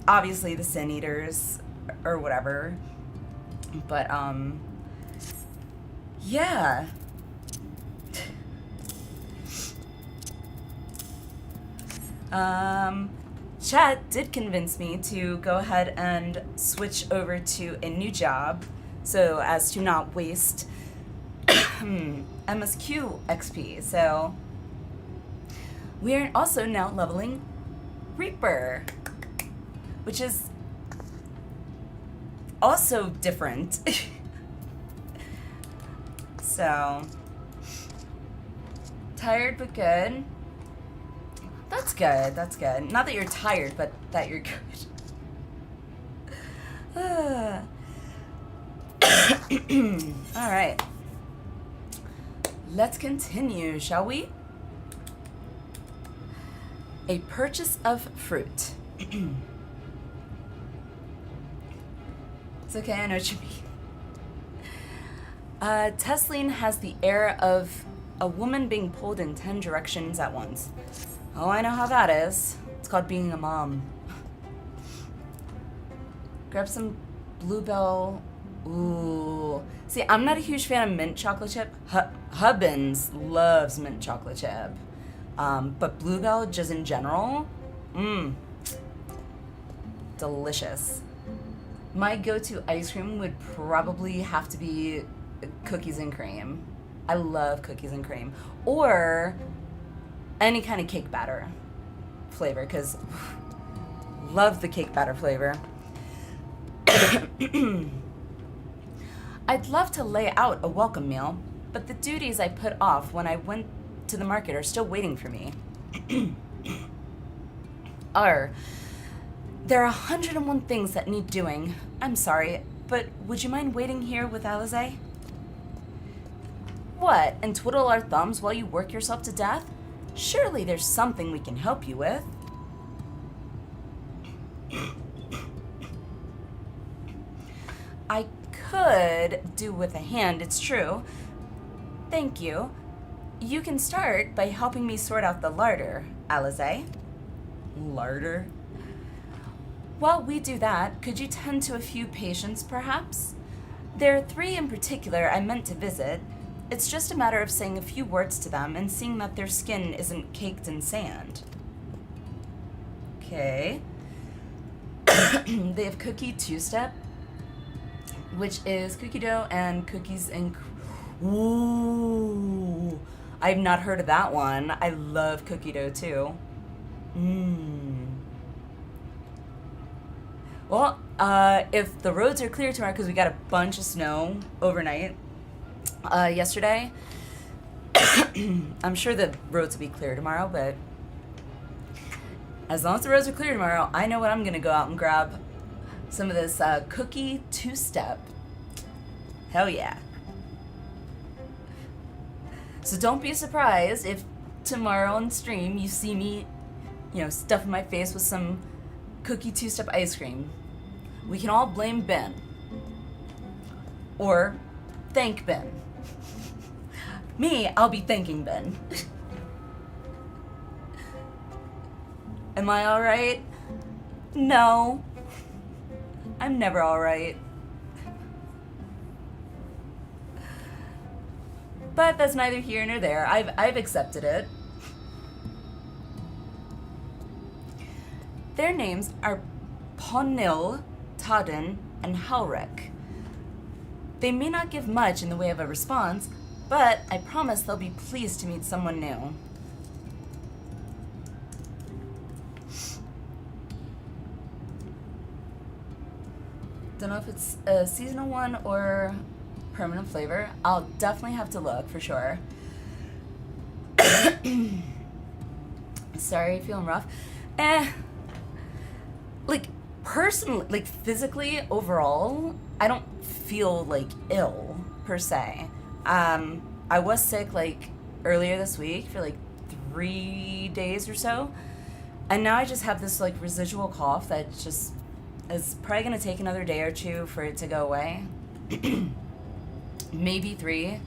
Obviously, the Sin Eaters or whatever. But yeah. Chat did convince me to go ahead and switch over to a new job so as to not waste MSQ XP. So we are also now leveling Reaper, which is also different. So tired but good. That's good, that's good. Not that you're tired, but that you're good. Alright. Let's continue, shall we? A purchase of fruit. It's okay, I know what you mean. Tesline has the air of a woman being pulled in 10 directions at once. Oh, I know how that is. It's called being a mom. Grab some Bluebell. Ooh. See, I'm not a huge fan of mint chocolate chip. Hubbins loves mint chocolate chip. But Bluebell, just in general, delicious. My go-to ice cream would probably have to be cookies and cream. I love cookies and cream. Or any kind of cake batter flavor, because love the cake batter flavor. I'd love to lay out a welcome meal, but the duties I put off when I went to the market are still waiting for me. There are 101 things that need doing. I'm sorry, but would you mind waiting here with Alize? What, and twiddle our thumbs while you work yourself to death? Surely there's something we can help you with. I could do with a hand, it's true. Thank you. You can start by helping me sort out the larder, Alize. Larder? While we do that, could you tend to a few patients, perhaps? There are 3 in particular I meant to visit. It's just a matter of saying a few words to them and seeing that their skin isn't caked in sand. Okay. They have cookie two-step, which is cookie dough and cookies and... Ooh. I've not heard of that one. I love cookie dough too. Well, if the roads are clear tomorrow, because we got a bunch of snow overnight yesterday, I'm sure the roads will be clear tomorrow, but as long as the roads are clear tomorrow, I know what I'm going to go out and grab some of this cookie two-step. Hell yeah. So don't be surprised if tomorrow on stream you see me, stuffing my face with some cookie two-step ice cream. We can all blame Ben. Or thank Ben. Me, I'll be thanking Ben. Am I alright? No. I'm never alright. But that's neither here nor there. I've accepted it. Their names are Ponil, Tadin, and Halric. They may not give much in the way of a response, but I promise they'll be pleased to meet someone new. Don't know if it's a seasonal one or permanent flavor. I'll definitely have to look for sure. Sorry, feeling rough. like, personally, like, physically, overall, I don't feel, like, ill, per se. I was sick, like, earlier this week for, like, 3 days or so. And now I just have this, like, residual cough that just is probably going to take another day or two for it to go away. Maybe 3,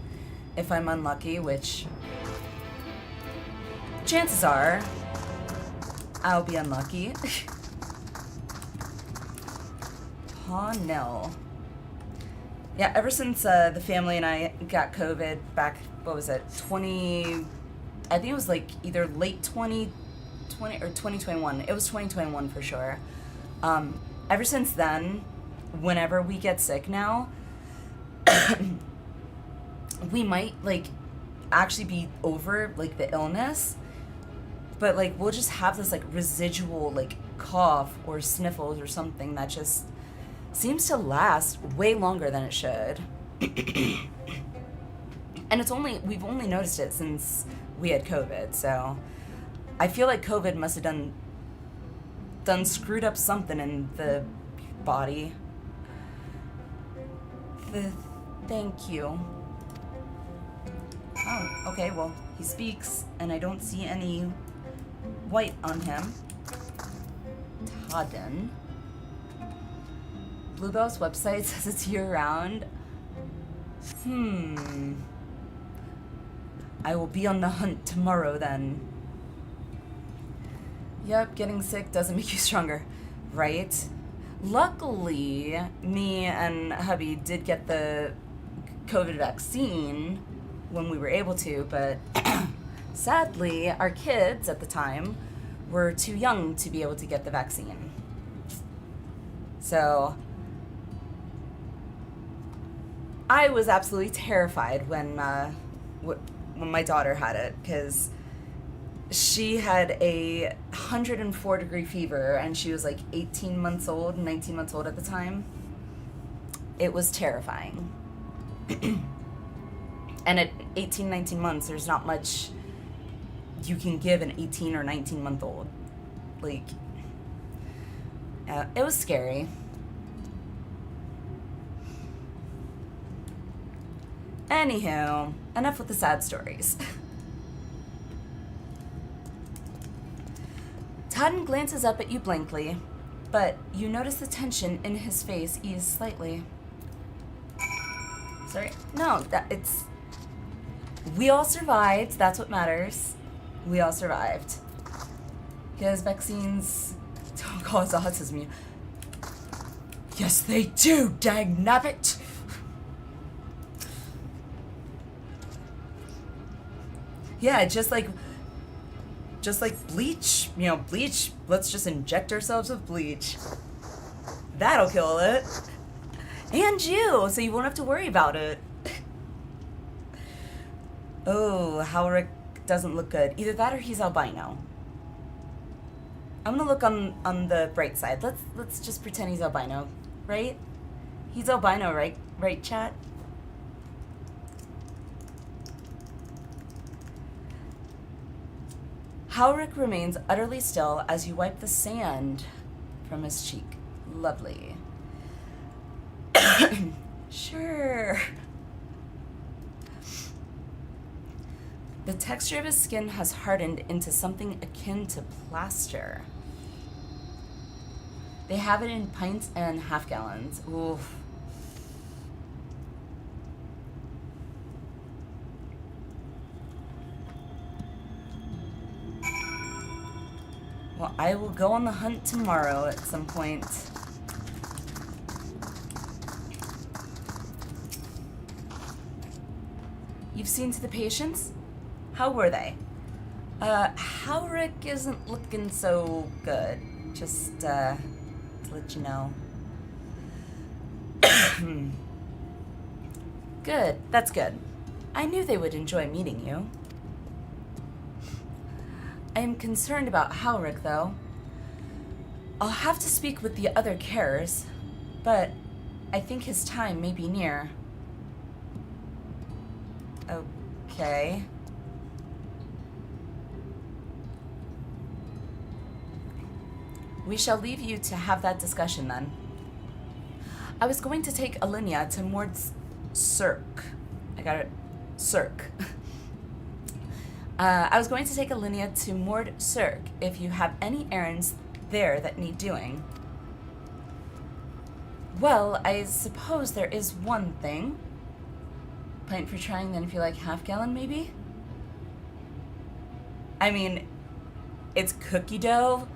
if I'm unlucky, which chances are I'll be unlucky. Oh, no. Yeah, ever since the family and I got COVID back, what was it, I think it was like either late 2020 or 2021. It was 2021 for sure. Ever since then, whenever we get sick now, we might, like, actually be over, like, the illness, but, like, we'll just have this, like, residual, like, cough or sniffles or something that just seems to last way longer than it should. And we've only noticed it since we had COVID, so I feel like COVID must have done screwed up something in the body. Thank you. Oh, okay, well, he speaks, and I don't see any white on him. Todden. Bluebell's website says it's year-round. I will be on the hunt tomorrow, then. Yep, getting sick doesn't make you stronger, right? Luckily, me and hubby did get the COVID vaccine when we were able to, but sadly, our kids at the time were too young to be able to get the vaccine. So I was absolutely terrified when my daughter had it, because she had a 104-degree fever, and she was like 18 months old, 19 months old at the time. It was terrifying. And at 18, 19 months, there's not much you can give an 18 or 19-month-old. Like, it was scary. Anywho, enough with the sad stories. Todden glances up at you blankly, but you notice the tension in his face ease slightly. Sorry? No, it's... We all survived, that's what matters. We all survived. Because vaccines don't cause autism. Yes, they do, dang nabbit! Yeah, just like bleach, bleach, let's just inject ourselves with bleach. That'll kill it. And you, so you won't have to worry about it. Oh, Howrick doesn't look good. Either that or he's albino. I'm gonna look on the bright side. Let's just pretend he's albino, right? He's albino, right? Right, chat? Howrick remains utterly still as you wipe the sand from his cheek. Lovely. Sure. The texture of his skin has hardened into something akin to plaster. They have it in pints and half gallons. Oof. Well, I will go on the hunt tomorrow at some point. You've seen to the patients? How were they? Howrick isn't looking so good. Just, to let you know. Good, that's good. I knew they would enjoy meeting you. I am concerned about Howrick, though. I'll have to speak with the other carers, but I think his time may be near. Okay. We shall leave you to have that discussion then. I was going to take Alliniea to Cirque. I got it. Cirque. I was going to take Alliniea to Mord Cirque if you have any errands there that need doing. Well, I suppose there is one thing. Pint for trying, then if you like half-gallon, maybe? I mean, it's cookie dough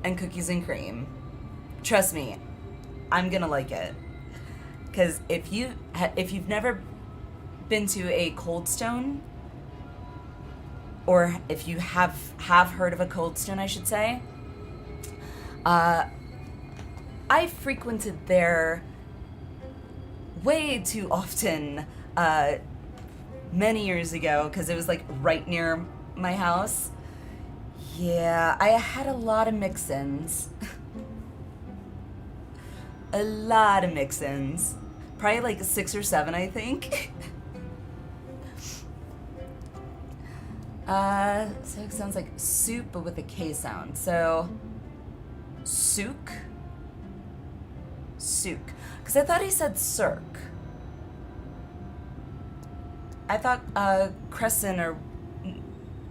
and cookies and cream. Trust me, I'm gonna like it. Because if you've never been to a Cold Stone, or if you have heard of a Cold Stone, I should say, I frequented there way too often many years ago because it was like right near my house. Yeah, I had a lot of mix-ins. A lot of mix-ins. Probably like 6 or 7, I think. So it sounds like soup, but with a K sound. So, souk? Souk. Because I thought he said Cirque. I thought, Crescent, or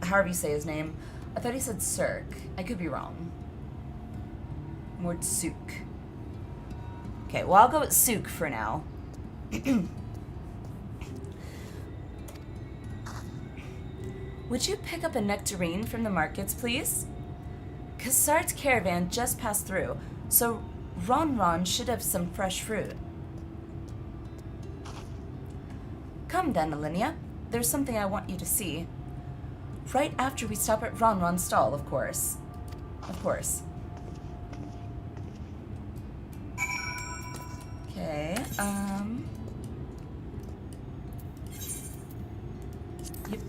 however you say his name, I thought he said Cirque. I could be wrong. Mord souk. Okay, well, I'll go with souk for now. Would you pick up a nectarine from the markets, please? Cassard's caravan just passed through, so Ron should have some fresh fruit. Come then, Alliniea. There's something I want you to see. Right after we stop at Ron's stall, of course. Of course. Okay, Yep.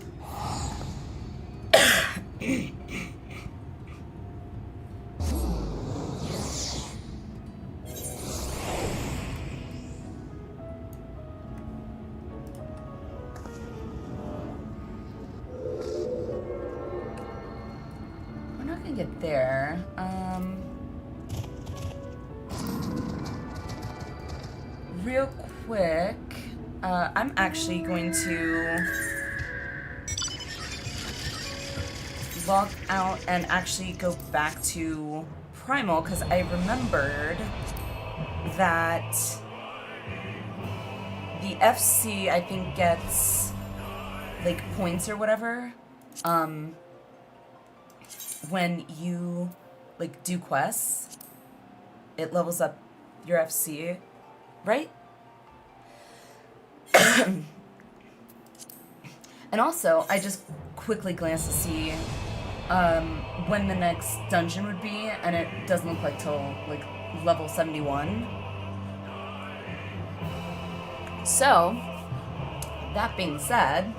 We're not gonna get there. Real quick, I'm actually going to log out and actually go back to Primal because I remembered that the FC, I think, gets like points or whatever when you like do quests. It levels up your FC, right? And also, I just quickly glanced to see when the next dungeon would be, and it doesn't look like till like level 71. So, that being said,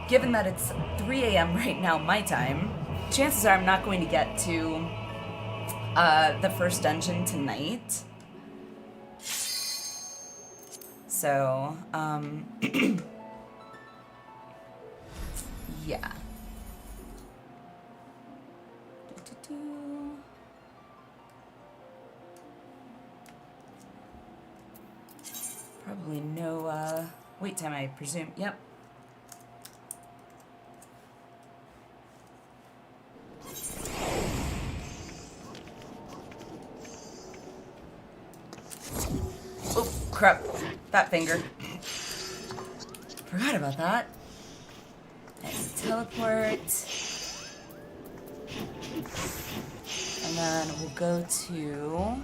given that it's 3 a.m. right now, my time, chances are I'm not going to get to the first dungeon tonight. So, yeah. Probably no, wait time, I presume. Yep. Oh, crap. That finger. Forgot about that. And teleport. And then we'll go to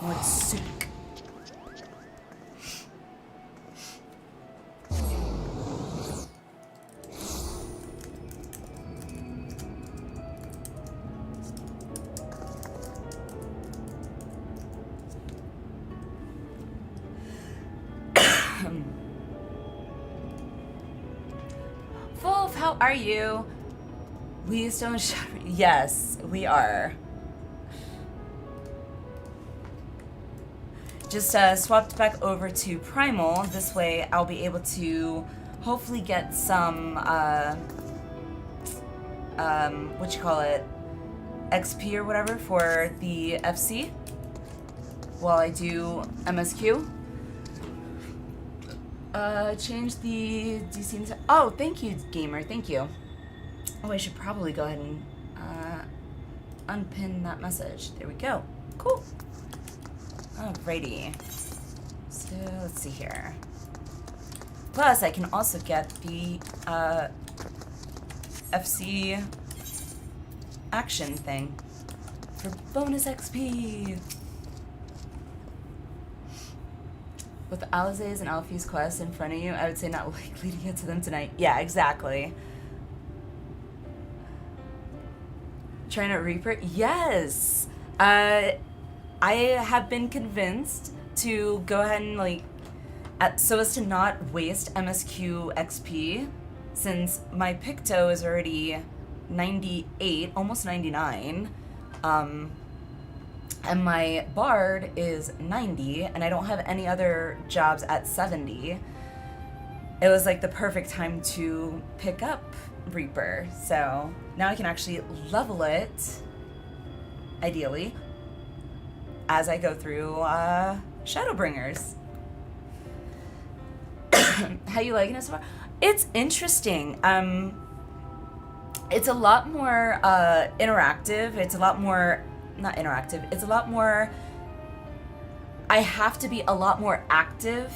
Mord Souk. Wolf, how are you? We still in Yes, we are. Just swapped back over to Primal. This way I'll be able to hopefully get some, XP or whatever for the FC while I do MSQ. Change the DC into... Oh, thank you, gamer. Thank you. Oh, I should probably go ahead and unpin that message. There we go. Cool. Alrighty. So, let's see here. Plus, I can also get the FC action thing for bonus XP. With Alize's and Alfie's quest in front of you, I would say not likely to get to them tonight. Yeah, exactly. Trying to Reaper? Yes! I have been convinced to go ahead and, like, so as to not waste MSQ XP, since my Picto is already 98, almost 99, and my Bard is 90, and I don't have any other jobs at 70. It was like the perfect time to pick up Reaper, so now I can actually level it, ideally, as I go through Shadowbringers. How you liking it so far? It's interesting. It's a lot more interactive. It's a lot more, not interactive, it's a lot more, I have to be a lot more active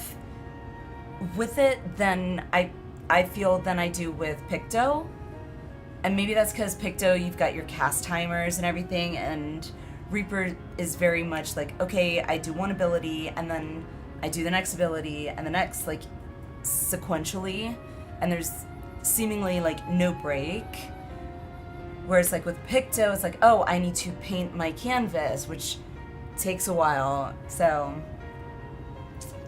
with it than I feel than I do with Picto. And maybe that's because Picto, you've got your cast timers and everything, and Reaper is very much like, okay, I do one ability, and then I do the next ability, and the next, like, sequentially, and there's seemingly, like, no break. Whereas, like, with Picto, it's like, oh, I need to paint my canvas, which takes a while, so,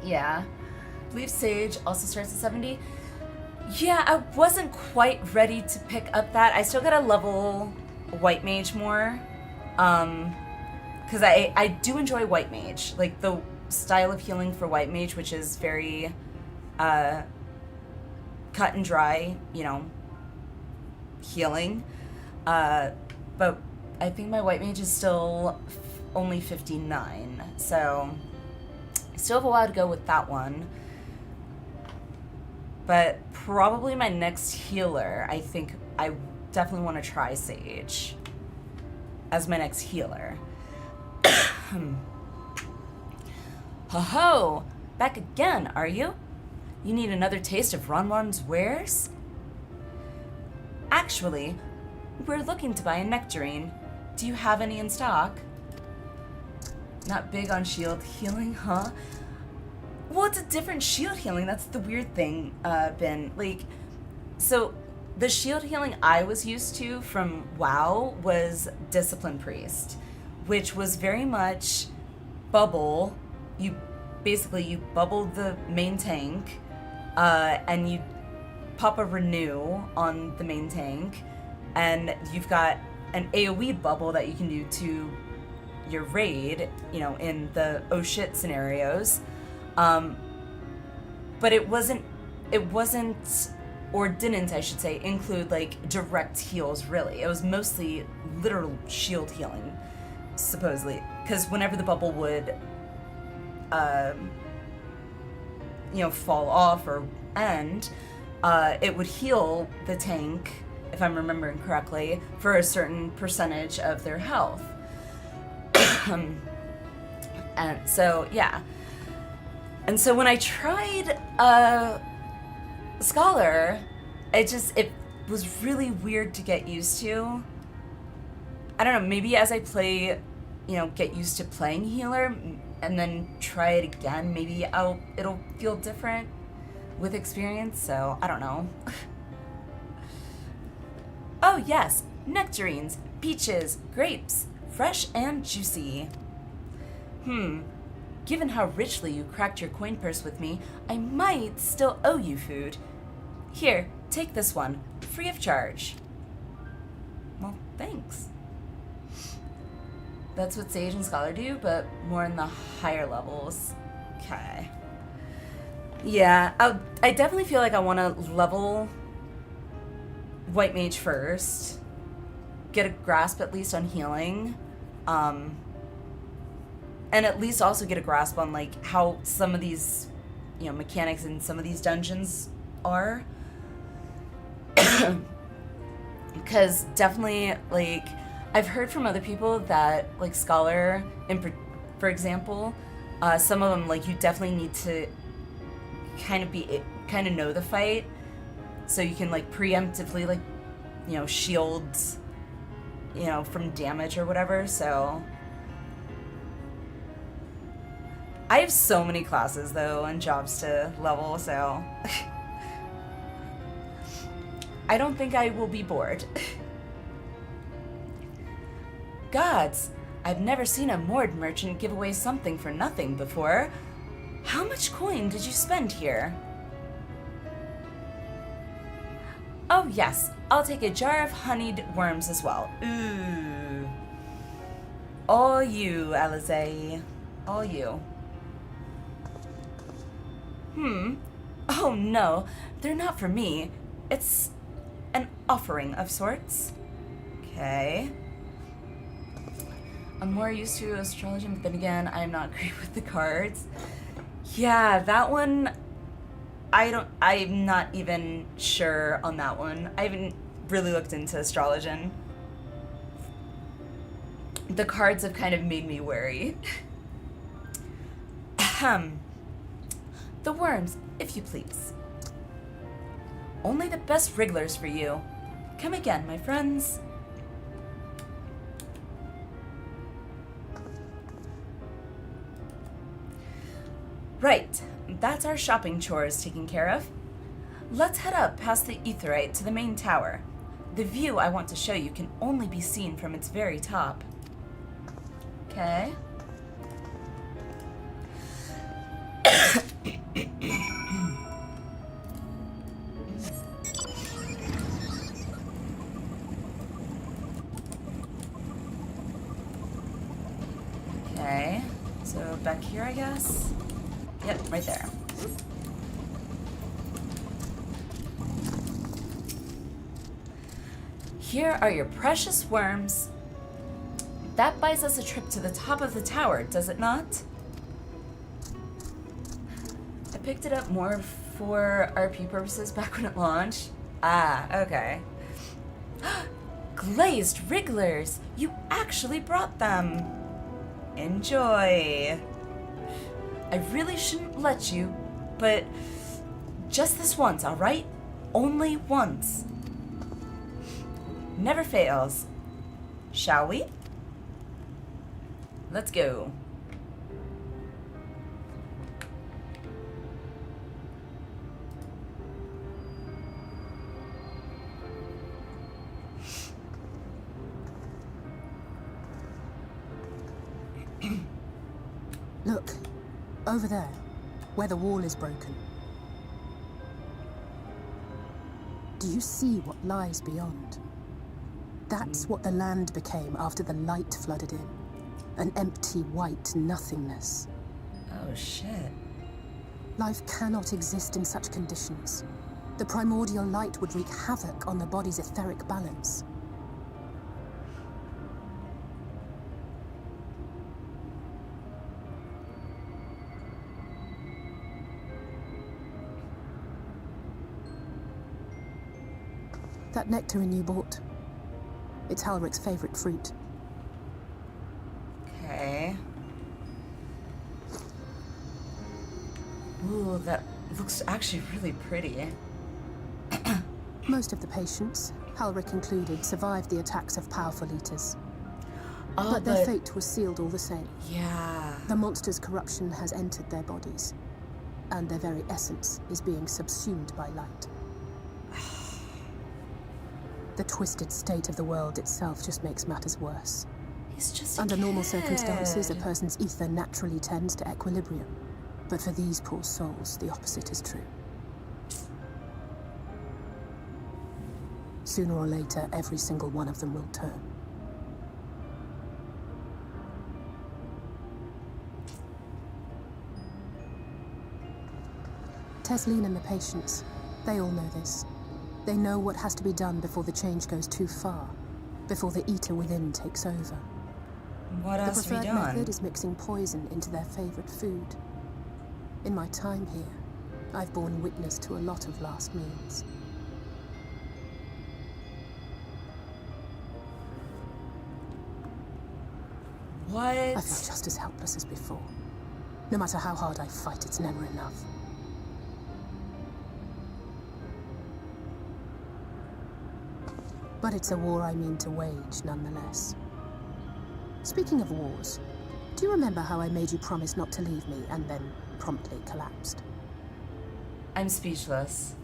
yeah. I believe Sage also starts at 70. Yeah, I wasn't quite ready to pick up that. I still gotta level White Mage more, because I do enjoy White Mage, like, the style of healing for White Mage, which is very, cut and dry, you know, healing. But I think my White Mage is still only 59, so I still have a while to go with that one. But probably my next healer, I think I definitely want to try Sage as my next healer. Ho-ho! Back again, are you? You need another taste of Ronron's wares? Actually, we're looking to buy a nectarine. Do you have any in stock? Not big on shield healing, huh? Well, it's a different shield healing. That's the weird thing, Ben. Like, so the shield healing I was used to from WoW was Discipline Priest, which was very much bubble. You bubble the main tank, and you pop a renew on the main tank, and you've got an AoE bubble that you can do to your raid, you know, in the oh shit scenarios. But it wasn't, or didn't, I should say, include, like, direct heals, really. It was mostly literal shield healing, supposedly. Because whenever the bubble would, you know, fall off or end, it would heal the tank, if I'm remembering correctly, for a certain percentage of their health. And so, yeah. And so when I tried Scholar, it was really weird to get used to. I don't know, maybe as I play, you know, get used to playing healer and then try it again, maybe it'll feel different with experience, so I don't know. Oh yes, nectarines, peaches, grapes, fresh and juicy. Given how richly you cracked your coin purse with me, I might still owe you food. Here, take this one, free of charge. Well, thanks. That's what Sage and Scholar do, but more in the higher levels. Okay. Yeah, I definitely feel like I want to level White Mage first. get a grasp at least on healing, and at least also get a grasp on like how some of these, you know, mechanics in some of these dungeons are. Because definitely, like, I've heard from other people that, like, Scholar, for example, some of them, like, you definitely need to kind of know the fight, so you can, like, preemptively, like, you know, shield, you know, from damage or whatever. So I have so many classes though and jobs to level, so I don't think I will be bored. Gods, I've never seen a moored merchant give away something for nothing before. How much coin did you spend here? Oh yes, I'll take a jar of honeyed worms as well. Ooh. All you, Alizé. All you. Oh no, they're not for me. It's an offering of sorts. Okay. I'm more used to astrology, but then again, I'm not great with the cards. Yeah, that one, I'm not even sure on that one. I haven't really looked into astrology. The cards have kind of made me wary. Ahem. The worms, if you please. Only the best wrigglers for you. Come again, my friends. Right, that's our shopping chores taken care of. Let's head up past the Aetheryte to the main tower. The view I want to show you can only be seen from its very top. Okay. Okay, so back here, I guess? Yep, right there. Here are your precious worms. That buys us a trip to the top of the tower, does it not? I picked it up more for RP purposes back when it launched. Ah, okay. Glazed wrigglers! You actually brought them! Enjoy! I really shouldn't let you, but just this once, alright? Only once. Never fails. Shall we? Let's go. Look, over there, where the wall is broken. Do you see what lies beyond? That's what the land became after the light flooded in. An empty white nothingness. Oh shit. Life cannot exist in such conditions. The primordial light would wreak havoc on the body's etheric balance. That nectarine you bought, it's Halric's favorite fruit. Okay. Ooh, that looks actually really pretty. Most of the patients, Halric included, survived the attacks of powerful eaters. Oh, but their fate was sealed all the same. Yeah. The monster's corruption has entered their bodies, and their very essence is being subsumed by light. The twisted state of the world itself just makes matters worse. He's just Under normal circumstances, a person's ether naturally tends to equilibrium. But for these poor souls, the opposite is true. Sooner or later, every single one of them will turn. Tesleen and the patients, they all know this. They know what has to be done before the change goes too far, before the eater within takes over. What else have you The done? preferred method is mixing poison into their favorite food. In my time here, I've borne witness to a lot of last meals. What? I feel just as helpless as before. No matter how hard I fight, it's never enough. But it's a war I mean to wage, nonetheless. Speaking of wars, do you remember how I made you promise not to leave me and then promptly collapsed? I'm speechless.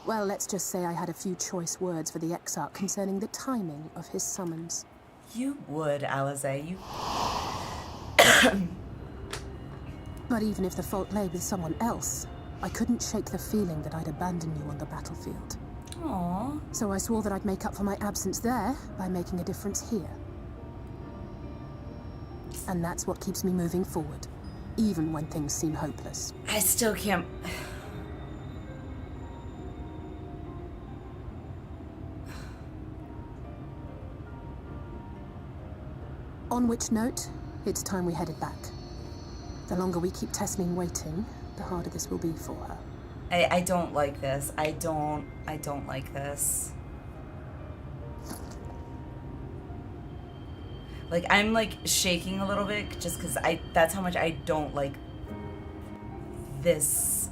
Well, let's just say I had a few choice words for the Exarch concerning the timing of his summons. You would, Alize, you... But even if the fault lay with someone else, I couldn't shake the feeling that I'd abandon you on the battlefield. Aww. So I swore that I'd make up for my absence there by making a difference here. And that's what keeps me moving forward, even when things seem hopeless. I still can't... On which note, it's time we headed back. The longer we keep Tesleen waiting, the harder this will be for her. I don't like this. I don't like this. Like, I'm like shaking a little bit just because that's how much I don't like this.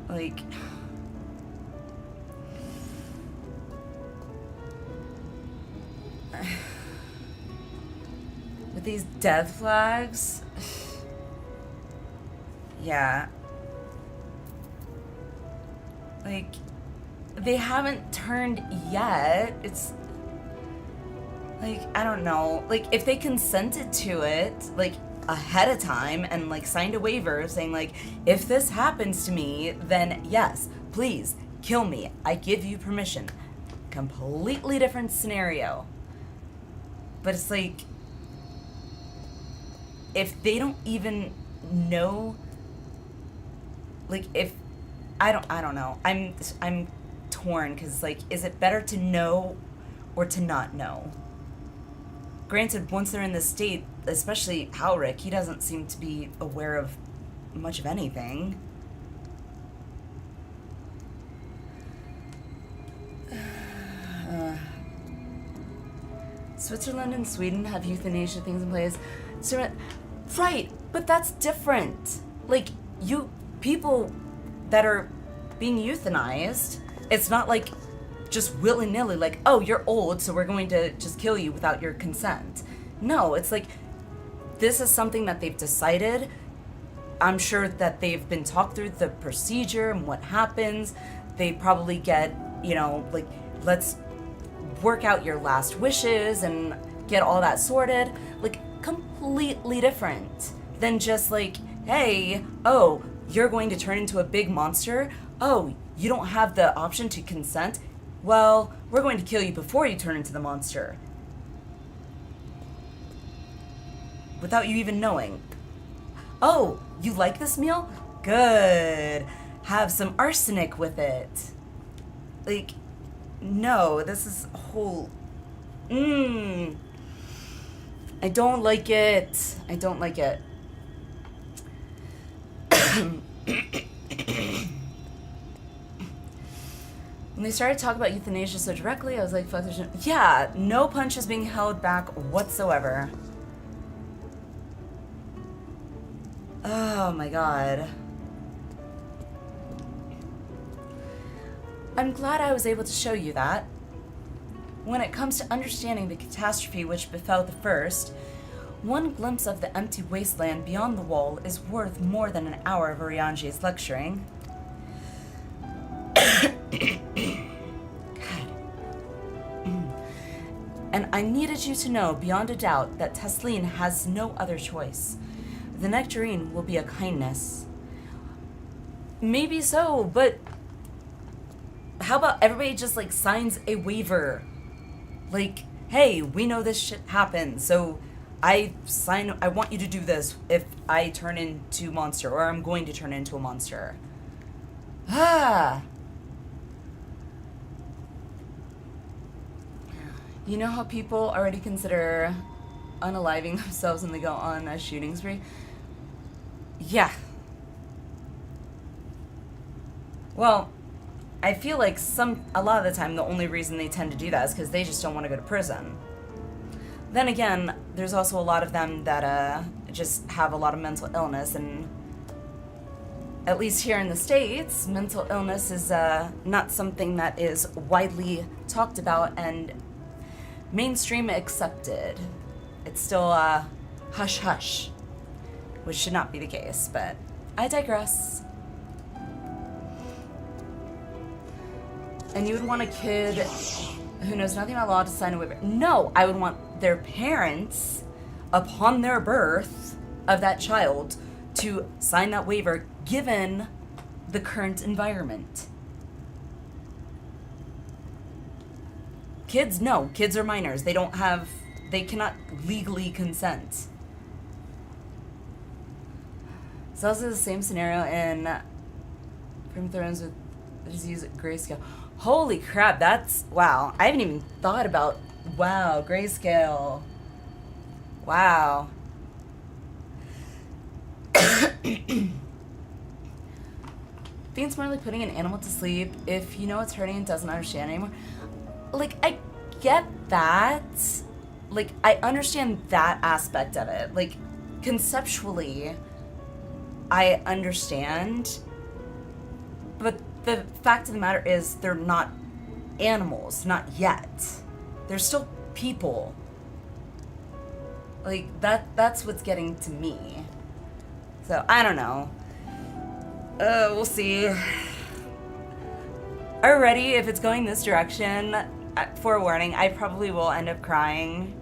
Like, with these death flags, yeah, like, they haven't turned yet. It's like, I don't know, like, if they consented to it, like, ahead of time and like signed a waiver saying like, if this happens to me, then yes, please kill me, I give you permission. Completely different scenario. But it's like, if they don't even know, like, if I don't know, I'm torn, because like, is it better to know or to not know? Granted, once they're in this state, especially Halric, he doesn't seem to be aware of much of anything. Switzerland and Sweden have euthanasia things in place. Right, but that's different. Like, you people that are being euthanized, it's not like just willy-nilly, like, oh, you're old, so we're going to just kill you without your consent. No, it's like, this is something that they've decided. I'm sure that they've been talked through the procedure and what happens. They probably get, you know, like, let's work out your last wishes and get all that sorted. Like, completely different than just like, hey, oh, you're going to turn into a big monster. Oh, you don't have the option to consent. Well, we're going to kill you before you turn into the monster. Without you even knowing. Oh, you like this meal? Good. Have some arsenic with it. Like, no, this is a whole... I don't like it. I don't like it. When they started talking about euthanasia so directly, I was like, fuck, there's no... Yeah, no punch is being held back whatsoever. Oh my god. I'm glad I was able to show you that. When it comes to understanding the catastrophe which befell the first, one glimpse of the empty wasteland beyond the wall is worth more than an hour of Oriange's lecturing. And I needed you to know beyond a doubt that Tesleen has no other choice. The nectarine will be a kindness. Maybe so, but how about everybody just like signs a waiver? Like, hey, we know this shit happened, so I want you to do this if I turn into a monster, or I'm going to turn into a monster. Ah. You know how people already consider unaliving themselves when they go on a shooting spree? Yeah. Well, I feel like a lot of the time the only reason they tend to do that is because they just don't want to go to prison. Then again, there's also a lot of them that just have a lot of mental illness, and at least here in the States, mental illness is not something that is widely talked about and mainstream accepted. It's still hush-hush, which should not be the case, but I digress. And you would want a kid who knows nothing about law to sign a waiver? No, I would want their parents, upon their birth of that child, to sign that waiver given the current environment. Kids, no. Kids are minors. They cannot legally consent. It's also the same scenario in Game of Thrones with the disease grayscale. Holy crap, wow. I haven't even thought about, wow, grayscale. Wow. I think it's more like putting an animal to sleep if you know it's hurting and doesn't understand anymore. Like, I get that. Like, I understand that aspect of it. Like, conceptually, I understand. But the fact of the matter is they're not animals, not yet. They're still people. Like, that's what's getting to me. So, I don't know. We'll see. Already, if it's going this direction, forewarning, I probably will end up crying.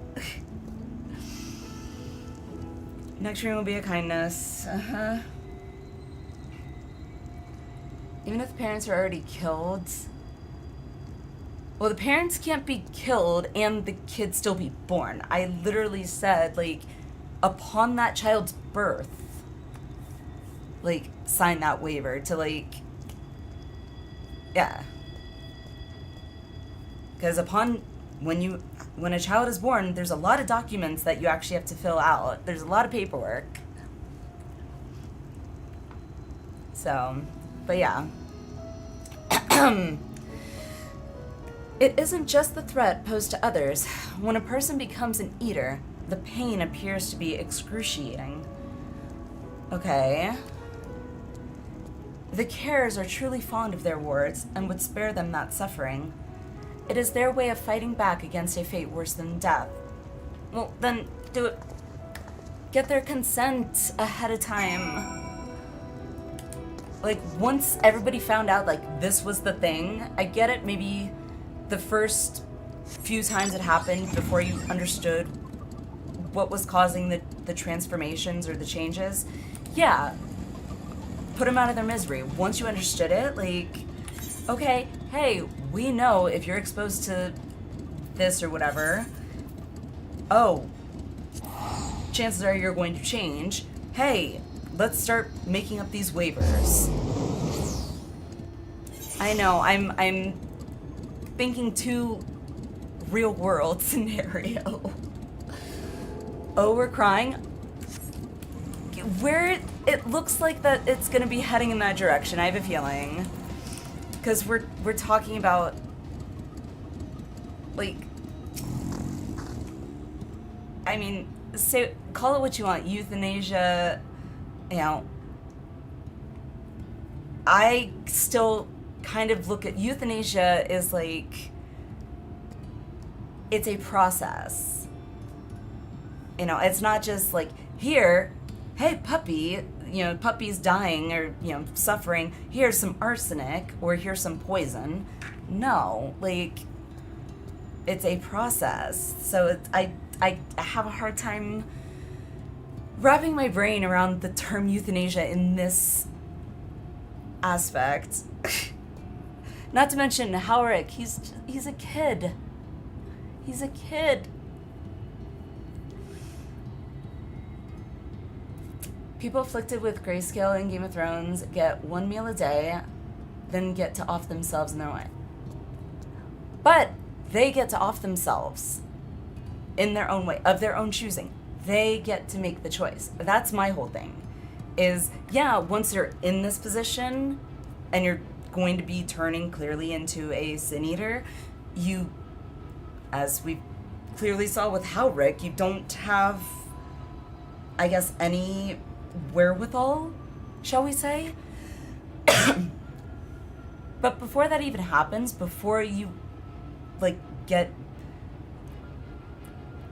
Next stream will be a kindness. Even if the parents are already killed. Well, the parents can't be killed and the kid still be born. I literally said, like, upon that child's birth, like, sign that waiver to, like, yeah. Because when a child is born, there's a lot of documents that you actually have to fill out. There's a lot of paperwork. So, but yeah. It isn't just the threat posed to others. When a person becomes an eater, the pain appears to be excruciating. Okay. The Cares are truly fond of their wards and would spare them that suffering. It is their way of fighting back against a fate worse than death. Well, then do it. Get their consent ahead of time. Like, once everybody found out, like, this was the thing, I get it, maybe the first few times it happened before you understood what was causing the transformations or the changes. Yeah. Put them out of their misery. Once you understood it, like, okay, hey, we know if you're exposed to this or whatever, oh, chances are you're going to change. Hey, let's start making up these waivers. I know, I'm thinking too real world scenario. Oh, we're crying. Where it looks like that it's gonna be heading in that direction, I have a feeling. Because we're talking about, like, I mean, say, call it what you want, euthanasia, you know. I still kind of look at euthanasia as like, it's a process. You know, it's not just like, here, hey puppy, you know, puppy's dying or, you know, suffering, here's some arsenic or here's some poison. No, like, it's a process. So I have a hard time wrapping my brain around the term euthanasia in this aspect. Not to mention Howrick, he's a kid. He's a kid. People afflicted with grayscale in Game of Thrones get 1 meal a day, then get to off themselves in their way. But they get to off themselves in their own way, of their own choosing. They get to make the choice. That's my whole thing. Is, yeah, once you're in this position and you're going to be turning clearly into a Sin Eater, you, as we clearly saw with Howrick, you don't have, I guess, any wherewithal, shall we say? But before that even happens, before you, like, get,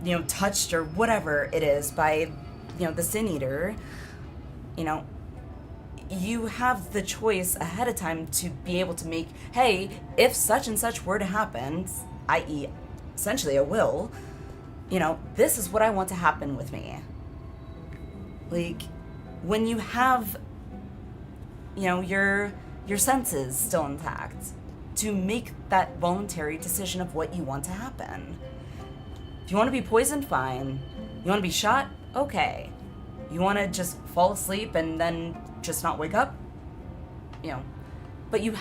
you know, touched or whatever it is by, you know, the Sin Eater, you know, you have the choice ahead of time to be able to make, hey, if such and such were to happen, i.e., essentially a will, you know, this is what I want to happen with me. Like, when you have, you know, your senses still intact, to make that voluntary decision of what you want to happen. If you want to be poisoned, fine. You want to be shot? Okay. You want to just fall asleep and then just not wake up? You know, but you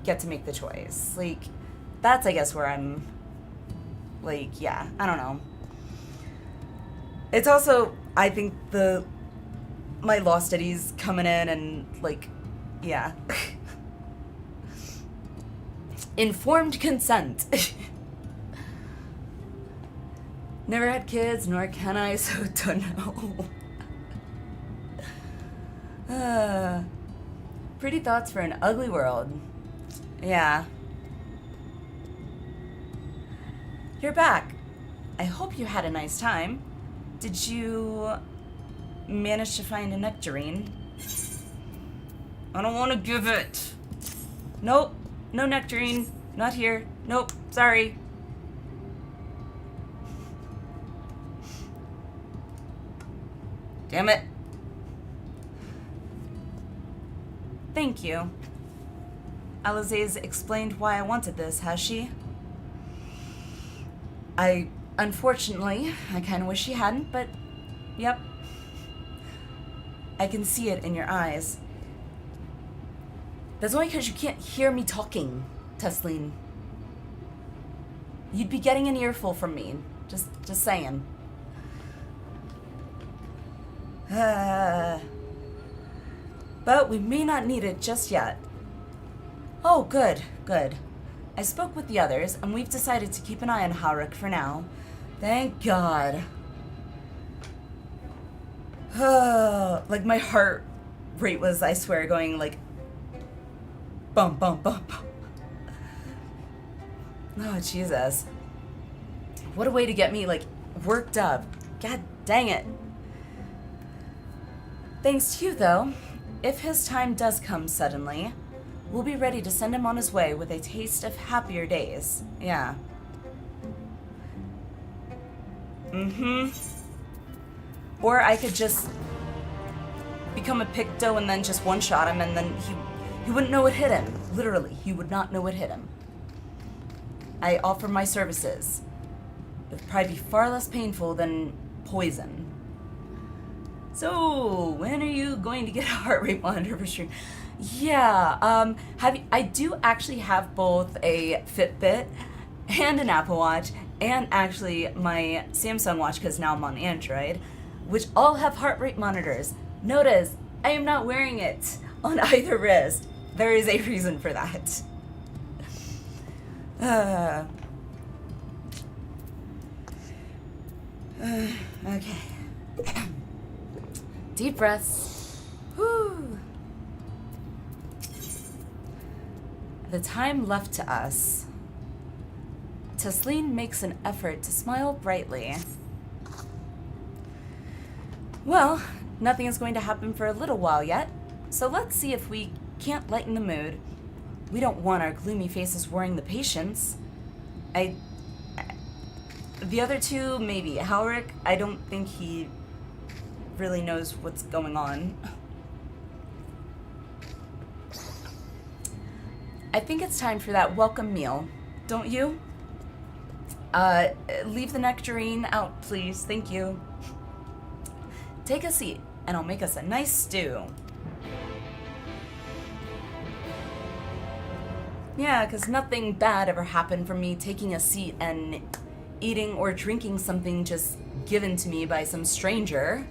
get to make the choice. Like, that's, I guess, where I'm, like, yeah, I don't know. It's also, I think, my law studies coming in and, like, yeah. Informed consent. Never had kids, nor can I, so don't know. Pretty thoughts for an ugly world. Yeah. You're back. I hope you had a nice time. Did you manage to find a nectarine? I don't want to give it. Nope. No nectarine. Not here. Nope. Sorry. Damn it. Thank you. Alize's explained why I wanted this, has she? Unfortunately, I kind of wish she hadn't, but yep. I can see it in your eyes. That's only because you can't hear me talking, Tesleen. You'd be getting an earful from me. Just saying. But we may not need it just yet. Oh, good. I spoke with the others, and we've decided to keep an eye on Howrick for now. Thank God. Like, my heart rate was, I swear, going like bum, bum, bum, bum. Oh, Jesus. What a way to get me, like, worked up. God dang it. Thanks to you, though. If his time does come suddenly, we'll be ready to send him on his way with a taste of happier days. Yeah. Or I could just become a Picto and then just one-shot him, and then he wouldn't know what hit him. Literally, he would not know what hit him. I offer my services. It would probably be far less painful than poison. So, when are you going to get a heart rate monitor for stream? Yeah, I do actually have both a Fitbit and an Apple Watch, and actually my Samsung Watch, because now I'm on Android, which all have heart rate monitors. Notice, I am not wearing it on either wrist. There is a reason for that. Okay. Deep breaths. Whew. The time left to us. Tesleen makes an effort to smile brightly. Well, nothing is going to happen for a little while yet, so let's see if we can't lighten the mood. We don't want our gloomy faces worrying the patients. The other two, maybe. Howrick, I don't think he really knows what's going on. I think it's time for that welcome meal, don't you? Leave the nectarine out, please. Thank you. Take a seat and I'll make us a nice stew. Yeah, because nothing bad ever happened from me taking a seat and eating or drinking something just given to me by some stranger.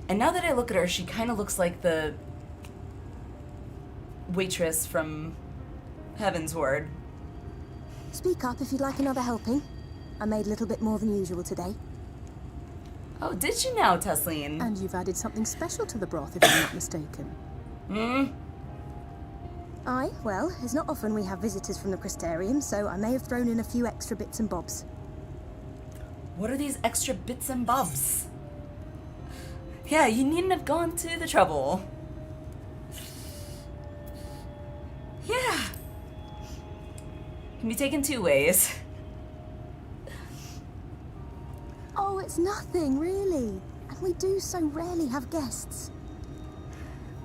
And now that I look at her, she kind of looks like the waitress from Heaven's Ward. Speak up if you'd like another helping. I made a little bit more than usual today. Oh, did you now, Tesleen? And you've added something special to the broth, if I'm not mistaken. Hmm? Aye, well, it's not often we have visitors from the Crystarium, so I may have thrown in a few extra bits and bobs. What are these extra bits and bobs? Yeah, you needn't have gone to the trouble. Yeah. Can be taken two ways. Oh, it's nothing, really. And we do so rarely have guests.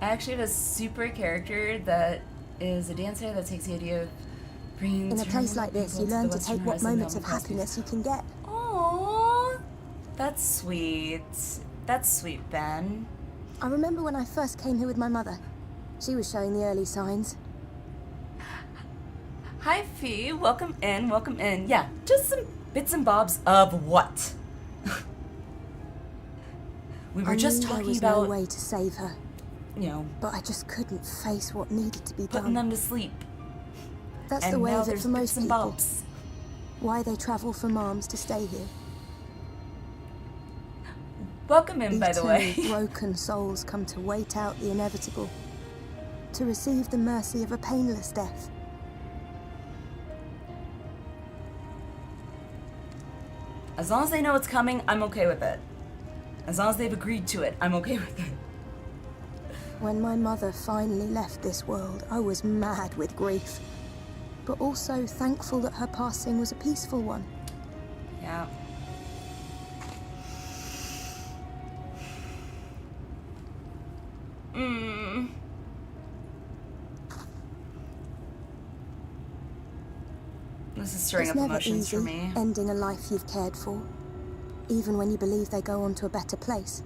I actually have a super character that is a dancer that takes the idea of bringing in a place like this, you learn to take what moments of happiness you can get. Aww, that's sweet. That's sweet, Ben. I remember when I first came here with my mother. She was showing the early signs. Hi, Fee. Welcome in. Welcome in. Yeah, just some bits and bobs of what? We were just talking about. There was no way to save her. You know, but I just couldn't face what needed to be done. Putting them to sleep. That's the way of it for most people. Why they travel from arms to stay here. Welcome in, by the way. Broken souls come to wait out the inevitable, to receive the mercy of a painless death. As long as they know it's coming, I'm okay with it. As long as they've agreed to it, I'm okay with it. When my mother finally left this world, I was mad with grief, but also thankful that her passing was a peaceful one. Yeah. This is stirring up emotions for me. Ending a life you've cared for, even when you believe they go on to a better place.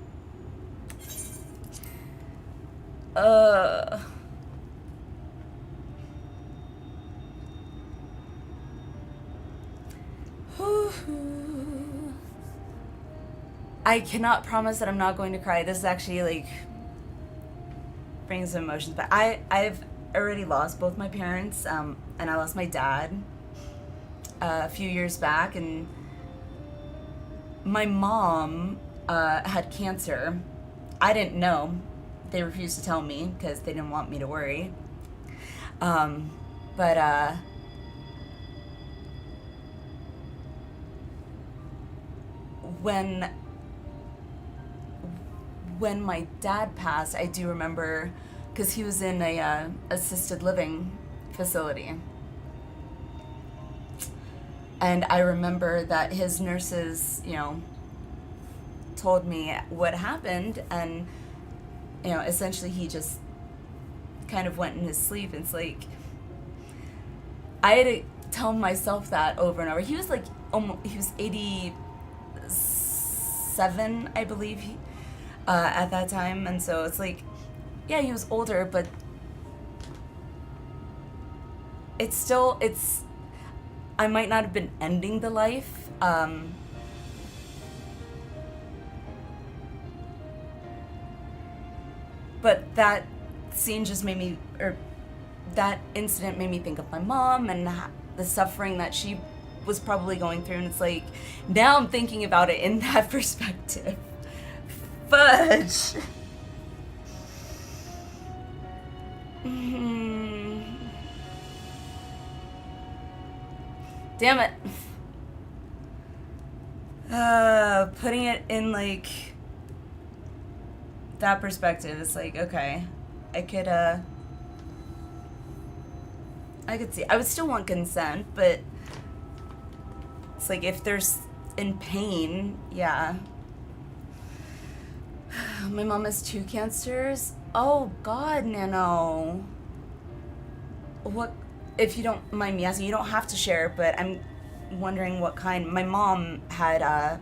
I cannot promise that I'm not going to cry. This is actually like brings some emotions, but I've already lost both my parents, and I lost my dad a few years back, and my mom had cancer. I didn't know. They refused to tell me because they didn't want me to worry. When my dad passed, I do remember, because he was in a assisted living facility. And I remember that his nurses, you know, told me what happened, and you know, essentially he just kind of went in his sleep. And it's like, I had to tell myself that over and over. He was like, he was 87, I believe, at that time. And so it's like, yeah, he was older, but it's still, I might not have been ending the life, but that scene just made me, or that incident made me think of my mom and the suffering that she was probably going through. And it's like, now I'm thinking about it in that perspective. Fudge. Damn it. Putting it in like that perspective, it's like, okay, I could see. I would still want consent, but it's like, if there's in pain, yeah. My mom has 2 cancers. Oh God, Nano. What, if you don't mind me asking, you don't have to share, but I'm wondering what kind. My mom had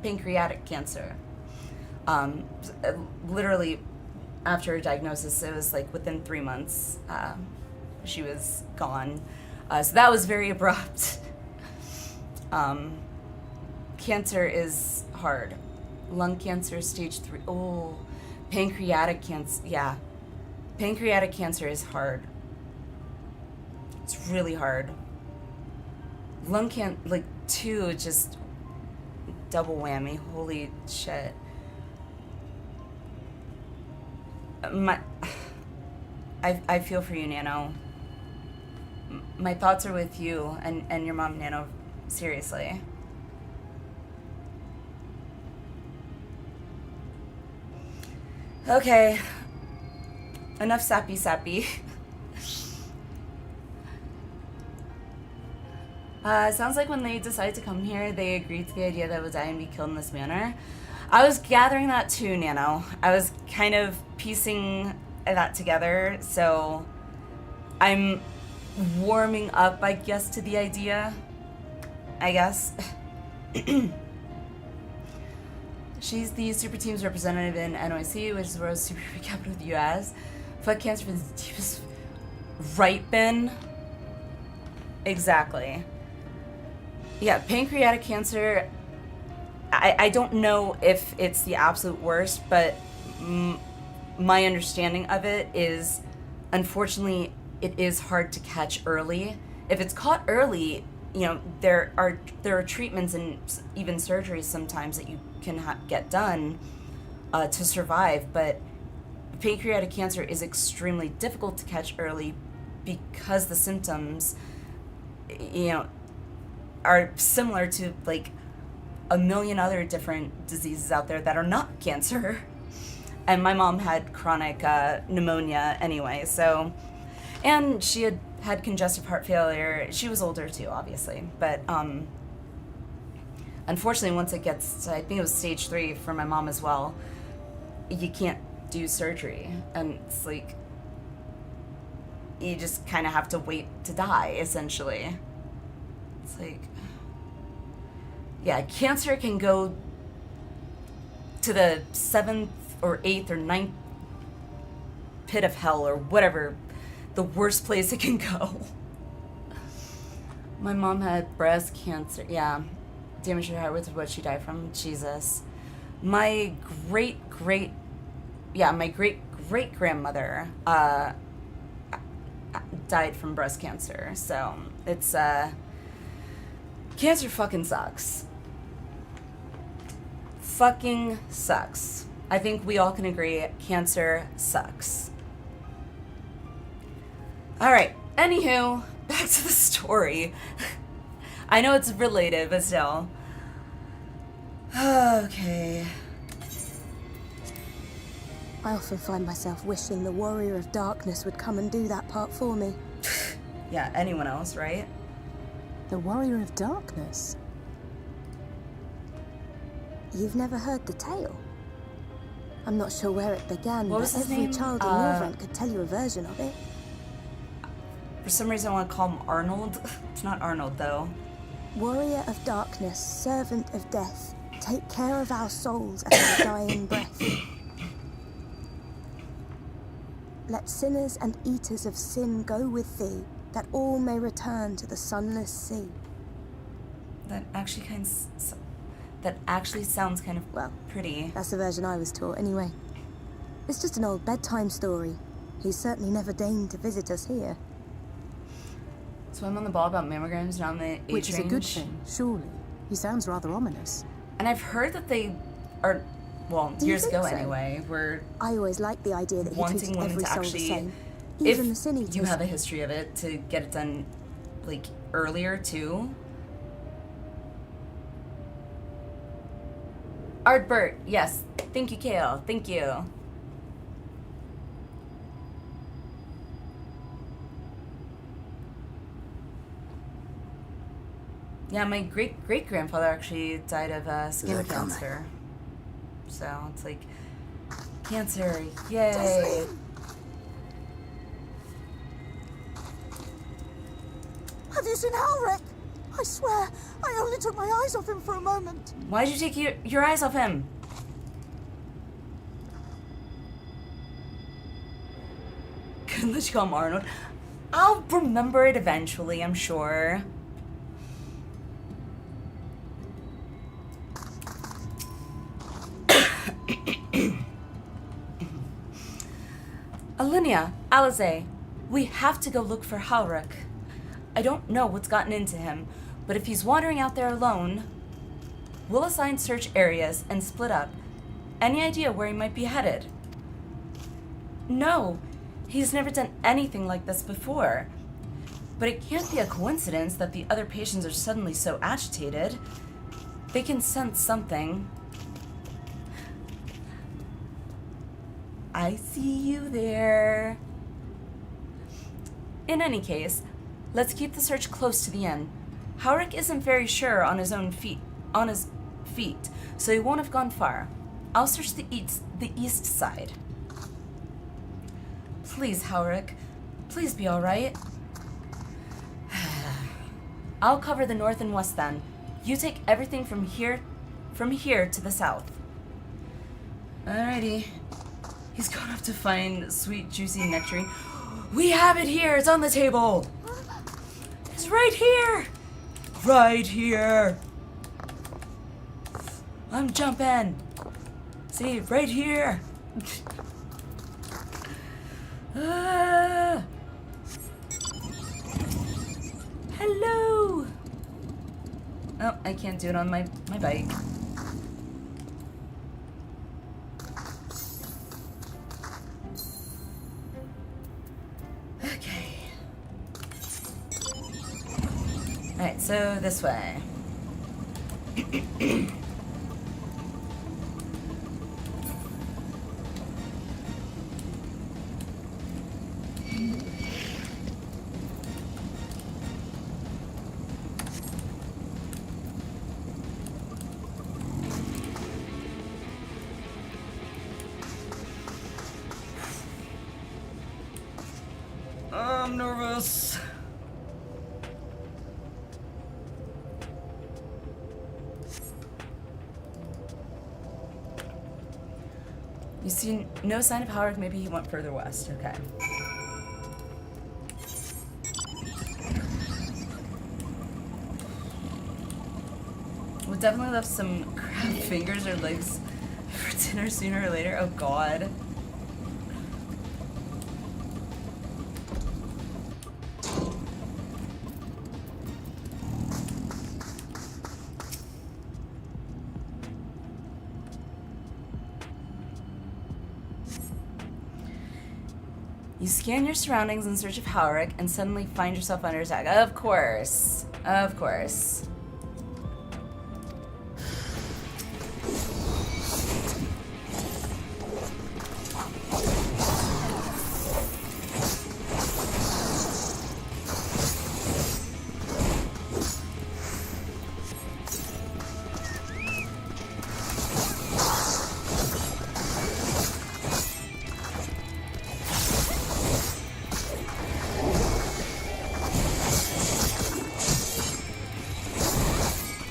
pancreatic cancer. Literally, after her diagnosis, it was like within 3 months, she was gone. So that was very abrupt. Cancer is hard. Lung cancer, stage 3. Oh, pancreatic cancer. Yeah. Pancreatic cancer is hard. It's really hard. Lung cancer, like 2, just double whammy. Holy shit. I feel for you, Nano. My thoughts are with you and your mom, Nano. Seriously. Okay. Enough sappy. Sounds like when they decided to come here, they agreed to the idea that I would die and be killed in this manner. I was gathering that too, Nano. I was kind of piecing that together, so I'm warming up, I guess, to the idea. I guess. She's the super team's representative in NYC, which is the world's super capital of the US. Fuck cancer for the deepest. Right, Ben? Exactly. Yeah, pancreatic cancer, I don't know if it's the absolute worst, but my understanding of it is, unfortunately, it is hard to catch early. If it's caught early, you know, there are treatments and even surgeries sometimes that you can get done to survive, but pancreatic cancer is extremely difficult to catch early because the symptoms, you know, are similar to like a million other different diseases out there that are not cancer. And my mom had chronic pneumonia anyway, so, and she had congestive heart failure. She was older too, obviously, but unfortunately, once it gets to, I think it was stage 3 for my mom as well, you can't do surgery, and it's like you just kind of have to wait to die, essentially. It's like, yeah, cancer can go to the 7th or 8th or 9th pit of hell, or whatever, the worst place it can go. My mom had breast cancer. Yeah, damage to her heart with what she died from. Jesus. My great grandmother died from breast cancer. So it's cancer fucking sucks. Fucking sucks. I think we all can agree cancer sucks. Alright, anywho, back to the story. I know it's related, but still. Okay. I often find myself wishing the Warrior of Darkness would come and do that part for me. Yeah, anyone else, right? The Warrior of Darkness? You've never heard the tale? I'm not sure where it began, what but was his every name? child in Norvrent could tell you a version of it. For some reason I want to call him Arnold. It's not Arnold, though. Warrior of Darkness, servant of death, take care of our souls at our dying breath. Let sinners and eaters of sin go with thee, that all may return to the sunless sea. That actually sounds kind of, well, pretty. That's the version I was taught anyway. It's just an old bedtime story. He's certainly never deigned to visit us here. So I'm on the ball about mammograms around the age range. Which is a good thing, surely. He sounds rather ominous. And I've heard that they are, well, years ago anyway, were I always liked the idea that he wanting treated women every to soul the actually, same. Even the sin if you eaters. have a history of it, to get it done, like, earlier too. Artbert, yes. Thank you, Kale. Thank you. Yeah, my great-grandfather actually died of skin cancer. So it's like, cancer, yay. Jasmine. Have you seen Halric? I swear, I only took my eyes off him for a moment. Why did you take your eyes off him? Unless you call him Arnold. I'll remember it eventually, I'm sure. Alliniea, Alize, we have to go look for Halric. I don't know what's gotten into him, but if he's wandering out there alone, we'll assign search areas and split up. Any idea where he might be headed? No, he's never done anything like this before. But it can't be a coincidence that the other patients are suddenly so agitated. They can sense something. I see you there. In any case, let's keep the search close to the end. Halric isn't very sure on his feet, so he won't have gone far. I'll search the east side. Please, Halric. Please be all right. I'll cover the north and west then. You take everything from here to the south. Alrighty. He's gone up to find sweet, juicy nectarine. We have it here! It's on the table! It's right here! Right here! I'm jumping! See, right here! Hello! Oh, I can't do it on my bike. Okay. Alright, so this way. I'm nervous. You see no sign of Howard. Maybe he went further west. Okay. We'll definitely left some crab fingers or legs for dinner sooner or later. Oh God. You scan your surroundings in search of Halric and suddenly find yourself under attack. Of course. Of course.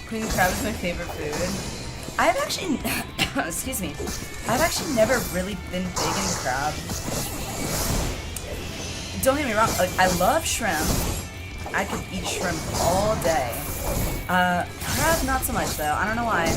Queen crab is my favorite food. I've actually, excuse me, I've actually never really been big into crab. Don't get me wrong, like, I love shrimp. I could eat shrimp all day. Crab, not so much though. I don't know why.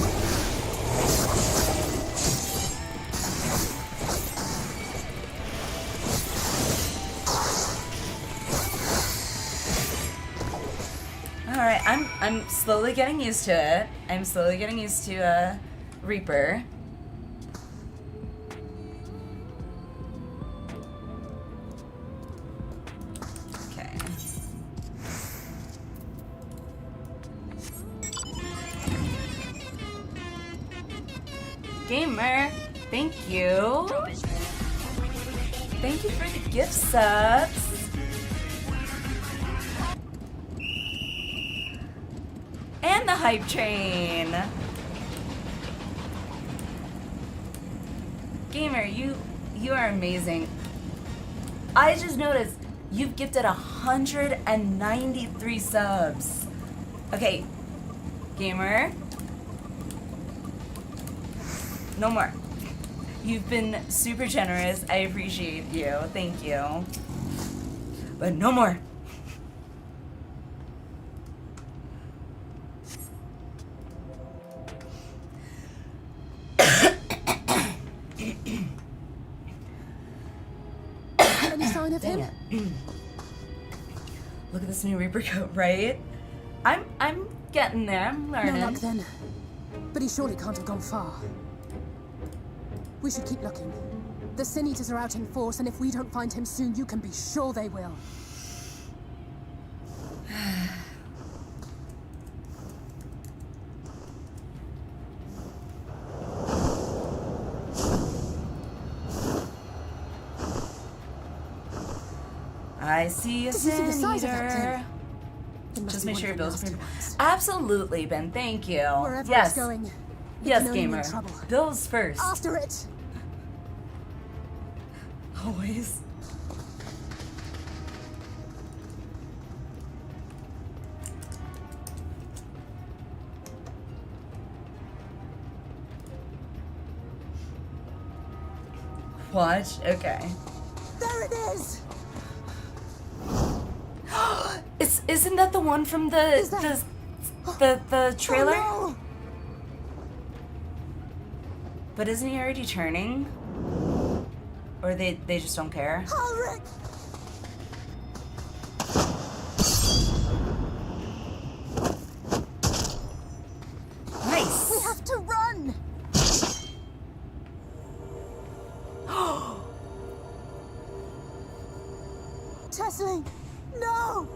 Alright, I'm slowly getting used to it. I'm slowly getting used to Reaper. Okay. Gamer, thank you. Thank you for the gift subs. And the hype train. Gamer, you are amazing. I just noticed you've gifted 193 subs. Okay, Gamer. No more. You've been super generous. I appreciate you. Thank you. But no more. Any sign of him? Look at this new Reaper coat, right? I'm getting there. I'm learning. No luck then. But he surely can't have gone far. We should keep looking. The Sin Eaters are out in force, and if we don't find him soon, you can be sure they will. I see a Sin Eater. Just make sure your bills are absolutely, Ben. Thank you. Wherever yes. it's going. Yes, gamer. Bills first. After it. Always. Watch. Okay. There it is. Isn't that the one from the trailer? Oh, no. But isn't he already turning? Or they just don't care? Ulrich! Nice. We have to run. Tessling, no!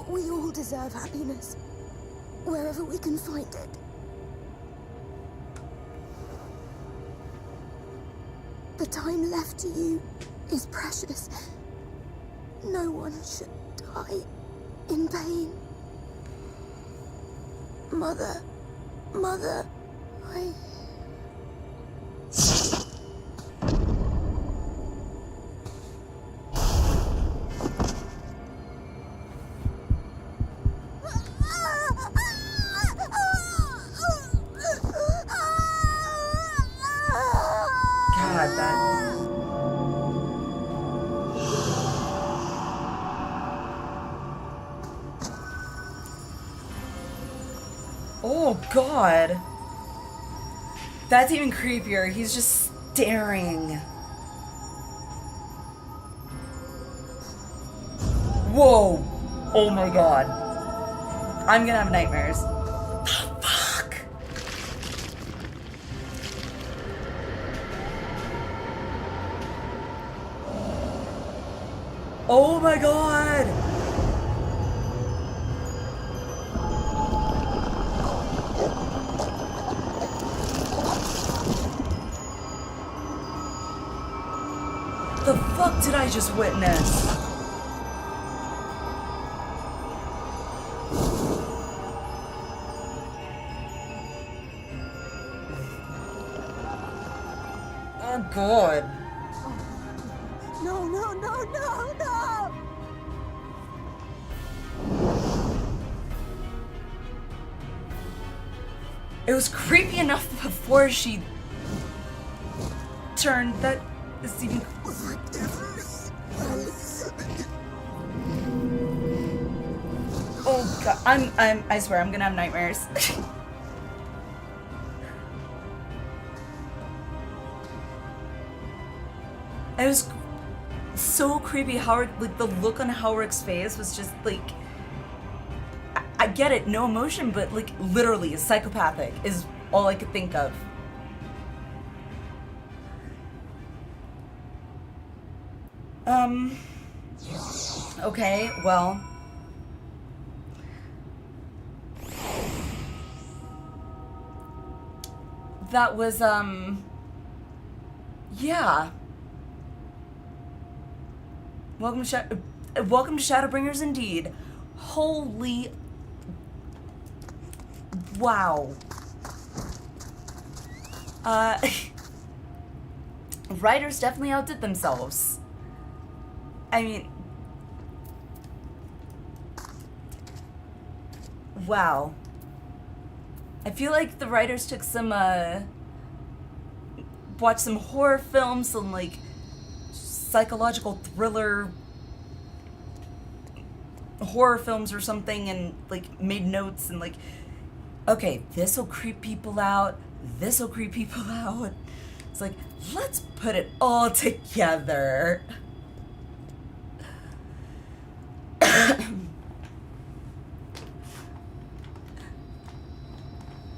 We all deserve happiness, wherever we can find it. The time left to you is precious. No one should die in pain. Mother, I... Oh god. That's even creepier. He's just staring. Whoa. Oh my god. I'm gonna have nightmares. Oh, fuck. Oh my god. The fuck did I just witness? Oh god. No, no, no, no, no! It was creepy enough before she turned. That is even. Oh god, I swear I'm gonna have nightmares. It was so creepy. Howard, like the look on Howard's face was just like, I get it, no emotion, but like literally psychopathic is all I could think of. Okay, well. That was, yeah. Welcome to Shadowbringers indeed. Holy. Wow. Writers definitely outdid themselves. I mean, wow. I feel like the writers took some, watched some horror films, some, like, psychological thriller horror films or something, and, like, made notes and, like, okay, this'll creep people out, this'll creep people out. It's like, let's put it all together.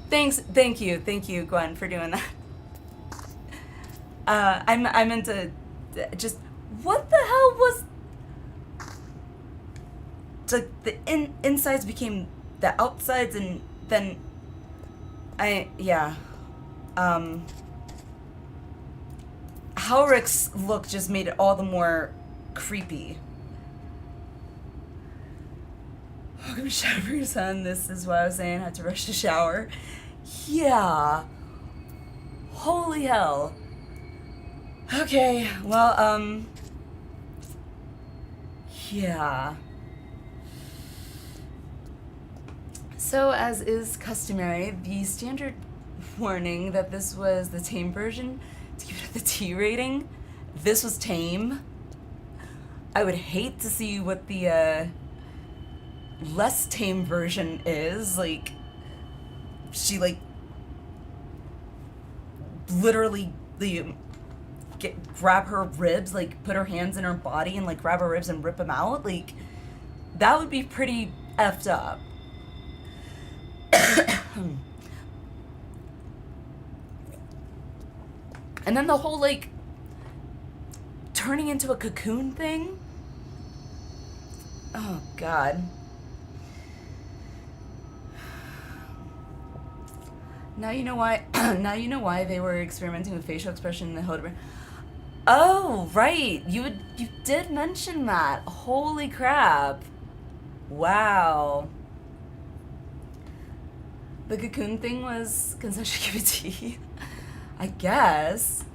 Thank you, Gwen, for doing that. I meant to just, what the hell was, like, the insides became the outsides, and then, Halrick's look just made it all the more creepy. Welcome to Shadowbringers, son. This is what I was saying. I had to rush to shower. Yeah. Holy hell. Okay, well, yeah. So, as is customary, the standard warning that this was the tame version, to give it the T rating, this was tame. I would hate to see what the, less tame version is. Like, she, like, literally, grab her ribs, like, put her hands in her body and, like, grab her ribs and rip them out. Like, that would be pretty effed up. And then the whole, like, turning into a cocoon thing. Oh, God. Now you know why. Now you know why they were experimenting with facial expression in the Hildebrandt. Oh, right. You did mention that. Holy crap. Wow. The cocoon thing was concession QT. I guess.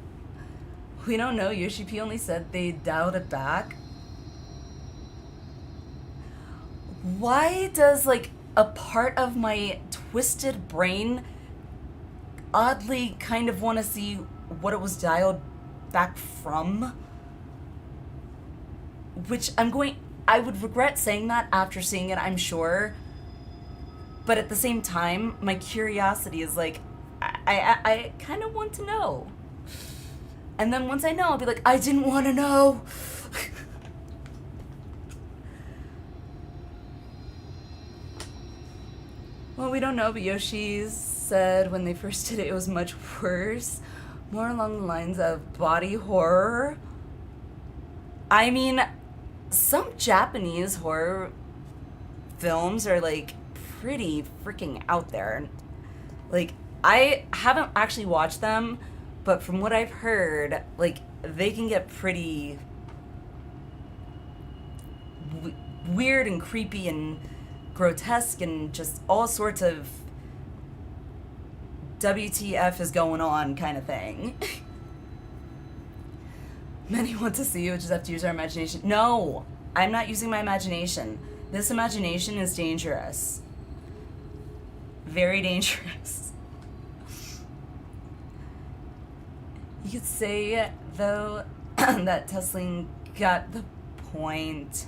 We don't know. Yoshi P only said they dialed it back. Why does, like, a part of my twisted brain oddly kind of want to see what it was dialed back from? Which I would regret saying that after seeing it, I'm sure. But at the same time, my curiosity is like, I kind of want to know. And then once I know, I'll be like, I didn't want to know. Well, we don't know, but Yoshi said when they first did it, it was much worse. More along the lines of body horror. I mean, some Japanese horror films are, like, pretty freaking out there. Like, I haven't actually watched them, but from what I've heard, like, they can get pretty weird and creepy and grotesque and just all sorts of WTF is going on kind of thing. Many want to see, we just have to use our imagination. No, I'm not using my imagination. This imagination is dangerous. Very dangerous. You could say, though, that Tesling got the point.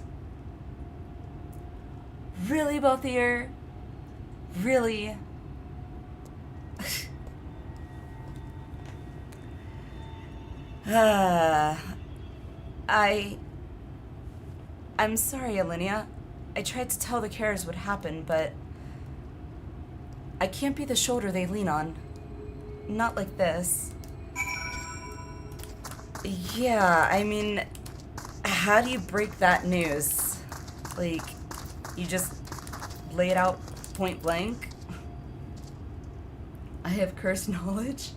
Really, Bothier? Really? I'm sorry, Alliniea. I tried to tell the carers what happened, but I can't be the shoulder they lean on. Not like this. Yeah, I mean, how do you break that news? Like, you just lay it out point blank? I have cursed knowledge.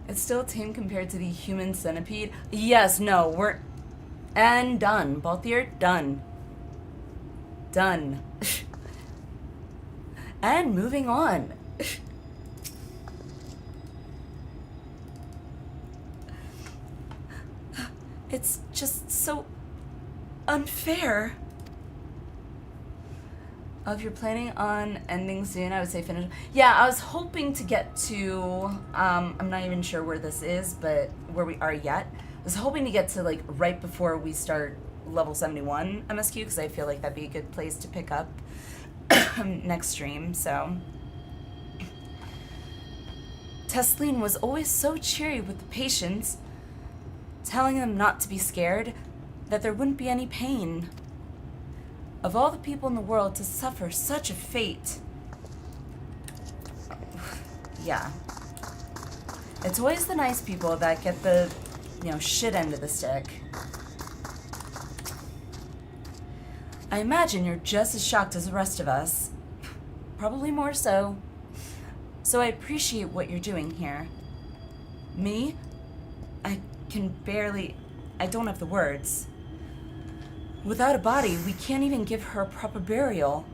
It's still tame compared to the human centipede. Yes, no, we're... And done. Balthier, done. Done. And moving on. It's just so unfair. If you're planning on ending soon, I would say finish. Yeah, I was hoping to get to, I'm not even sure where this is, but where we are yet. I was hoping to get to, like, right before we start level 71 MSQ, because I feel like that'd be a good place to pick up next stream, so. Tesleen was always so cheery with the patients, telling them not to be scared, that there wouldn't be any pain. Of all the people in the world to suffer such a fate. Yeah. It's always the nice people that get the, you know, shit end of the stick. I imagine you're just as shocked as the rest of us. Probably more so. So I appreciate what you're doing here. Me? I don't have the words. Without a body, we can't even give her a proper burial.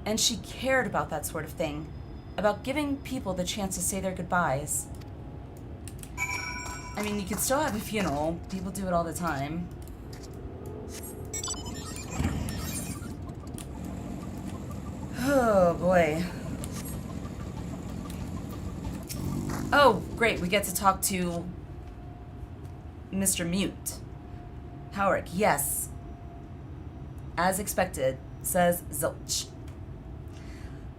And she cared about that sort of thing. About giving people the chance to say their goodbyes. I mean, you could still have a funeral. People do it all the time. Oh, boy. Oh, great. We get to talk to Mr. Mute. Howard, yes. As expected, says Zilch.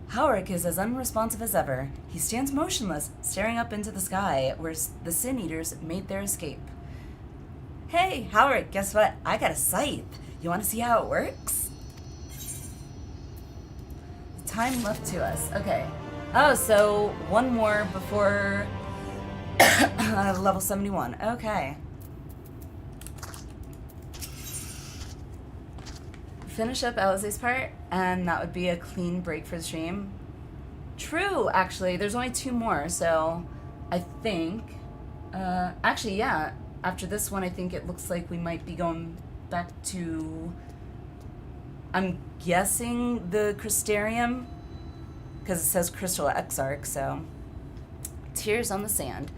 Howard is as unresponsive as ever. He stands motionless, staring up into the sky, where the Sin Eaters made their escape. Hey, Howard, guess what? I got a scythe. You want to see how it works? The time left to us. Okay. Oh, so one more before level 71. Okay. Finish up Alize's part, and that would be a clean break for the stream. True, actually. There's only 2 more, so I think... actually, yeah. After this one, I think it looks like we might be going back to... I'm guessing the Crystarium, because it says Crystal Exarch, so... Tears on the sand.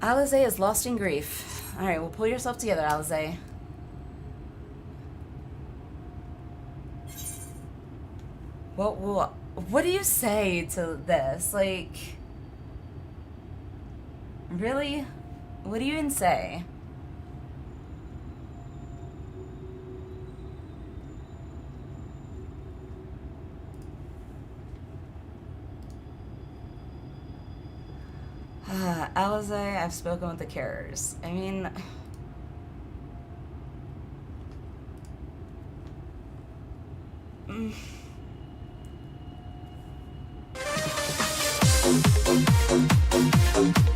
Alize is lost in grief. Alright, well, pull yourself together, Alize. What do you say to this? Like, really? What do you even say? Alize, I've spoken with the carers. I mean...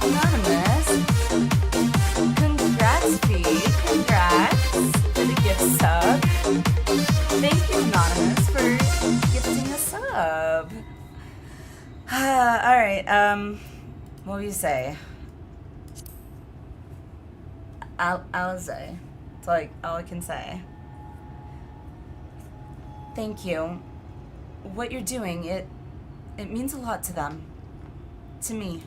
Anonymous, congrats, Fee. Congrats for the gift sub. Thank you, Anonymous, for gifting a sub. Alright, what do you say? Alize. It's like all I can say. Thank you. What you're doing, it means a lot to them. To me.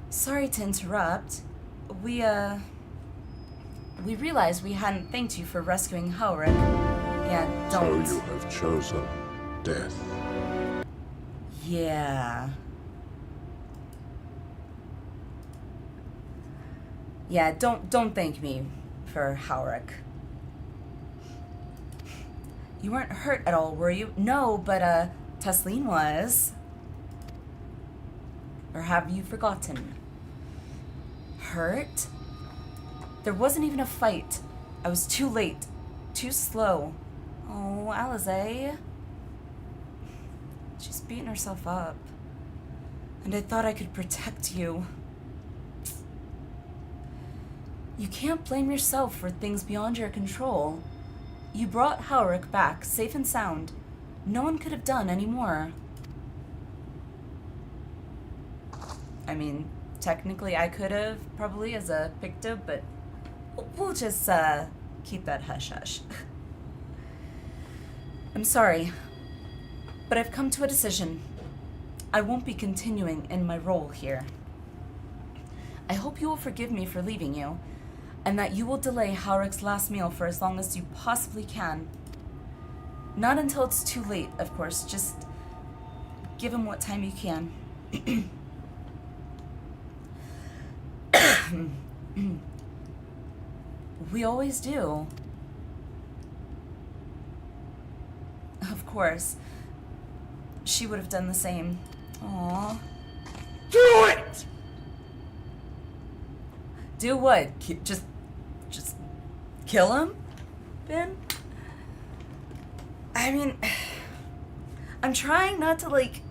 Sorry to interrupt. We realized we hadn't thanked you for rescuing Howard. Yeah, don't. So you have chosen death. Yeah. Yeah, don't thank me for Howard. You weren't hurt at all, were you? No, but Tesleen was. Or have you forgotten? Hurt? There wasn't even a fight. I was too late. Too slow. Oh, Alize. She's beating herself up. And I thought I could protect you. You can't blame yourself for things beyond your control. You brought Howard back, safe and sound. No one could have done any more. I mean, technically I could have, probably, as a Picto, but we'll just keep that hush-hush. I'm sorry, but I've come to a decision. I won't be continuing in my role here. I hope you will forgive me for leaving you, and that you will delay Haurik's last meal for as long as you possibly can. Not until it's too late, of course. Just give him what time you can. We always do. Of course. She would have done the same. Aww. Do it! Do what? Just kill him? Ben? I mean, I'm trying not to, like,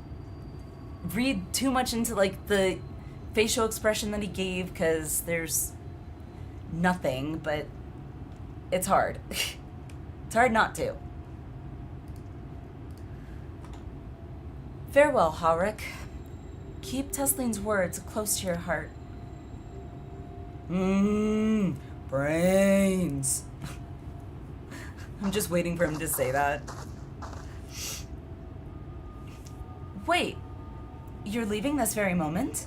read too much into, like, the facial expression that he gave, because there's nothing, but it's hard. It's hard not to. Farewell, Haurik. Keep Tesline's words close to your heart. Brains. I'm just waiting for him to say that. Wait, you're leaving this very moment?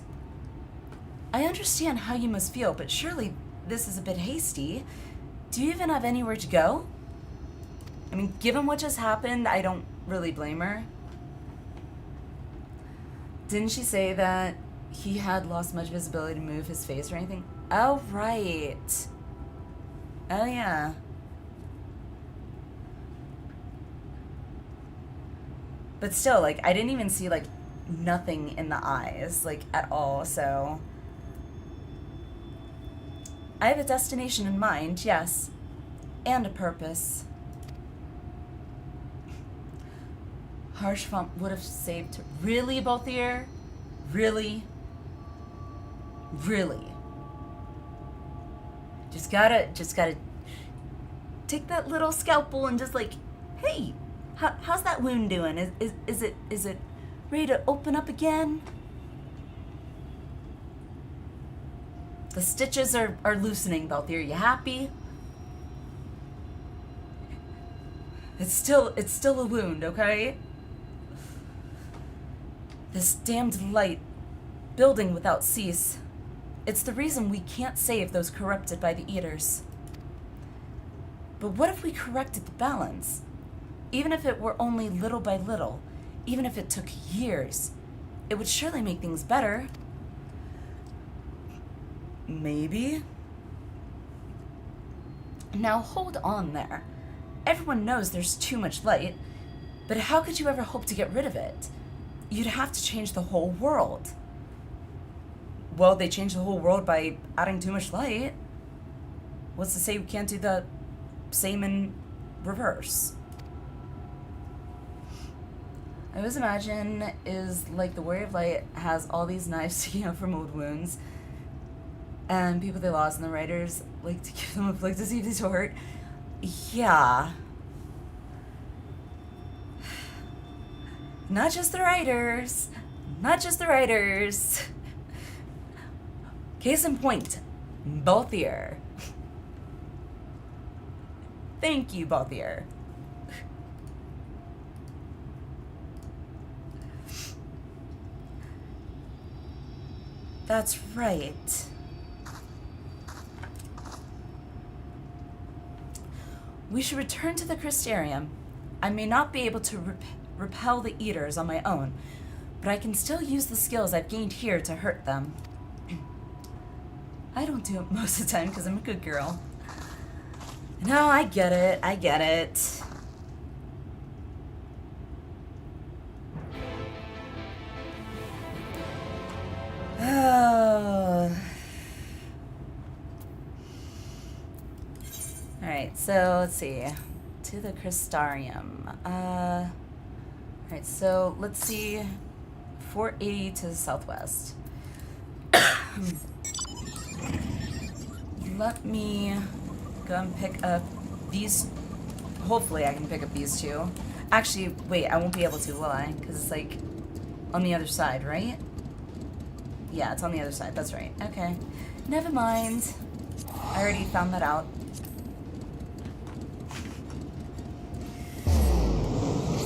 I understand how you must feel, but surely this is a bit hasty. Do you even have anywhere to go? I mean, given what just happened, I don't really blame her. Didn't she say that he had lost much visibility to move his face or anything? Oh, right. Oh, yeah. But still, like, I didn't even see, like, nothing in the eyes, like, at all, so... I have a destination in mind, yes. And a purpose. Harshfont would have saved... Really, Balthier? Really? Really? Just gotta take that little scalpel and just like, hey, how's that wound doing? Is it ready to open up again? The stitches are loosening, Balthier. You happy? It's still a wound, okay? This damned light, building without cease. It's the reason we can't save those corrupted by the Eaters. But what if we corrected the balance? Even if it were only little by little, even if it took years, it would surely make things better. Maybe? Now hold on there. Everyone knows there's too much light, but how could you ever hope to get rid of it? You'd have to change the whole world. Well, they changed the whole world by adding too much light. What's to say we can't do the same in reverse? I always imagine is like the Warrior of Light has all these knives sticking out from old wounds, and people they lost and the writers like to give them a flick to see if they hurt. Yeah. Not just the writers. Not just the writers. Case in point, Balthier. Thank you, Balthier. That's right. We should return to the Crystarium. I may not be able to repel the Eaters on my own, but I can still use the skills I've gained here to hurt them. I don't do it most of the time because I'm a good girl. No, I get it. I get it. Oh. Alright, so let's see. To the Crystarium. Alright, so let's see. 480 to the southwest. Let me go and pick up these. Hopefully I can pick up these two. Actually, wait, I won't be able to, will I? Because it's like on the other side, right? Yeah, it's on the other side. That's right. Okay. Never mind. I already found that out.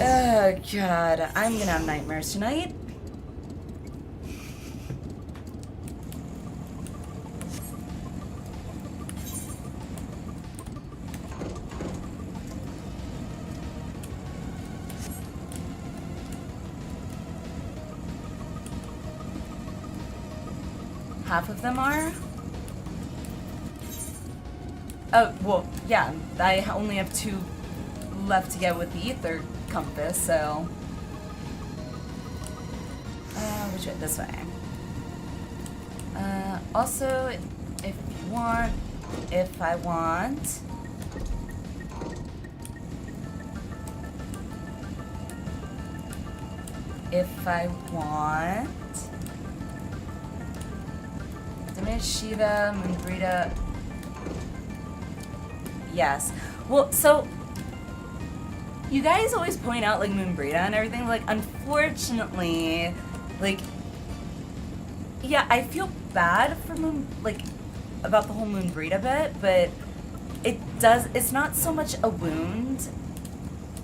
Oh, God. I'm gonna have nightmares tonight. half of them are. Oh, well, yeah, I only have 2 left to get with the ether compass, so... which way? This way. Also, if I want... If I want... Diminish Shiva, Moonbrita... Yes. Well, so... You guys always point out, like, Moonbrita and everything. Like, unfortunately... Like... Yeah, I feel bad for about the whole Moonbrita bit, but... It's not so much a wound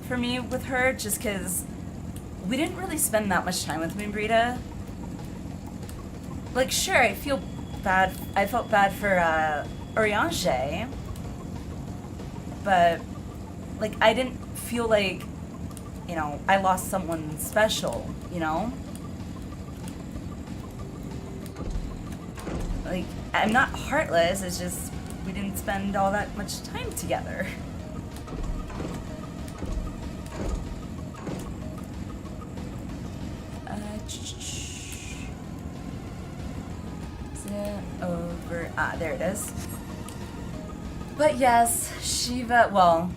for me with her, just because... We didn't really spend that much time with Moonbrita. Like, sure, I felt bad for, Oriange. But, like, I didn't feel like, you know, I lost someone special, you know? Like, I'm not heartless, it's just we didn't spend all that much time together. Over, there it is. But yes, Shiva, well,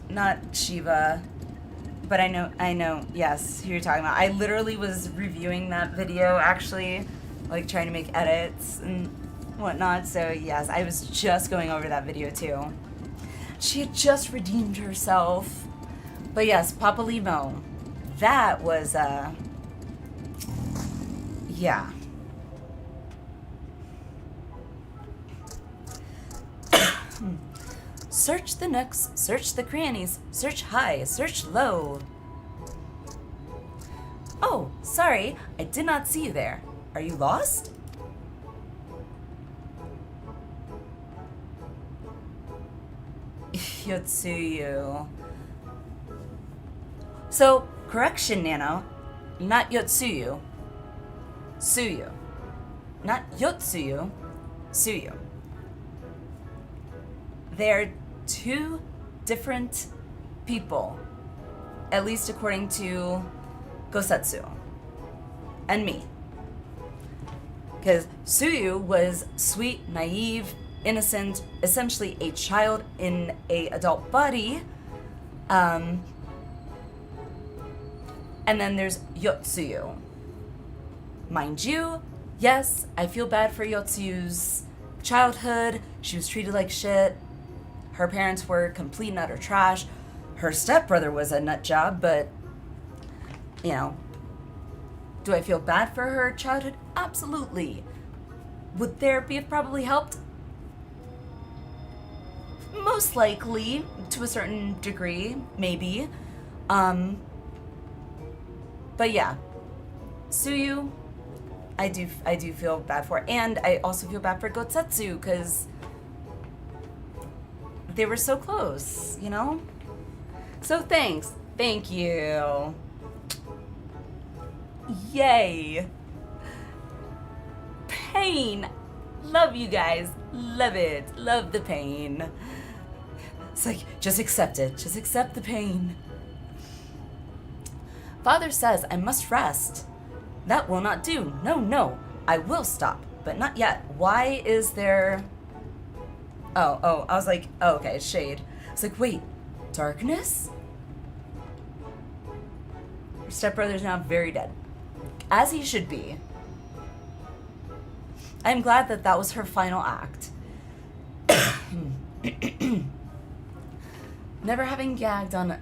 not Shiva, but I know, yes, who you're talking about. I literally was reviewing that video, actually, like trying to make edits and whatnot, so yes, I was just going over that video too. She had just redeemed herself. But yes, Papa Limo, that was, yeah. Search the nooks, search the crannies, search high, search low. Oh, sorry, I did not see you there. Are you lost? Yotsuyu. So, correction, Nano. Not Yotsuyu. Suyu. Not Yotsuyu. Suyu. They're 2 different people. At least according to Gosetsu. And me. Because Suyu was sweet, naive, innocent, essentially a child in a adult body. And then there's Yotsuyu. Mind you, yes, I feel bad for Yotsuyu's childhood. She was treated like shit. Her parents were complete and utter trash. Her stepbrother was a nut job, but, you know, do I feel bad for her childhood? Absolutely. Would therapy have probably helped? Most likely, to a certain degree, maybe. But yeah, Suyu, I do feel bad for, and I also feel bad for Gosetsu because they were so close, you know. So thanks, thank you. Yay. Pain, love you guys, love it, love the pain. It's like just accept it, just accept the pain. Father says I must rest. That will not do. No, no. I will stop, but not yet. Why is there... Oh, I was like, oh, okay, it's shade. I was like, wait, darkness? Her stepbrother's now very dead. As he should be. I'm glad that that was her final act. Never having gagged on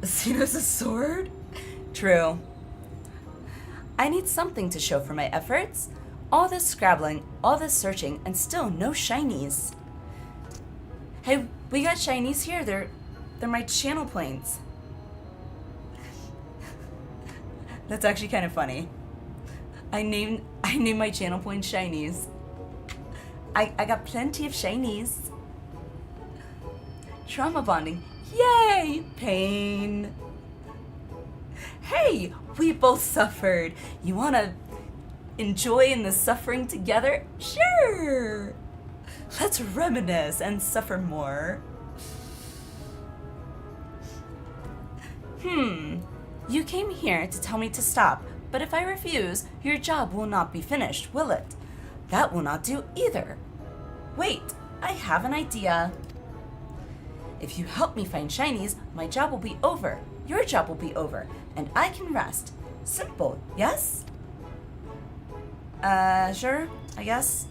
Xenos' sword? True. I need something to show for my efforts. All this scrabbling, all this searching, and still no shinies. Hey, we got shinies here. They're my channel planes. That's actually kind of funny. I named my channel plane shinies. I got plenty of shinies. Trauma bonding. Yay! Pain. Hey, we both suffered. You wanna enjoy in the suffering together? Sure. Let's reminisce and suffer more. You came here to tell me to stop, but if I refuse, your job will not be finished, will it? That will not do either. Wait, I have an idea. If you help me find shinies, my job will be over, your job will be over, and I can rest. Simple, yes? Sure, I guess.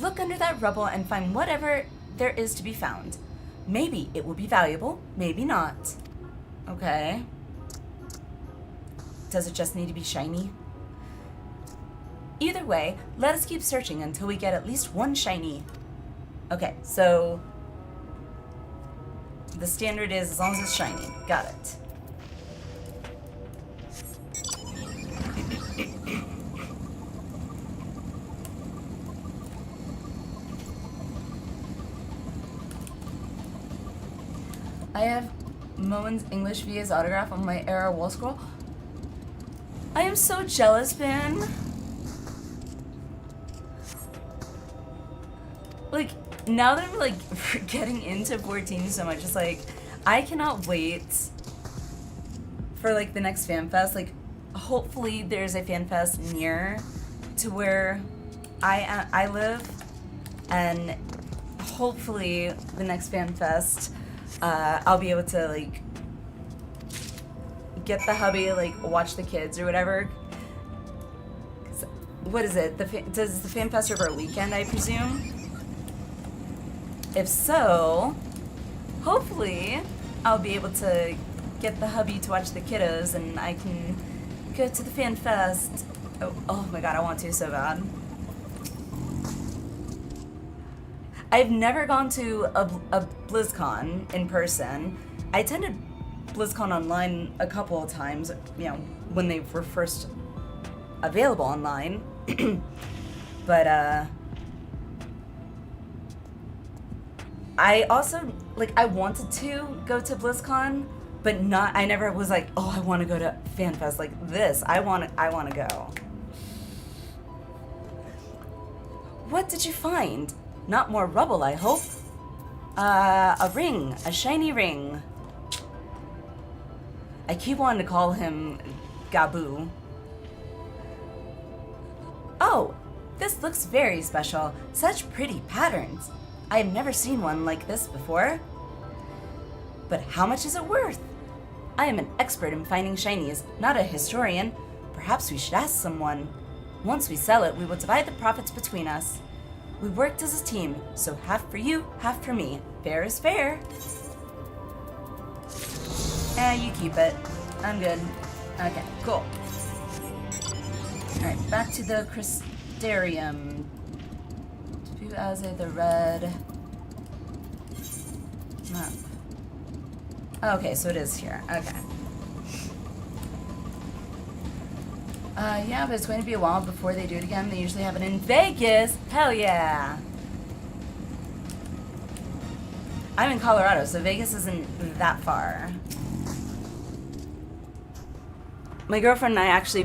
Look under that rubble and find whatever there is to be found. Maybe it will be valuable, maybe not. Okay. Does it just need to be shiny? Either way, let us keep searching until we get at least one shiny. Okay, so the standard is as long as it's shiny. Got it. I have Moen's English VA's autograph on my era wall scroll. I am so jealous, Ben. Like, now that I'm like getting into 14 so much, it's like I cannot wait for like the next fan fest. Like, hopefully there's a fan fest near to where I live, and hopefully the next fan fest I'll be able to like get the hubby, like watch the kids or whatever. What is it? Does the fan fest over a weekend, I presume? If so, hopefully I'll be able to get the hubby to watch the kiddos and I can go to the fan fest. Oh my god, I want to so bad. I've never gone to a BlizzCon in person. I attended BlizzCon online a couple of times, you know, when they were first available online. But I also, like, I wanted to go to BlizzCon, but I never was like, oh, I want to go to FanFest like this. I want to go. What did you find? Not more rubble, I hope. A ring, a shiny ring. I keep wanting to call him Gaboo. Oh, this looks very special. Such pretty patterns. I have never seen one like this before. But how much is it worth? I am an expert in finding shinies, not a historian. Perhaps we should ask someone. Once we sell it, we will divide the profits between us. We worked as a team, so half for you, half for me. Fair is fair. You keep it. I'm good. Okay, cool. Alright, back to the Crystarium. View as the red map. Okay, so it is here. Okay. Yeah, but it's going to be a while before they do it again. They usually have it in Vegas. Hell yeah. I'm in Colorado, so Vegas isn't that far. My girlfriend and I actually,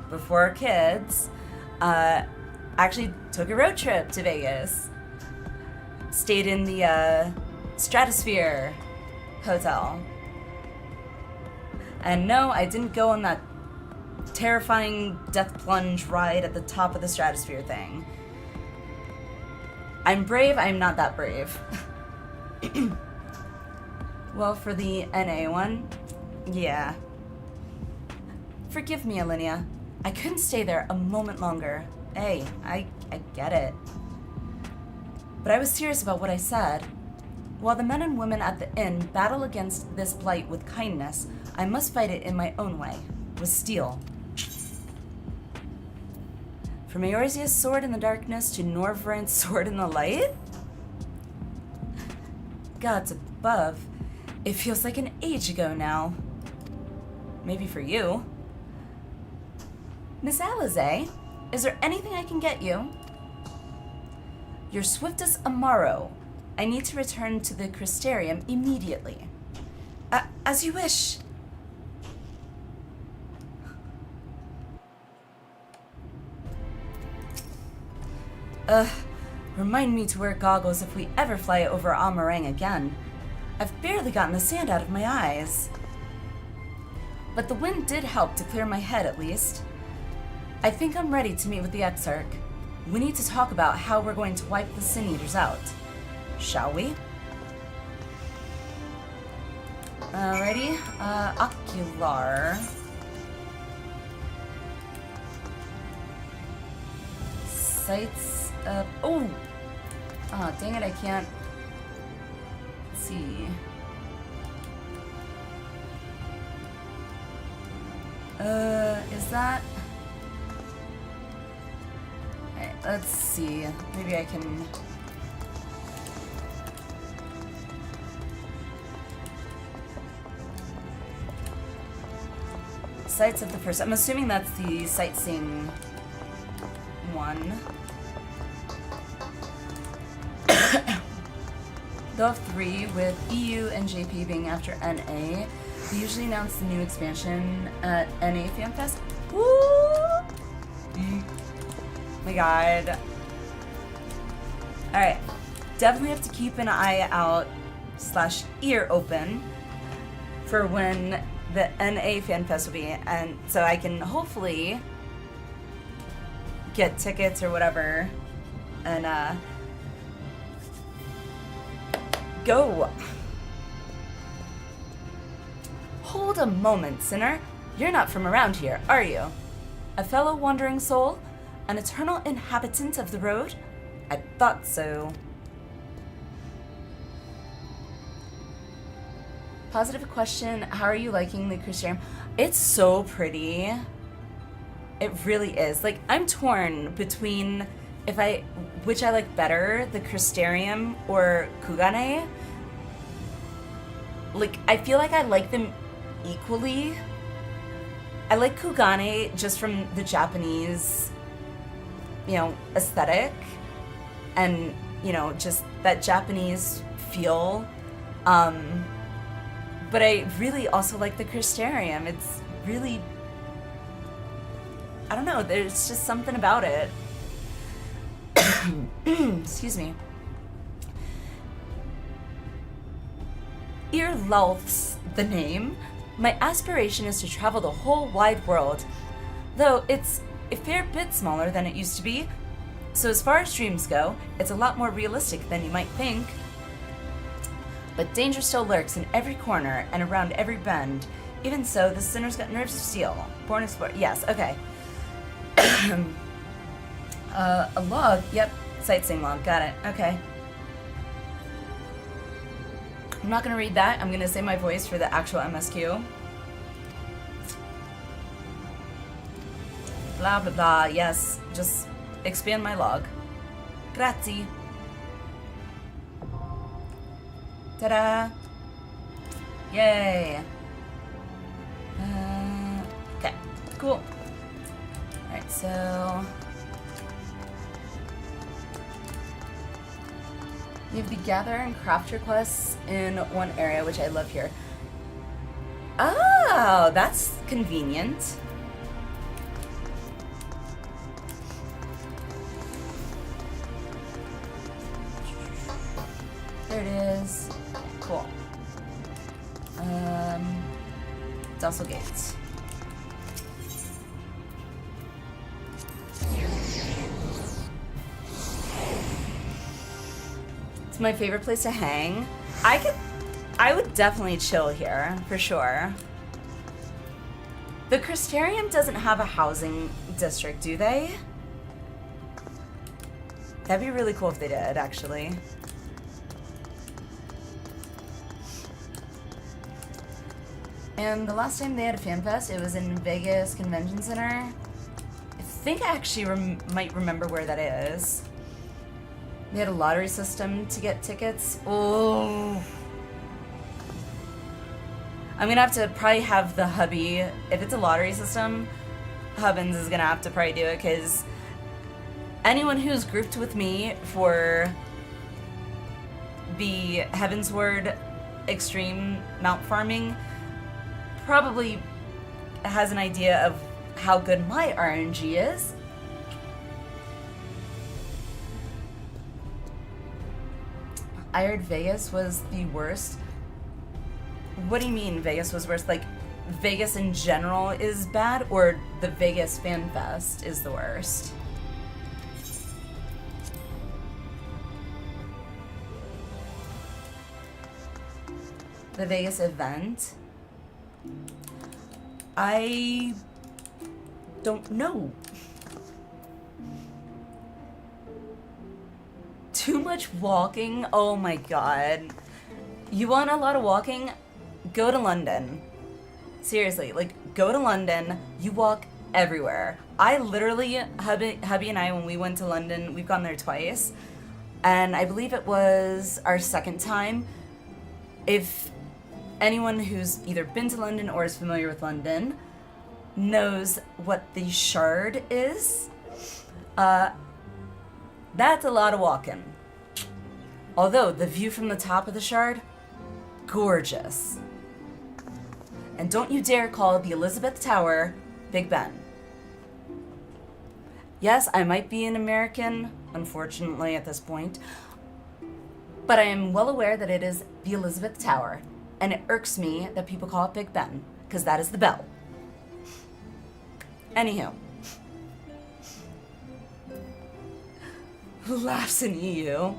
before our kids, actually took a road trip to Vegas. Stayed in the Stratosphere Hotel. And no, I didn't go on that terrifying death plunge ride at the top of the Stratosphere thing. I'm brave, I'm not that brave. Well, for the NA one, yeah. Forgive me, Alliniea. I couldn't stay there a moment longer. Hey, I get it. But I was serious about what I said. While the men and women at the inn battle against this blight with kindness, I must fight it in my own way, with steel. From Eorzea's sword in the darkness to Norvryn's sword in the light? Gods above, it feels like an age ago now. Maybe for you. Miss Alize, is there anything I can get you? Your swiftest Amaro. I need to return to the Crystarium immediately. As you wish. Remind me to wear goggles if we ever fly over Amarang again. I've barely gotten the sand out of my eyes. But the wind did help to clear my head, at least. I think I'm ready to meet with the Exarch. We need to talk about how we're going to wipe the Sin Eaters out. Shall we? Alrighty. Ocular. Sights up. Oh! Oh, dang it, I can't. Let's see. Is that... Alright, let's see. Maybe I can... Sights of the first... I'm assuming that's the sightseeing one. They'll have 3, with EU and JP being after NA. We usually announce the new expansion at NA FanFest. Woo! My god. Alright. Definitely have to keep an eye out / ear open for when the NA FanFest will be, and so I can hopefully get tickets or whatever and go. Hold a moment, sinner. You're not from around here, are you? A fellow wandering soul? An eternal inhabitant of the road? I thought so. Positive question, how are you liking the Crystarium? It's so pretty. It really is. Like, I'm torn between which I like better, the Crystarium or Kugane. Like, I feel like I like them equally. I like Kugane just from the Japanese, aesthetic and, just that Japanese feel. But I really also like the Crystarium. It's really, I don't know, there's just something about it. Excuse me. Earlulf's the name. My aspiration is to travel the whole wide world, though it's a fair bit smaller than it used to be. So as far as dreams go, it's a lot more realistic than you might think. But danger still lurks in every corner and around every bend. Even so, the sinner's got nerves of steel. Born explorer. Yes, okay. A log. Yep. Sightseeing log. Got it. Okay. I'm not going to read that. I'm going to say my voice for the actual MSQ. Blah, blah, blah. Yes. Just expand my log. Grazie. Ta-da! Yay! Okay, cool. Alright, so... You have the gather and craft requests in one area, which I love here. Oh, that's convenient. There it is. Cool. It's also gates. It's my favorite place to hang. I would definitely chill here, for sure. The Crystarium doesn't have a housing district, do they? That'd be really cool if they did, actually. And the last time they had a fan fest, it was in Vegas Convention Center. I think I actually might remember where that is. They had a lottery system to get tickets. Oh. I'm gonna have to probably have the hubby, if it's a lottery system, Hubbins is gonna have to probably do it, because anyone who's grouped with me for the Heavensward extreme mount farming probably has an idea of how good my RNG is. I heard Vegas was the worst. What do you mean Vegas was worse? Like, Vegas in general is bad, or the Vegas Fan Fest is the worst? The Vegas event? I don't know. Too much walking? Oh my god. You want a lot of walking? Go to London. Seriously, like, go to London. You walk everywhere. I literally, hubby and I, when we went to London, we've gone there twice, and I believe it was our second time. If anyone who's either been to London or is familiar with London knows what the Shard is, that's a lot of walking. Although, the view from the top of the Shard, gorgeous. And don't you dare call the Elizabeth Tower Big Ben. Yes, I might be an American, unfortunately at this point, but I am well aware that it is the Elizabeth Tower, and it irks me that people call it Big Ben, because that is the bell. Anywho. Laughs in EU.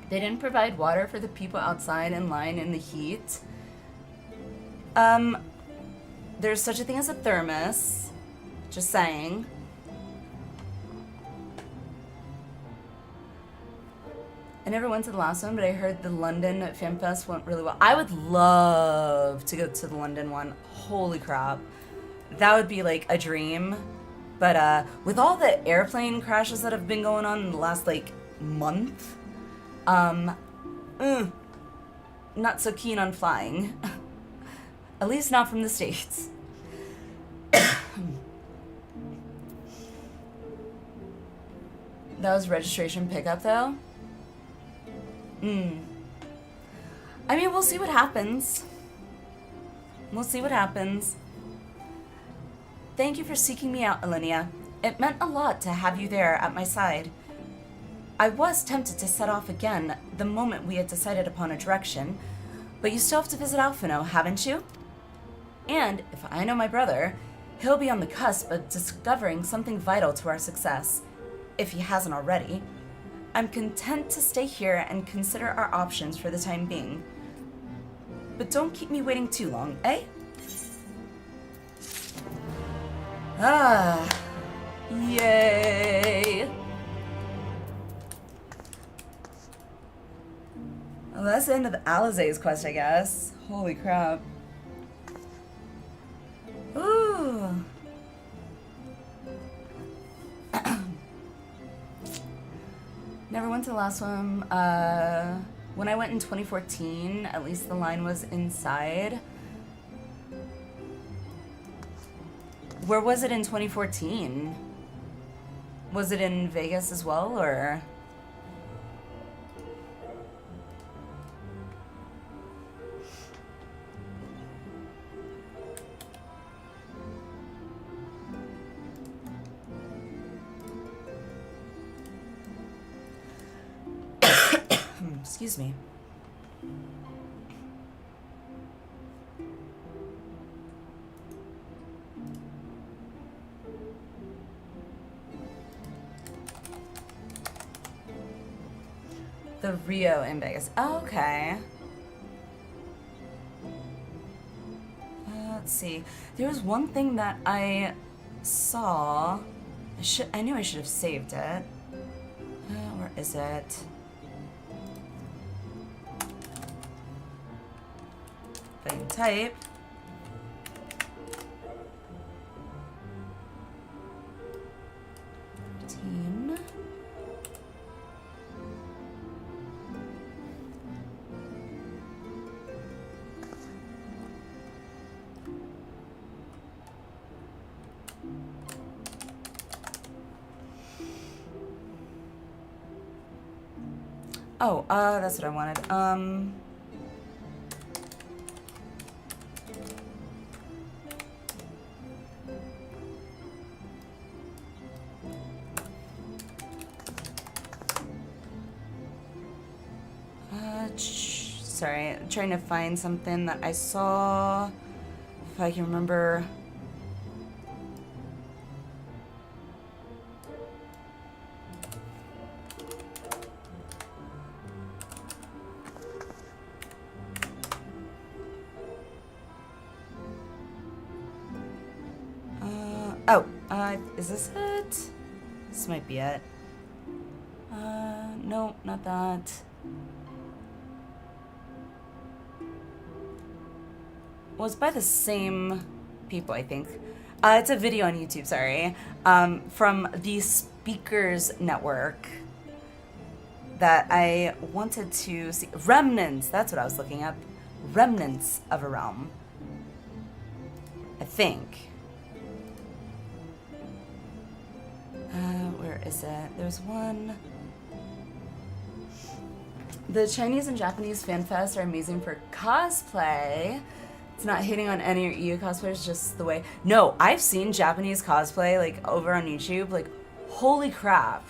They didn't provide water for the people outside in line in the heat. There's such a thing as a thermos. Just saying. I never went to the last one, but I heard the London Fan Fest went really well. I would love to go to the London one. Holy crap. That would be like a dream. But with all the airplane crashes that have been going on in the last like month, not so keen on flying. At least not from the States. That was registration pickup though? I mean, we'll see what happens. We'll see what happens. Thank you for seeking me out, Alliniea. It meant a lot to have you there at my side. I was tempted to set off again the moment we had decided upon a direction, but you still have to visit Alphino, haven't you? And if I know my brother, he'll be on the cusp of discovering something vital to our success, if he hasn't already. I'm content to stay here and consider our options for the time being. But don't keep me waiting too long, eh? Ah, yay. Well, that's the end of the Alizé's quest, I guess. Holy crap. Ooh. Never went to the last one. When I went in 2014, at least the line was inside. Where was it in 2014? Was it in Vegas as well, or? Excuse me. The Rio in Vegas. Oh, okay. Let's see. There was one thing that I saw. I knew I should have saved it. Where is it? If I can type. Team. Oh, that's what I wanted. Sorry, I'm trying to find something that I saw, if I can remember. Is this it? This might be it. No, not that. Well, it's by the same people, I think. It's a video on YouTube, sorry. From the Speakers Network that I wanted to see. Remnants, that's what I was looking up. Remnants of a Realm. I think. Where is it? There's one. The Chinese and Japanese fan fests are amazing for cosplay. It's not hating on any EU cosplayers, just the way. No, I've seen Japanese cosplay like over on YouTube. Like, holy crap!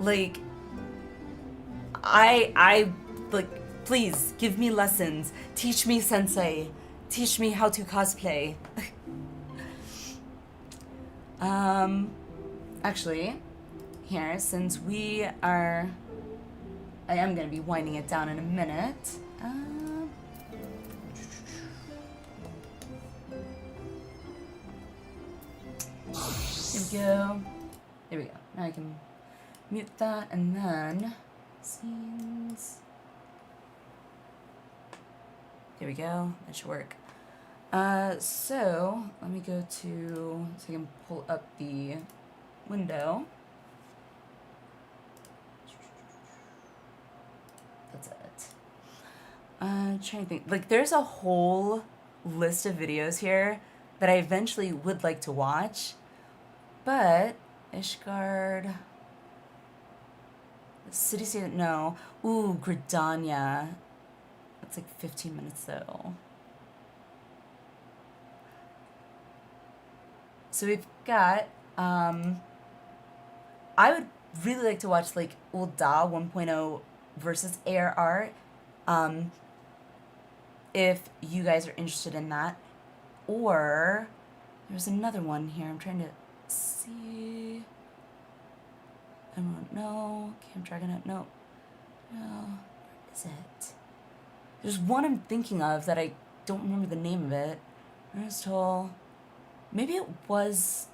Like, I like. Please give me lessons. Teach me, sensei. Teach me how to cosplay. Actually, here, since we are, I am going to be winding it down in a minute. Here we go. There we go. Now I can mute that and then scenes. There we go. That should work. So let me go to, so I can pull up the window. That's it. Trying to think. Like, there's a whole list of videos here that I eventually would like to watch, but Ishgard, City State, no. Ooh, Gridania. That's like 15 minutes though. So we've got, I would really like to watch like Ulda 1.0 versus ARR, if you guys are interested in that. Or there's another one here. I'm trying to see. I don't know. Okay, I'm tracking it. No. No. Where is it? There's one I'm thinking of that I don't remember the name of it. Ernest Toll. Maybe it was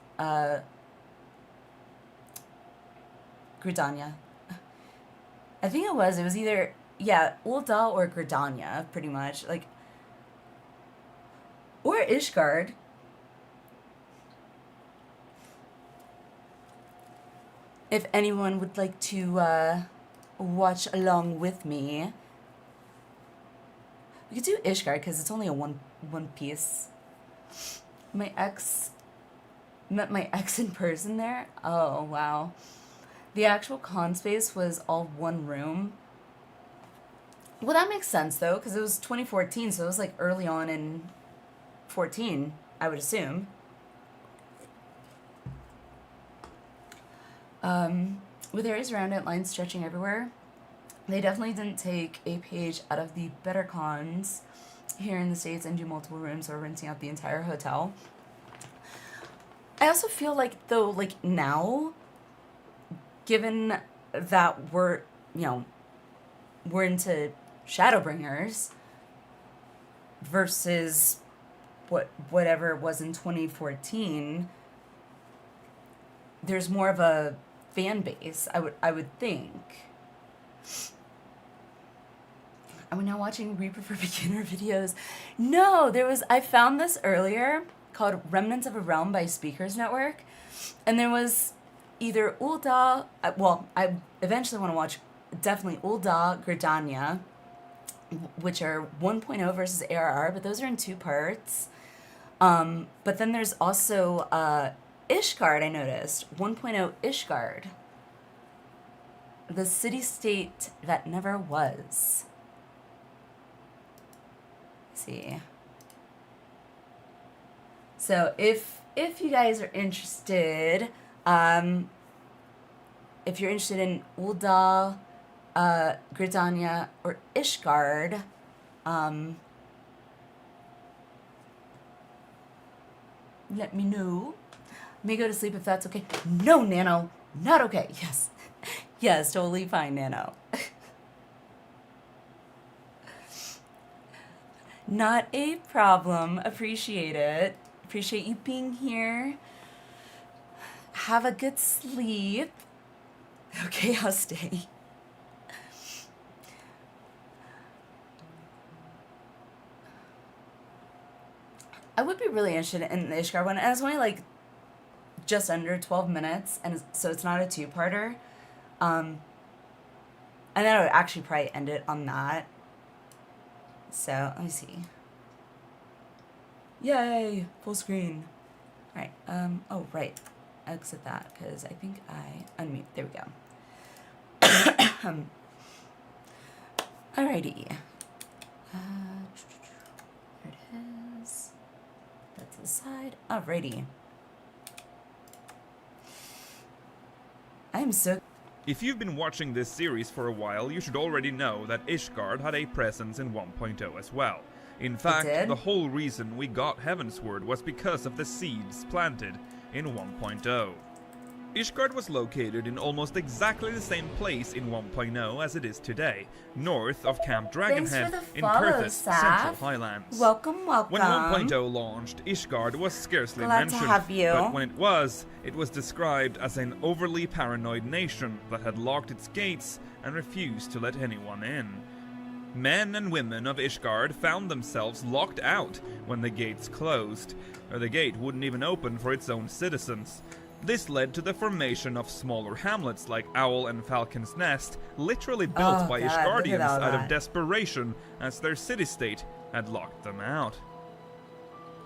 Gridania. I think it was. It was either, yeah, Ulda or Gridania, pretty much. Like, or Ishgard. If anyone would like to watch along with me, we could do Ishgard because it's only a one piece. My ex met my ex in person there. Oh, wow. The actual con space was all one room. Well, that makes sense, though, because it was 2014, so it was, like, early on in 14, I would assume. With areas around it, lines stretching everywhere, they definitely didn't take a page out of the better cons here in the States and do multiple rooms or renting out the entire hotel. I also feel like, though, like, now, given that we're, you know, we're into Shadowbringers versus whatever it was in 2014, there's more of a fan base, I would think. Are we now watching Reaper for Beginner videos? No, I found this earlier, called Remnants of a Realm by Speakers Network, and there was either Ulda, well, I eventually want to watch definitely Ulda, Gridania, which are 1.0 versus ARR, but those are in 2 parts. But then there's also Ishgard, I noticed, 1.0 Ishgard, The city-state that never was. Let's see. So if you guys are interested, if you're interested in Ul'dah, Gridania, or Ishgard, let me know. May go to sleep if that's okay. No, Nano, not okay. Yes. Yes, totally fine, Nano. Not a problem. Appreciate it. Appreciate you being here. Have a good sleep. Okay, I'll stay. I would be really interested in the Ishgard one. And it's only like just under 12 minutes, and so it's not a two-parter. And then I would actually probably end it on that. So, let me see. Yay! Full screen. Alright, oh, right. Exit that, because I think I unmute. There we go. Alrighty. There it is. That's the side. Alrighty. I am so... If you've been watching this series for a while, you should already know that Ishgard had a presence in 1.0 as well. In fact, the whole reason we got Heavensward was because of the seeds planted in 1.0. Ishgard was located in almost exactly the same place in 1.0 as it is today, north of Camp Dragonhead in Perth's Central Highlands. Welcome, welcome. When 1.0 launched, Ishgard was scarcely mentioned, but when it was described as an overly paranoid nation that had locked its gates and refused to let anyone in. Men and women of Ishgard found themselves locked out when the gates closed, or the gate wouldn't even open for its own citizens. This led to the formation of smaller hamlets like Owl and Falcon's Nest, literally built by Ishgardians out of desperation as their city-state had locked them out.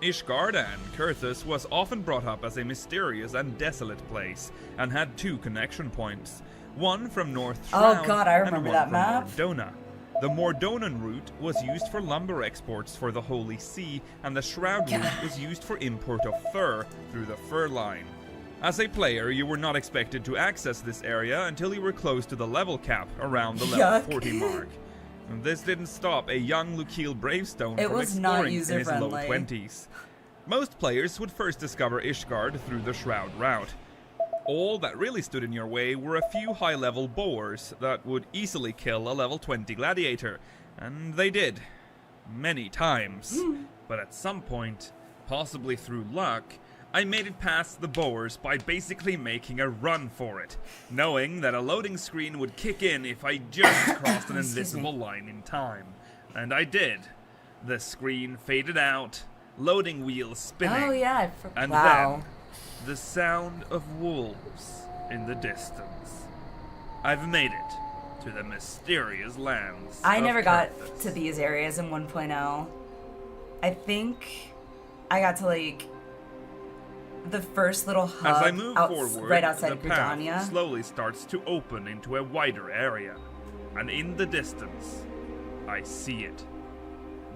Ishgard and Kurthus was often brought up as a mysterious and desolate place, and had two connection points, one from North Shroud and one from Mordona. The Mordonan route was used for lumber exports for the Holy See, and the Shroud route was used for import of fur through the Fur Line. As a player, you were not expected to access this area until you were close to the level cap, around the level 40 mark. And this didn't stop a young Lukiel Bravestone from exploring in his low 20s. Most players would first discover Ishgard through the Shroud route. All that really stood in your way were a few high-level boars that would easily kill a level 20 gladiator, and they did. Many times. But at some point, possibly through luck, I made it past the boars by basically making a run for it, knowing that a loading screen would kick in if I just crossed an invisible line in time. And I did. The screen faded out, loading wheels spinning, and then the sound of wolves in the distance. I've made it to the mysterious lands. I never got to these areas in 1.0. I think I got to like the first little hub as I move forward, right outside the Gridania. Path slowly starts to open into a wider area, and in the distance, I see it.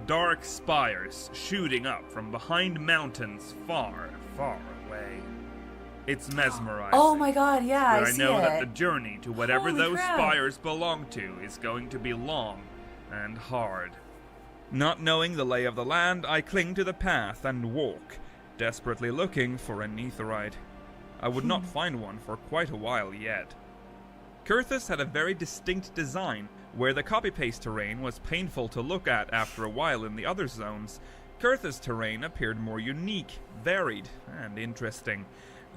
Dark spires shooting up from behind mountains far, far away. It's mesmerizing. Oh my god, yeah, I see it. I know that the journey to whatever those spires belong to is going to be long and hard. Not knowing the lay of the land, I cling to the path and walk, desperately looking for an Netherite. I would not find one for quite a while yet. Kurthus had a very distinct design, where the copy-paste terrain was painful to look at after a while in the other zones. Kurthus' terrain appeared more unique, varied, and interesting.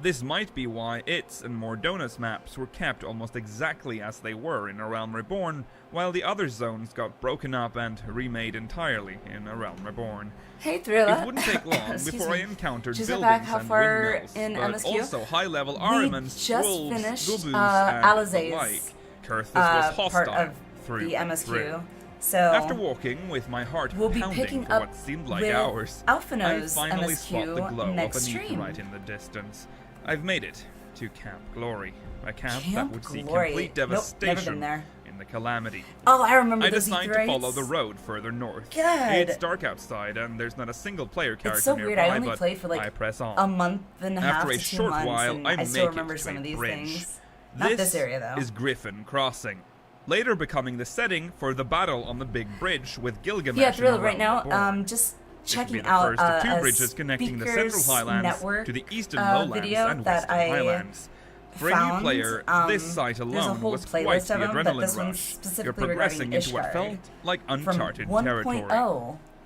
This might be why its and Mordona's maps were kept almost exactly as they were in A Realm Reborn, while the other zones got broken up and remade entirely in A Realm Reborn. Hey, Thrilla. It wouldn't take long before I encountered She's buildings back how and far windmills, in but MSQ? also high-level armaments, wolves, finished, gubus, and Alizé's, the like. Kurthus was hostile part of through the MSQ. through. So After walking with my heart we'll be pounding picking for up what seemed like with hours, I Alphino's finally MSQ spot the glow of next a stream. Netherite in the distance. I've made it to Camp Glory, a camp that would see complete devastation in the Calamity. Oh, I remember those decided to follow the road further north. Good. It's dark outside, and there's not a single player character it's so nearby, weird. I only but played for like I press on. a month and a half After a to 2 short months, while, and I still make remember it to some a of these bridge. things. Not this area, though. Is Griffin Crossing, later becoming the setting for the battle on the big bridge with Gilgamesh. Yeah, Thrill, right now, just checking out the first of 2 bridges connecting the Central Highlands to the Eastern Lowlands and Western Highlands. For a new player, this site alone was quite the adrenaline rush. You're progressing into what felt like uncharted territory.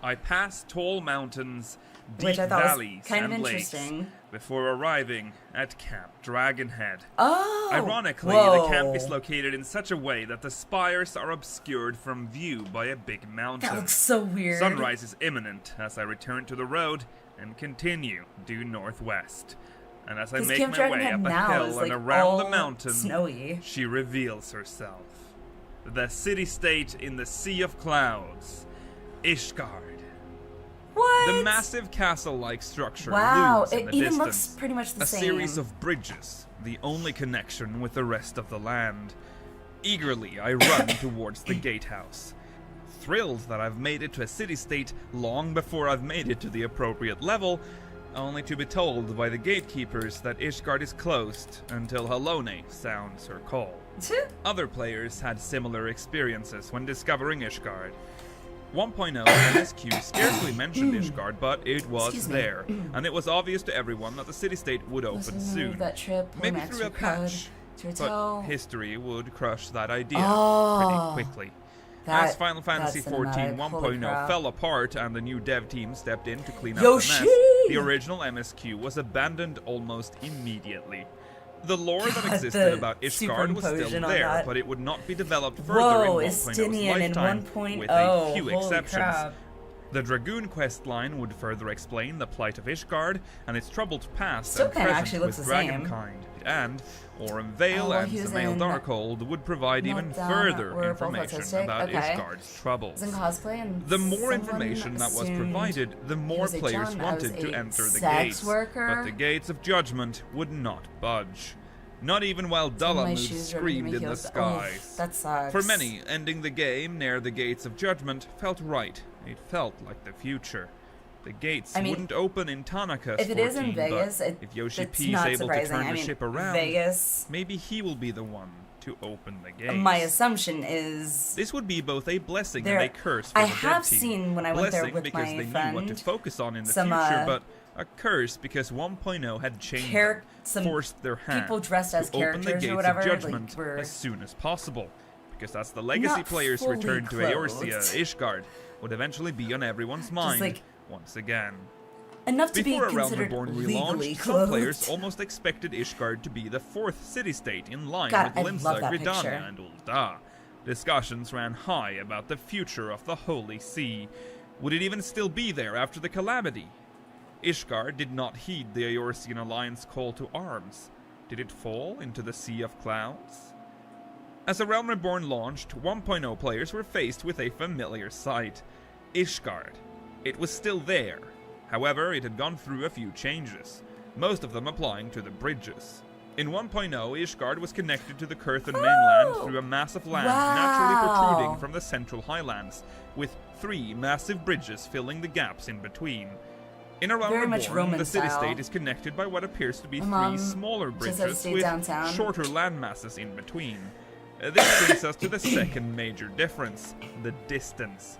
I passed tall mountains, deep valleys, and lakes before arriving at Camp Dragonhead. Oh! Ironically, the camp is located in such a way that the spires are obscured from view by a big mountain. That looks so weird. Sunrise is imminent as I return to the road and continue due northwest. And as I make my way up a hill and around the mountain, snowy. She reveals herself. The city-state in the Sea of Clouds, Ishgard. What? The massive castle-like structure looms in the even distance. Looks pretty much the same. A series of bridges, the only connection with the rest of the land. Eagerly, I run towards the gatehouse. Thrilled that I've made it to a city-state long before I've made it to the appropriate level, only to be told by the gatekeepers that Ishgard is closed until Alliniea sounds her call. Other players had similar experiences when discovering Ishgard. 1.0 MSQ scarcely mentioned Ishgard, but it was there, and it was obvious to everyone that the city-state would open soon. That trip, maybe through a patch, but history would crush that idea pretty quickly. As Final Fantasy XIV 1.0 fell apart and the new dev team stepped in to clean up the mess, the original MSQ was abandoned almost immediately. The lore that existed about Ishgard was still there, but it would not be developed further in 1.0's lifetime, with a few exceptions. The Dragoon quest line would further explain the plight of Ishgard and its troubled past and present with Dragonkind, and Aurum Vale and Samael Darkhold would provide even further information about Ishgard's troubles. The more information that was provided, the more players wanted to enter the gates, but the gates of judgment would not budge. Not even while Dalamud screamed in the skies. That sucks. For many, ending the game near the gates of judgment felt right. It felt like the future. The gates wouldn't open in Tanaka's if it is in Vegas, if Yoshi P is able to turn the ship around, maybe he will be the one to open the gates. My assumption is this would be both a blessing and a curse for I the have dev team. seen when I went there with because my they friend, knew what to focus on in the future, but a curse because 1.0 had changed them, forced their hand people dressed as to open the gates or whatever, of judgment as soon as possible. Because as the legacy players returned to Eorzea, Ishgard would eventually be on everyone's mind once again. Enough to Before be A Realm considered Reborn legally relaunched, clothed. some players almost expected Ishgard to be the 4th city-state in line God, with I Limsa, love that Gridania, picture. and Ul'dah. Discussions ran high about the future of the Holy See. Would it even still be there after the Calamity? Ishgard did not heed the Eorzean Alliance call to arms. Did it fall into the Sea of Clouds? As A Realm Reborn launched, 1.0 players were faced with a familiar sight. Ishgard. It was still there. However, it had gone through a few changes, most of them applying to the bridges. In 1.0, Ishgard was connected to the Kurthan mainland through a mass of land naturally protruding from the Central Highlands, with 3 massive bridges filling the gaps in between. In A Realm Reborn, the city-state is connected by what appears to be 3 smaller bridges with shorter land masses in between. This brings us to the second major difference, the distance.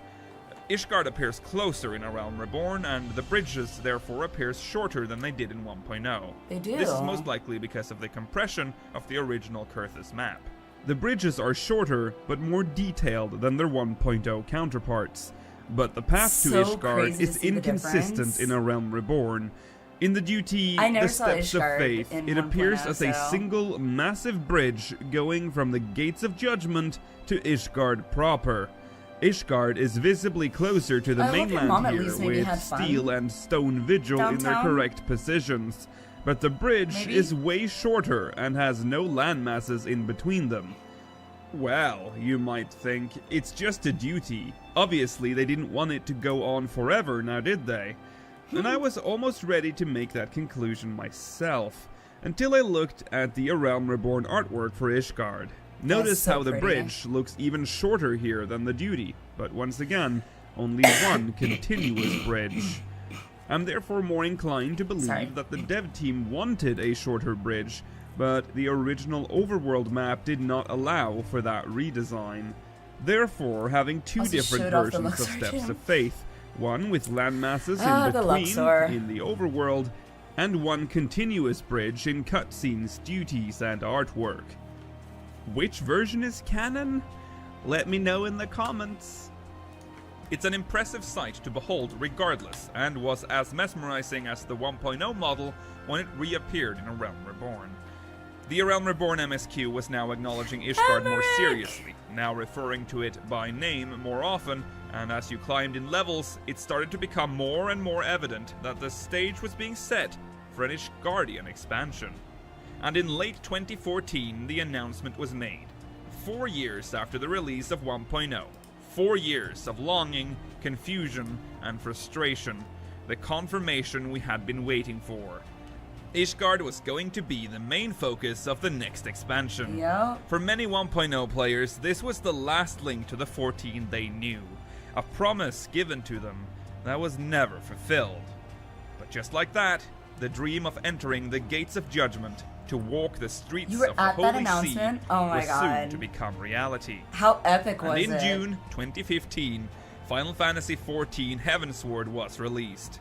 Ishgard appears closer in A Realm Reborn, and the bridges therefore appear shorter than they did in 1.0. They do. This is most likely because of the compression of the original Kurthus map. The bridges are shorter, but more detailed than their 1.0 counterparts. But the path to Ishgard is inconsistent in A Realm Reborn. In the duty, the Steps of Faith, it appears as a single massive bridge going from the Gates of Judgment to Ishgard proper. Ishgard is visibly closer to the mainland here, with steel and stone vigil in their correct positions, but the bridge is way shorter and has no landmasses in between them. Well, you might think, it's just a duty. Obviously, they didn't want it to go on forever, now did they? And I was almost ready to make that conclusion myself, Until I looked at the A Realm Reborn artwork for Ishgard. Notice so how the pretty. bridge looks even shorter here than the duty, but once again, only one continuous bridge. I'm therefore more inclined to believe that the dev team wanted a shorter bridge, but the original overworld map did not allow for that redesign. Therefore, having two different versions of Steps of Faith, one with landmasses in between in the overworld, and one continuous bridge in cutscenes, duties, and artwork. Which version is canon? Let me know in the comments. It's an impressive sight to behold regardless, and was as mesmerizing as the 1.0 model when it reappeared in A Realm Reborn. The A Realm Reborn MSQ was now acknowledging Ishgard more seriously, now referring to it by name more often, and as you climbed in levels, it started to become more and more evident that the stage was being set for an Ishgardian expansion. And in late 2014, the announcement was made. 4 years after the release of 1.0. 4 years of longing, confusion, and frustration. The confirmation we had been waiting for. Ishgard was going to be the main focus of the next expansion. Yep. For many 1.0 players, this was the last link to the 14 they knew. A promise given to them that was never fulfilled. But just like that, the dream of entering the gates of judgment to walk the streets of the Holy See was soon to become reality. How epic was it? And in June 2015, Final Fantasy XIV Heavensward was released.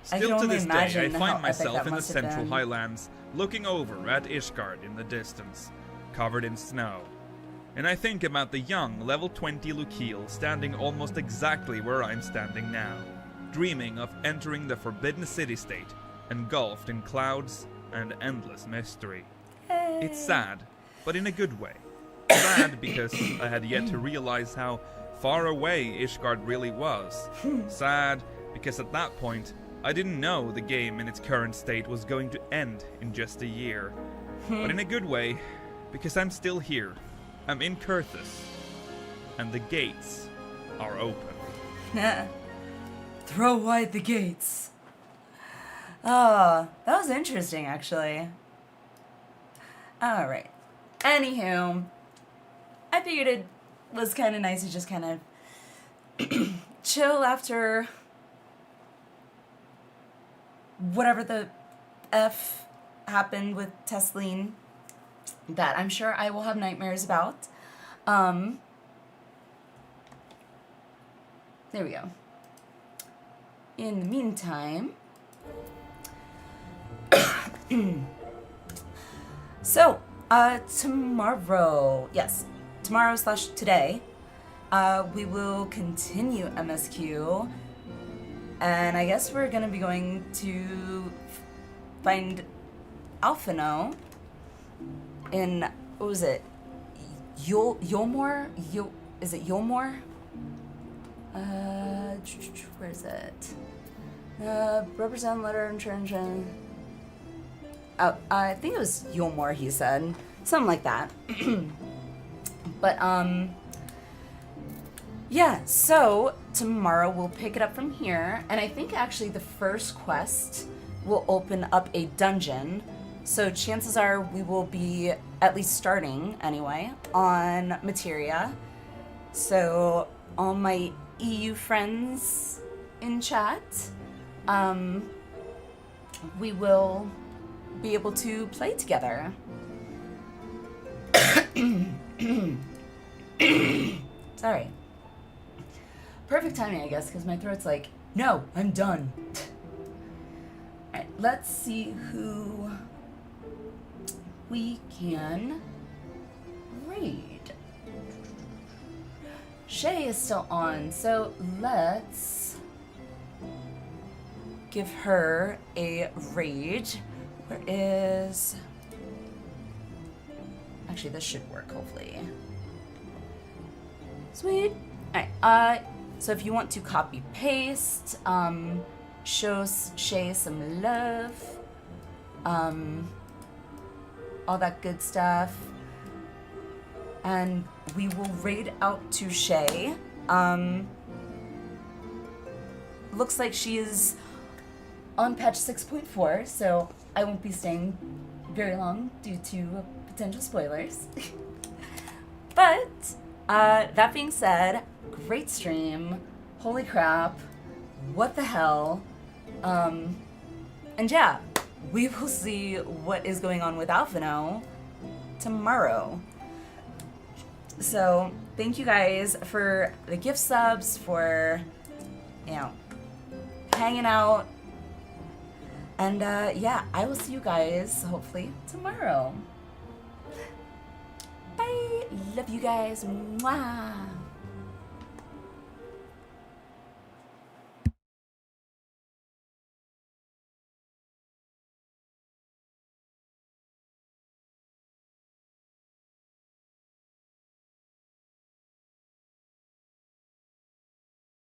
Still to this day, I find myself in the Central Highlands, looking over at Ishgard in the distance, covered in snow. And I think about the young, level 20 Lukiel standing almost exactly where I'm standing now, dreaming of entering the Forbidden City-state, engulfed in clouds and endless mystery. Hey. It's sad, but in a good way. Sad because I had yet to realize how far away Ishgard really was. Sad because at that point, I didn't know the game in its current state was going to end in just a year. But in a good way, because I'm still here. I'm in Kurthus, and the gates are open. Throw wide the gates. Oh, that was interesting, actually. Alright. Anywho, I figured it was kind of nice to just kind of chill after whatever the F happened with Tesleen that I'm sure I will have nightmares about. There we go. In the meantime... So, tomorrow, yes, tomorrow/today, we will continue MSQ, and I guess we're gonna be going to find Alphino in, what was it, Yolmor? Is it Yolmor? Where is it? Represent letter intention. Oh, I think it was Yolmor, he said. Something like that. But, yeah, so tomorrow we'll pick it up from here. And I think actually the first quest will open up a dungeon. So chances are we will be at least starting, anyway, on Materia. So all my EU friends in chat, we will be able to play together. Sorry. Perfect timing, I guess, because my throat's like, no, I'm done. Alright, let's see who we can raid. Shay is still on, so let's give her a raid. Where is... Actually, this should work, hopefully. Sweet. Alright, so if you want to copy-paste, show Shay some love, all that good stuff, and we will raid out to Shay. Looks like she is on patch 6.4, so I won't be staying very long due to potential spoilers. But that being said, great stream. Holy crap. What the hell? And yeah, we will see what is going on with Alpha now tomorrow. So thank you guys for the gift subs, for, you know, hanging out. And yeah, I will see you guys hopefully tomorrow. Bye. Love you guys. Mwah.